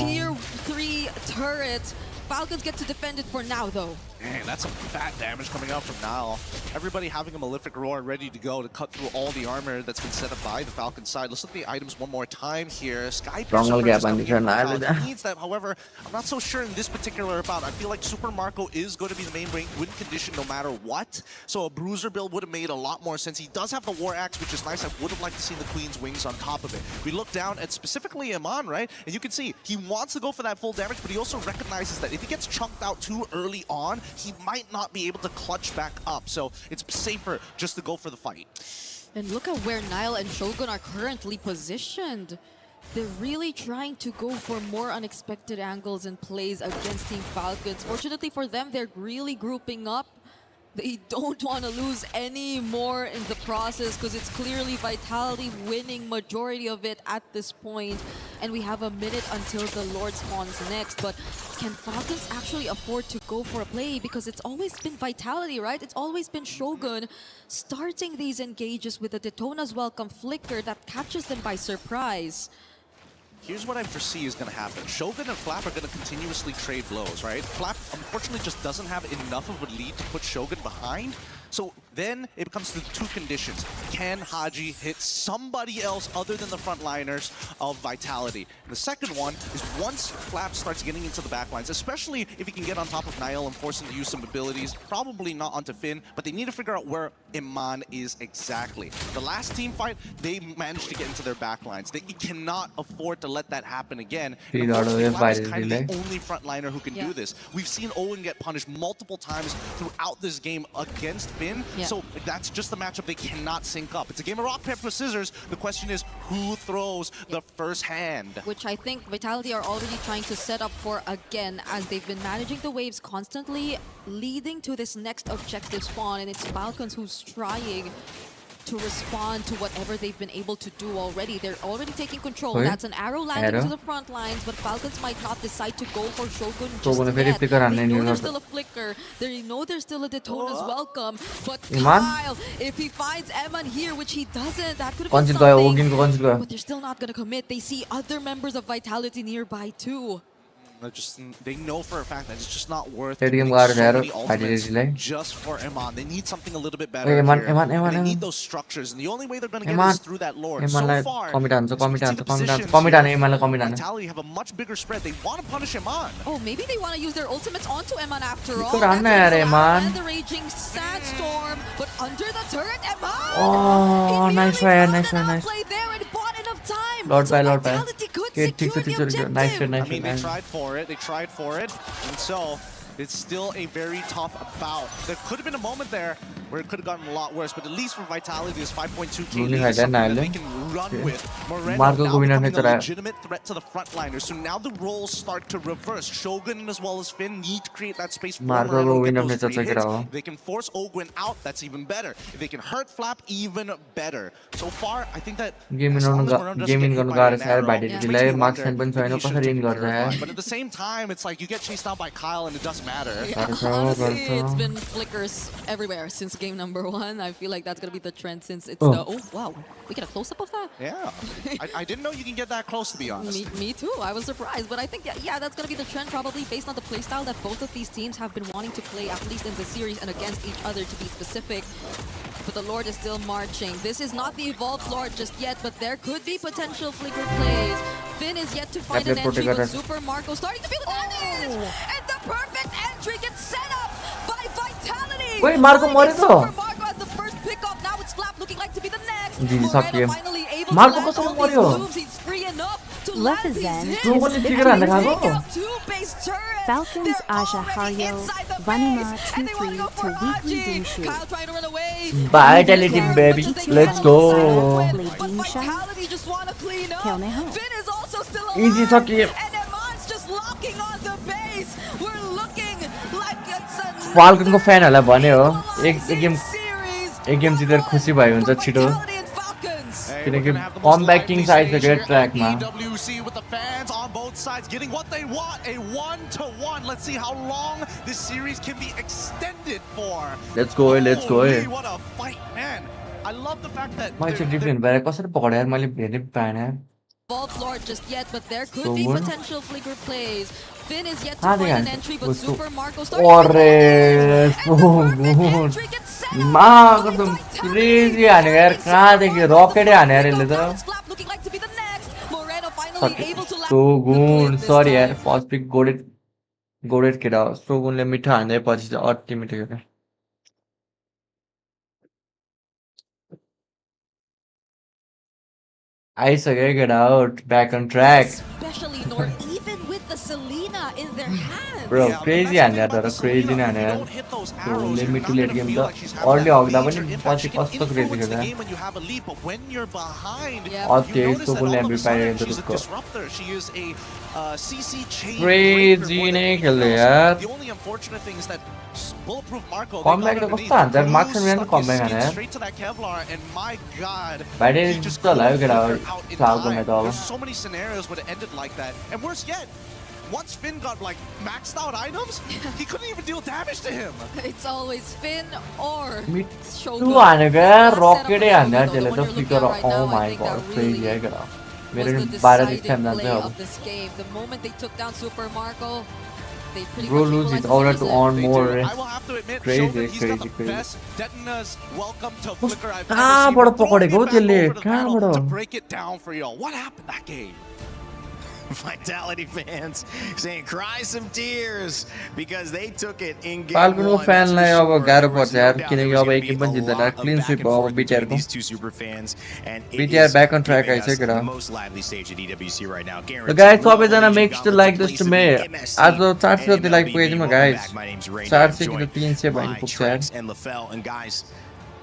Speaker 6: tier 3 turret. Falcons get to defend it for now, though.
Speaker 5: Man, that's some fat damage coming out from Niall. Everybody having a Malefic Roar ready to go to cut through all the armor that's been set up by the Falcon side. Let's look at the items one more time here. Sky Piercer needs that. However, I'm not so sure in this particular bout. I feel like Super Marco is going to be the main win condition no matter what. So a Bruiser build would have made a lot more sense. He does have the War Axe, which is nice. I would have liked to see the Queen's Wings on top of it. We look down at specifically Iman, right? And you can see he wants to go for that full damage, but he also recognizes that if he gets chunked out too early on, he might not be able to clutch back up. So it's safer just to go for the fight.
Speaker 6: And look at where Niall and Shogun are currently positioned. They're really trying to go for more unexpected angles and plays against Team Falcons. Fortunately for them, they're really grouping up. They don't want to lose any more in the process because it's clearly Vitality winning majority of it at this point. And we have a minute until the Lord spawns next. But can Falcons actually afford to go for a play? Because it's always been Vitality, right? It's always been Shogun starting these engages with a Daytona's Welcome Flicker that catches them by surprise.
Speaker 5: Here's what I foresee is going to happen. Shogun and Flap are going to continuously trade blows, right? Flap, unfortunately, just doesn't have enough of a lead to put Shogun behind. So then it comes to 2 conditions. Can Haji hit somebody else other than the frontliners of Vitality? And the second one is once Flap starts getting into the backlines, especially if he can get on top of Niall and force him to use some abilities, probably not onto Finn, but they need to figure out where Iman is exactly. The last team fight, they managed to get into their backlines. They cannot afford to let that happen again. Flap is kind of the only frontliner who can do this. We've seen Owen get punished multiple times throughout this game against Finn, so that's just the matchup they cannot sync up. It's a game of rock, paper, scissors. The question is who throws the first hand?
Speaker 6: Which I think Vitality are already trying to set up for again, as they've been managing the waves constantly, leading to this next objective spawn, and it's Falcons who's trying to respond to whatever they've been able to do already. They're already taking control. That's an arrow landing to the front lines, but Falcons might not decide to go for Shogun just yet. They know there's still a flicker. They know there's still a Daytona's Welcome. But Kyle, if he finds Eman here, which he doesn't, that could have been something. But they're still not going to commit. They see other members of Vitality nearby too.
Speaker 5: They know for a fact that it's just not worth
Speaker 4: Stadium
Speaker 5: committing so
Speaker 4: guard
Speaker 5: many
Speaker 4: there,
Speaker 5: ultimates
Speaker 4: delay.
Speaker 5: just for Eman. They need something a little bit better
Speaker 4: Hey,
Speaker 5: here.
Speaker 4: Eman,
Speaker 5: And they need those structures, and the only way they're going to get
Speaker 4: Eman.
Speaker 5: is through that Lord.
Speaker 4: Eman
Speaker 5: So
Speaker 4: like
Speaker 5: far,
Speaker 4: commitance,
Speaker 5: as we see the positions
Speaker 4: Eman like
Speaker 5: here, Vitality have a much bigger spread. They want to punish Eman.
Speaker 6: Oh, maybe they want to use their ultimates onto Eman after all.
Speaker 4: Ikut run ya, Eman.
Speaker 6: And the raging sandstorm, but under the turret, Eman.
Speaker 4: Oh, nice try, nice try, nice.
Speaker 6: Play there and bought enough time.
Speaker 4: Lord by Lord by.
Speaker 6: Vitality could
Speaker 4: Okay,
Speaker 6: secure the objective.
Speaker 4: nice try, nice
Speaker 5: I mean,
Speaker 4: try,
Speaker 5: they
Speaker 4: nice.
Speaker 5: tried for it. They tried for it. And so it's still a very tough bout. There could have been a moment there where it could have gotten a lot worse, but at least for Vitality, this 5.2k lead is something that they can run with. Moreno
Speaker 4: Marco
Speaker 5: now
Speaker 4: Gomina
Speaker 5: becoming
Speaker 4: ne
Speaker 5: a
Speaker 4: chala.
Speaker 5: legitimate threat to the frontliners. So now the roles start to reverse. Shogun as well as Finn need to create that space for
Speaker 4: Marco
Speaker 5: Moreno to
Speaker 4: Gomina
Speaker 5: get
Speaker 4: ne
Speaker 5: those free
Speaker 4: chala
Speaker 5: hits.
Speaker 4: kira.
Speaker 5: If they can force Ogwin out, that's even better. If they can hurt Flap, even better. So far, I think that
Speaker 4: Game in on garu sir Vitality lai marks and पनि छैन कसरी इन गर्छ यार.
Speaker 5: but at the same time, it's like you get chased out by Kyle and it doesn't matter.
Speaker 6: Honestly, it's been flickers everywhere since game number 1. I feel like that's going to be the trend since it's oh wow, we get a close-up of that?
Speaker 5: Yeah. I didn't know you can get that close, to be honest.
Speaker 6: Me too. I was surprised, but I think yeah, that's going to be the trend probably based on the playstyle that both of these teams have been wanting to play, at least in the series and against each other to be specific. But the Lord is still marching. This is not the evolved Lord just yet, but there could be potential flicker plays. Finn is yet to find an entry, but Super Marco starting to feel the damage! And the perfect entry gets set up by Vitality!
Speaker 4: Wait, Marco मर्यो त.
Speaker 6: Super Marco has the first pickup. Now it's Flap looking like to be the next.
Speaker 4: सक्यो.
Speaker 6: Finally able to
Speaker 4: Marco
Speaker 6: land
Speaker 4: कसरी
Speaker 6: all these
Speaker 4: मर्यो?
Speaker 6: moves. He's free enough to
Speaker 14: Love
Speaker 6: land
Speaker 14: is
Speaker 6: these
Speaker 14: end.
Speaker 6: hits.
Speaker 4: Two पनि ठिकै हान्दै खाएको.
Speaker 6: Two-base turret.
Speaker 14: Falcons Aja Hario, Vanima 2-3 to weekly Dinshu.
Speaker 6: Kyle trying to run away.
Speaker 4: Vitality baby, let's go.
Speaker 6: Vitality just want to clean up. Finn is also still alive.
Speaker 4: Easy सक्यो.
Speaker 6: And Eman's just locking on the base. We're looking like it's a
Speaker 4: Falcon को फ्यानहरुलाई भने हो एक game जितेर खुसी भयो हुन्छ छिटो किनकि कमब्याक किङ्स आइसक्यो ट्र्याकमा.
Speaker 5: EWC with the fans on both sides getting what they want, a 1-to-1. Let's see how long this series can be extended for.
Speaker 4: Let's go, let's go.
Speaker 5: Holy, what a fight, man. I love the fact that
Speaker 4: मैले चाहिँ defend भएर कसरी पकडे यार मैले भेट्नै पाएन यार.
Speaker 6: Vault Lord just yet, but there could
Speaker 4: So
Speaker 6: be
Speaker 4: what?
Speaker 6: potential flicker plays. Finn is yet to
Speaker 4: हाँ
Speaker 6: find an
Speaker 4: देखा
Speaker 6: entry, but
Speaker 4: उसको
Speaker 6: Super Marco starting
Speaker 4: अरे so good माँ कसम क्रेजी हाने यार कहाँदेखि रकेटै हाने यार यसले त. So good, sorry यार फर्स्ट पिक गोडेड केटा हो. So good ले मिठा हान्दै पछि चाहिँ अति मिठो केटा. आइसक्यो केटा out back on track.
Speaker 6: especially nor even with the Selena in their hands.
Speaker 4: Bro, crazy हान्ने यार तर crazy नै हाने यार. So ले मिठो लेट गेम त अर्ली हग्दा पनि पछि कस्तो क्रेजी खेल्छ. अति so good ले एमबी पाइरहेको छ त्यसको. Crazy नै खेल्दै यार. कमब्याक त कस्तो हान्छ यार मार्क्स एन्ड कमब्याक हाने यार. भाइले जस्तो लाग्यो केटा Falcon त अब.
Speaker 5: So many scenarios would have ended like that. And worse yet, once Finn got like maxed out items, he couldn't even deal damage to him.
Speaker 6: It's always Finn or
Speaker 4: Shogun. Tu हानेको यार रकेटै हान्दै यार त्यसले त flicker. Oh my god, crazy है केटा. मेरो 12 this time जान्छ अब.
Speaker 6: The moment they took down Super Marco, they pretty
Speaker 4: Bro
Speaker 6: much
Speaker 4: lose his
Speaker 6: equalized
Speaker 4: aura
Speaker 6: the
Speaker 4: to
Speaker 6: season.
Speaker 4: earn more.
Speaker 5: I will have to admit,
Speaker 4: Crazy,
Speaker 5: Shogun, he's got
Speaker 4: crazy,
Speaker 5: the
Speaker 4: crazy.
Speaker 5: best Detona's welcome to Flicker I've ever seen.
Speaker 4: कहाँबाट पकडेको त्यसले
Speaker 5: To
Speaker 4: कहाँबाट
Speaker 5: break it down for y'all. What happened that game?
Speaker 2: Vitality fans saying cry some tears because they took it in game
Speaker 4: Falcon को
Speaker 2: 1.
Speaker 4: फ्यानलाई अब गाह्रो पर्छ यार किनकि अब एक गेम पनि जित्दैन. क्लिन स्विप हो अब बिटिआर को.
Speaker 2: These two super fans and
Speaker 4: BTR back on track आइसक्यो
Speaker 2: the
Speaker 4: र.
Speaker 2: most lively stage at EWC right now.
Speaker 4: So guys, सबैजना make sure like this to me. आज 400 जति लाइक पुगेछ म गाइस. 400 कि त 300 भयो नि पुग्छ यार.
Speaker 2: And LaFell and guys,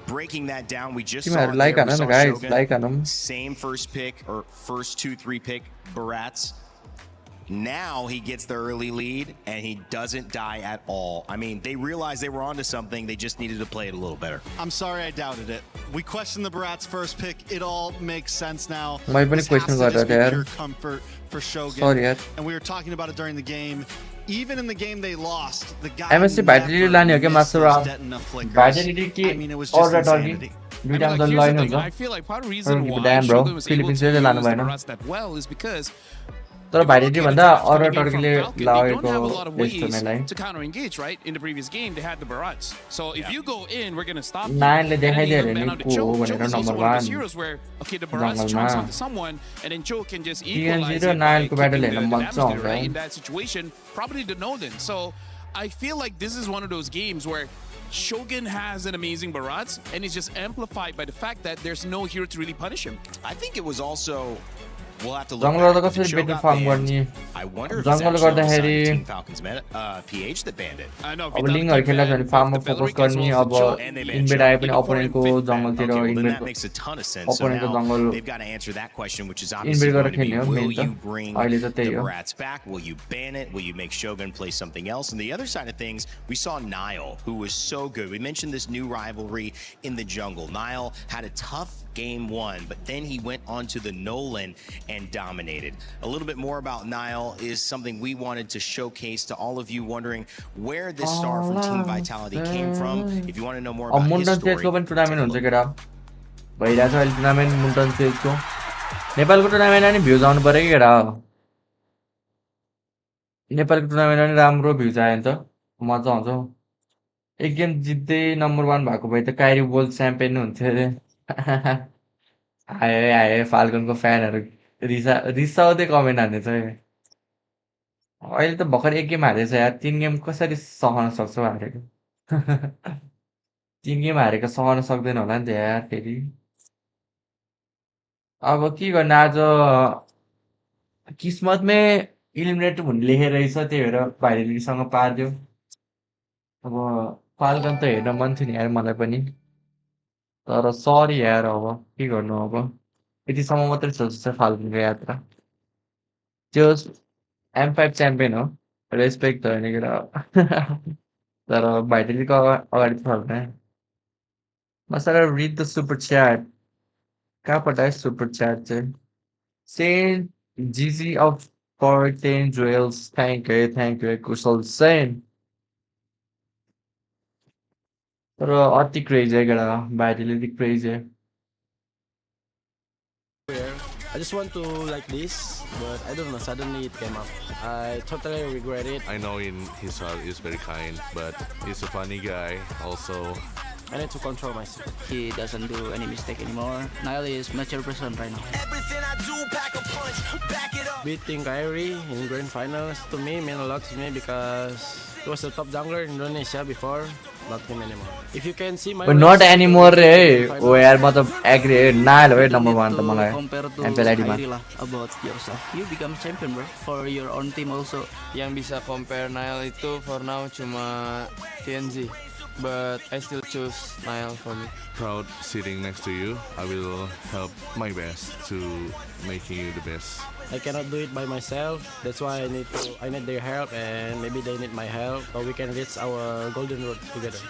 Speaker 2: breaking that down, we just saw
Speaker 4: तिमीहरु
Speaker 2: it
Speaker 4: लाइक
Speaker 2: there. We
Speaker 4: हान न
Speaker 2: saw
Speaker 4: गाइस,
Speaker 2: Shogun,
Speaker 4: लाइक हानौं.
Speaker 2: same first pick or first 2-3 pick Barats. Now he gets the early lead and he doesn't die at all. I mean, they realized they were onto something. They just needed to play it a little better.
Speaker 22: I'm sorry I doubted it. We questioned the Barats first pick. It all makes sense now.
Speaker 4: मैले पनि
Speaker 22: This
Speaker 4: question
Speaker 22: has to just
Speaker 4: गरेर
Speaker 22: be
Speaker 4: यार.
Speaker 22: pure comfort for Shogun.
Speaker 4: Sorry यार.
Speaker 22: And we were talking about it during the game. Even in the game they lost, the guy
Speaker 4: MSC Vitality लाने हो क्या Masarapp? Vitality की और Turkey दुईटा जल लाइन हुन्छ.
Speaker 21: I feel like part of the reason why
Speaker 4: Damn bro,
Speaker 21: Shogun was able
Speaker 4: Philippines
Speaker 21: to
Speaker 4: ले
Speaker 21: use
Speaker 4: लानु
Speaker 21: the
Speaker 4: भएन.
Speaker 21: Barats that well is because
Speaker 4: तर भाइरेटी भन्दा अरु टर्कीले
Speaker 21: Falcon, they don't have a lot
Speaker 4: लागेको
Speaker 21: of ways
Speaker 4: यस्तोलाई
Speaker 21: to counter-engage, right? In the previous game, they had the Barats. So if you go in, we're going to stop you.
Speaker 4: नाइनले
Speaker 21: And then
Speaker 4: देखाइदियो
Speaker 21: you
Speaker 4: अरे
Speaker 21: look
Speaker 4: नि
Speaker 21: down to
Speaker 4: को
Speaker 21: Cho.
Speaker 4: हो
Speaker 21: Cho
Speaker 4: भनेर
Speaker 21: is also
Speaker 4: number
Speaker 21: one of
Speaker 4: 1
Speaker 21: those heroes where, okay, the Barats
Speaker 4: जङ्गलमा
Speaker 21: chomps onto someone, and then Cho can just equalize
Speaker 4: TNG र
Speaker 21: it by
Speaker 4: नाइलको
Speaker 21: kicking
Speaker 4: battle
Speaker 21: the
Speaker 4: हेर्न
Speaker 21: damage
Speaker 4: मजा
Speaker 21: dealer, right?
Speaker 4: आउँछ
Speaker 21: In that situation, probably the Nolan. So I feel like this is one of those games where Shogun has an amazing Barats, and it's just amplified by the fact that there's no hero to really punish him.
Speaker 2: I think it was also, we'll have to look
Speaker 4: जङ्गलमा त
Speaker 2: back.
Speaker 4: कसरी
Speaker 2: The show
Speaker 4: better
Speaker 2: got
Speaker 4: farm
Speaker 2: banned.
Speaker 4: गर्ने
Speaker 2: I wonder if it's
Speaker 4: जङ्गल
Speaker 2: actually on the side
Speaker 4: गर्दाखेरि
Speaker 2: of Team Falcon's PH that banned it.
Speaker 21: I know.
Speaker 4: अब लिङ्कहरु खेल्दा छ भने फार्ममा फोकस गर्ने अब इन्भेड आए पनि अपोनेन्टको जङ्गलतिर
Speaker 2: Okay, well, then
Speaker 4: invade
Speaker 2: that makes a ton of sense. So
Speaker 4: अपोनेन्टको
Speaker 2: now
Speaker 4: जङ्गल
Speaker 2: they've got to answer that question, which is
Speaker 4: invade
Speaker 2: obviously
Speaker 4: गरेर
Speaker 2: going to be,
Speaker 4: खेल्ने हो
Speaker 2: will
Speaker 4: मेन
Speaker 2: you
Speaker 4: त
Speaker 2: bring
Speaker 4: अहिले
Speaker 2: the
Speaker 4: त त्यही हो
Speaker 2: Barats back? Will you ban it? Will you make Shogun play something else? And the other side of things, we saw Nile, who was so good. We mentioned this new rivalry in the jungle. Nile had a tough game 1, but then he went on to the Nolan and dominated. A little bit more about Nile is something we wanted to showcase to all of you wondering where this star from Team Vitality came from. If you want to know more
Speaker 4: अब
Speaker 2: about his
Speaker 4: मुन्टन
Speaker 2: story,
Speaker 4: स्टेजको पनि tournament हुन्छ केटा भइरहेको छ अहिले tournament मुन्टन स्टेजको नेपालको टुर्नामेन्टमा नि भ्युज आउनु पर्यो कि केटा नेपालको टुर्नामेन्टमा नि राम्रो भ्युज आयो नि त मजा आउँछ एक गेम जित्दै नम्बर 1 भएको भए त काइरी वर्ल्ड च्याम्पियन हुन्थ्यो अरे आयो फाल्कनको फ्यानहरू रिसाउँदै कमेन्ट हान्दैछ अहिले त भर्खर एक गेम हारेछ यार 3 गेम कसरी सहन सक्छौ हारेको 3 गेम हारेको सहन सक्दैन होला नि त यार फेरि अब के गर्ने आज किस्मतमै इलिमिनेट हुने लेखेर रहेछ त्यही भएर भाइरेलीसँग पारिदियो अब फाल्कन त हेर्न मन थियो नि यार मलाई पनि तर सरी यार अब के गर्नु अब यतिसम्म मात्रै छ जस्तो फाल्कनको यात्रा त्यो M5 च्याम्पियन हो रेस्पेक्ट त होइन केटा तर भाइटेलीको अगाडि छ Masarapp, read the super chat. कहाँ पठायो सुपर च्याट चाहिँ सेन्ट जिजी of 10 jewels thank you Kushal Sen तर अति क्रेज है केटा भाइटेली अति क्रेज है
Speaker 15: I just want to like this, but I don't know, suddenly it came up. I totally regret it.
Speaker 18: I know in his heart he's very kind, but he's a funny guy also.
Speaker 15: I need to control myself.
Speaker 23: He doesn't do any mistake anymore. Niall is mature person right now.
Speaker 15: Beating Kyrie in grand finals to me meant a lot to me because he was the top jungler in Indonesia before, not him anymore. If you can see my
Speaker 4: but not anymore oh यार मतलब agree Nile हो number 1 त मलाई
Speaker 23: compare to
Speaker 4: MPLID मा
Speaker 23: Kyrie lah about yourself. You become champion bro for your own team also.
Speaker 24: Yang bisa compare Niall itu for now cuma TNG. But I still choose Niall for me.
Speaker 18: Proud sitting next to you. I will help my best to making you the best.
Speaker 15: I cannot do it by myself. That's why I need their help, and maybe they need my help, so we can reach our golden road together.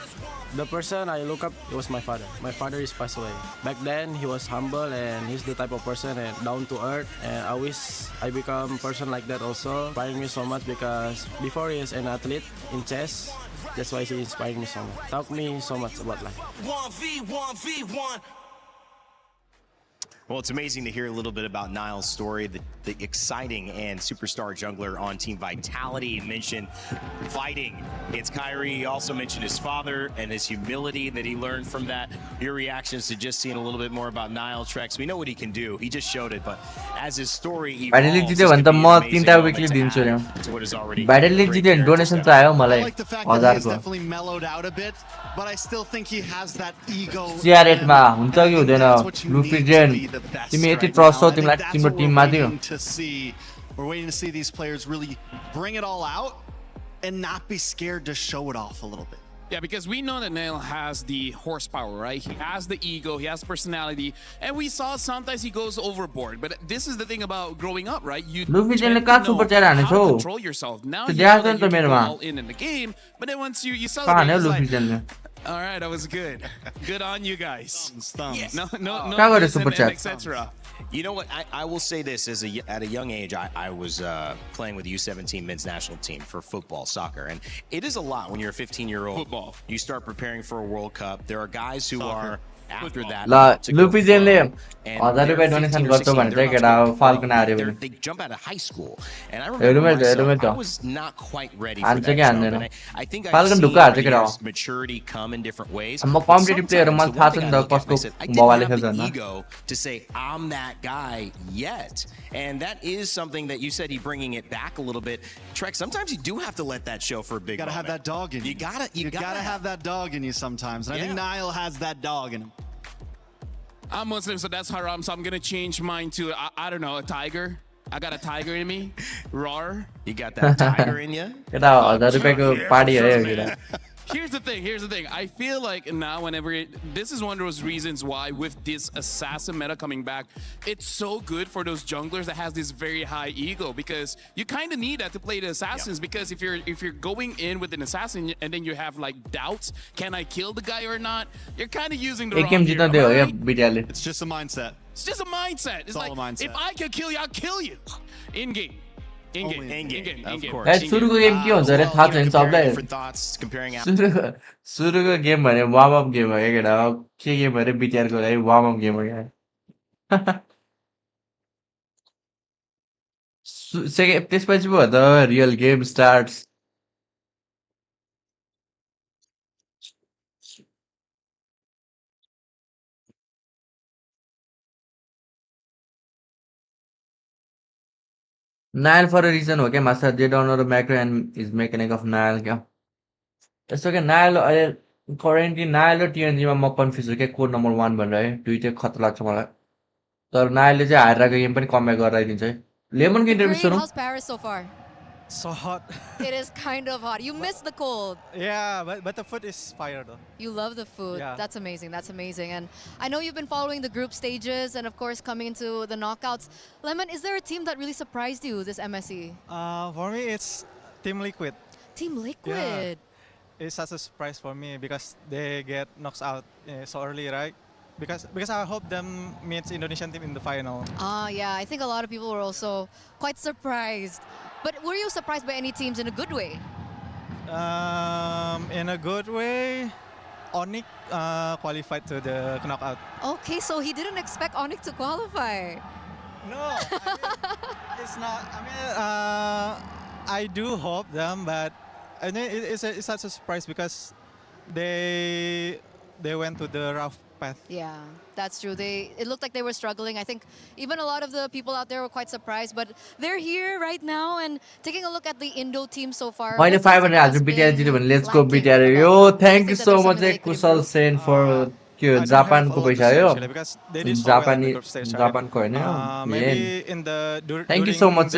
Speaker 15: The person I look up was my father. My father is passed away. Back then he was humble and he's the type of person and down to earth, and I wish I become a person like that also. Inspiring me so much because before he is an athlete in chess. That's why he inspired me so much. Taught me so much about life.
Speaker 2: 1v1v1. Well, it's amazing to hear a little bit about Niall's story, the exciting and superstar jungler on Team Vitality. He mentioned fighting against Kyrie. He also mentioned his father and his humility that he learned from that. Your reactions to just seeing a little bit more about Niall, Trex. We know what he can do. He just showed it, but as his story evolves, it's going to be an amazing moment to add to what is already
Speaker 4: भाइटेली जित्यो भने donation त आयो मलाई
Speaker 22: I like the fact that he's
Speaker 4: 1000 को
Speaker 22: definitely mellowed out a bit, but I still think he has that ego.
Speaker 4: CR8 मा हुन्छ कि हुँदैन लुफ्रिजेन तिमी यति ट्रस्ट हो तिमीलाई तिम्रो टिममा दियो
Speaker 22: We're waiting to see these players really bring it all out and not be scared to show it off a little bit.
Speaker 21: Yeah, because we know that Niall has the horsepower, right? He has the ego, he has personality, and we saw sometimes he goes overboard. But this is the thing about growing up, right? You tend to know how to control yourself. Now you know that you can go all in the game, but then once you celebrate, it's like, all right, that was good. Good on you guys. Yeah. No, etc.
Speaker 2: You know what? I will say this: at a young age, I was playing with the U17 men's national team for football, soccer, and it is a lot when you're a 15-year-old.
Speaker 21: Football.
Speaker 2: You start preparing for a World Cup. There are guys who are after that.
Speaker 4: ल
Speaker 2: to go
Speaker 4: लुपिजेनले
Speaker 2: pro. And
Speaker 4: 1000
Speaker 2: they're
Speaker 4: रुपैयाँ donation
Speaker 2: 15 or
Speaker 4: गर्छ
Speaker 2: 16,
Speaker 4: भने
Speaker 2: they're
Speaker 4: चाहिँ
Speaker 2: about to
Speaker 4: केटा
Speaker 2: go pro.
Speaker 4: Falcon हार्यो भने
Speaker 2: They jump out of high school. And I
Speaker 4: हेरौँ
Speaker 2: remember
Speaker 4: है त हेरौँ है
Speaker 2: myself, I
Speaker 4: त
Speaker 2: was not quite ready for
Speaker 4: हान्छ
Speaker 2: that
Speaker 4: कि
Speaker 2: jump.
Speaker 4: हान्दैन
Speaker 2: And I think I've
Speaker 4: falcon
Speaker 2: seen
Speaker 4: ढुक्क हार्छ
Speaker 2: over the
Speaker 4: केटा
Speaker 2: years maturity come in different ways.
Speaker 4: म
Speaker 2: But
Speaker 4: कम्पिटिटिभ प्लेयर
Speaker 2: sometimes
Speaker 4: मलाई
Speaker 2: the
Speaker 4: थाहा
Speaker 2: one
Speaker 4: छ
Speaker 2: thing
Speaker 4: नि
Speaker 2: I
Speaker 4: त
Speaker 2: look at,
Speaker 4: कसको
Speaker 2: I said, I didn't
Speaker 4: बवाले
Speaker 2: have
Speaker 4: खेल्छ
Speaker 2: the
Speaker 4: होइन
Speaker 2: ego to say I'm that guy yet. And that is something that you said he bringing it back a little bit. Trek, sometimes you do have to let that show for a big
Speaker 22: You gotta have
Speaker 2: moment.
Speaker 22: that dog in you.
Speaker 2: You gotta
Speaker 22: have that dog in you sometimes. And I think Niall has that dog in him.
Speaker 21: I'm Muslim, so that's haram. So I'm gonna change mine to I don't know, a tiger. I got a tiger in me. Roar.
Speaker 2: You got that tiger in you?
Speaker 4: केटा 1000 रुपैयाँको party हो यो केटा
Speaker 21: Here's the thing. I feel like now this is one of those reasons why with this assassin meta coming back, it's so good for those junglers that has this very high ego, because you kind of need that to play the assassins. Because if you're going in with an assassin and then you have like doubts, can I kill the guy or not? You're kind of using the
Speaker 4: एक
Speaker 21: wrong
Speaker 4: game
Speaker 21: hero.
Speaker 4: जित्न दियो यो बिटियाले
Speaker 22: It's just a mindset.
Speaker 21: It's just a mindset. It's
Speaker 22: all
Speaker 21: like
Speaker 22: a mindset.
Speaker 21: if I can kill you, I'll kill you. In game. In game.
Speaker 2: Of course.
Speaker 4: ए सुरुको game के हुन्छ अरे थाहा छैन सबलाई
Speaker 2: Different thoughts, comparing out.
Speaker 4: सुरुको game भने warm up game हो क्या केटा के गेम अरे बिटिआरको लागि वार्म अप गेम हो क्या सेकेन्ड त्यसपछि पो हो त real game starts Nile for a reason हो क्या master they don't know the macro and is mechanic of Nile क्या यस्तो क्या Nile अहिले करेन्टली Nile र TNG मा म कन्फ्युज छु क्या को नम्बर 1 भनेर है दुईटै खतरा लाग्छ मलाई तर Nile चाहिँ हारेको गेम पनि कमब्याक गरेर आइदिन्छ है लेमनको इन्टरभ्यु सुनौ
Speaker 8: How's Paris so far?
Speaker 7: So hot.
Speaker 8: It is kind of hot. You miss the cold.
Speaker 7: Yeah, but the food is fire though.
Speaker 8: You love the food.
Speaker 7: Yeah.
Speaker 8: That's amazing. That's amazing. And I know you've been following the group stages and of course coming into the knockouts. Lemon, is there a team that really surprised you this MSE?
Speaker 7: For me, it's Team Liquid.
Speaker 8: Team Liquid.
Speaker 7: Yeah. It's such a surprise for me because they get knocked out so early, right? Because I hope them meets Indonesian team in the final.
Speaker 8: Yeah. I think a lot of people were also quite surprised. But were you surprised by any teams in a good way?
Speaker 7: In a good way, Onyx qualified to the knockout.
Speaker 8: Okay, so he didn't expect Onyx to qualify.
Speaker 7: No, it's not. I mean, I do hope them, but I mean, it's such a surprise because they went to the rough path.
Speaker 8: Yeah, that's true. It looked like they were struggling. I think even a lot of the people out there were quite surprised, but they're here right now and taking a look at the Indo team so far.
Speaker 4: मैले 500 हाल्छु BTR जित्यो भने let's go BTR यो thank you so much Kushal Sen for के जापानको पैसा हो जापानको हैन thank you so much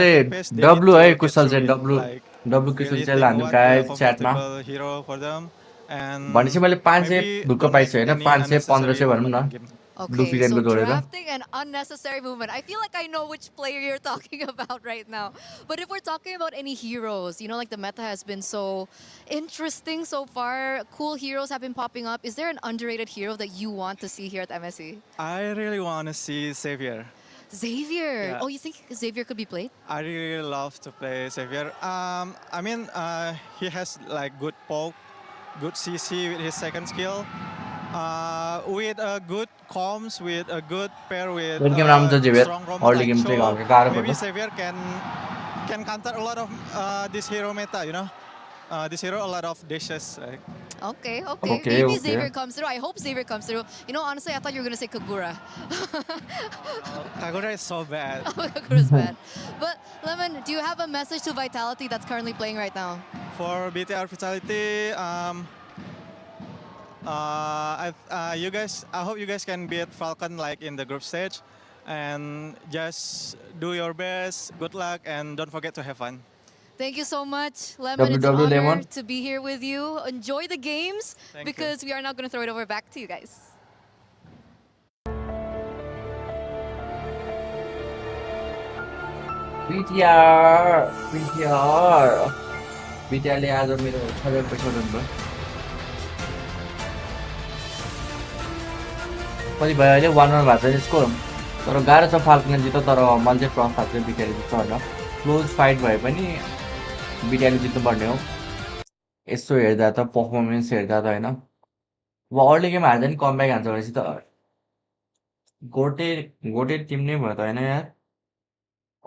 Speaker 4: W है कुशल सेन डब्लु कुशल सेन हाल्नु गाइस च्याटमा भनेपछि मैले 500 ढुक्क पाइछु हैन 500 1500 भनौं न
Speaker 8: Okay, so drafting an unnecessary movement. I feel like I know which player you're talking about right now. But if we're talking about any heroes, you know, like the meta has been so interesting so far. Cool heroes have been popping up. Is there an underrated hero that you want to see here at MSE?
Speaker 7: I really want to see Xavier.
Speaker 8: Xavier?
Speaker 7: Yeah.
Speaker 8: Oh, you think Xavier could be played?
Speaker 7: I really love to play Xavier. I mean, he has like good poke, good CC with his second skill. With a good comms, with a good pair with strong roam like so, maybe Xavier can counter a lot of this hero meta, you know? This hero a lot of dashes.
Speaker 8: Okay. Maybe Xavier comes through. I hope Xavier comes through. You know, honestly, I thought you were going to say Kagura.
Speaker 7: Kagura is so bad.
Speaker 8: Kagura's bad. But, Lemon, do you have a message to Vitality that's currently playing right now?
Speaker 7: For BTR Vitality, I hope you guys can beat Falcon like in the group stage, and just do your best. Good luck, and don't forget to have fun.
Speaker 8: Thank you so much, Lemon. It's an honor to be here with you. Enjoy the games because we are now going to throw it over back to you guys.
Speaker 4: BTR ले आज मेरो 1000 पैसा दिनुभयो कति भयो अहिले 1-1 भएको छ यसको तर गाह्रो छ फाल्कन जित्यो तर मैले चाहिँ प्रफ हाल्छु बिटिआर जित्छ होइन क्लोज फाइट भए पनि बिटिआरले जित्नुपर्ने हो यसो हेर्दा त पर्फर्मेन्स हेर्दा त होइन अर्ली गेम हार्दा नि कमब्याक हान्छ भनेपछि त गोटे टिम नै भयो त होइन यार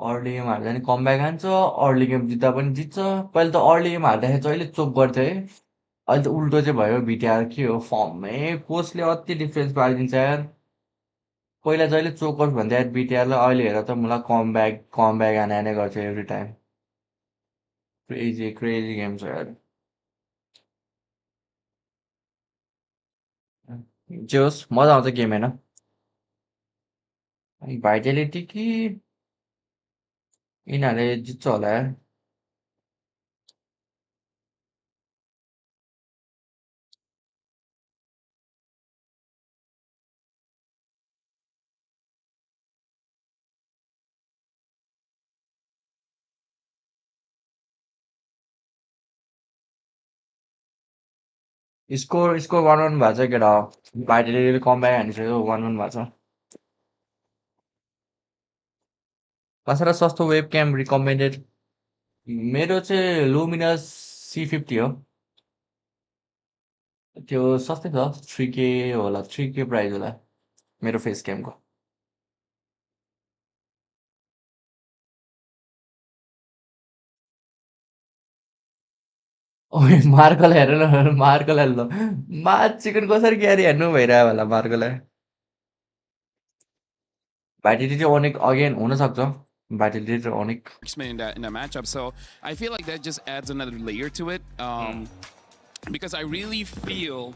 Speaker 4: अर्ली गेम हार्दा नि कमब्याक हान्छ अर्ली गेम जित्दा पनि जित्छ पहिले त अर्ली गेम हार्दाखेरि जहिले चोक गर्थ्यो है अहिले त उल्टो चाहिँ भयो भिटिआर के हो फर्ममै कोचले अति डिफ्रेन्स पारिदिन्छ यार पहिला जहिले चोकआउट भन्दा यार भिटिआरलाई अहिले हेर त मलाई कमब्याक हाने गर्छ एभ्री टाइम क्रेजी गेम छ यार जे होस् मजा आउँछ गेम होइन भाइटालिटी कि यिनीहरूले जित्छ होला यार स्कोर 1-1 भएको छ केटा भाइटालिटीले कमब्याक हानिसक्यो 1-1 भएको छ कसैलाई सस्तो वेब क्याम रिकमेन्डेड मेरो चाहिँ लुमिनस C50 हो त्यो सस्तै छ 3K होला 3K प्राइस होला मेरो फेस क्यामको ओए मार्कोलाई हेर न मार्कोलाई ल चिकन कसरी क्यारी हेर्नु भइरह्यो होला मार्कोलाई भाइटालिटी अनेक अगेन हुनसक्छ भाइटालिटी अनेक
Speaker 21: in that matchup. So I feel like that just adds another layer to it. Because I really feel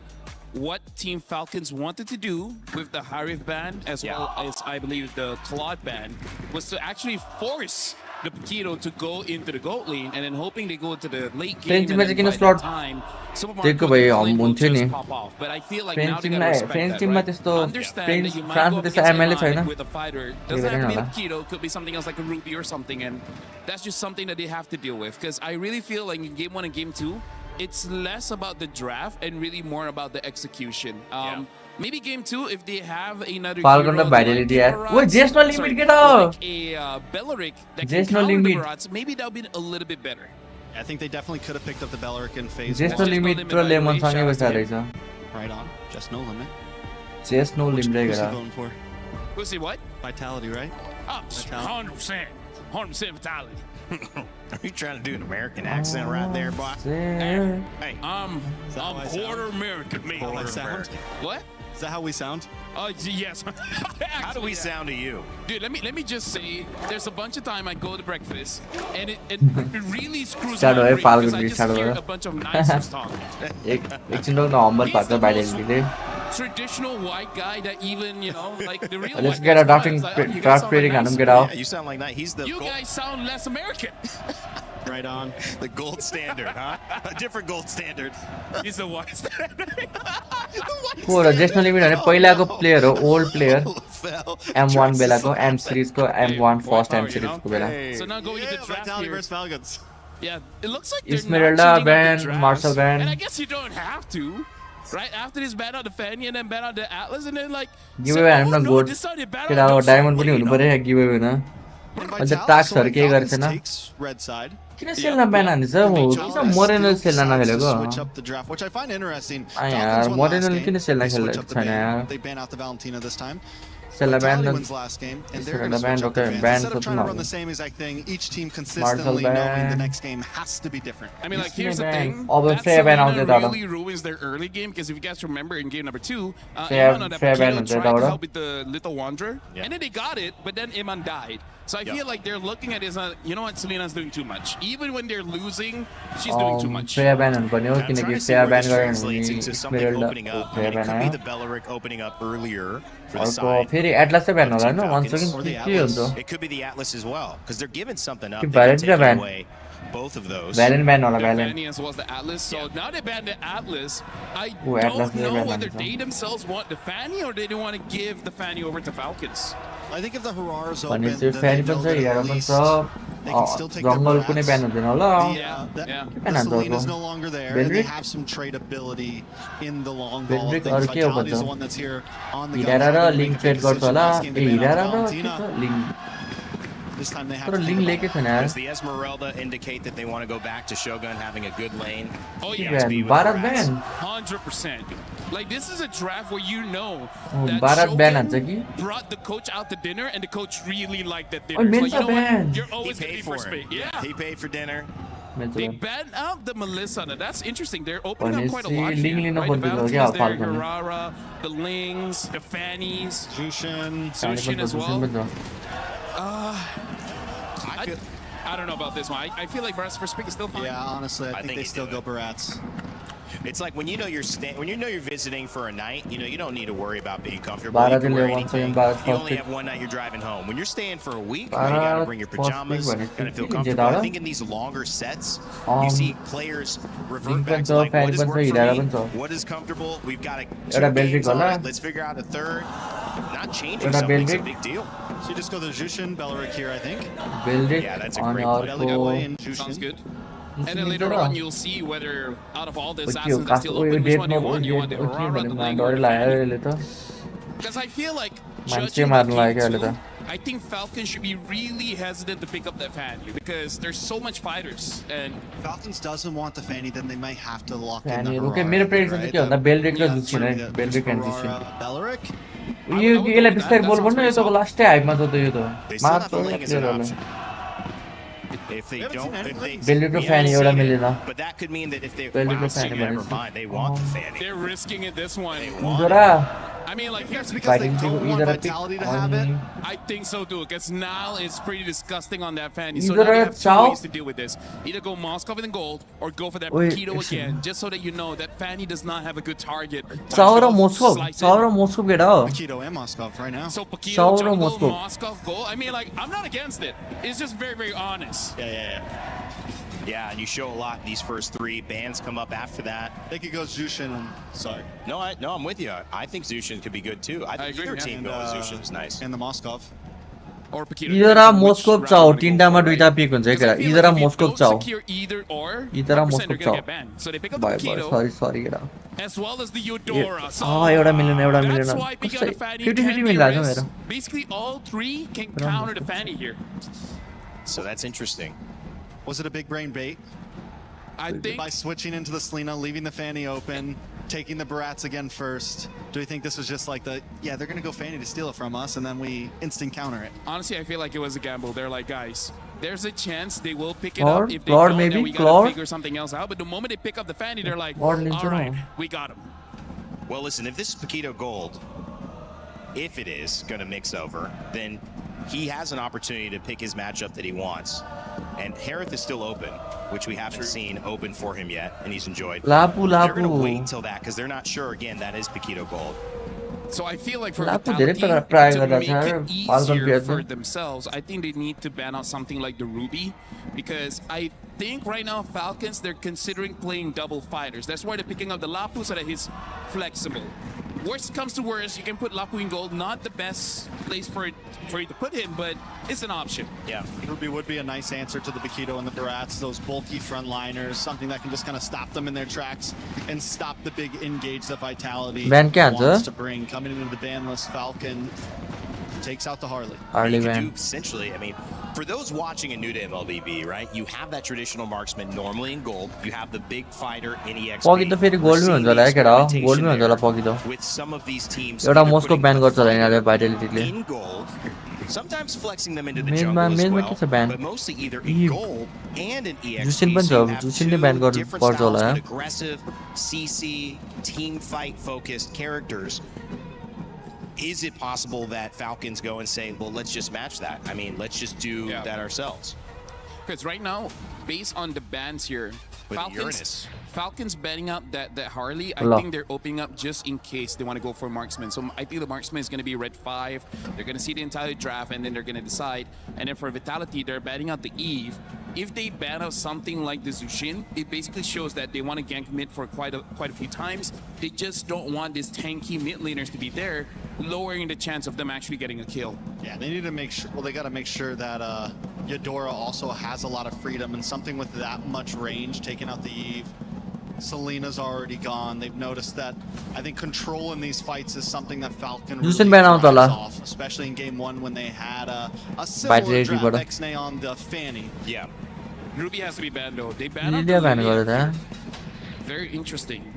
Speaker 21: what Team Falcons wanted to do with the Harif ban as well as I believe the Claude ban was to actually force the Paquito to go into the gold lane and then hoping they go to the late game and then by that time some of our will just pop off. But I feel like now they gotta respect that, right? Understand that you might go against a with a fighter. Doesn't have to be the Paquito, could be something else like a Ruby or something, and that's just something that they have to deal with. Because I really feel like in Game 1 and Game 2, it's less about the draft and really more about the execution. Maybe Game 2, if they have another
Speaker 4: Falcon the vitality wait, just no limit get out.
Speaker 21: A Belleric that can counter the Barats, maybe that'll be a little bit better.
Speaker 22: I think they definitely could have picked up the Belleric in phase
Speaker 4: just no limit to lemon song
Speaker 22: right on, just no limit.
Speaker 4: Just no limit.
Speaker 22: Who's he going for?
Speaker 21: Who's he what?
Speaker 22: Vitality, right?
Speaker 10: Oh, 100%. 100% vitality.
Speaker 2: Are you trying to do an American accent right there, boy?
Speaker 10: Hey, I'm quarter American, me.
Speaker 21: What?
Speaker 22: Is that how we sound?
Speaker 21: Yes.
Speaker 2: How do we sound to you?
Speaker 21: Dude, let me just say, there's a bunch of time I go to breakfast, and it really screws my brain because I just hear a bunch of nonsense talk. Traditional white guy that even, you know, like the real
Speaker 4: let's get a draft trading and get out.
Speaker 2: Yeah, you sound like that. He's the
Speaker 21: You guys sound less American.
Speaker 22: Right on.
Speaker 2: The gold standard, huh? A different gold standard.
Speaker 21: He's the white standard.
Speaker 4: Poor just no limit पहिला को player हो old player M1 बेला को M series को M1 first M series को बेला
Speaker 21: So now going into draft here.
Speaker 22: Falcons.
Speaker 21: Yeah, it looks like they're
Speaker 4: Esmeralda ban, Marshall ban.
Speaker 21: And I guess you don't have to. Right after this ban out the Fanny and then ban out the Atlas and then like
Speaker 4: giveaway I'm not good. केटा हो diamond पनि हुनु पर्यो giveaway न अहिले tax हरु के गर्छ न किन सेलना ban हान्छ किन मोरेनल सेलना नखेलेको यार मोरेनल किन सेलना खेल्छ छैन यार
Speaker 22: They ban out the Valentina this time.
Speaker 4: सेलना ban
Speaker 22: wins last game, and they're going
Speaker 4: ban
Speaker 22: to
Speaker 4: okay ban
Speaker 22: instead of trying to run the same exact thing, each team consistently knowing the next game has to be different.
Speaker 21: I mean, like, here's the thing.
Speaker 4: That's
Speaker 21: something that really ruins their early game, because if you guys remember in game number 2, Iman on that Paquito tried to help with the Little Wanderer, and then they got it, but then Iman died. So I feel like they're looking at it as, you know what, Selena's doing too much. Even when they're losing, she's doing too much.
Speaker 4: Fair ban पर्ने हो किनकि fair ban
Speaker 2: translates into something opening up. I mean, it could be the Belleric opening up earlier for the side.
Speaker 4: फेरि Atlas चाहिँ ban होला हैन 1 second के हुन्छ
Speaker 2: It could be the Atlas as well, because they're giving something up. They're taking away both of those.
Speaker 4: Valen ban होला Valen.
Speaker 21: Fanny as well as the Atlas. So now they banned the Atlas. I don't know whether they themselves want the Fanny or they don't want to give the Fanny over to Falcons.
Speaker 22: I think if the Harar's open,
Speaker 4: भने
Speaker 22: then
Speaker 4: चाहिँ Fanny
Speaker 22: they know
Speaker 4: पनि
Speaker 22: that
Speaker 4: छ
Speaker 22: at
Speaker 4: यहाँ पनि
Speaker 22: least
Speaker 4: छ
Speaker 22: they can still take their
Speaker 4: जंगल कुनै
Speaker 22: brats.
Speaker 4: ban हुँदैन होला
Speaker 22: The Selena's no longer there, and they have some trade ability in the long ball. I think Vitality is the one that's here on the
Speaker 4: हिरारा र
Speaker 22: gun.
Speaker 4: Link trade गर्छ होला ए हिरारा र
Speaker 22: Valentina.
Speaker 4: Link
Speaker 22: This time they have
Speaker 4: तर
Speaker 22: to
Speaker 4: link लेके छैन यार
Speaker 2: Does the Esmeralda indicate that they want to go back to Shogun having a good lane?
Speaker 10: Oh
Speaker 2: Yeah,
Speaker 10: yeah,
Speaker 2: to be with
Speaker 4: Bharat
Speaker 2: the Rats.
Speaker 4: ban
Speaker 10: 100%. Like this is a draft where you know that
Speaker 4: Bharat ban हान्छ
Speaker 10: Shogun
Speaker 4: कि
Speaker 10: brought the coach out to dinner and the coach really liked that
Speaker 4: Oh,
Speaker 10: dinner. It's like,
Speaker 4: Mensa
Speaker 10: you know
Speaker 4: ban.
Speaker 10: what? You're
Speaker 2: He
Speaker 10: always gonna
Speaker 2: paid
Speaker 10: be
Speaker 2: for
Speaker 10: first
Speaker 2: it.
Speaker 10: pick. Yeah.
Speaker 2: He paid for dinner.
Speaker 10: They banned out the Melissa. Now that's interesting. They're opening up quite a lot
Speaker 4: Ling
Speaker 10: here,
Speaker 4: Ling
Speaker 10: right? The
Speaker 4: खोजिदिनु
Speaker 10: Valentines
Speaker 4: क्या
Speaker 10: there,
Speaker 4: Falcon
Speaker 10: Hirara, the Lings, the Fannies,
Speaker 22: Jushin,
Speaker 10: Sushin as well.
Speaker 22: I feel,
Speaker 10: I don't know about this one. I feel like Barat's first pick is still fine.
Speaker 22: yeah, honestly, I think they still go Barats.
Speaker 2: It's like when you know you're visiting for a night, you don't need to worry about being comfortable. You
Speaker 4: Bharat
Speaker 2: can wear
Speaker 4: ले
Speaker 2: anything.
Speaker 4: Bharat
Speaker 2: You only
Speaker 4: first
Speaker 2: have one night you're driving home. When you're staying for a week, you
Speaker 4: Bharat
Speaker 2: gotta bring your
Speaker 4: first pick
Speaker 2: pajamas,
Speaker 4: भनेपछि
Speaker 2: gotta feel
Speaker 4: के
Speaker 2: comfortable.
Speaker 4: हुन्छ
Speaker 2: I
Speaker 4: त
Speaker 2: think in these longer sets, you
Speaker 4: Um,
Speaker 2: see players revert
Speaker 4: Link
Speaker 2: back
Speaker 4: पनि
Speaker 2: to
Speaker 4: छ
Speaker 2: like
Speaker 4: Fanny
Speaker 2: what is
Speaker 4: पनि
Speaker 2: work
Speaker 4: छ
Speaker 2: for
Speaker 4: हिरारा
Speaker 2: me,
Speaker 4: पनि छ
Speaker 2: what is comfortable. We've got a
Speaker 4: एउटा
Speaker 2: two
Speaker 4: बेल्ट्रिक
Speaker 2: games on
Speaker 4: होला
Speaker 2: it. Let's figure out a third. Not changing
Speaker 4: एउटा
Speaker 2: something's a
Speaker 4: बेल्ट्रिक
Speaker 2: big deal.
Speaker 22: So you just go the Jushin, Belleric here, I think.
Speaker 4: बेल्ट्रिक
Speaker 2: Yeah, that's a
Speaker 4: अनि
Speaker 2: great play.
Speaker 22: Belly away
Speaker 4: अर्को
Speaker 22: and Jushin.
Speaker 10: Sounds good. And then later on, you'll see whether out of all the
Speaker 4: के हो
Speaker 10: assassins that still open, which one do you want? You want the Aurora, the
Speaker 4: भनेमा
Speaker 10: Ling, or
Speaker 4: डर
Speaker 10: the
Speaker 4: लाग्यो
Speaker 10: Fanny?
Speaker 4: अहिले त
Speaker 10: Because I feel like
Speaker 4: मान्छे
Speaker 10: judging
Speaker 4: मार्नु
Speaker 10: the
Speaker 4: लाग्यो
Speaker 10: game
Speaker 4: अहिले
Speaker 10: too,
Speaker 4: त
Speaker 10: I think Falcon should be really hesitant to pick up that Fanny because there's so much fighters and
Speaker 22: Falcons doesn't want the Fanny, then they might have to lock in the
Speaker 4: Fanny
Speaker 22: Aurora.
Speaker 4: Okay मेरो prediction चाहिँ के भन्दा बेल्ट्रिक र
Speaker 22: Yeah,
Speaker 4: जुसिन है
Speaker 22: the
Speaker 4: बेल्ट्रिक end जुसिन
Speaker 22: Aurora, Belleric.
Speaker 4: यो यसलाई बिस्तारै बोल भन्नु यो त लास्टै हाइपमा त यो त
Speaker 2: They still have
Speaker 4: मार्छ
Speaker 2: the Ling as an
Speaker 4: प्लेयरहरुले
Speaker 2: option. If they don't, if they,
Speaker 4: बेल्ट्रिक raw
Speaker 2: we
Speaker 4: फ्यानी
Speaker 2: haven't
Speaker 4: एउटा
Speaker 2: seen it,
Speaker 4: मिलेन
Speaker 2: but that could mean that if they,
Speaker 4: बेल्ट्रिक
Speaker 2: wow,
Speaker 4: र
Speaker 2: see,
Speaker 4: फ्यानी
Speaker 2: never
Speaker 4: भनेपछि
Speaker 2: mind, they want the Fanny.
Speaker 10: they're risking it this one.
Speaker 4: जरा
Speaker 10: I mean, like, here's
Speaker 22: Because they
Speaker 4: Fighting
Speaker 22: don't
Speaker 4: people,
Speaker 22: want
Speaker 4: either
Speaker 22: Vitality to
Speaker 4: pick
Speaker 22: have it.
Speaker 10: I think so too, because Nile is pretty disgusting on that Fanny. So
Speaker 4: Either
Speaker 10: now you have two
Speaker 4: Chao-
Speaker 10: ways to deal with this. Either go Moskov in gold or go for that
Speaker 4: Wait,
Speaker 10: Paquito again, just so that you know that Fanny does not have a good target.
Speaker 4: Chou र
Speaker 10: Slice
Speaker 4: Moskov
Speaker 10: it.
Speaker 4: Chou र Moskov केटा हो
Speaker 22: Paquito and Moskov right now.
Speaker 10: So Paquito,
Speaker 4: Chao र
Speaker 10: jungle,
Speaker 4: Moskov.
Speaker 10: Moskov, gold. I mean, like, I'm not against it. It's just very, very honest.
Speaker 22: Yeah.
Speaker 2: Yeah, and you show a lot in these first three. Bans come up after that.
Speaker 22: I think it goes Jushin and sorry.
Speaker 2: No, I'm with you. I think Zushin could be good too. I think
Speaker 10: agree,
Speaker 2: either
Speaker 10: yeah.
Speaker 2: team
Speaker 22: And,
Speaker 2: going Zushin is nice.
Speaker 22: And the Moskov.
Speaker 10: Or Paquito.
Speaker 4: Edith
Speaker 10: Which
Speaker 4: Moskov
Speaker 10: round
Speaker 4: Chou
Speaker 10: you wanna go
Speaker 4: तीनटामा
Speaker 10: for,
Speaker 4: दुईटा
Speaker 10: right?
Speaker 4: Pick हुन्छ
Speaker 10: Because I
Speaker 4: केटा
Speaker 10: feel
Speaker 4: Edith
Speaker 10: like if you
Speaker 4: Moskov
Speaker 10: don't
Speaker 4: Chou
Speaker 10: secure either or,
Speaker 4: Edith
Speaker 10: 100%
Speaker 4: Moskov
Speaker 10: they're gonna
Speaker 4: Chou
Speaker 10: get banned. So they pick up the
Speaker 4: बाइ
Speaker 10: Paquito
Speaker 4: sorry केटा
Speaker 10: as well as the Eudora. So
Speaker 4: एउटा मिलेन
Speaker 10: that's why picking up the Fanny
Speaker 4: 50-50
Speaker 10: can be
Speaker 4: मिल्ला छ
Speaker 10: risk.
Speaker 4: मेरो
Speaker 10: Basically, all three can counter the Fanny here.
Speaker 2: So that's interesting.
Speaker 22: Was it a big brain bait?
Speaker 10: I think
Speaker 22: By switching into the Selena, leaving the Fanny open, taking the Barats again first. Do we think this was just like they're going to go Fanny to steal it from us, and then we instant counter it?
Speaker 10: honestly, I feel like it was a gamble. They're like, guys, there's a chance they will pick it
Speaker 4: Claude?
Speaker 10: up. If they
Speaker 4: Claude
Speaker 10: don't,
Speaker 4: maybe?
Speaker 10: then we gotta
Speaker 4: Claude?
Speaker 10: figure something else out. But the moment they pick up the Fanny, they're like,
Speaker 4: Claude
Speaker 10: all
Speaker 4: needs to
Speaker 10: right,
Speaker 4: know.
Speaker 10: we got him.
Speaker 2: Well, listen, if this is Paquito Gold, if it is going to mix over, then he has an opportunity to pick his matchup that he wants. And Harith is still open, which we haven't seen open for him yet, and he's enjoyed.
Speaker 4: लापु
Speaker 2: They're going to
Speaker 4: लापु
Speaker 2: wait until that because they're not sure, again, that is Paquito Gold.
Speaker 10: So I feel like for
Speaker 4: लापु धेरै
Speaker 10: Vitality,
Speaker 4: प्रकार try
Speaker 10: to
Speaker 4: गर्दा
Speaker 10: make
Speaker 4: छ
Speaker 10: it
Speaker 4: falcon
Speaker 10: easier
Speaker 4: pair
Speaker 10: for themselves, I think they need to ban out something like the Ruby, because I think right now Falcons, they're considering playing double fighters. That's why they're picking up the Lapu so that he's flexible. Worst comes to worst, you can put Lapu in gold. Not the best place for you to put him, but it's an option.
Speaker 2: Yeah.
Speaker 22: Ruby would be a nice answer to the Paquito and the Barats, those bulky frontliners, something that can just kind of stop them in their tracks and stop the big engage that Vitality
Speaker 4: Ban क्या हुन्छ?
Speaker 22: wants to bring. Coming into the ban list, Falcon takes out the Harley.
Speaker 4: Harley
Speaker 2: You could
Speaker 4: ban
Speaker 2: do essentially, I mean, for those watching a new to MLBB, right, you have that traditional marksman normally in gold. You have the big fighter in EXP.
Speaker 4: पगी त फेरि gold हुन्छ होला है केटा gold हुन्छ होला पगी त
Speaker 2: With some of these teams,
Speaker 4: एउटा
Speaker 2: either
Speaker 4: मोस्को
Speaker 2: putting
Speaker 4: ब्यान
Speaker 2: the
Speaker 4: गर्छ होला
Speaker 2: fighter
Speaker 4: यिनीहरूले भाइटालिटीले
Speaker 2: in gold, sometimes flexing them into the
Speaker 4: मेनमा
Speaker 2: jungle as
Speaker 4: मेनमा
Speaker 2: well,
Speaker 4: के छ ब्यान
Speaker 2: but mostly either in gold and in EXP.
Speaker 4: जुसिन पनि
Speaker 2: So you
Speaker 4: छ
Speaker 2: have
Speaker 4: जुसिनले
Speaker 2: two
Speaker 4: ब्यान गर्नु
Speaker 2: different
Speaker 4: पर्छ
Speaker 2: styles,
Speaker 4: होला
Speaker 2: but aggressive, CC, team fight focused characters. Is it possible that Falcons go and say, well, let's just match that? I mean, let's just do that ourselves.
Speaker 10: Because right now, based on the bans here,
Speaker 2: With Uranus.
Speaker 10: Falcons banning out that Harley, I
Speaker 4: Allah.
Speaker 10: think they're opening up just in case they want to go for marksman. So I think the marksman is going to be red 5. They're going to see the entire draft, and then they're going to decide. And then for Vitality, they're banning out the Eve. If they ban out something like the Zushin, it basically shows that they want to gank mid for quite a few times. They just don't want these tanky mid laners to be there, lowering the chance of them actually getting a kill.
Speaker 22: Yeah, they need to make sure, well, they got to make sure that Eudora also has a lot of freedom, and something with that much range, taking out the Eve. Selena's already gone. They've noticed that I think control in these fights is something that Falcon really
Speaker 4: जुसिन ब्यान आउँछ होला
Speaker 22: thrives off, especially in game 1 when they had a similar draft X-Nay on the Fanny.
Speaker 10: Yeah. Ruby has to be banned though. They banned out the very interesting.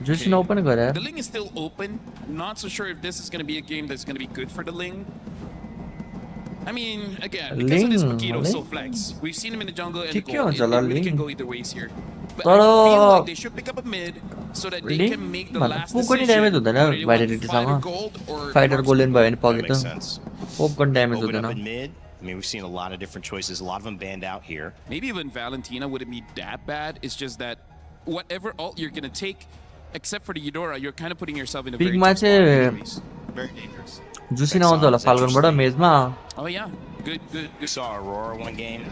Speaker 4: Jushin open
Speaker 10: The Ling is still open. Not so sure if this is going to be a game that's going to be good for the Ling. I mean, again, because of this Makito so flex. We've seen him in the jungle and the gold. It really can go either ways here. But I feel like they should pick up a mid so that they can make the last decision whether they want to fight a gold or
Speaker 4: fighter gold in pocket.
Speaker 2: That makes sense.
Speaker 4: Open damage
Speaker 2: Open up in mid. I mean, we've seen a lot of different choices. A lot of them banned out here.
Speaker 10: Maybe even Valentina wouldn't be that bad. It's just that whatever ult you're going to take, except for the Eudora, you're kind of putting yourself in a very tough spot anyways. Very dangerous.
Speaker 4: Jushin आउँछ होला Falcon बाट मेजमा.
Speaker 10: Oh yeah, good.
Speaker 2: We saw Aurora one game.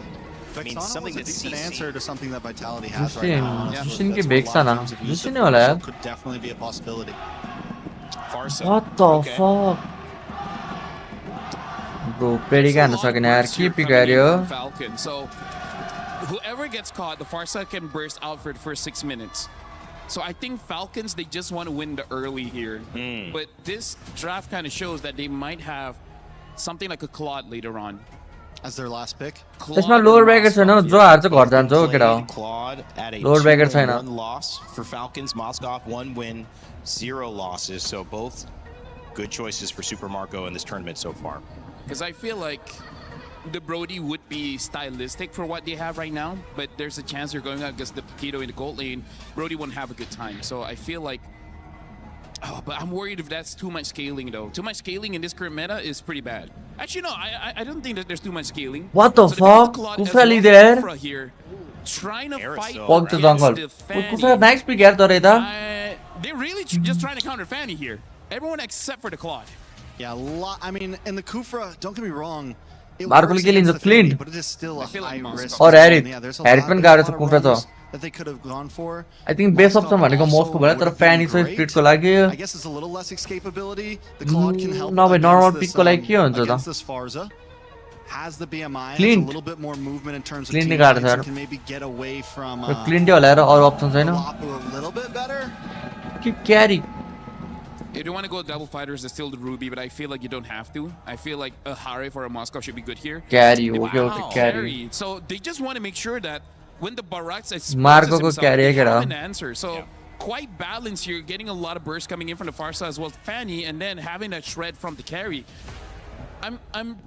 Speaker 2: I mean, something
Speaker 22: that's a decent answer to something that Vitality
Speaker 4: has
Speaker 22: right now.
Speaker 4: Jushin के bakes ना. Jushin नै होला यार.
Speaker 22: Could definitely be a possibility.
Speaker 4: What the fuck? Bro, pretty kind of sucking यार. Keep it going.
Speaker 10: Falcon. So whoever gets caught, the Farsa can burst out for the first 6 minutes. So I think Falcons, they just want to win the early here. But this draft kind of shows that they might have something like a Claude later on.
Speaker 22: As their last pick?
Speaker 4: त्यसमा lower bracket छैन जो हार्छ घर जान्छ हो केटा.
Speaker 2: Claude at a
Speaker 4: lower bracket छैन.
Speaker 2: 1 loss for Falcons, Moskov 1 win, 0 losses. So both good choices for Super Marco in this tournament so far.
Speaker 10: Because I feel like the Brody would be stylistic for what they have right now, but there's a chance they're going out against the Paquito in the gold lane. Brody won't have a good time. So I feel like, but I'm worried if that's too much scaling though. Too much scaling in this current meta is pretty bad. Actually, no, I don't think that there's too much scaling.
Speaker 4: What the fuck? Kufra there?
Speaker 10: Here, trying to fight
Speaker 4: against the Fanny. Kufra nice pick यार तर यता.
Speaker 10: They're really just trying to counter Fanny here. Everyone except for the Claude.
Speaker 22: Yeah, I mean, in the Kufra, don't get me wrong.
Speaker 4: Marco kill in the clean.
Speaker 22: But it is still a high risk.
Speaker 4: Or Eric. Eric पनि गाह्रो छ कुफ्रा त.
Speaker 22: That they could have gone for.
Speaker 4: I think base option भनेको most को भयो तर Fanny छ speed को लागि.
Speaker 22: I guess it's a little less escapability. The Claude can help.
Speaker 4: नभए normal pick को लागि के हुन्छ त?
Speaker 22: This Farza has the BMI, has
Speaker 4: Clean.
Speaker 22: a little bit more movement in terms of
Speaker 4: Clean
Speaker 22: team
Speaker 4: गाह्रो
Speaker 22: fights,
Speaker 4: छ.
Speaker 22: can maybe get away from
Speaker 4: Clean त्यो होला र अरु option छैन.
Speaker 22: a little bit better.
Speaker 4: Keep carry.
Speaker 10: If you want to go double fighters, it's still the Ruby, but I feel like you don't have to. I feel like a Harif or a Moscow should be good here.
Speaker 4: Carry, okay, carry.
Speaker 10: So they just want to make sure that when the Barracks
Speaker 4: Marco ko carry
Speaker 10: have an answer. So quite balanced here, getting a lot of bursts coming in from the Farsa as well as Fanny, and then having that shred from the carry. I'm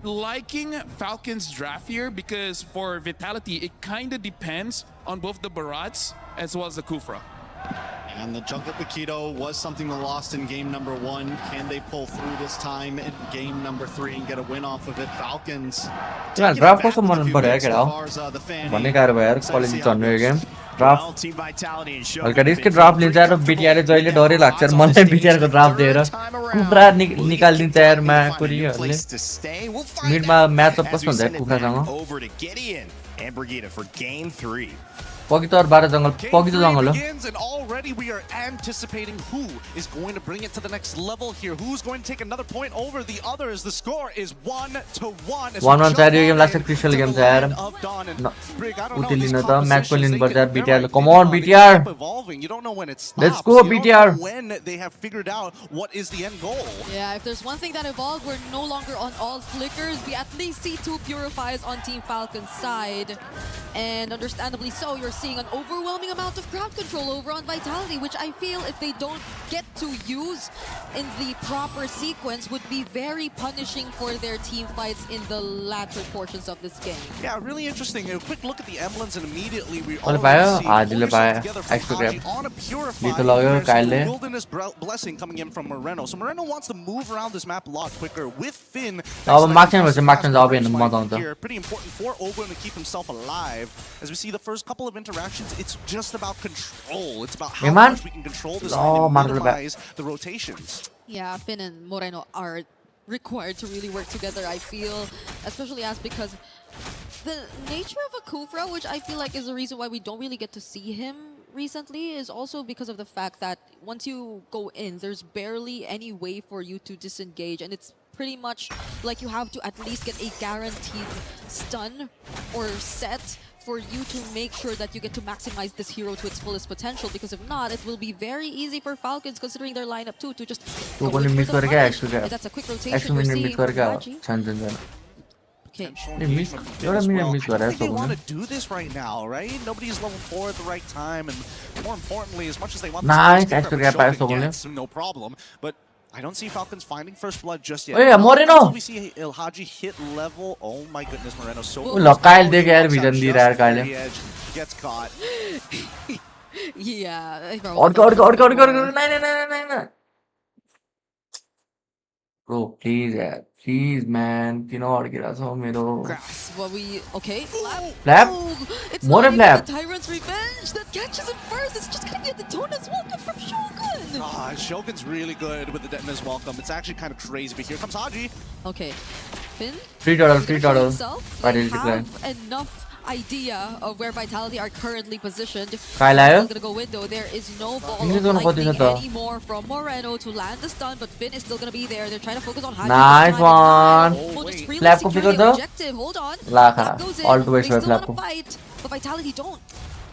Speaker 10: liking Falcon's draft here because for Vitality, it kind of depends on both the Barats as well as the Kufra.
Speaker 22: And the jungle Paquito was something they lost in game number 1. Can they pull through this time in game number 3 and get a win off of it? Falcons.
Speaker 4: Yeah, draft कस्तो मन पर्यो केटा. भन्ने गाह्रो भयो यार college चढ्नु यो game. Draft. हल्का रिस्क ड्राफ्ट लिन्छ यार बीटीआर ले जहिले डरै लाग्छ यार मलाई बीटीआर को ड्राफ्ट दिएर. कुफ्रा निकाल्दिन्छ यार मा कुरीहरुले. मिडमा म्याच अप कस्तो हुन्छ कुफ्रासँग.
Speaker 2: And Brigida for game 3.
Speaker 4: Pogito or Bara jungle. Pogito jungle.
Speaker 5: And already we are anticipating who is going to bring it to the next level here. Who's going to take another point over the others? The score is 1-1.
Speaker 4: 1-1 चाहिए game last crucial game यार. उतिलिन त match को लिन पर्छ यार BTR. Come on BTR.
Speaker 5: You don't know when it stops.
Speaker 4: Let's go BTR.
Speaker 5: When they have figured out what is the end goal.
Speaker 6: Yeah, if there's one thing that evolved, we're no longer on all flickers. We at least see 2 purifiers on Team Falcon's side. And understandably so, you're seeing an overwhelming amount of crowd control over on Vitality, which I feel if they don't get to use in the proper sequence would be very punishing for their team fights in the latter portions of this game.
Speaker 5: Yeah, really interesting. A quick look at the emblems and immediately we
Speaker 4: already see
Speaker 5: on a purifier. Wilderness blessing coming in from Moreno. So Moreno wants to move around this map a lot quicker with Finn.
Speaker 4: Here,
Speaker 5: pretty important for Ogun to keep himself alive. As we see the first couple of interactions, it's just about control. It's about how much we can control this and minimize the rotations.
Speaker 6: Yeah, Finn and Moreno are required to really work together, I feel, especially as because the nature of a Kufra, which I feel like is the reason why we don't really get to see him recently, is also because of the fact that once you go in, there's barely any way for you to disengage, and it's pretty much like you have to at least get a guaranteed stun or set for you to make sure that you get to maximize this hero to its fullest potential, because if not, it will be very easy for Falcons, considering their lineup too, to just go in for the punish. And that's a quick rotation we're seeing from Haji. Okay.
Speaker 3: Engagement as well. I think they want to do this right now, right? Nobody's level 4 at the right time, and more importantly, as much as they want this, no problem. But I don't see Falcons finding first blood just yet.
Speaker 4: Hey, Moreno!
Speaker 3: We see El Haji hit level. Oh my goodness, Moreno so
Speaker 4: look, Kyle देख यार vision दे रहा है Kyle.
Speaker 3: Gets caught.
Speaker 6: Yeah.
Speaker 4: No. Bro, please, yaar. Please, man. You know what?
Speaker 6: What we okay?
Speaker 4: Flap?
Speaker 6: It's
Speaker 4: More
Speaker 6: not
Speaker 4: flap.
Speaker 6: the Tyrant's Revenge that catches him first. It's just gonna be a Detona's Welcome from Shogun.
Speaker 3: Shogun's really good with the Detona's Welcome. It's actually kind of crazy, but here comes Haji.
Speaker 6: Okay, Finn.
Speaker 4: $3.
Speaker 6: They have enough idea of where Vitality are currently positioned.
Speaker 4: Kyle
Speaker 6: Gonna go window. There is no ball of lightning anymore from Moreno to land the stun, but Finn is still gonna be there. They're trying to focus on Haji.
Speaker 4: Nice one.
Speaker 6: Flap ko pick the objective. Hold on.
Speaker 4: That goes in. All to
Speaker 6: they still want to fight, but Vitality don't.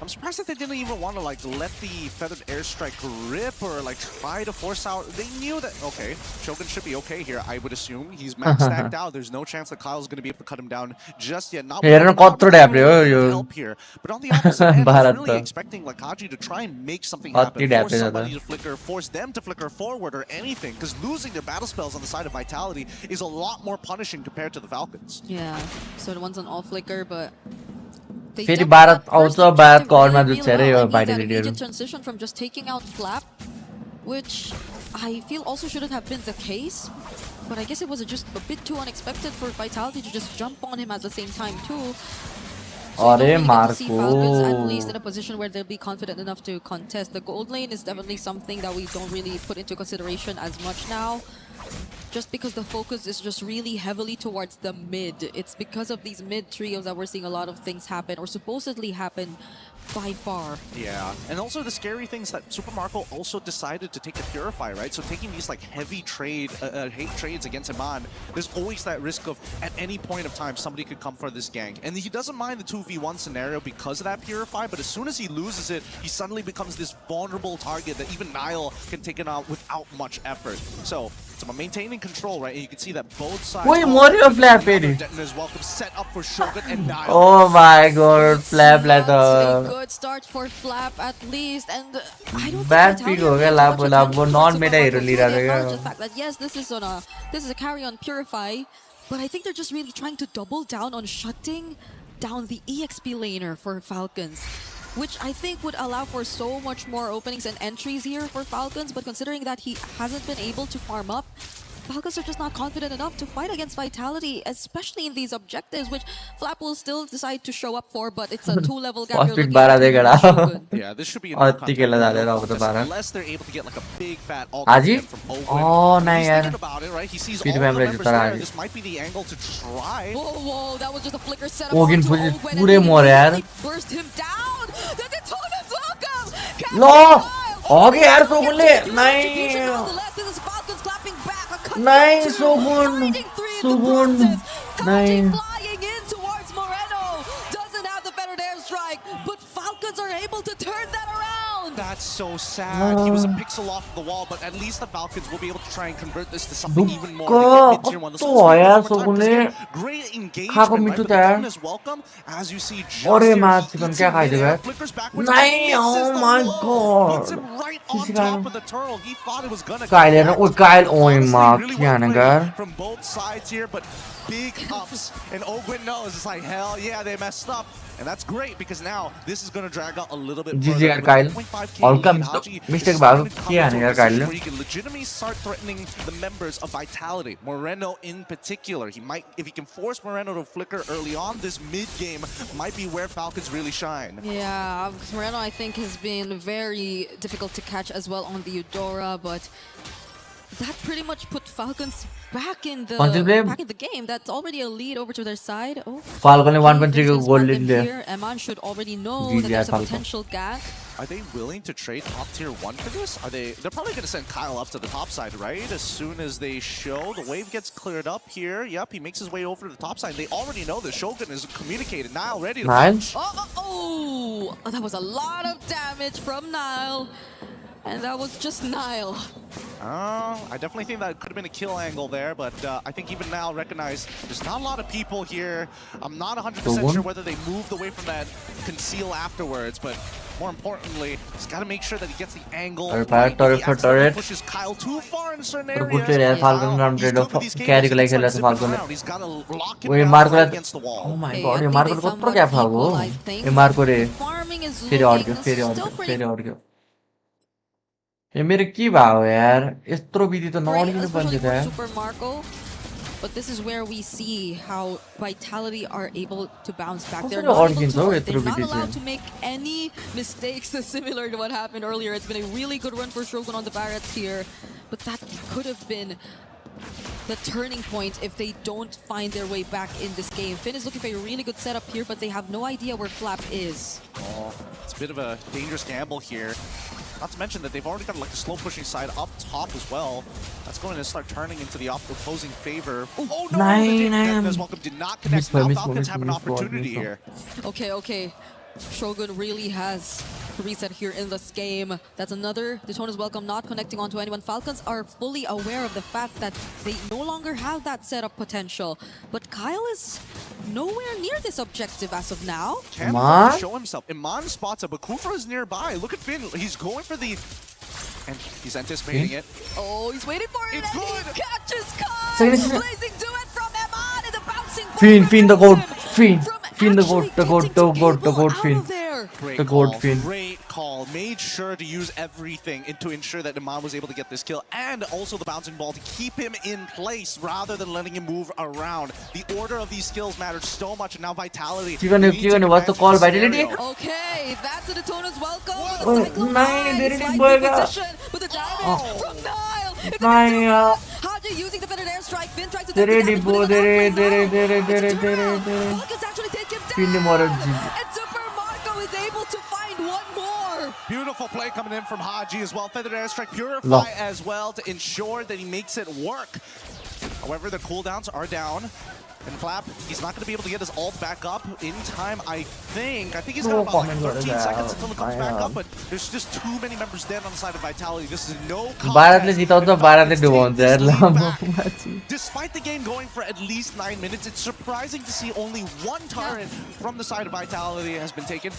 Speaker 3: I'm surprised that they didn't even want to like let the feathered airstrike rip or like try to force out. They knew that, okay, Shogun should be okay here, I would assume. He's max stacked out. There's no chance that Kyle's going to be able to cut him down just yet. Not help here. But on the opposite end, I was really expecting like Haji to try and make something happen. Force somebody to flicker, force them to flicker forward or anything. Because losing their battle spells on the side of Vitality is a lot more punishing compared to the Falcons.
Speaker 6: Yeah, so the one's on all flicker, but
Speaker 4: फेरि भारत आउँछ भारत कलमा जुत्छ रे यो Vitality
Speaker 6: transition from just taking out Flap, which I feel also shouldn't have been the case, but I guess it was just a bit too unexpected for Vitality to just jump on him at the same time too. So you don't really get to see Falcons at least in a position where they'll be confident enough to contest. The gold lane is definitely something that we don't really put into consideration as much now, just because the focus is just really heavily towards the mid. It's because of these mid trios that we're seeing a lot of things happen, or supposedly happen, by far.
Speaker 3: Yeah, and also the scary things that Super Marco also decided to take the Purify, right? So taking these like heavy hate trades against Iman, there's always that risk of at any point of time somebody could come for this gank. And he doesn't mind the 2v1 scenario because of that Purify, but as soon as he loses it, he suddenly becomes this vulnerable target that even Nile can take it out without much effort. So it's about maintaining control, right? And you can see that both sides.
Speaker 4: Wait, what are Flap Eddie?
Speaker 3: Welcome set up for Shogun and Nile.
Speaker 4: Oh my god, Flap leather.
Speaker 6: Good start for Flap at least, and I don't
Speaker 4: bad
Speaker 6: think
Speaker 4: pick ho gaya lab non-meta hero li raha
Speaker 6: the fact that yes, this is a carry on Purify, but I think they're just really trying to double down on shutting down the EXP laner for Falcons, which I think would allow for so much more openings and entries here for Falcons, but considering that he hasn't been able to farm up, Falcons are just not confident enough to fight against Vitality, especially in these objectives, which Flap will still decide to show up for, but it's a 2-level gap.
Speaker 3: Yeah, this should be enough content, unless they're able to get like a big fat
Speaker 4: Haji?
Speaker 3: from Owen.
Speaker 4: Oh, no,
Speaker 3: He's thinking about it, right? He sees all the members there. This might be the angle to try.
Speaker 6: Whoa, that was just a flicker setup.
Speaker 4: Owen pure more yaar.
Speaker 6: Burst him down. The Detona's welcome.
Speaker 4: No. Okay, yaar, Shogun nahi. Nice, Shogun.
Speaker 6: Flying in towards Moreno. Doesn't have the feathered airstrike, but Falcons are able to turn that around.
Speaker 3: That's so sad. He was a pixel off the wall, but at least the Falcons will be able to try and convert this to something even more. Great engagement, right? Is welcome, as you see.
Speaker 4: Flickers backwards. Oh my god.
Speaker 3: Him right on top of the turtle. He thought it was gonna
Speaker 4: Kyle, oh my
Speaker 3: from both sides here, but big ups. And Ogwin knows it's like, hell yeah, they messed up. And that's great because now this is going to drag out a little bit further.
Speaker 4: GG Kyle. All comes mistake about Kyle.
Speaker 3: Where you can legitimately start threatening the members of Vitality. Moreno in particular. He might, if he can force Moreno to flicker early on, this mid game might be where Falcons really shine.
Speaker 6: Yeah, because Moreno I think has been very difficult to catch as well on the Eudora, but that pretty much put Falcons back in the game. That's already a lead over to their side. Oh,
Speaker 4: Falcon 1.3 gold in there.
Speaker 6: Eman should already know that there's a potential gank.
Speaker 3: Are they willing to trade top tier 1 for this? They're probably going to send Kyle up to the top side, right? As soon as they show, the wave gets cleared up here. Yep, he makes his way over to the top side. They already know that Shogun is communicated. Nile ready to punch.
Speaker 6: Oh, that was a lot of damage from Nile. And that was just Nile.
Speaker 3: I definitely think that could have been a kill angle there, but I think even now recognize there's not a lot of people here. I'm not 100% sure whether they moved away from that conceal afterwards, but more importantly, he's got to make sure that he gets the angle.
Speaker 4: Turret.
Speaker 3: Pushes Kyle too far in certain
Speaker 4: areas.
Speaker 3: areas.
Speaker 4: Falcon carry Falcon.
Speaker 3: He's got to lock him
Speaker 4: down
Speaker 3: right against the wall.
Speaker 4: Oh my god, ये Marco को तो क्या भागो? ये Marco रे. फेरि audio. ये मेरे की भाव यार यत्रो विधि त नअडिनु पर्छ
Speaker 6: त But this is where we see how Vitality are able to bounce back. They're not allowed to make any mistakes similar to what happened earlier. It's been a really good run for Shogun on the Barretts here, but that could have been the turning point if they don't find their way back in this game. Finn is looking for a really good setup here, but they have no idea where Flap is.
Speaker 3: Oh, it's a bit of a dangerous gamble here. Not to mention that they've already got like a slow pushing side up top as well. That's going to start turning into the opposing favor. Oh no! Welcome did not connect. Now Falcons have an opportunity here.
Speaker 6: Okay. Shogun really has reset here in this game. That's another Daytona's Welcome not connecting onto anyone. Falcons are fully aware of the fact that they no longer have that setup potential. But Kyle is nowhere near this objective as of now.
Speaker 3: Can't show himself. Iman spots it, but Kufra is nearby. Look at Finn. He's going for the... And he's anticipating it.
Speaker 6: Oh, he's waiting for it.
Speaker 3: It's
Speaker 6: good. He catches Kyle. Blazing duet from Iman in the bouncing ball.
Speaker 4: Finn the goat. Finn the goat, Finn.
Speaker 3: Great call. Made sure to use everything to ensure that Iman was able to get this kill, and also the bouncing ball to keep him in place rather than letting him move around. The order of these skills mattered so much, and now Vitality.
Speaker 4: What's the call, Vitality?
Speaker 6: Okay, that's a Daytona's Welcome. But the damage from Nile. Haji using the feathered airstrike. Finn tries to take Falcons actually take him down. And Super Marco is able to find one more.
Speaker 3: Beautiful play coming in from Haji as well. Feathered airstrike, purify as well to ensure that he makes it work. However, the cooldowns are down. And Flap, he's not going to be able to get his ult back up in time, I think. I think he's got about like 13 seconds until it comes back up, but there's just too many members dead on the side of Vitality. This is no contest. Despite the game going for at least 9 minutes, it's surprising to see only one turret from the side of Vitality has been taken.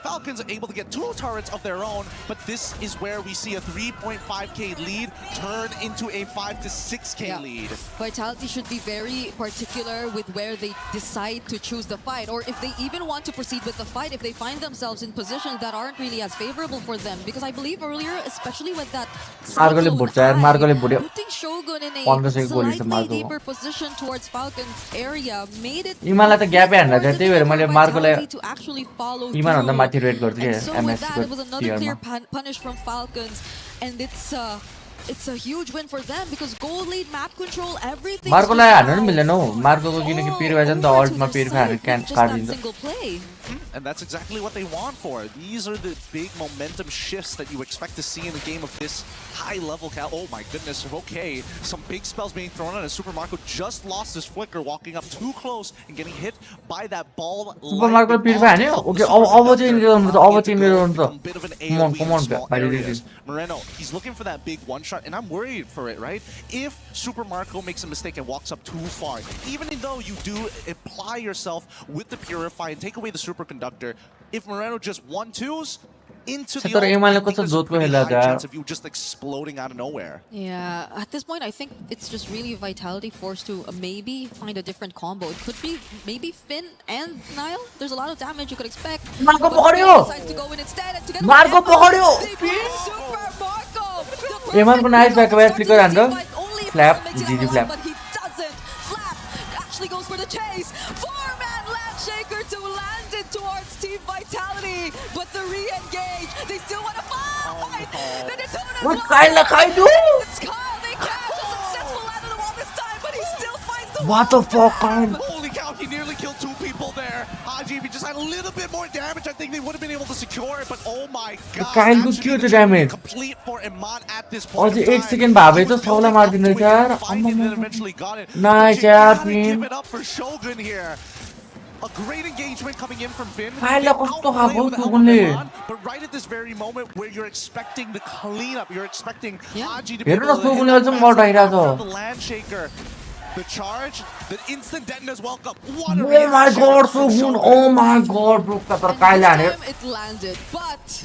Speaker 3: Falcons are able to get 2 turrets of their own, but this is where we see a 3.5k lead turn into a 5 to 6k lead.
Speaker 6: Vitality should be very particular with where they decide to choose the fight, or if they even want to proceed with the fight if they find themselves in positions that aren't really as favorable for them. Because I believe earlier, especially with that putting Shogun in a slightly deeper position towards Falcon's area made it to actually follow through. And so with that, it was another clear punish from Falcons, and it's a huge win for them because gold lead, map control, everything.
Speaker 4: Marco la haर्नु नि मिल्दैन हो Marco को किनकि पिर भएछ नि त अल्टमा पिर fire
Speaker 6: काटिदिन्छ.
Speaker 3: And that's exactly what they want for it. These are the big momentum shifts that you expect to see in a game of this high level. Oh my goodness, okay. Some big spells being thrown out, and Super Marco just lost his flicker, walking up too close and getting hit by that ball.
Speaker 4: Super Marco पिर फाने okay अब चाहिँ गर्नु त
Speaker 3: Moreno, he's looking for that big one shot, and I'm worried for it, right? If Super Marco makes a mistake and walks up too far, even though you do apply yourself with the Purify and take away the Superconductor, if Moreno just 1-2s into the chance of you just exploding out of nowhere.
Speaker 6: Yeah, at this point I think it's just really Vitality forced to maybe find a different combo. It could be maybe Finn and Nile. There's a lot of damage you could expect.
Speaker 4: Marco decides
Speaker 6: to go in instead, and together
Speaker 4: Marco
Speaker 6: Super Marco.
Speaker 4: Eman ko nice back away flicker ando. Flap, GG Flap.
Speaker 6: But he doesn't. Flap actually goes for the chase. 4-man Landshaker to land it towards Team Vitality, but the re-engage, they still want to fight. The Daytona's
Speaker 4: what Kyle do?
Speaker 6: It's Kyle. They catch a successful out of the wall this time, but he still finds the
Speaker 4: what the fuck,
Speaker 3: Holy cow, he nearly killed 2 people there.
Speaker 5: there. Haji, if he just had a little bit more damage, I think they would have been able to secure it, but oh my god.
Speaker 4: Kyle को क्यों तो damage?
Speaker 5: Complete for Iman at this point.
Speaker 4: अझै 1 second भावे त 6 लाई मार्दिनु यार. Nice यार team.
Speaker 5: Give it up for Shogun here. A great engagement coming in from Finn.
Speaker 4: Kyle कस्तो खाको Shogunले.
Speaker 5: But right at this very moment where you're expecting the cleanup, you're expecting Haji to be
Speaker 4: हेर्नु
Speaker 5: able
Speaker 4: न
Speaker 5: to
Speaker 4: Shogunले अझै मर्ट आइराछ.
Speaker 5: the land shaker. The charge, the instant Detna's welcome. What a
Speaker 4: Oh my god, Shogun. Oh my god, bro. तर Kyle हाने.
Speaker 6: It landed, but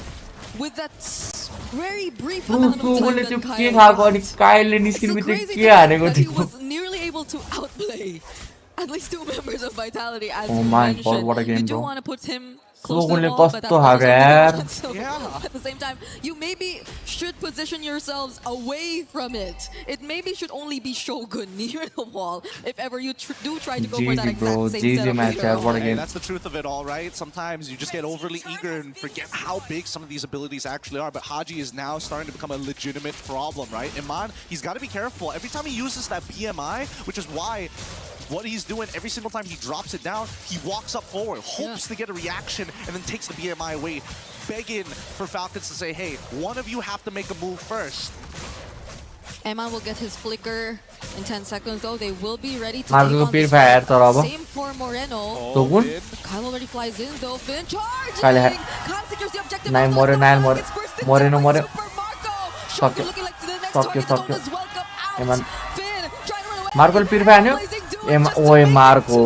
Speaker 6: with that very brief amount of time
Speaker 4: Shogunले
Speaker 6: that
Speaker 4: त्यो
Speaker 6: Kyle
Speaker 4: के खाको अनि Kyle ले
Speaker 6: it's
Speaker 4: निस्किनु
Speaker 6: so
Speaker 4: बित्तिकै
Speaker 6: crazy
Speaker 4: के हानेको
Speaker 6: that he
Speaker 4: थियो.
Speaker 6: was nearly able to outplay at least 2 members of Vitality, as
Speaker 4: Oh
Speaker 6: you
Speaker 4: my
Speaker 6: mentioned.
Speaker 4: god, what a game,
Speaker 6: you do
Speaker 4: bro.
Speaker 6: want to put him close to
Speaker 4: Shogunले
Speaker 6: the wall, but that's
Speaker 4: कस्तो
Speaker 6: also
Speaker 4: हाको
Speaker 6: something
Speaker 4: यार.
Speaker 6: you want. So at the same time, you maybe should position yourselves away from it. It maybe should only be Shogun near the wall if ever you do try to go for that
Speaker 4: GG bro,
Speaker 6: exact same
Speaker 4: GG
Speaker 6: setup
Speaker 4: match
Speaker 6: later
Speaker 4: यार,
Speaker 6: on.
Speaker 4: what a game.
Speaker 5: That's the truth of it all, right? Sometimes you just get overly eager and forget how big some of these abilities actually are. But Haji is now starting to become a legitimate problem, right? Iman, he's got to be careful. Every time he uses that BMI, which is why what he's doing every single time he drops it down, he walks up forward, hopes to get a reaction, and then takes the BMI away, begging for Falcons to say, hey, one of you have to make a move first.
Speaker 6: Eman will get his flicker in 10 seconds though. They will be ready to
Speaker 4: Marco
Speaker 6: take on
Speaker 4: Pir
Speaker 6: this
Speaker 4: fire
Speaker 6: fight.
Speaker 4: तर अब.
Speaker 6: Same for Moreno.
Speaker 4: Shogun.
Speaker 6: Kyle already flies in though. Finn charging.
Speaker 4: Kyle
Speaker 6: Kyle secures the objective.
Speaker 4: Nine more. Moreno more. सक्यो. सक्यो. Eman. Marco Pir fire हान्यो. ओए Marco.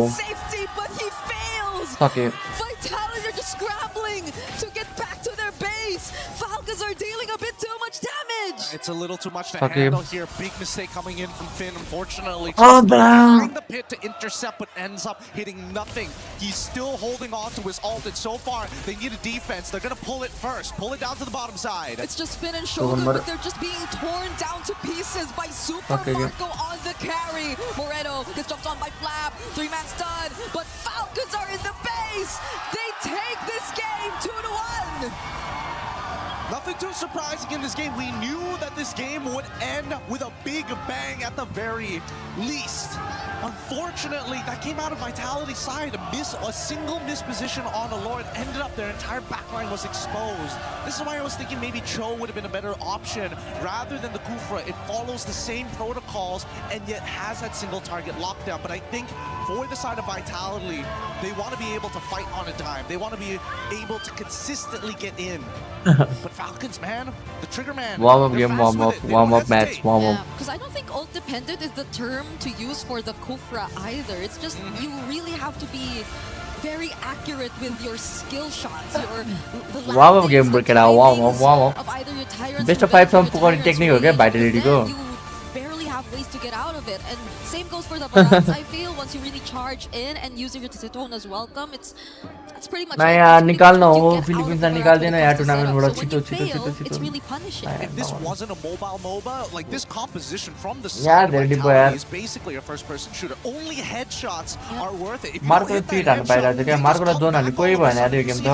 Speaker 4: सक्यो.
Speaker 6: Vitality are just scrambling to get back to their base. Falcons are dealing a bit too much damage.
Speaker 5: It's a little too much to
Speaker 4: Okay.
Speaker 5: handle here. Big mistake coming in from Finn, unfortunately.
Speaker 4: Oh,
Speaker 5: Just
Speaker 4: bro.
Speaker 5: behind the pit to intercept, but ends up hitting nothing. He's still holding on to his ult, and so far, they need a defense. They're going to pull it first. Pull it down to the bottom side.
Speaker 6: It's just Finn and Shogun, but they're just being torn down to pieces by Super Marco on the carry. Moreno gets jumped on by Flap. 3-man stun, but Falcons are in the base. They take this game 2-1.
Speaker 5: Nothing too surprising in this game. We knew that this game would end with a big bang at the very least. Unfortunately, that came out of Vitality's side. A single misposition on Lord ended up their entire backline was exposed. This is why I was thinking maybe Cho would have been a better option rather than the Kufra. It follows the same protocols and yet has that single target lockdown. But I think for the side of Vitality, they want to be able to fight on a dime. They want to be able to consistently get in. But Falcons, man, the trigger man.
Speaker 4: Warm up game, warm up match, warm up.
Speaker 6: Because I don't think ult dependent is the term to use for the Kufra either. It's just you really have to be very accurate with your skill shots.
Speaker 4: Warm up game break it out, warm up.
Speaker 6: Of either your tyrants
Speaker 4: Best of 5 some पुगने technique हो क्या Vitality को.
Speaker 6: Barely have ways to get out of it, and same goes for the Barats. I feel once you really charge in and use your Titona's welcome, that's pretty much.
Speaker 4: नहीं यार निकालना हो Philippines ने निकाल देना यार tournament बड़ा छिटो.
Speaker 6: It's really punishing.
Speaker 5: If this wasn't a mobile MOBA, like this composition from the
Speaker 4: Yeah,
Speaker 5: side of Vitality is basically a first-person shooter. Only headshots are worth it.
Speaker 4: Marco ले पीट हान्नु पाइरहेको थियो क्या Marco ले zone हान्नु कोही भएन यार यो गेम त.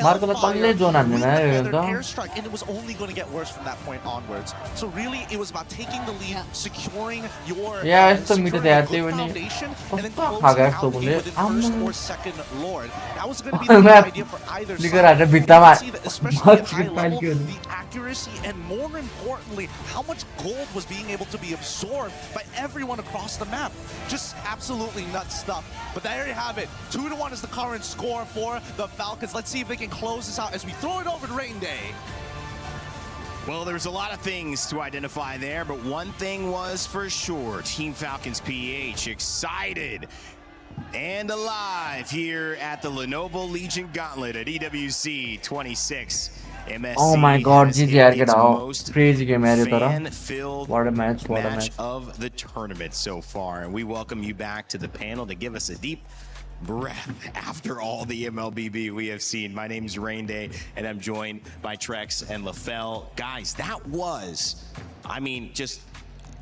Speaker 4: Marco ले कल्ले जोन हान्दैन यार यो गेम त.
Speaker 5: And it was only going to get worse from that point onwards. So really, it was about taking the lead, securing your foundation, and then closing out the game within first or second Lord. That was going to be the idea for either side. See that especially at high level, the accuracy and more importantly, how much gold was being able to be absorbed by everyone across the map. Just absolutely nuts stuff. But there you have it. 2-1 is the current score for the Falcons. Let's see if they can close this out as we throw it over to Rain Day.
Speaker 2: Well, there's a lot of things to identify there, but one thing was for sure. Team Falcons PH excited and alive here at the Lenovo Legion Gauntlet at EWC 26. MSC
Speaker 4: Oh my god, GG यार get out. Crazy game यार ये तरह.
Speaker 2: Fan-filled
Speaker 4: What a match
Speaker 2: of the tournament so far. And we welcome you back to the panel to give us a deep breath after all the MLBB we have seen. My name's Rain Day, and I'm joined by Trex and LaFell. Guys, that was, I mean, just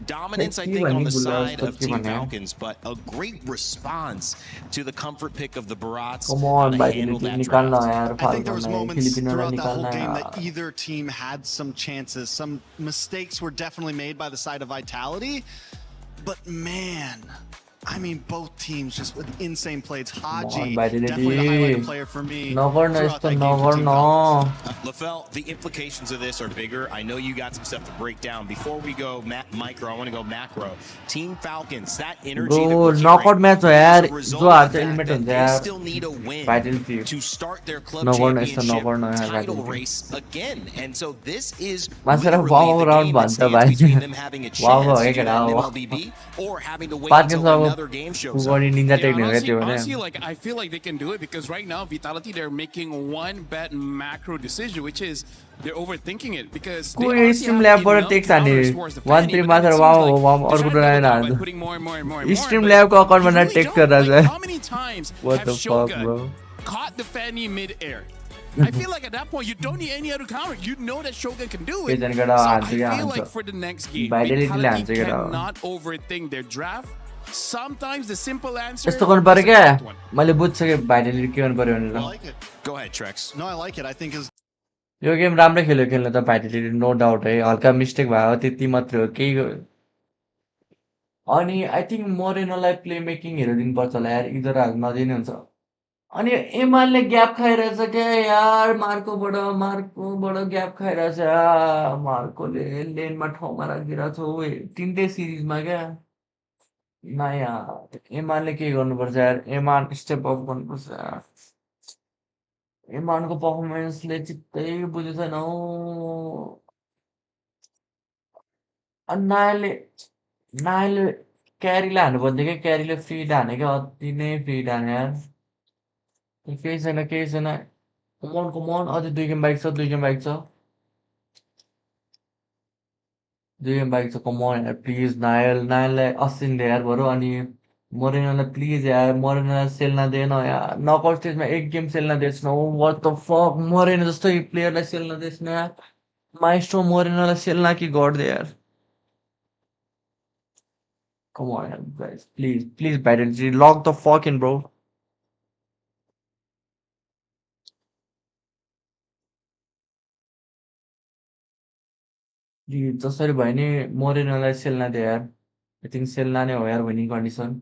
Speaker 2: dominance, I think, on the side of Team Falcons, but a great response to the comfort pick of the Barats.
Speaker 4: Come on,
Speaker 22: I think there was moments throughout the whole game that either team had some chances. Some mistakes were definitely made by the side of Vitality, but man, I mean, both teams just with insane plays. Haji,
Speaker 4: Vitality.
Speaker 22: definitely the highlighted player for me
Speaker 4: Nagorno
Speaker 22: throughout that game for
Speaker 4: Nagorno.
Speaker 22: Team Falcons.
Speaker 2: LaFell, the implications of this are bigger. I know you got some stuff to break down. Before we go micro, I want to go macro. Team Falcons, that energy that
Speaker 4: Bro,
Speaker 2: we're
Speaker 4: knockout match हो यार, जो हार्छ
Speaker 2: hearing,
Speaker 4: eliminate हुन्छ
Speaker 2: they
Speaker 4: यार.
Speaker 2: still need a win
Speaker 4: Vitality.
Speaker 2: to start their club
Speaker 4: Nagorno यस्तो
Speaker 2: championship
Speaker 4: Nagorno यार
Speaker 2: title
Speaker 4: Vitality.
Speaker 2: race again. And so this is
Speaker 4: Masarapp
Speaker 2: literally
Speaker 4: wow
Speaker 2: the
Speaker 4: round
Speaker 2: game that
Speaker 4: भन्छ
Speaker 2: stands
Speaker 4: भाइ.
Speaker 2: between them having a
Speaker 4: Wow
Speaker 2: chance to
Speaker 4: भयो
Speaker 2: do
Speaker 4: केटा
Speaker 2: that in
Speaker 4: हो.
Speaker 2: MLBB or having to wait
Speaker 4: Falcons
Speaker 2: until
Speaker 4: अब
Speaker 2: another game shows up.
Speaker 4: कुगोडी ninja टेक्ने हो क्या त्यो भने.
Speaker 21: Honestly, like I feel like they can do it because right now Vitality they're making one bad macro decision, which is they're overthinking it because they
Speaker 4: कोही
Speaker 21: honestly
Speaker 4: stream
Speaker 21: have
Speaker 4: ल्याबबाट
Speaker 21: enough
Speaker 4: takes हाने
Speaker 21: counters towards the
Speaker 4: 1 3
Speaker 21: Fanny, but
Speaker 4: मात्र
Speaker 21: then it
Speaker 4: wow
Speaker 21: seems
Speaker 4: wow
Speaker 21: like they're
Speaker 4: अर्को
Speaker 21: trying to double
Speaker 4: डराएन
Speaker 21: down by
Speaker 4: हान्छ.
Speaker 21: putting more and more and more and more.
Speaker 4: Stream
Speaker 21: but
Speaker 4: ल्याबको
Speaker 21: you
Speaker 4: अकाउन्टमा
Speaker 21: really
Speaker 4: takes
Speaker 21: don't.
Speaker 4: गरेर
Speaker 21: Like,
Speaker 4: छ.
Speaker 21: how many times
Speaker 4: What
Speaker 21: have
Speaker 4: the fuck,
Speaker 21: Shogun
Speaker 4: bro?
Speaker 21: caught the Fanny mid-air? I feel like at that point you don't need any other counter. You know that Shogun can do it.
Speaker 4: Kejan
Speaker 21: So
Speaker 4: केटा
Speaker 21: I
Speaker 4: हान्छ क्या
Speaker 21: feel like
Speaker 4: हान्छ.
Speaker 21: for the next game,
Speaker 4: Vitality ले हान्छ
Speaker 21: Vitality
Speaker 4: केटा.
Speaker 21: cannot overthink their draft. Sometimes the simple answer
Speaker 4: यस्तो गर्नु पर्यो
Speaker 21: is the
Speaker 4: क्या?
Speaker 21: correct one.
Speaker 4: मैले बुझ्छु कि भाइटली के गर्नु पर्यो भनेर.
Speaker 2: Go ahead, Trex.
Speaker 22: No, I like it. I think is
Speaker 4: yo game राम्रै खेल्यो खेल्न त भाइटली नो डाउट है. हल्का मिस्टेक भयो त्यति मात्रै हो. केही अनि आई थिंक मोरेनोलाई प्ले मेकिङ हेरेर दिनुपर्छ होला यार. इधर हाल्न नदिने हुन्छ. अनि एमानले ग्याप खाइरहेछ क्या यार. मार्कोबाट ग्याप खाइरहेछ यार. मार्कोले लेनमा ठाउँमा राखिदिरहेछ. ओए तिनटै सिरिजमा क्या. ना यार एमानले के गर्नुपर्छ यार. एमान स्टेप अप गर्नुपर्छ यार. एमानको पर्फर्मेन्सले चित्तै बुझेको छैन हौ. अनि नायलले क्यारीलाई हान्नुपर्ने क्या. क्यारीले फ्री हाने क्या. अति नै फ्री हाने यार. केही छैन केही छैन. कमन अझै 2 गेम बाइक छ 2 गेम बाइक छ. 2 गेम बाइक छ. कमन यार प्लिज नायललाई असिन दे यार बरु. अनि मोरेनोलाई प्लिज यार. मोरेनोलाई सेल नदेन यार. नकआउट स्टेजमा एक गेम सेल नदिएछ न. What the fuck. मोरेनो जस्तो प्लेयरलाई सेल नदिएछ न यार. माइस्ट्रो मोरेनोलाई सेल नकि गरिदिए यार. Come on, guys. Please, Vitality, lock the fuck in, bro. Please, जसरी भयो नि मोरेनोलाई सेल नदिए यार. आई थिंक सेल नै हो यार winning condition.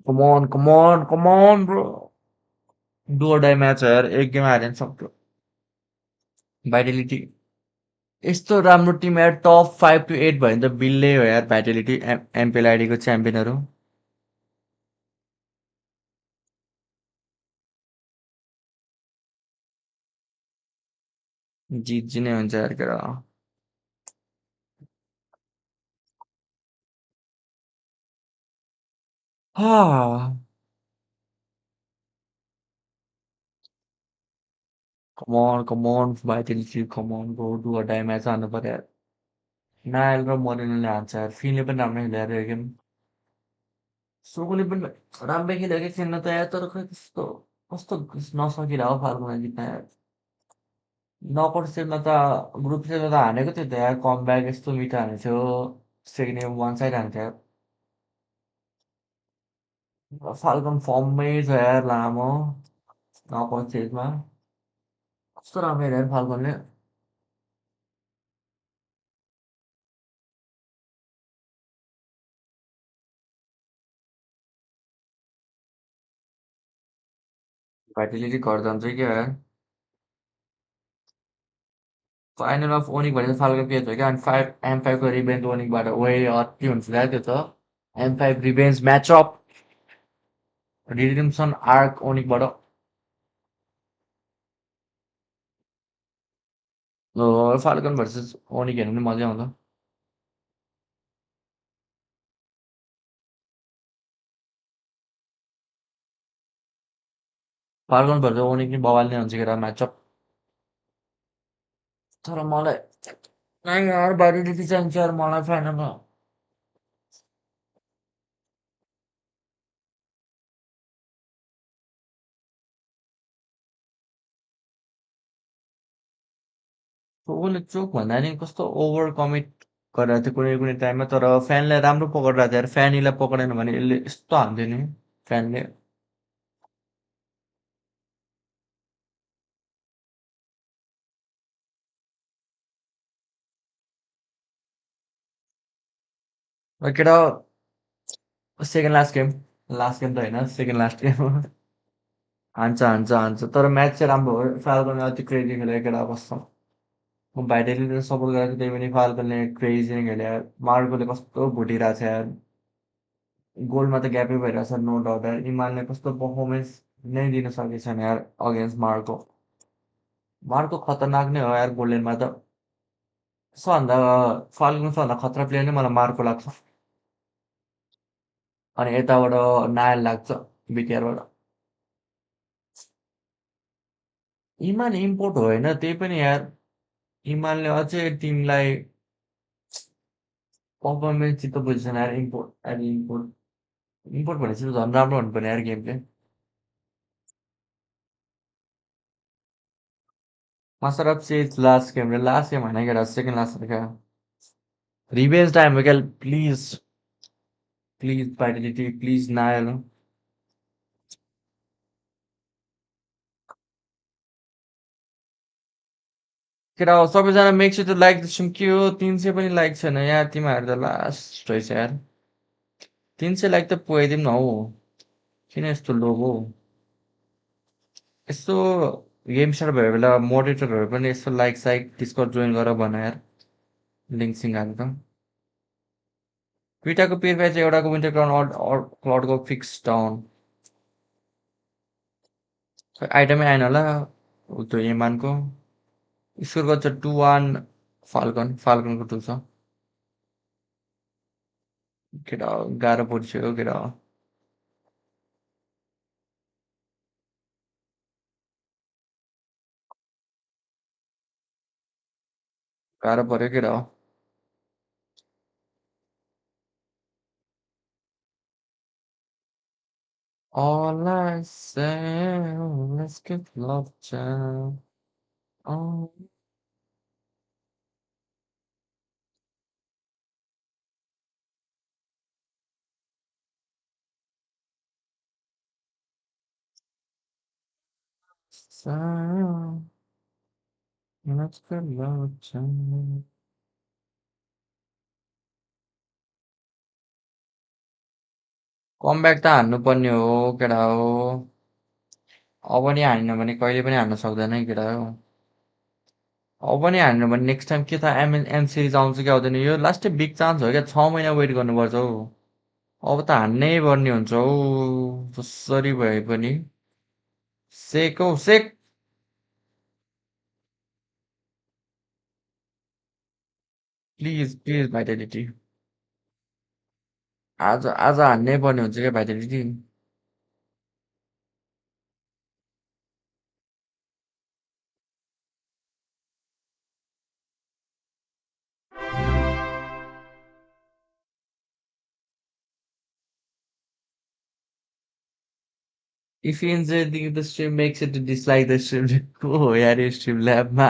Speaker 4: Come on, bro. Do और डाई म्याच हो यार. एक गेम हारे नि सक्यो. भाइटालिटी यस्तो राम्रो टिम यार. टप 5 to 8 भयो नि त बिल्लै हो यार. भाइटालिटी एमपिएल आइडीको च्याम्पियनहरू. जित नै हुन्छ यार केटा. Come on, Vitality, come on, bro. Do और डाई म्याच हान्नु पर्यो यार. नायल र मोरेनोले हान्छ यार. फिनले पनि राम्रो खेल्यो यार यो गेम. सोकोले पनि राम्रै खेल्यो क्या खेल्न त यार. तर खै त्यस्तो कस्तो नसकिरह हो फाल्गुनमा जित्न यार. नकआउट स्टेजमा त ग्रुप स्टेजमा त हानेको थियो त यार. कमब्याक यस्तो मिठो हानेको थियो. सेकेन्ड गेम वान साइड हान्थ्यो यार. फाल्कन फर्ममै छ यार लामो. नकआउट स्टेजमा कस्तो राम्रो हेऱ्यो यार फाल्कनले. भाइटालिटी घर जान्छ क्या यार. फाइनल अफ ओनिक भनेर फाल्कन पेज हो क्या. अनि M5 को रिभेन्ज ओनिकबाट ओए अति हुन्छ क्या त्यो त. M5 revenge matchup redemption arc ओनिकबाट. फाल्कन भर्सेस ओनिक हेर्नु पनि मजा आउँछ. फाल्कन भर्सेस ओनिक नि बवाल नै हुन्छ केटा म्याचअप. तर मलाई नाही यार भाइटालिटी चाहिन्छ यार मलाई फाइनलमा. उसले चोक भन्दा नि कस्तो ओभर कमिट गरेर थियो कुनै कुनै टाइममा. तर फ्यानलाई राम्रो पक्रेर थियो यार. फ्यानीलाई पक्रेन भने यसले यस्तो हान्थ्यो नि फ्यानले. केटा सेकेन्ड लास्ट गेम त होइन सेकेन्ड लास्ट गेम हान्छ तर म्याच चाहिँ राम्रो हो फाल्कनले अति क्रेजी खेल्यो केटा कस्तो म भाइटेलीले सपोर्ट गरेको त्यही पनि फाल्कनले क्रेजी नै खेल्यो मार्कोले कस्तो भुटिरहेको छ यार गोलमा त ग्यापै भइरहेको छ नो डाउट यार इमानले कस्तो पर्फर्मेन्स नै दिन सकेको छैन यार अगेन्स्ट मार्को खतरनाक नै हो यार गोल्डेनमा त सबभन्दा फाल्कनको सबभन्दा खतरा प्लेयर नै मलाई मार्को लाग्छ अनि यताबाट नायल लाग्छ बिटिआरबाट इमान इम्पोर्ट हो होइन त्यही पनि यार इमानले अझै टिमलाई पर्फर्मेन्स चित्त बुझ्दैन यार इम्पोर्ट भनेपछि त झन् राम्रो हुनुपर्ने यार गेम चाहिँ Masarapp says last game होइन केटा सेकेन्ड लास्ट क्या रिभेन्ज टाइम हो क्या प्लिज भाइटेलिटी प्लिज नायल केटा सबैजना make sure to like the stream के हो 300 पनि लाइक छैन यार तिमीहरू त लास्ट रहेछ यार 300 लाइक त पुगाइदिउँ न हौ किन यस्तो लो हो यसो गेम स्टार्ट भयो बेला मोडरेटरहरू पनि यसो लाइक साइक डिस्कर्ड जोइन गर भन यार लिङ्क सिङ हालेर दुइटाको पेयर प्याच एउटाको विन्टर क्लाउडको फिक्स डाउन आइटमै आएन होला त्यो एमानको स्कोर गर्छ 2-1 फाल्कनको 2 छ केटा गाह्रो परिसक्यो केटा गाह्रो पर्यो केटा All I say, let's get love child. Oh. So, let's get love child. Comeback त हान्नुपर्ने हो केटा हो अब नि हानेन भने कहिले पनि हान्न सक्दैन है केटा हो अब नि हानेन भने नेक्स्ट टाइम के थाहा एम सिरिज आउँछ कि आउँदैन यो लास्टै बिग चान्स हो क्या 6 महिना वेट गर्नुपर्छ हौ अब त हान्नै पर्ने हुन्छ हौ जसरी भए पनि सेक हौ सेक प्लिज भाइटेलिटी आज हान्नै पर्ने हुन्छ क्या भाइटेलिटी If you enjoy the stream, make sure to dislike the stream. Oh, यार यो stream ल्याबमा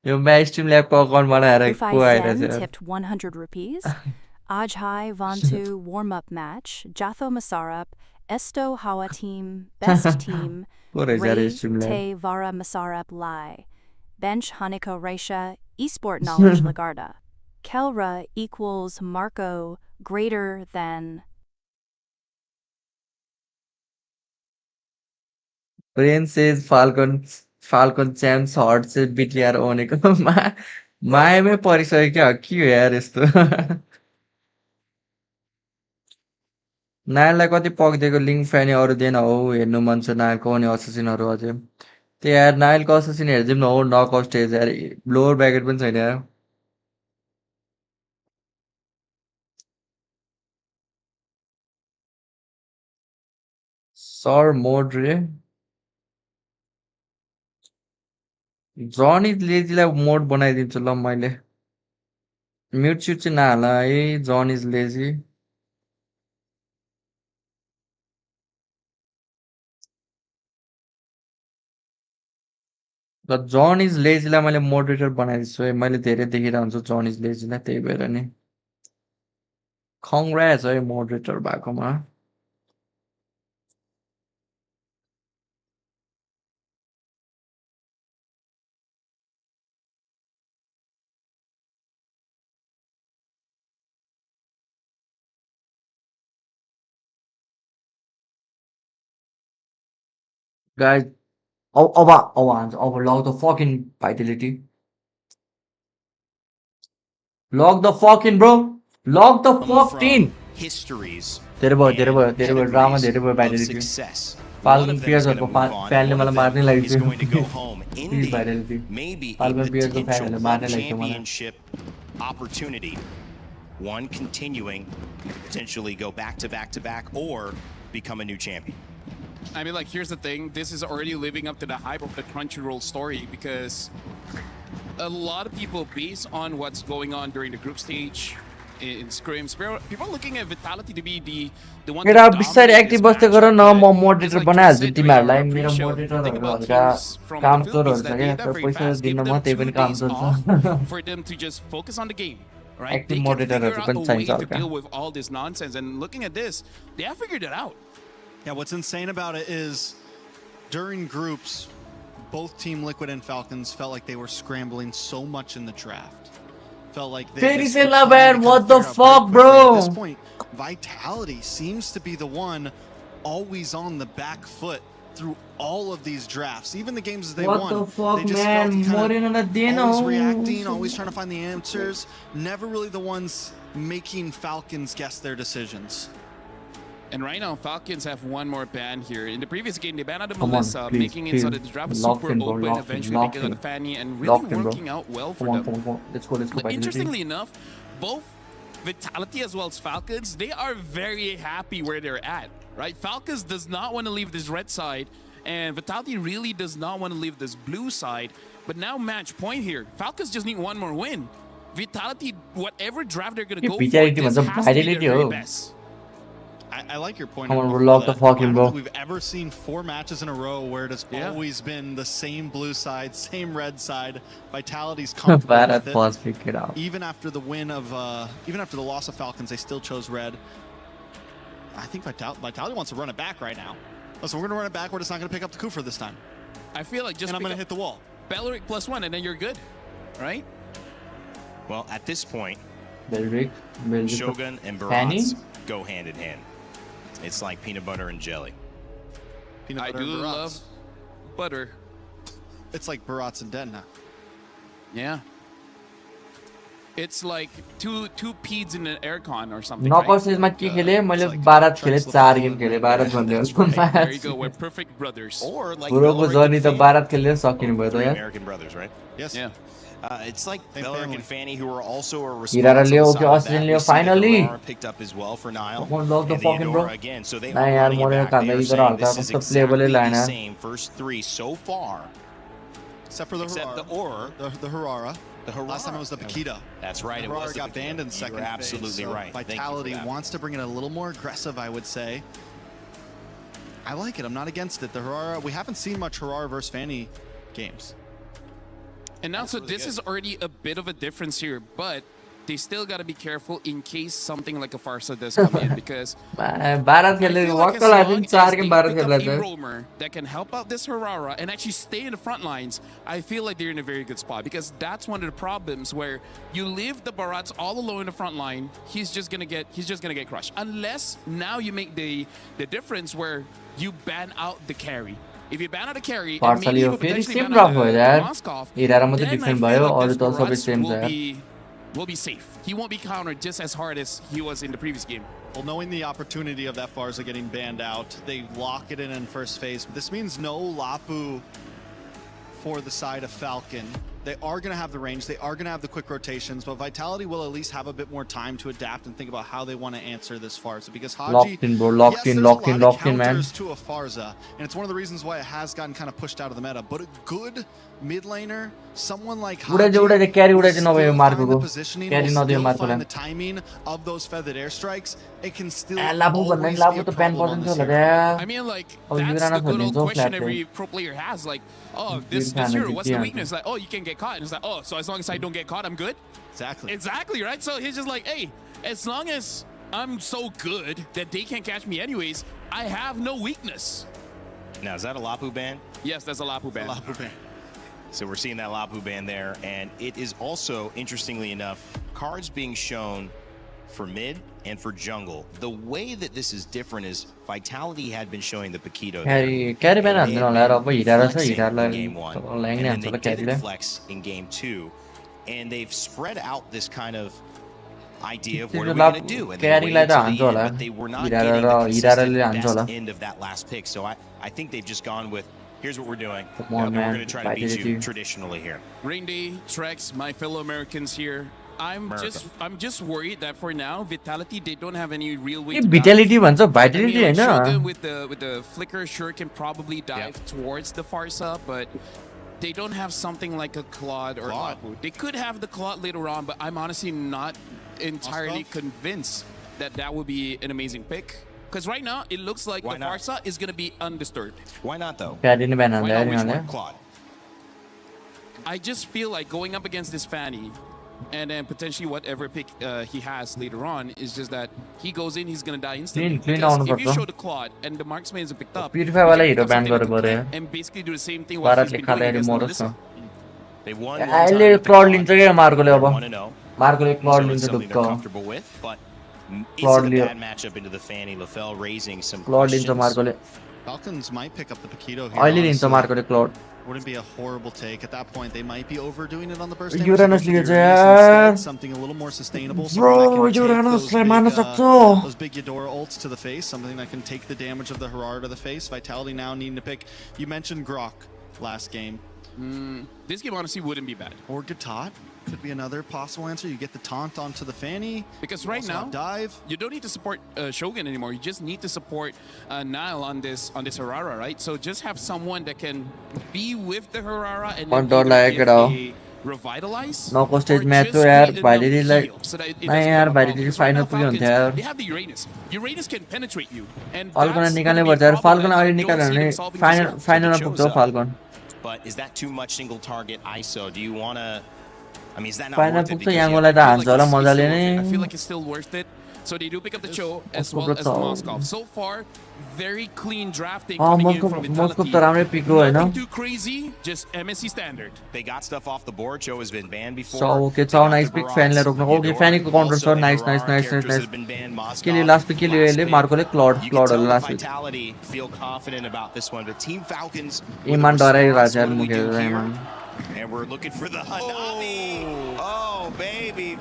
Speaker 4: यो म्या stream ल्याबको अकाउन्ट बनाएर को
Speaker 14: Zen
Speaker 4: आइरहेछ
Speaker 14: tipped 100 rupees. Ajhai Vantu warm-up match. Jatho Masarapp. Esto Hawa team. Best team.
Speaker 4: को रहेछ यार यो
Speaker 14: Ray
Speaker 4: stream lab
Speaker 14: Te Vara Masarapp Lai. Bench Haniko Reisha. Esport knowledge Lagarda. Kelra equals Marco greater than.
Speaker 4: Brain says Falcon champs hot चाहिँ BTR ओनेको मायामै परिसक्यो क्या के हो यार यस्तो नायललाई कति पक्दिएको लिङ्क फ्यानी अरू दिएन हौ हेर्नु मन छ नायलको अनि असेसिनहरू अझै त्यही यार नायलको असेसिन हेरिदिउँ न हौ नकआउट स्टेज यार लोवर ब्याकेट पनि छैन यार सर मोड रे जनी लेजीलाई मोड बनाइदिन्छु ल मैले म्युट स्युट चाहिँ नहाला है जन इज लेजी र जन इज लेजीलाई मैले मोडरेटर बनाइदिन्छु है मैले धेरै देखिरहेको हुन्छु जन इज लेजीलाई त्यही भएर नि कङ्ग्रेस है मोडरेटर भएकोमा Guys, log the fucking vitality. Log the fucking bro. Log the fucking.
Speaker 2: Histories
Speaker 4: तेरे को drama तेरे को vitality. Falcon Pierce को fan ने मला मारने लगी थी. Please vitality. Falcon Pierce को fan ने मारने लगी थी मला.
Speaker 2: Championship opportunity. One continuing to potentially go back to back or become a new champion.
Speaker 10: I mean, like, here's the thing. This is already living up to the hype of the Crunchyroll story because a lot of people, based on what's going on during the group stage in scrims, people are looking at Vitality to be the one.
Speaker 4: मेरा बिस्तारै active बस्दै गर न म moderator बनाइहाल्छु तिमीहरूलाई मेरो मोडरेटरहरुको हल्का काम चोरहरु छ के तर पैसा दिन म त्यही पनि काम चोर्छ
Speaker 10: for them to just focus on the game. Right?
Speaker 4: Active moderators
Speaker 10: can figure out a way to deal with all this nonsense, and looking at this, they have figured it out.
Speaker 22: Yeah, what's insane about it is during groups, both Team Liquid and Falcons felt like they were scrambling so much in the draft. Felt like they just were trying to
Speaker 4: what the
Speaker 22: figure out
Speaker 4: fuck,
Speaker 22: very quickly.
Speaker 4: bro?
Speaker 22: At this point, Vitality seems to be the one always on the back foot through all of these drafts, even the games they
Speaker 4: what
Speaker 22: won.
Speaker 4: The fuck,
Speaker 22: they just
Speaker 4: man?
Speaker 22: felt kind of always reacting, always trying to find the answers, never really the ones making Falcons guess their decisions.
Speaker 10: And right now, Falcons have one more ban here. In the previous game, they banned out the Melissa, making it so that the draft was super open, eventually making out the Fanny, and really working out well for them.
Speaker 4: Let's go.
Speaker 10: But interestingly enough, both Vitality as well as Falcons, they are very happy where they're at, right? Falcons does not want to leave this red side, and Vitality really does not want to leave this blue side. But now match point here. Falcons just need one more win. Vitality, whatever draft they're going to go for, this has to be their very best.
Speaker 22: I like your point.
Speaker 4: Come on, lock the fucking bro.
Speaker 22: We've ever seen 4 matches in a row where it has always been the same blue side, same red side. Vitality's comfortable with it. Even after the win of, even after the loss of Falcons, they still chose red. I think Vitality wants to run it back right now. So we're going to run it back. We're just not going to pick up the Kufa this time.
Speaker 10: I feel like just
Speaker 22: I'm going to hit the wall.
Speaker 10: Belleric +1, and then you're good, right?
Speaker 2: Well, at this point,
Speaker 4: Belleric,
Speaker 2: Shogun and Barats go hand in hand. It's like peanut butter and jelly.
Speaker 22: Peanut butter
Speaker 10: I do love butter.
Speaker 22: It's like Barats and Denna.
Speaker 10: Yeah. It's like two peds in an aircon or something.
Speaker 4: Knockout stage ma ke khele मैले 12 खेले 4 game खेले 12 भन्ने
Speaker 10: There you go, we're perfect brothers.
Speaker 2: Or like
Speaker 4: Bro journey त 12 खेलेर सकिनु भयो त यार.
Speaker 2: American brothers, right?
Speaker 22: Yes.
Speaker 10: Yeah.
Speaker 2: It's like Belleric and Fanny, who are also a
Speaker 4: Hirara Leo,
Speaker 2: responsible side of
Speaker 4: Australian
Speaker 2: that.
Speaker 4: Leo,
Speaker 2: We see that
Speaker 4: finally.
Speaker 2: Aurora picked up as well for Nile.
Speaker 4: Come on, lock the
Speaker 2: And
Speaker 4: fucking
Speaker 2: Indo
Speaker 4: bro.
Speaker 2: again, so they
Speaker 4: Nah,
Speaker 2: are
Speaker 4: yaar,
Speaker 2: running it
Speaker 4: Moria
Speaker 2: back.
Speaker 4: ka
Speaker 2: They are
Speaker 4: idhar
Speaker 2: saying
Speaker 4: halka,
Speaker 2: this is
Speaker 4: matlab playable
Speaker 2: exactly
Speaker 4: line
Speaker 2: the
Speaker 4: hai.
Speaker 2: same first 3 so far.
Speaker 22: Except for the Harara. The Harara.
Speaker 2: The Harara.
Speaker 22: Last time it was the Pakita.
Speaker 2: That's right.
Speaker 22: The
Speaker 2: it was
Speaker 22: Harara
Speaker 2: the
Speaker 22: got banned in second phase.
Speaker 2: Absolutely
Speaker 22: so
Speaker 2: right.
Speaker 22: Vitality wants to bring it a little more aggressive, I would say. I like it. I'm not against it. The Harara, we haven't seen much Harara versus Fanny games.
Speaker 10: And now, so this is already a bit of a difference here, but they still got to be careful in case something like a Farsa does come in, because
Speaker 4: Bharat खेल्ने वक्कल I think 4 game Bharat खेल्ला
Speaker 10: a roamer that can help out this Harara and actually stay in the front lines, I feel like they're in a very good spot, because that's one of the problems where you leave the Barats all alone in the front line, he's just gonna get crushed, unless now you make the difference where you ban out the carry. If you ban out a carry, and maybe you potentially ban out Moskov, then I feel like this Barats will be safe. He won't be countered just as hard as he was in the previous game.
Speaker 22: Well, knowing the opportunity of that Farsa getting banned out, they lock it in first phase. But this means no Lapu for the side of Falcon. They are going to have the range. They are going to have the quick rotations. But Vitality will at least have a bit more time to adapt and think about how they want to answer this Farsa. Because Haji,
Speaker 4: locked in, bro. Locked in, man.
Speaker 22: To a Farsa, and it's one of the reasons why it has gotten kind of pushed out of the meta. But a good mid laner, someone like Haji, will still find the positioning, will still find the timing of those feathered airstrikes. It can still always be a problem on this hero.
Speaker 10: I mean, like, that's the good old question every pro player has. Like, oh, this hero, what's the weakness? Like, oh, you can get caught. And it's like, oh, so as long as I don't get caught, I'm good? Exactly, right? So he's just like, hey, as long as I'm so good that they can't catch me anyways, I have no weakness.
Speaker 2: Now, is that a Lapu ban?
Speaker 10: Yes, that's a Lapu ban.
Speaker 2: So we're seeing that Lapu ban there, and it is also, interestingly enough, cards being shown for mid and for jungle. The way that this is different is Vitality had been showing the Paquito
Speaker 4: carry ban and then
Speaker 2: in game 1, and then they didn't flex in game 2, and they've spread out this kind of idea of what are we going to do, and they waited to the end, but they were not getting the consistent best end of that last pick. So I think they've just gone with, here's what we're doing. We're going to try to beat you traditionally here.
Speaker 10: Rain Day, Trex, my fellow Americans here. I'm just worried that for now, Vitality, they don't have any real way to
Speaker 4: Vitality bhन्छ Vitality हैन
Speaker 10: Shogun with the flicker sure can probably dive towards the Farsa, but they don't have something like a Claude or Apu. They could have the Claude later on, but I'm honestly not entirely convinced that that would be an amazing pick. Because right now, it looks like the Farsa is going to be undisturbed.
Speaker 2: Why not, though?
Speaker 10: Claude? I just feel like going up against this Fanny, and then potentially whatever pick he has later on is just that he goes in, he's going to die instantly. Because if you show the Claude and the marksman is picked up, and basically do the same thing what he's been doing against Melissa.
Speaker 2: They won
Speaker 4: अहिले Claude लिन्छ के मार्कोले अब मार्कोले Claude लिन्छ ढुक्क
Speaker 2: It's a bad matchup into the Fanny. LaFell raising some
Speaker 4: Claude लिन्छ मार्कोले
Speaker 22: Falcons might pick up the Paquito here.
Speaker 4: अहिले लिन्छ मार्कोले Claude
Speaker 22: Wouldn't be a horrible take. At that point, they might be overdoing it on the burst.
Speaker 4: Uranus लिन्छ यार
Speaker 22: Something a little more sustainable.
Speaker 4: Bro, Uranus ले मार्न सक्छ
Speaker 22: Those big Eudora ults to the face, something that can take the damage of the Herard to the face. Vitality now needing to pick. You mentioned Grok last game.
Speaker 10: This game honestly wouldn't be bad.
Speaker 22: Or Gatot could be another possible answer. You get the taunt onto the Fanny.
Speaker 10: Because right now,
Speaker 22: dive.
Speaker 10: You don't need to support Shogun anymore. You just need to support Nile on this Harara, right? So just have someone that can be with the Harara and revitalize.
Speaker 4: No stage match तो यार Vitality like नहीं यार Vitality final पुग्यो हुन्थ्यो यार.
Speaker 10: They have the Uranus. Uranus can penetrate you. And
Speaker 4: Falcon निकाल्ने पर्छ यार. Falcon अहिले निकाल्यो भने final मा पुग्छ Falcon.
Speaker 2: But is that too much single target ISO? Do you want to? I mean, is that not
Speaker 4: final
Speaker 2: worth it?
Speaker 4: पुग्छ यहाँकोलाई त हान्छ होला मजाले नै.
Speaker 10: I feel like it's still worth it. So they do pick up the Cho as well as the Moskov. So far, very clean drafting coming in from Vitality. Nothing too crazy, just MSC standard.
Speaker 2: They got stuff off the board. Cho has been banned before.
Speaker 4: So okay, so nice pick fan ले रोक्न. Okay, Fanny को counter shot nice. Kill last pick kill ले Marco ले Claude होला last pick.
Speaker 2: Vitality feel confident about this one, but Team Falcons.
Speaker 4: इमान डराइ राजा मुखे इमान.
Speaker 2: And we're looking for the Hanabi. Oh, baby.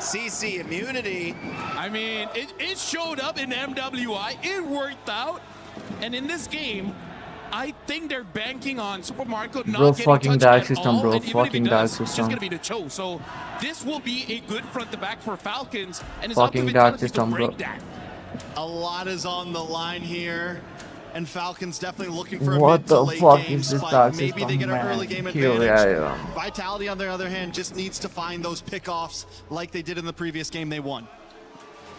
Speaker 2: CC immunity.
Speaker 10: I mean, it showed up in MWI. It worked out. And in this game, I think they're banking on Super Marco not getting
Speaker 4: fucking
Speaker 10: touched
Speaker 4: dark
Speaker 10: at
Speaker 4: system,
Speaker 10: all.
Speaker 4: bro.
Speaker 10: And even
Speaker 4: Fucking
Speaker 10: if he
Speaker 4: dark
Speaker 10: does,
Speaker 4: system.
Speaker 10: It's just going to be the Cho. So this will be a good front to back for Falcons. And it's
Speaker 4: Fucking
Speaker 10: up to
Speaker 4: dark
Speaker 10: Vitality
Speaker 4: system,
Speaker 10: to break
Speaker 4: bro.
Speaker 10: that.
Speaker 22: A lot is on the line here. And Falcons definitely looking for a
Speaker 4: What
Speaker 22: mid
Speaker 4: the
Speaker 22: to late
Speaker 4: fuck
Speaker 22: game
Speaker 4: is this
Speaker 22: spike.
Speaker 4: dark
Speaker 22: Maybe
Speaker 4: system,
Speaker 22: they get an
Speaker 4: man?
Speaker 22: early game
Speaker 4: Here we
Speaker 22: advantage.
Speaker 4: are.
Speaker 22: Vitality, on the other hand, just needs to find those pickoffs like they did in the previous game they won.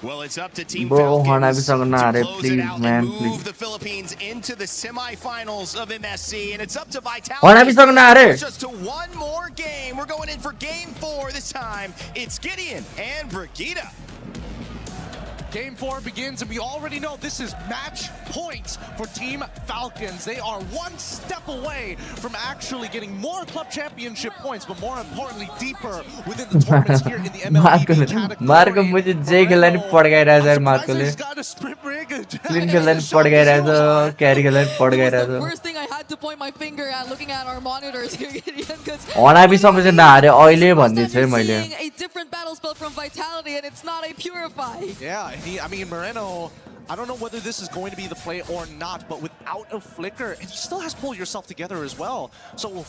Speaker 2: Well, it's up to Team
Speaker 4: Bro,
Speaker 2: Falcons to
Speaker 4: Hanabi
Speaker 2: close it out and move the Philippines into the semifinals of MSC, and it's up to Vitality. Just to one more game. We're going in for Game 4 this time. It's Gideon and Brigitte.
Speaker 5: Game 4 begins, and we already know this is match points for Team Falcons. They are one step away from actually getting more club championship points, but more importantly, deeper within the tournaments here in the MLB category.
Speaker 4: Marco मुझे जे खेलने नहीं पड़ गया रहा यार Marco ले. Clean खेलने नहीं पड़ गया रहा तो carry खेलने नहीं पड़ गया रहा तो.
Speaker 6: First thing I had to point my finger at looking at our monitors here, Gideon, because
Speaker 4: ऑना भी सब से ना आ रहे ऑयले बंदे थे मैले.
Speaker 6: a different battle spell from Vitality, and it's not a Purify.
Speaker 5: Yeah, I mean, Moreno, I don't know whether this is going to be the play or not, but without a flicker, and he still has to pull yourself together as well. So,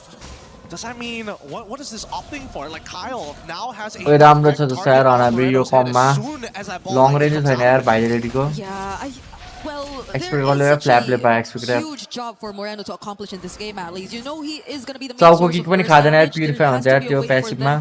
Speaker 5: does that mean, what is this opting for? Like, Kyle now has a
Speaker 4: राम्रो छ त sir ऑना भी यो कममा long range छैन यार Vitality को.
Speaker 6: Yeah, well,
Speaker 4: expect गर्नु यार flap ले पाए expect यार.
Speaker 6: Huge job for Moreno to accomplish in this game at least. You know he is going to be the main
Speaker 4: choco
Speaker 6: source
Speaker 4: kick
Speaker 6: of
Speaker 4: पनि
Speaker 6: first
Speaker 4: खादैन यार
Speaker 6: damage.
Speaker 4: Purify हुन्छ यार त्यो passive मा.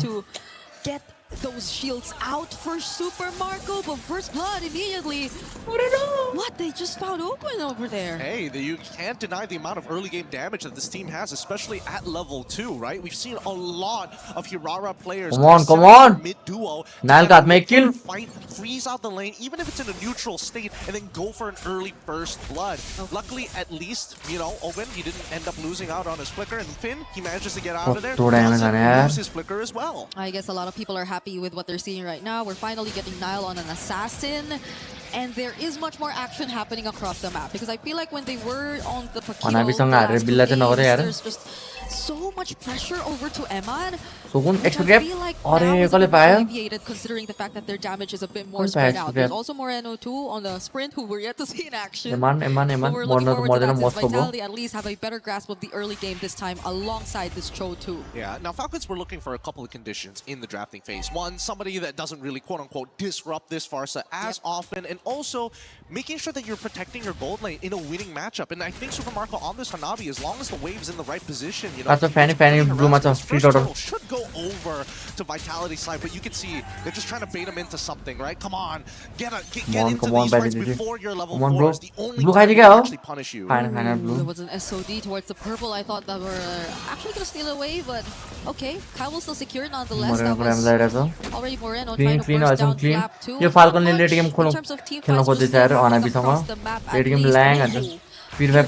Speaker 6: Get those shields out for Super Marco, but first blood immediately. What? They just found Oakland over there.
Speaker 5: Hey, you can't deny the amount of early game damage that this team has, especially at level 2, right? We've seen a lot of Hirara players.
Speaker 4: Come on.
Speaker 5: Mid duo.
Speaker 4: Nile got make kill.
Speaker 5: Fight, freeze out the lane, even if it's in a neutral state, and then go for an early first blood. Luckily, at least, you know, Owen, he didn't end up losing out on his flicker, and Finn, he manages to get out of there. Doesn't lose his flicker as well.
Speaker 6: I guess a lot of people are happy happy with what they're seeing right now. We're finally getting Nile on an assassin. And there is much more action happening across the map. Because I feel like when they were on the Pakilo, there's just so much pressure over to Eman. Which I feel like now is a bit alleviated considering the fact that their damage is a bit more spread out. There's also Moreno too on the sprint who we're yet to see in action. But we're looking forward to that since Vitality at least have a better grasp of the early game this time alongside this Cho too.
Speaker 5: Yeah, now Falcons were looking for a couple of conditions in the drafting phase. One, somebody that doesn't really quote-unquote disrupt this Pharsa as often, and also making sure that you're protecting your gold lane in a winning matchup. And I think Super Marco on this Hanabi, as long as the wave's in the right position, you know,
Speaker 4: that's a fanny blue match of free total.
Speaker 5: Should go over to Vitality's side, but you can see they're just trying to bait him into something, right? Come on, get into these fights before you're level 4. It's the only time they can actually punish you.
Speaker 6: There was an SOD towards the purple. I thought that were actually going to steal away, but okay. Kyle will still secure nonetheless. That was already Moreno trying to burst down Flap too.
Speaker 4: In terms of team fights, across the map at least.
Speaker 5: Super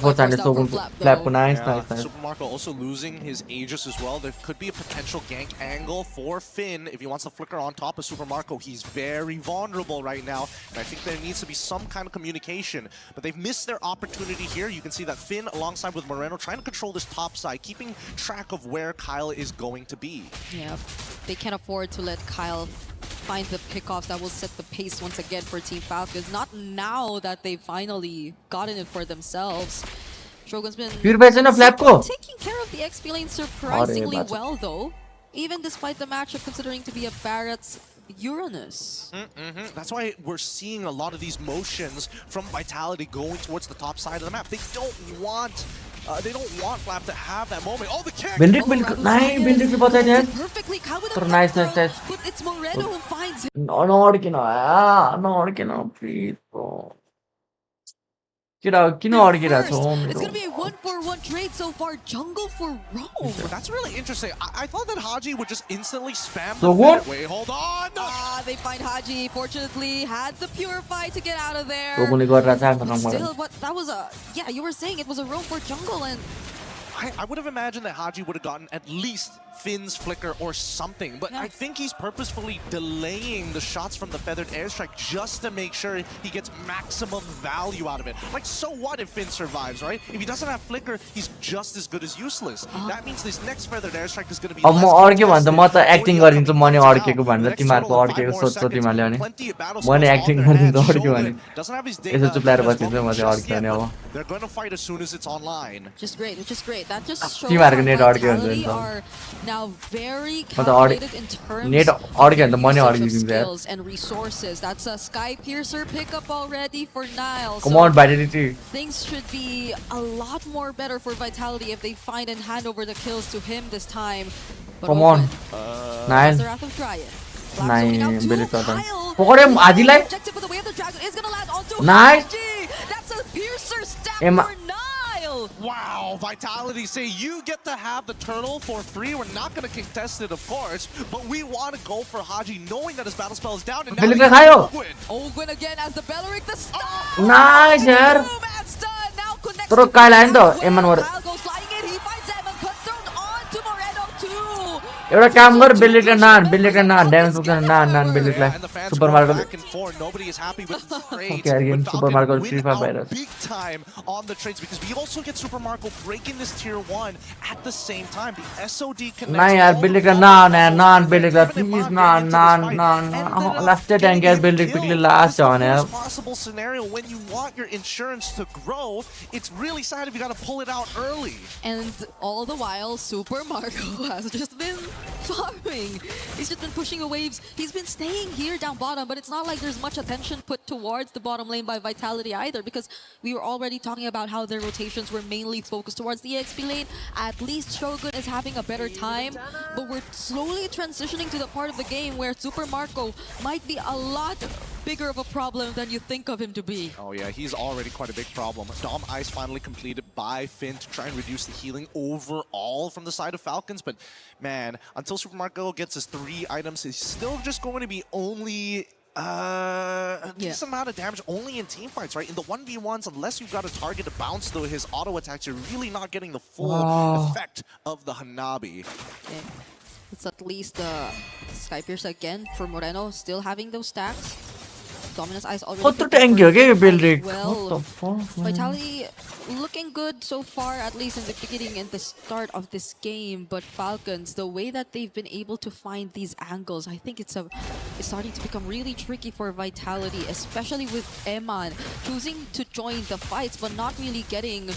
Speaker 5: Marco also losing his Aegis as well. There could be a potential gank angle for Finn if he wants to flicker on top of Super Marco. He's very vulnerable right now, and I think there needs to be some kind of communication. But they've missed their opportunity here. You can see that Finn alongside with Moreno trying to control this top side, keeping track of where Kyle is going to be.
Speaker 6: Yeah, they can't afford to let Kyle find the pickoffs that will set the pace once again for Team Falcons. Not now that they've finally gotten it for themselves. Shogun's been taking care of the XP lane surprisingly well though, even despite the matchup considering to be a Barrett's Uranus.
Speaker 5: That's why we're seeing a lot of these motions from Vitality going towards the top side of the map. They don't want Flap to have that moment. Oh, the kick!
Speaker 6: Perfectly
Speaker 4: nice.
Speaker 6: But it's Moreno who finds it.
Speaker 4: Please, bro. It's gonna
Speaker 6: be a 1-for-1 trade so far. Jungle for Rome.
Speaker 5: That's really interesting. I thought that Haji would just instantly spam the Fennec. Wait, hold on!
Speaker 6: They find Haji. Fortunately, had the Purify to get out of there. Still, what that was a... Yeah, you were saying it was a roam for jungle, and...
Speaker 5: I would have imagined that Haji would have gotten at least Finn's flicker or something, but I think he's purposefully delaying the shots from the feathered airstrike just to make sure he gets maximum value out of it. Like, so what if Finn survives, right? If he doesn't have flicker, he's just as good as useless. That means this next feathered airstrike is going to be
Speaker 4: acting
Speaker 5: they're going to fight as soon as it's online.
Speaker 6: Which is great. That just shows that Vitality are now very calculated in terms of skills and resources. That's a Sky Piercer pickup already for Nile.
Speaker 4: Come on, Vitality.
Speaker 6: Things should be a lot more better for Vitality if they find and hand over the kills to him this time. But
Speaker 4: come on. Nine.
Speaker 6: Masarapp will try it.
Speaker 4: Objective
Speaker 6: of the way of the dragon is gonna land onto
Speaker 4: nice.
Speaker 6: That's a Piercer stack for Nile.
Speaker 5: Wow, Vitality say you get to have the turtle for free. We're not going to contest it, of course, but we want to go for Haji, knowing that his battle spell is down. And now
Speaker 6: Ogwin again as the Belleric, the stun.
Speaker 4: Nice, yaar.
Speaker 6: Now connects
Speaker 4: to Kyle goes
Speaker 6: sliding in. He finds Eman, cuts down onto Moreno too.
Speaker 4: एउटा काम गर बिल्लीले नान damage पुग्छ नान बिल्लीलाई supermarket
Speaker 5: nobody is happy with this trade.
Speaker 4: Super Marco free fire
Speaker 5: big time on the trades because we also get Super Marco breaking this tier 1 at the same time. The SOD connects.
Speaker 4: Nah yaar बिल्ली का नान बिल्ली का please naan last and get बिल्ली quickly last on यार.
Speaker 5: Possible scenario when you want your insurance to grow, it's really sad if you got to pull it out early.
Speaker 6: And all the while Super Marco has just been farming. He's just been pushing the waves. He's been staying here down bottom, but it's not like there's much attention put towards the bottom lane by Vitality either, because we were already talking about how their rotations were mainly focused towards the XP lane. At least Shogun is having a better time, but we're slowly transitioning to the part of the game where Super Marco might be a lot bigger of a problem than you think of him to be.
Speaker 5: Oh yeah, he's already quite a big problem. Dom Ice finally completed by Finn to try and reduce the healing overall from the side of Falcons, but man, until Super Marco gets his 3 items, he's still just going to be only a decent amount of damage only in team fights, right? In the 1v1s, unless you've got a target to bounce though his auto attacks, you're really not getting the full effect of the Hanabi.
Speaker 6: It's at least the Sky Pierce again for Moreno, still having those stacks. Dominus Eyes already
Speaker 4: What the tank you build it?
Speaker 6: well.
Speaker 4: What the fuck?
Speaker 6: Vitality looking good so far, at least in the beginning and the start of this game. But Falcons, the way that they've been able to find these angles, I think it's starting to become really tricky for Vitality, especially with Eman choosing to join the fights but not really getting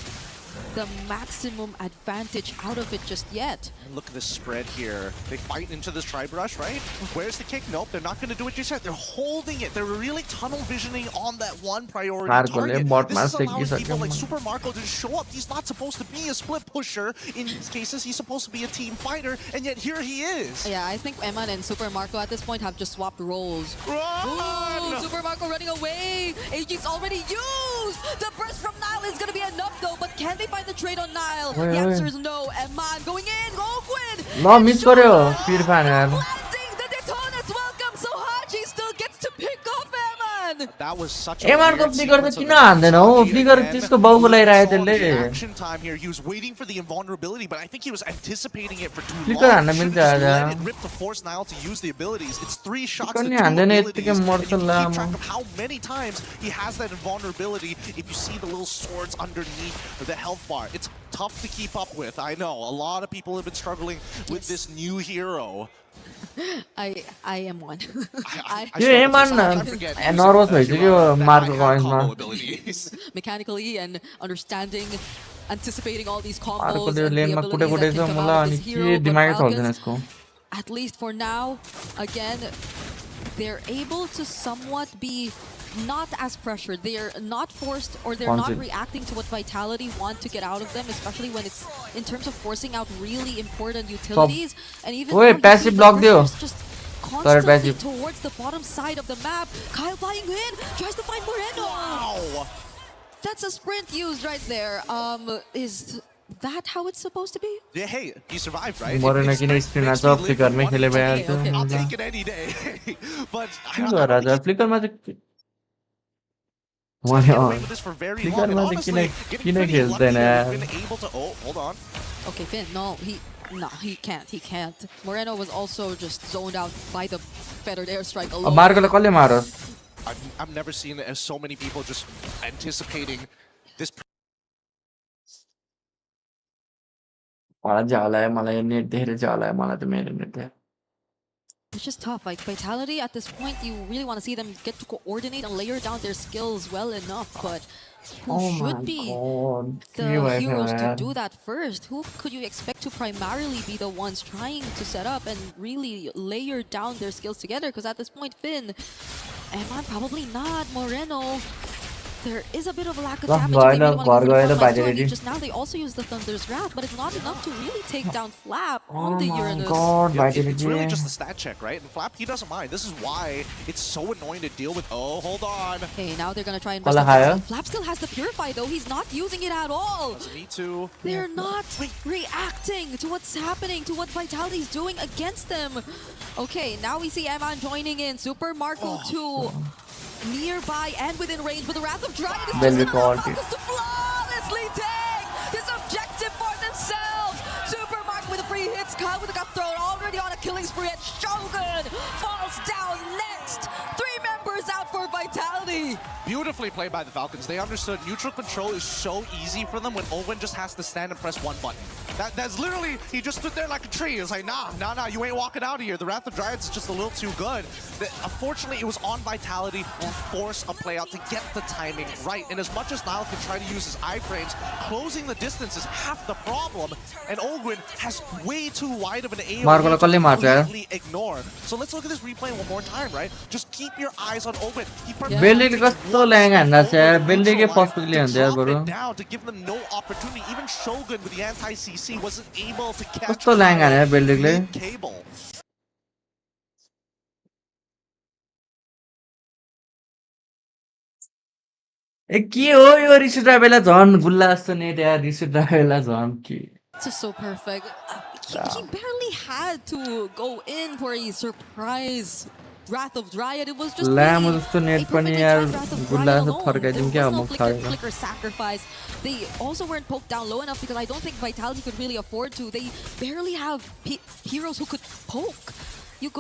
Speaker 6: the maximum advantage out of it just yet.
Speaker 5: And look at this spread here. They fight into this tri-brush, right? Where's the kick? Nope, they're not going to do it just yet. They're holding it. They're really tunnel visioning on that one priority target. This is allowing people like Super Marco to show up. He's not supposed to be a split pusher. In these cases, he's supposed to be a team fighter, and yet here he is.
Speaker 6: Yeah, I think Eman and Super Marco at this point have just swapped roles. Ooh, Super Marco running away. AG's already used. The burst from Nile is going to be enough though, but can they find the trade on Nile? The answer is no. Eman going in. Ogwin.
Speaker 4: No, miss koryo. Pirfan yaar.
Speaker 6: The Daytona's welcome. So Haji still gets to pick off Eman.
Speaker 5: That was such a
Speaker 4: Eman ko flicker to किन हान्दैन हो flicker त्यसको बाउको लागिरहेको त्यसले
Speaker 5: action time here. He was waiting for the invulnerability, but I think he was anticipating it for too long.
Speaker 4: flicker हान्न मिल्छ आज
Speaker 5: Let it rip to force Nile to use the abilities. It's 3 shots to 2
Speaker 4: पनि हान्दैन
Speaker 5: abilities.
Speaker 4: यतिकै मर्छ
Speaker 5: And you
Speaker 4: La
Speaker 5: keep track
Speaker 4: म
Speaker 5: of how many times he has that invulnerability. If you see the little swords underneath the health bar, it's tough to keep up with. I know a lot of people have been struggling with this new hero.
Speaker 6: I am one.
Speaker 4: यो एमान nervous भइसक्यो Marco कमेन्टमा
Speaker 6: Mechanically and understanding, anticipating all these combos
Speaker 4: अर्को
Speaker 6: and
Speaker 4: त्यो
Speaker 6: the
Speaker 4: लेनमा कुटे
Speaker 6: abilities
Speaker 4: कुटे
Speaker 6: that
Speaker 4: छ
Speaker 6: can come
Speaker 4: मलाई
Speaker 6: out of
Speaker 4: अनि
Speaker 6: this
Speaker 4: के
Speaker 6: hero. But
Speaker 4: दिमागै चल्दैन
Speaker 6: Falcons,
Speaker 4: यसको
Speaker 6: at least for now, again, they're able to somewhat be not as pressured. They're not forced, or they're not reacting to what Vitality want to get out of them, especially when it's in terms of forcing out really important utilities. And even
Speaker 4: Wait, passive block dio.
Speaker 6: just constantly towards the bottom side of the map. Kyle flying in, tries to find Moreno.
Speaker 5: Wow.
Speaker 6: That's a sprint used right there. Is that how it's supposed to be?
Speaker 5: Yeah, hey, he survived, right?
Speaker 4: Moreno किन screen आज flicker मै खेले भइहाल्छ
Speaker 5: I'll take it any day. But
Speaker 4: के गर आज फ्लिकरमा चाहिँ फ्लिकरमा चाहिँ किन खेल्दैन
Speaker 5: Oh, hold on.
Speaker 6: Okay, Finn, no, he can't. He can't. Moreno was also just zoned out by the fettered airstrike alone.
Speaker 4: मार्कोले कसले मारो
Speaker 5: I've never seen so many people just anticipating this.
Speaker 4: मलाई झाला है मलाई नेट देखेर झाला है मलाई त मेरो नेट है
Speaker 6: It's just tough. Like Vitality at this point, you really want to see them get to coordinate and layer down their skills well enough. But who should be the heroes to do that first? Who could you expect to primarily be the ones trying to set up and really layer down their skills together? Because at this point, Finn, Eman probably not. Moreno, there is a bit of a lack of damage. Just now they also use the Thunder's Wrath, but it's not enough to really take down Flap on the Uranus.
Speaker 5: It's really just the stat check, right? And Flap, he doesn't mind. This is why it's so annoying to deal with. Oh, hold on.
Speaker 6: Okay, now they're going to try and bust Flap still has the Purify, though. He's not using it at all.
Speaker 5: Doesn't need to.
Speaker 6: They're not reacting to what's happening, to what Vitality's doing against them. Okay, now we see Eman joining in. Super Marco 2. Nearby and within range, but the Wrath of Dragon is just enough for Falcons to flawlessly take this objective for themselves. Super Mark with a free hits, Kyle with a cutthroat, already on a killing spree, and Shogun falls down next. 3 members out for Vitality.
Speaker 5: Beautifully played by the Falcons. They understood neutral control is so easy for them when Owen just has to stand and press one button. That's literally, he just stood there like a tree. It's like, nah, you ain't walking out of here. The Wrath of Dryads is just a little too good. Unfortunately, it was on Vitality to force a play out to get the timing right. And as much as Nile can try to use his iframes, closing the distance is half the problem. And Ogwin has way too wide of an AoE to completely ignore. So let's look at this replay one more time, right? Just keep your eyes on Ogwin.
Speaker 4: Building कस्तो ल्याङ हान्दा छ यार building के perfectly हुन्छ यार बरु
Speaker 5: now to give them no opportunity. Even Shogun with the anti-CC wasn't able to catch
Speaker 4: कस्तो ल्याङ हाने यार building ले
Speaker 5: cable.
Speaker 4: ए के हो यो रिसिट ड्राइभरलाई झन् गुल्ला जस्तो नेट यार रिसिट ड्राइभरलाई झन् के
Speaker 6: This is so perfect. He barely had to go in for a surprise Wrath of Dryad, it was just
Speaker 4: La
Speaker 6: really
Speaker 4: म जस्तो नेट
Speaker 6: a
Speaker 4: पनि
Speaker 6: perfectly
Speaker 4: यार
Speaker 6: timed Wrath of
Speaker 4: गुल्ला
Speaker 6: Dryad
Speaker 4: जस्तो
Speaker 6: alone.
Speaker 4: फर्काइदिउँ क्या
Speaker 6: There was
Speaker 4: म
Speaker 6: no
Speaker 4: खाएन
Speaker 6: flicker sacrifice. They also weren't poked down low enough because I don't think Vitality could really afford to. They barely have heroes who could poke. You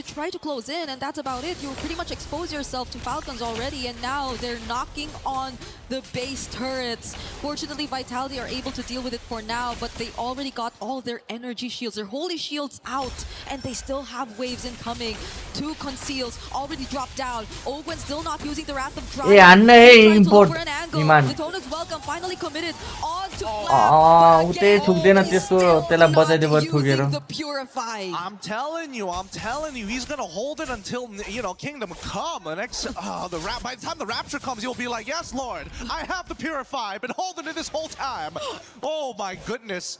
Speaker 6: try to close in, and that's about it. You pretty much expose yourself to Falcons already, and now they're knocking on the base turrets. Fortunately, Vitality are able to deal with it for now, but they already got all their energy shields, their holy shields out, and they still have waves incoming. 2 conceals already dropped down. Ogwen still not using the Wrath of Dryad. Trying to look for an angle. Daytona's welcome finally committed on to the Purify.
Speaker 5: I'm telling you, he's gonna hold it until Kingdom Come. The next, by the time the Rapture comes, he'll be like, "Yes, Lord, I have the Purify. Been holding it this whole time." Oh my goodness.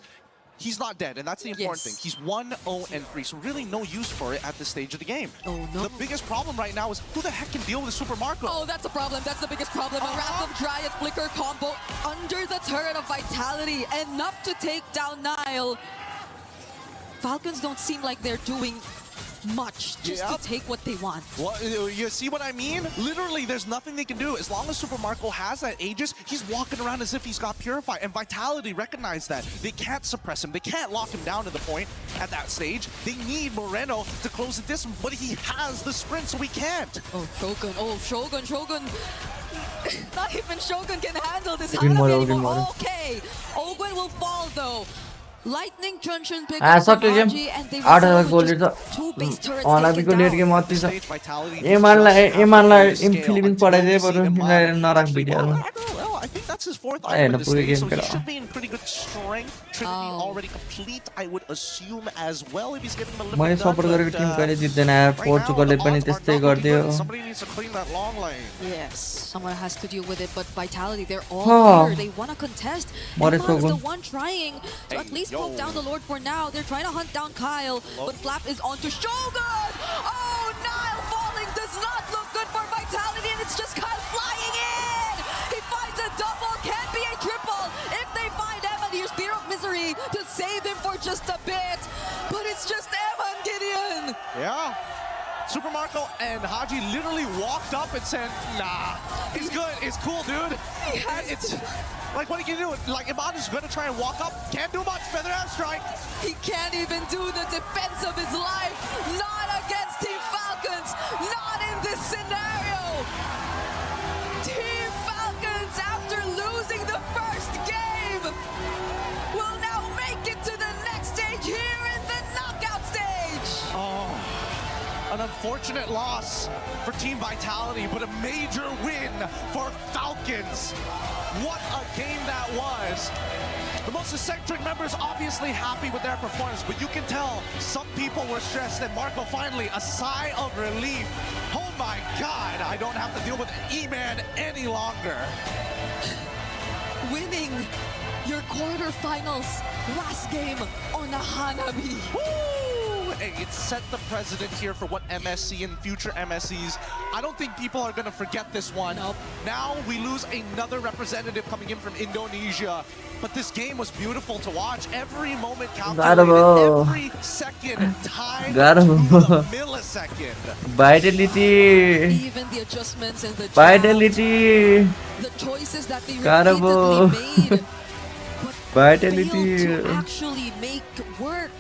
Speaker 5: He's not dead, and that's the important thing. He's 1-0-3, so really no use for it at this stage of the game.
Speaker 6: Oh no.
Speaker 5: The biggest problem right now is who the heck can deal with the Super Marco?
Speaker 6: Oh, that's the problem. That's the biggest problem. A Wrath of Dryad Flicker combo under the turret of Vitality, enough to take down Nile. Falcons don't seem like they're doing much just to take what they want.
Speaker 5: Well, you see what I mean? Literally, there's nothing they can do. As long as Super Marco has that Aegis, he's walking around as if he's got Purify, and Vitality recognize that. They can't suppress him. They can't lock him down to the point at that stage. They need Moreno to close the distance, but he has the sprint, so he can't.
Speaker 6: Oh, Shogun. Oh, Shogun. Not even Shogun can handle this. Okay. Ogwen will fall, though. Lightning Truncheon pick up Haji, and they will just 2 base turrets taken down.
Speaker 5: I think that's his 4th item in the stage, so he should be in pretty good strength. Trinity already complete, I would assume, as well, if he's getting him a little bit somebody needs to clean that long lane.
Speaker 6: Yes, someone has to deal with it, but Vitality, they're all here. They want to contest. Emma is the one trying to at least poke down the Lord for now. They're trying to hunt down Kyle, but Flap is onto Shogun! Oh, Nile falling does not look good for Vitality, and it's just Kyle flying in! He finds a double, can be a triple if they find Emma. Here's Spear of Misery to save him for just a bit, but it's just Emma and Gideon!
Speaker 5: Yeah. Super Marco and Haji literally walked up and said, "Nah, it's good, it's cool, dude." It's like, what can you do? Like, Iman is gonna try and walk up, can't do much. Feather Out Strike.
Speaker 6: He can't even do the defense of his life. Not against Team Falcons. Not in this scenario. Team Falcons, after losing the first game, will now make it to the next stage here in the knockout stage.
Speaker 5: Oh. An unfortunate loss for Team Vitality, but a major win for Falcons. What a game that was. The most eccentric members obviously happy with their performance, but you can tell some people were stressed, and Marco finally, a sigh of relief. Oh my God, I don't have to deal with E-Man any longer.
Speaker 6: Winning your quarterfinals last game on a Hanabi.
Speaker 5: It set the precedent here for what MSC and future MSCs. I don't think people are going to forget this one.
Speaker 6: Nope.
Speaker 5: Now we lose another representative coming in from Indonesia. But this game was beautiful to watch. Every moment calculated, every second timed to the millisecond.
Speaker 4: Vitality.
Speaker 6: Even the adjustments and the
Speaker 4: Vitality.
Speaker 6: the choices that they repeatedly made.
Speaker 4: Vitality.
Speaker 6: Failed to actually make work.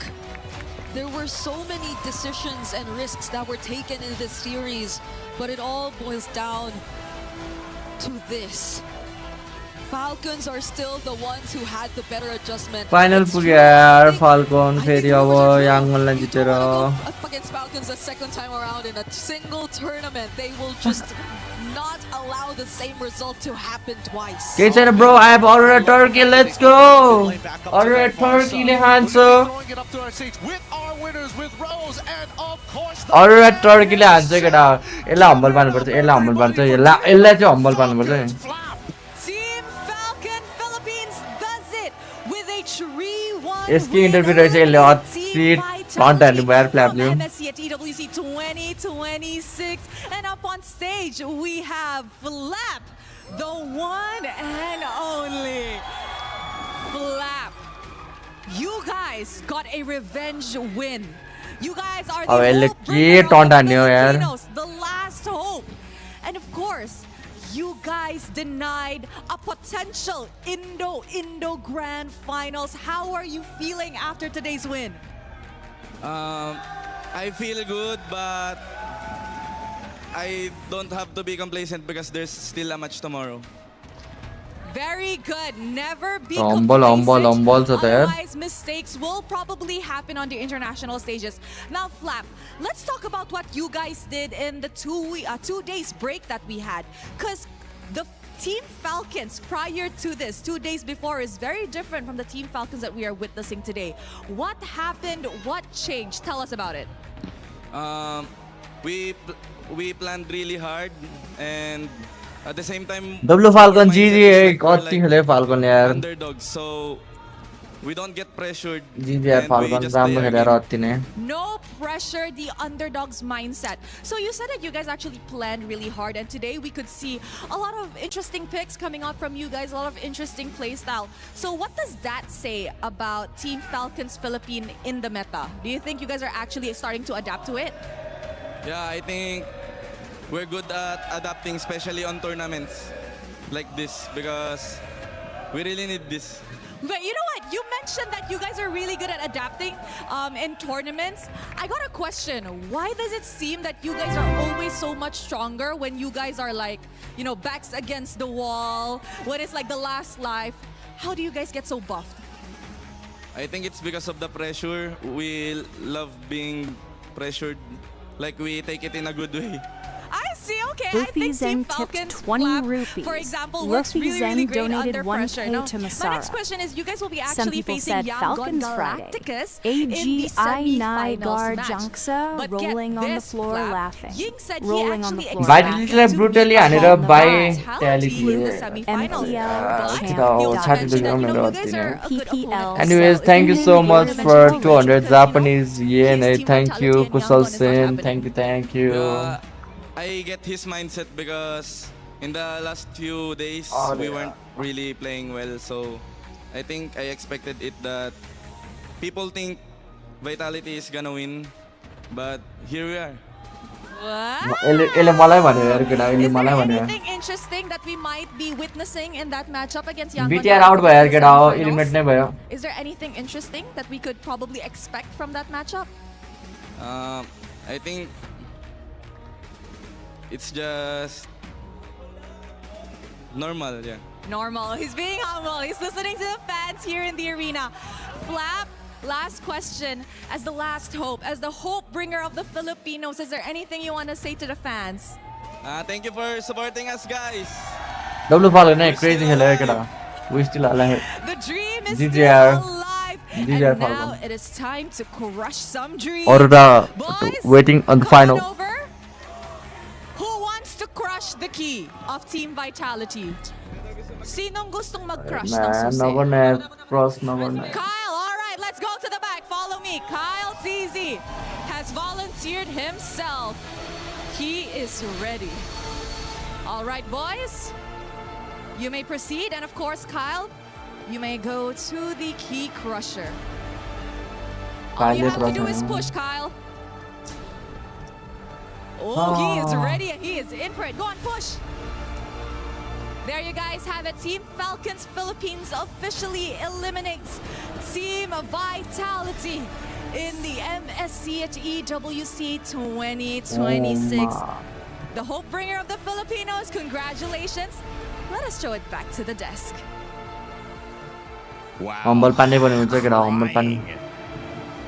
Speaker 6: There were so many decisions and risks that were taken in this series, but it all boils down to this. Falcons are still the ones who had the better adjustment.
Speaker 4: Final पुग्यो Falcon फेरि अब याङमनलाई जितेर
Speaker 6: up against Falcons a second time around in a single tournament. They will just not allow the same result to happen twice.
Speaker 4: के छैन bro, I have ordered a turkey. Let's go. Order a turkey ले हान्छ. Order a turkey ले हान्छ केटा. यसलाई humble पार्नुपर्छ. यसलाई humble पार्छ. यसलाई चाहिँ हम्बल पार्नुपर्छ. यसको इन्टरभ्यु रहेछ यसले अति टन्ट हान्नु भयो फ्ल्यापले
Speaker 17: MSC at EWC 2026, and up on stage we have Flap, the one and only Flap. You guys got a revenge win You guys are
Speaker 4: अब
Speaker 17: the
Speaker 4: यसले
Speaker 17: hope
Speaker 4: के
Speaker 17: bringer of
Speaker 4: टन्ट
Speaker 17: the
Speaker 4: हान्ने हो यार
Speaker 17: Filipinos, the last hope. And of course, you guys denied a potential Indo Grand Finals. How are you feeling after today's win?
Speaker 24: I feel good, but I don't have to be complacent because there's still a match tomorrow.
Speaker 17: Very good. Never be
Speaker 4: Humble
Speaker 17: complacent.
Speaker 4: छ त यार
Speaker 17: Otherwise, mistakes will probably happen on the international stages. Now, Flap, let's talk about what you guys did in the 2 days break that we had. Because the Team Falcons prior to this, 2 days before, is very different from the Team Falcons that we are witnessing today. What happened? What changed? Tell us about it.
Speaker 24: We planned really hard, and at the same time,
Speaker 4: W Falcon GG कति खेले Falcon यार
Speaker 24: underdogs, so we don't get pressured.
Speaker 4: GG यार Falcon राम्रो खेलेर अति नै
Speaker 17: No pressure, the underdog's mindset. So you said that you guys actually planned really hard, and today we could see a lot of interesting picks coming out from you guys, a lot of interesting play style. So what does that say about Team Falcons Philippine in the meta? Do you think you guys are actually starting to adapt to it?
Speaker 24: Yeah, I think we're good at adapting, especially on tournaments like this, because we really need this.
Speaker 17: But you know what? You mentioned that you guys are really good at adapting in tournaments. I got a question. Why does it seem that you guys are always so much stronger when you guys are like, you know, backs against the wall, when it's like the last life? How do you guys get so buffed?
Speaker 24: I think it's because of the pressure. We love being pressured. Like, we take it in a good way.
Speaker 17: I see, okay.
Speaker 14: Luffy
Speaker 17: I think Team
Speaker 14: Zen tipped
Speaker 17: Falcons
Speaker 14: 20
Speaker 17: Flap,
Speaker 14: rupees.
Speaker 17: for example,
Speaker 14: Luffy
Speaker 17: works really,
Speaker 14: Zen
Speaker 17: really great
Speaker 14: donated
Speaker 17: under
Speaker 14: 1K
Speaker 17: pressure. Now,
Speaker 14: to
Speaker 17: my next
Speaker 14: Masarapp.
Speaker 17: question is, you guys will be
Speaker 14: Some
Speaker 17: actually
Speaker 14: people
Speaker 17: facing
Speaker 14: said
Speaker 17: Yangon
Speaker 14: Falcons Friday.
Speaker 17: Galacticus in the
Speaker 14: AGI
Speaker 17: semi-finals
Speaker 14: Gar
Speaker 17: match.
Speaker 14: Janksa
Speaker 17: But
Speaker 14: rolling
Speaker 17: get
Speaker 14: on the
Speaker 17: this,
Speaker 14: floor
Speaker 17: Flap.
Speaker 14: laughing.
Speaker 17: Ying said
Speaker 14: Rolling
Speaker 17: he
Speaker 14: on the
Speaker 17: actually
Speaker 14: floor
Speaker 17: expected
Speaker 4: Vitality
Speaker 17: to
Speaker 4: brutally
Speaker 17: beat
Speaker 4: हानेर
Speaker 17: Nepal
Speaker 4: by
Speaker 17: Vitality in the semi-finals. But he also mentioned that, you know, you guys are a good opponent.
Speaker 4: Anyways, thank you so much for 200 Japanese yen. Thank you, Kushal Sen. Thank you.
Speaker 24: I get his mindset because in the last few days we weren't really playing well, so I think I expected it that people think Vitality is gonna win, but here we are.
Speaker 4: यसले मलाई भन्यो यार केटा यसले मलाई भन्यो
Speaker 17: Anything interesting that we might be witnessing in that matchup against Yangon
Speaker 4: BTR out भयो यार केटा हो एलिमिनेट नै भयो
Speaker 17: Is there anything interesting that we could probably expect from that matchup?
Speaker 24: I think it's just normal, yeah.
Speaker 17: Normal. He's being humble. He's listening to the fans here in the arena. Flap, last question. As the last hope, as the hope bringer of the Filipinos, is there anything you want to say to the fans?
Speaker 24: Thank you for supporting us, guys.
Speaker 4: W Falcon नै crazy खेलेको केटा we still alive.
Speaker 17: The dream is
Speaker 4: GGR.
Speaker 17: still alive.
Speaker 4: GGR
Speaker 17: And now
Speaker 4: Falcon.
Speaker 17: it is time to crush some dreams.
Speaker 4: Aurora
Speaker 17: Boys,
Speaker 4: waiting on the
Speaker 17: come
Speaker 4: final.
Speaker 17: on over. Who wants to crush the key of Team Vitality? Sinong gustong mag-crush ng
Speaker 4: Man,
Speaker 17: susi?
Speaker 4: never net cross never net.
Speaker 17: Kyle, all right, let's go to the back. Follow me. Kyle TZ has volunteered himself. He is ready. All right, boys. You may proceed. And of course, Kyle, you may go to the key crusher. All you have to do is push, Kyle. Oh, he is ready and he is in for it. Go on, push. There you guys have it. Team Falcons Philippines officially eliminates Team Vitality in the MSC at EWC 2026. The hope bringer of the Filipinos, congratulations. Let us throw it back to the desk.
Speaker 2: Wow.
Speaker 4: Humble पार्ने पनि हुन्छ केटा humble पार्ने.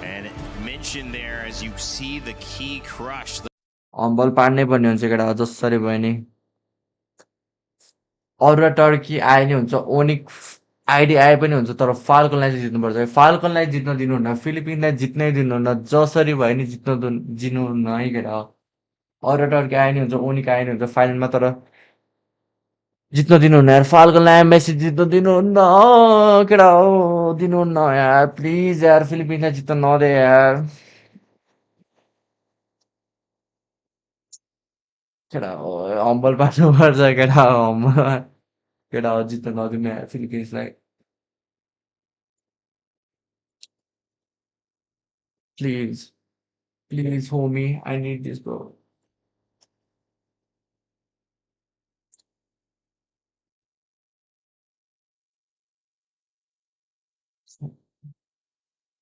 Speaker 2: And mentioned there as you see the key crush.
Speaker 4: Humble पार्ने पनि हुन्छ केटा जसरी भयो नि. अरू टर्की आए नि हुन्छ ओनिक आइडी आए पनि हुन्छ तर फाल्कनलाई चाहिँ जित्नुपर्छ फाल्कनलाई जित्न दिनुहुन्न फिलिपिन्सलाई जित्नै दिनुहुन्न जसरी भयो नि जित्नुहुन्न है केटा अरू टर्की आए नि हुन्छ ओनिक आए नि हुन्छ फाइनलमा तर जित्न दिनुहुन्न यार फाल्कनलाई मेसी जित्न दिनुहुन्न केटा हो दिनुहुन्न यार प्लिज यार फिलिपिन्सलाई जित्न नदे यार केटा हो हम्बल पार्नुपर्छ केटा हो केटा हो जित्न नदिनु यार फिलिपिन्सलाई please Please, homie, I need this, bro.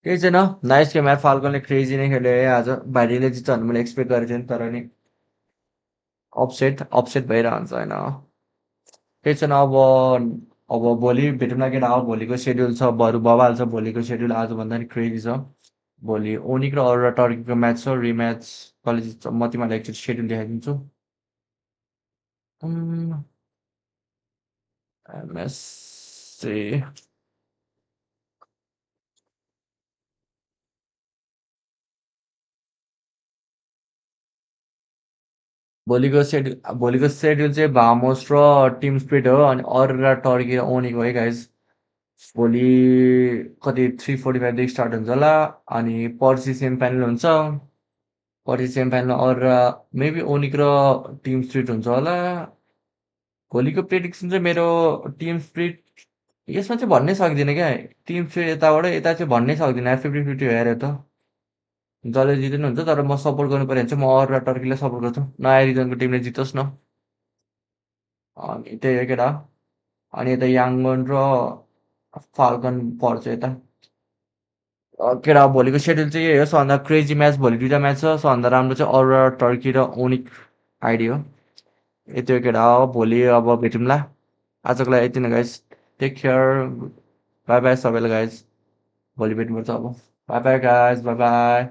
Speaker 4: केही छैन नाइस गेम यार फाल्कनले क्रेजी नै खेल्यो है आज भाइटीले जित्छ भने मैले एक्सपेक्ट गरेको थिएँ तर नि अपसेट अपसेट भइरहन्छ होइन केही छैन अब भोलि भेटौँला केटा अब भोलिको सेड्युल छ बरु बबाल छ भोलिको सेड्युल आजभन्दा नि क्रेजी छ भोलि ओनिक र अरू टर्कीको म्याच छ रिम्याच कसले जित्छ म तिमीहरूलाई एकचोटि सेड्युल देखाइदिन्छु एमएससी भोलिको सेड्युल चाहिँ भामोस र टिम स्प्रिट हो अनि अरू र टर्की र ओनिक हो है गाइज भोलि कति 3:45 स्टार्ट हुन्छ होला अनि पर्सि सेमी फाइनल हुन्छ पर्सि सेमी फाइनल अरू र मेबी ओनिक र टिम स्प्रिट हुन्छ होला भोलिको प्रेडिक्सन चाहिँ मेरो टिम स्प्रिट यसमा चाहिँ भन्नै सक्दिनँ क्या टिम स्प्रिट यताबाट यता चाहिँ भन्नै सक्दिनँ 50-50 हो यार त जसले जिते पनि हुन्छ तर म सपोर्ट गर्नु पऱ्यो भने चाहिँ म अरू र टर्कीलाई सपोर्ट गर्छु नयाँ रिजनको टिमले जितोस् न अनि त्यही हो केटा अनि यता याङ्गन र फाल्कन पर्छ यता केटा भोलिको सेड्युल चाहिँ यही हो सबभन्दा क्रेजी म्याच भोलि 2टा म्याच छ सबभन्दा राम्रो चाहिँ अरू र टर्की र ओनिक आइडी हो यति हो केटा हो भोलि अब भेटौँला आजको लागि यति नै guys take care bye bye सबैलाई गाइज भोलि भेट्नुपर्छ अब bye bye guys bye by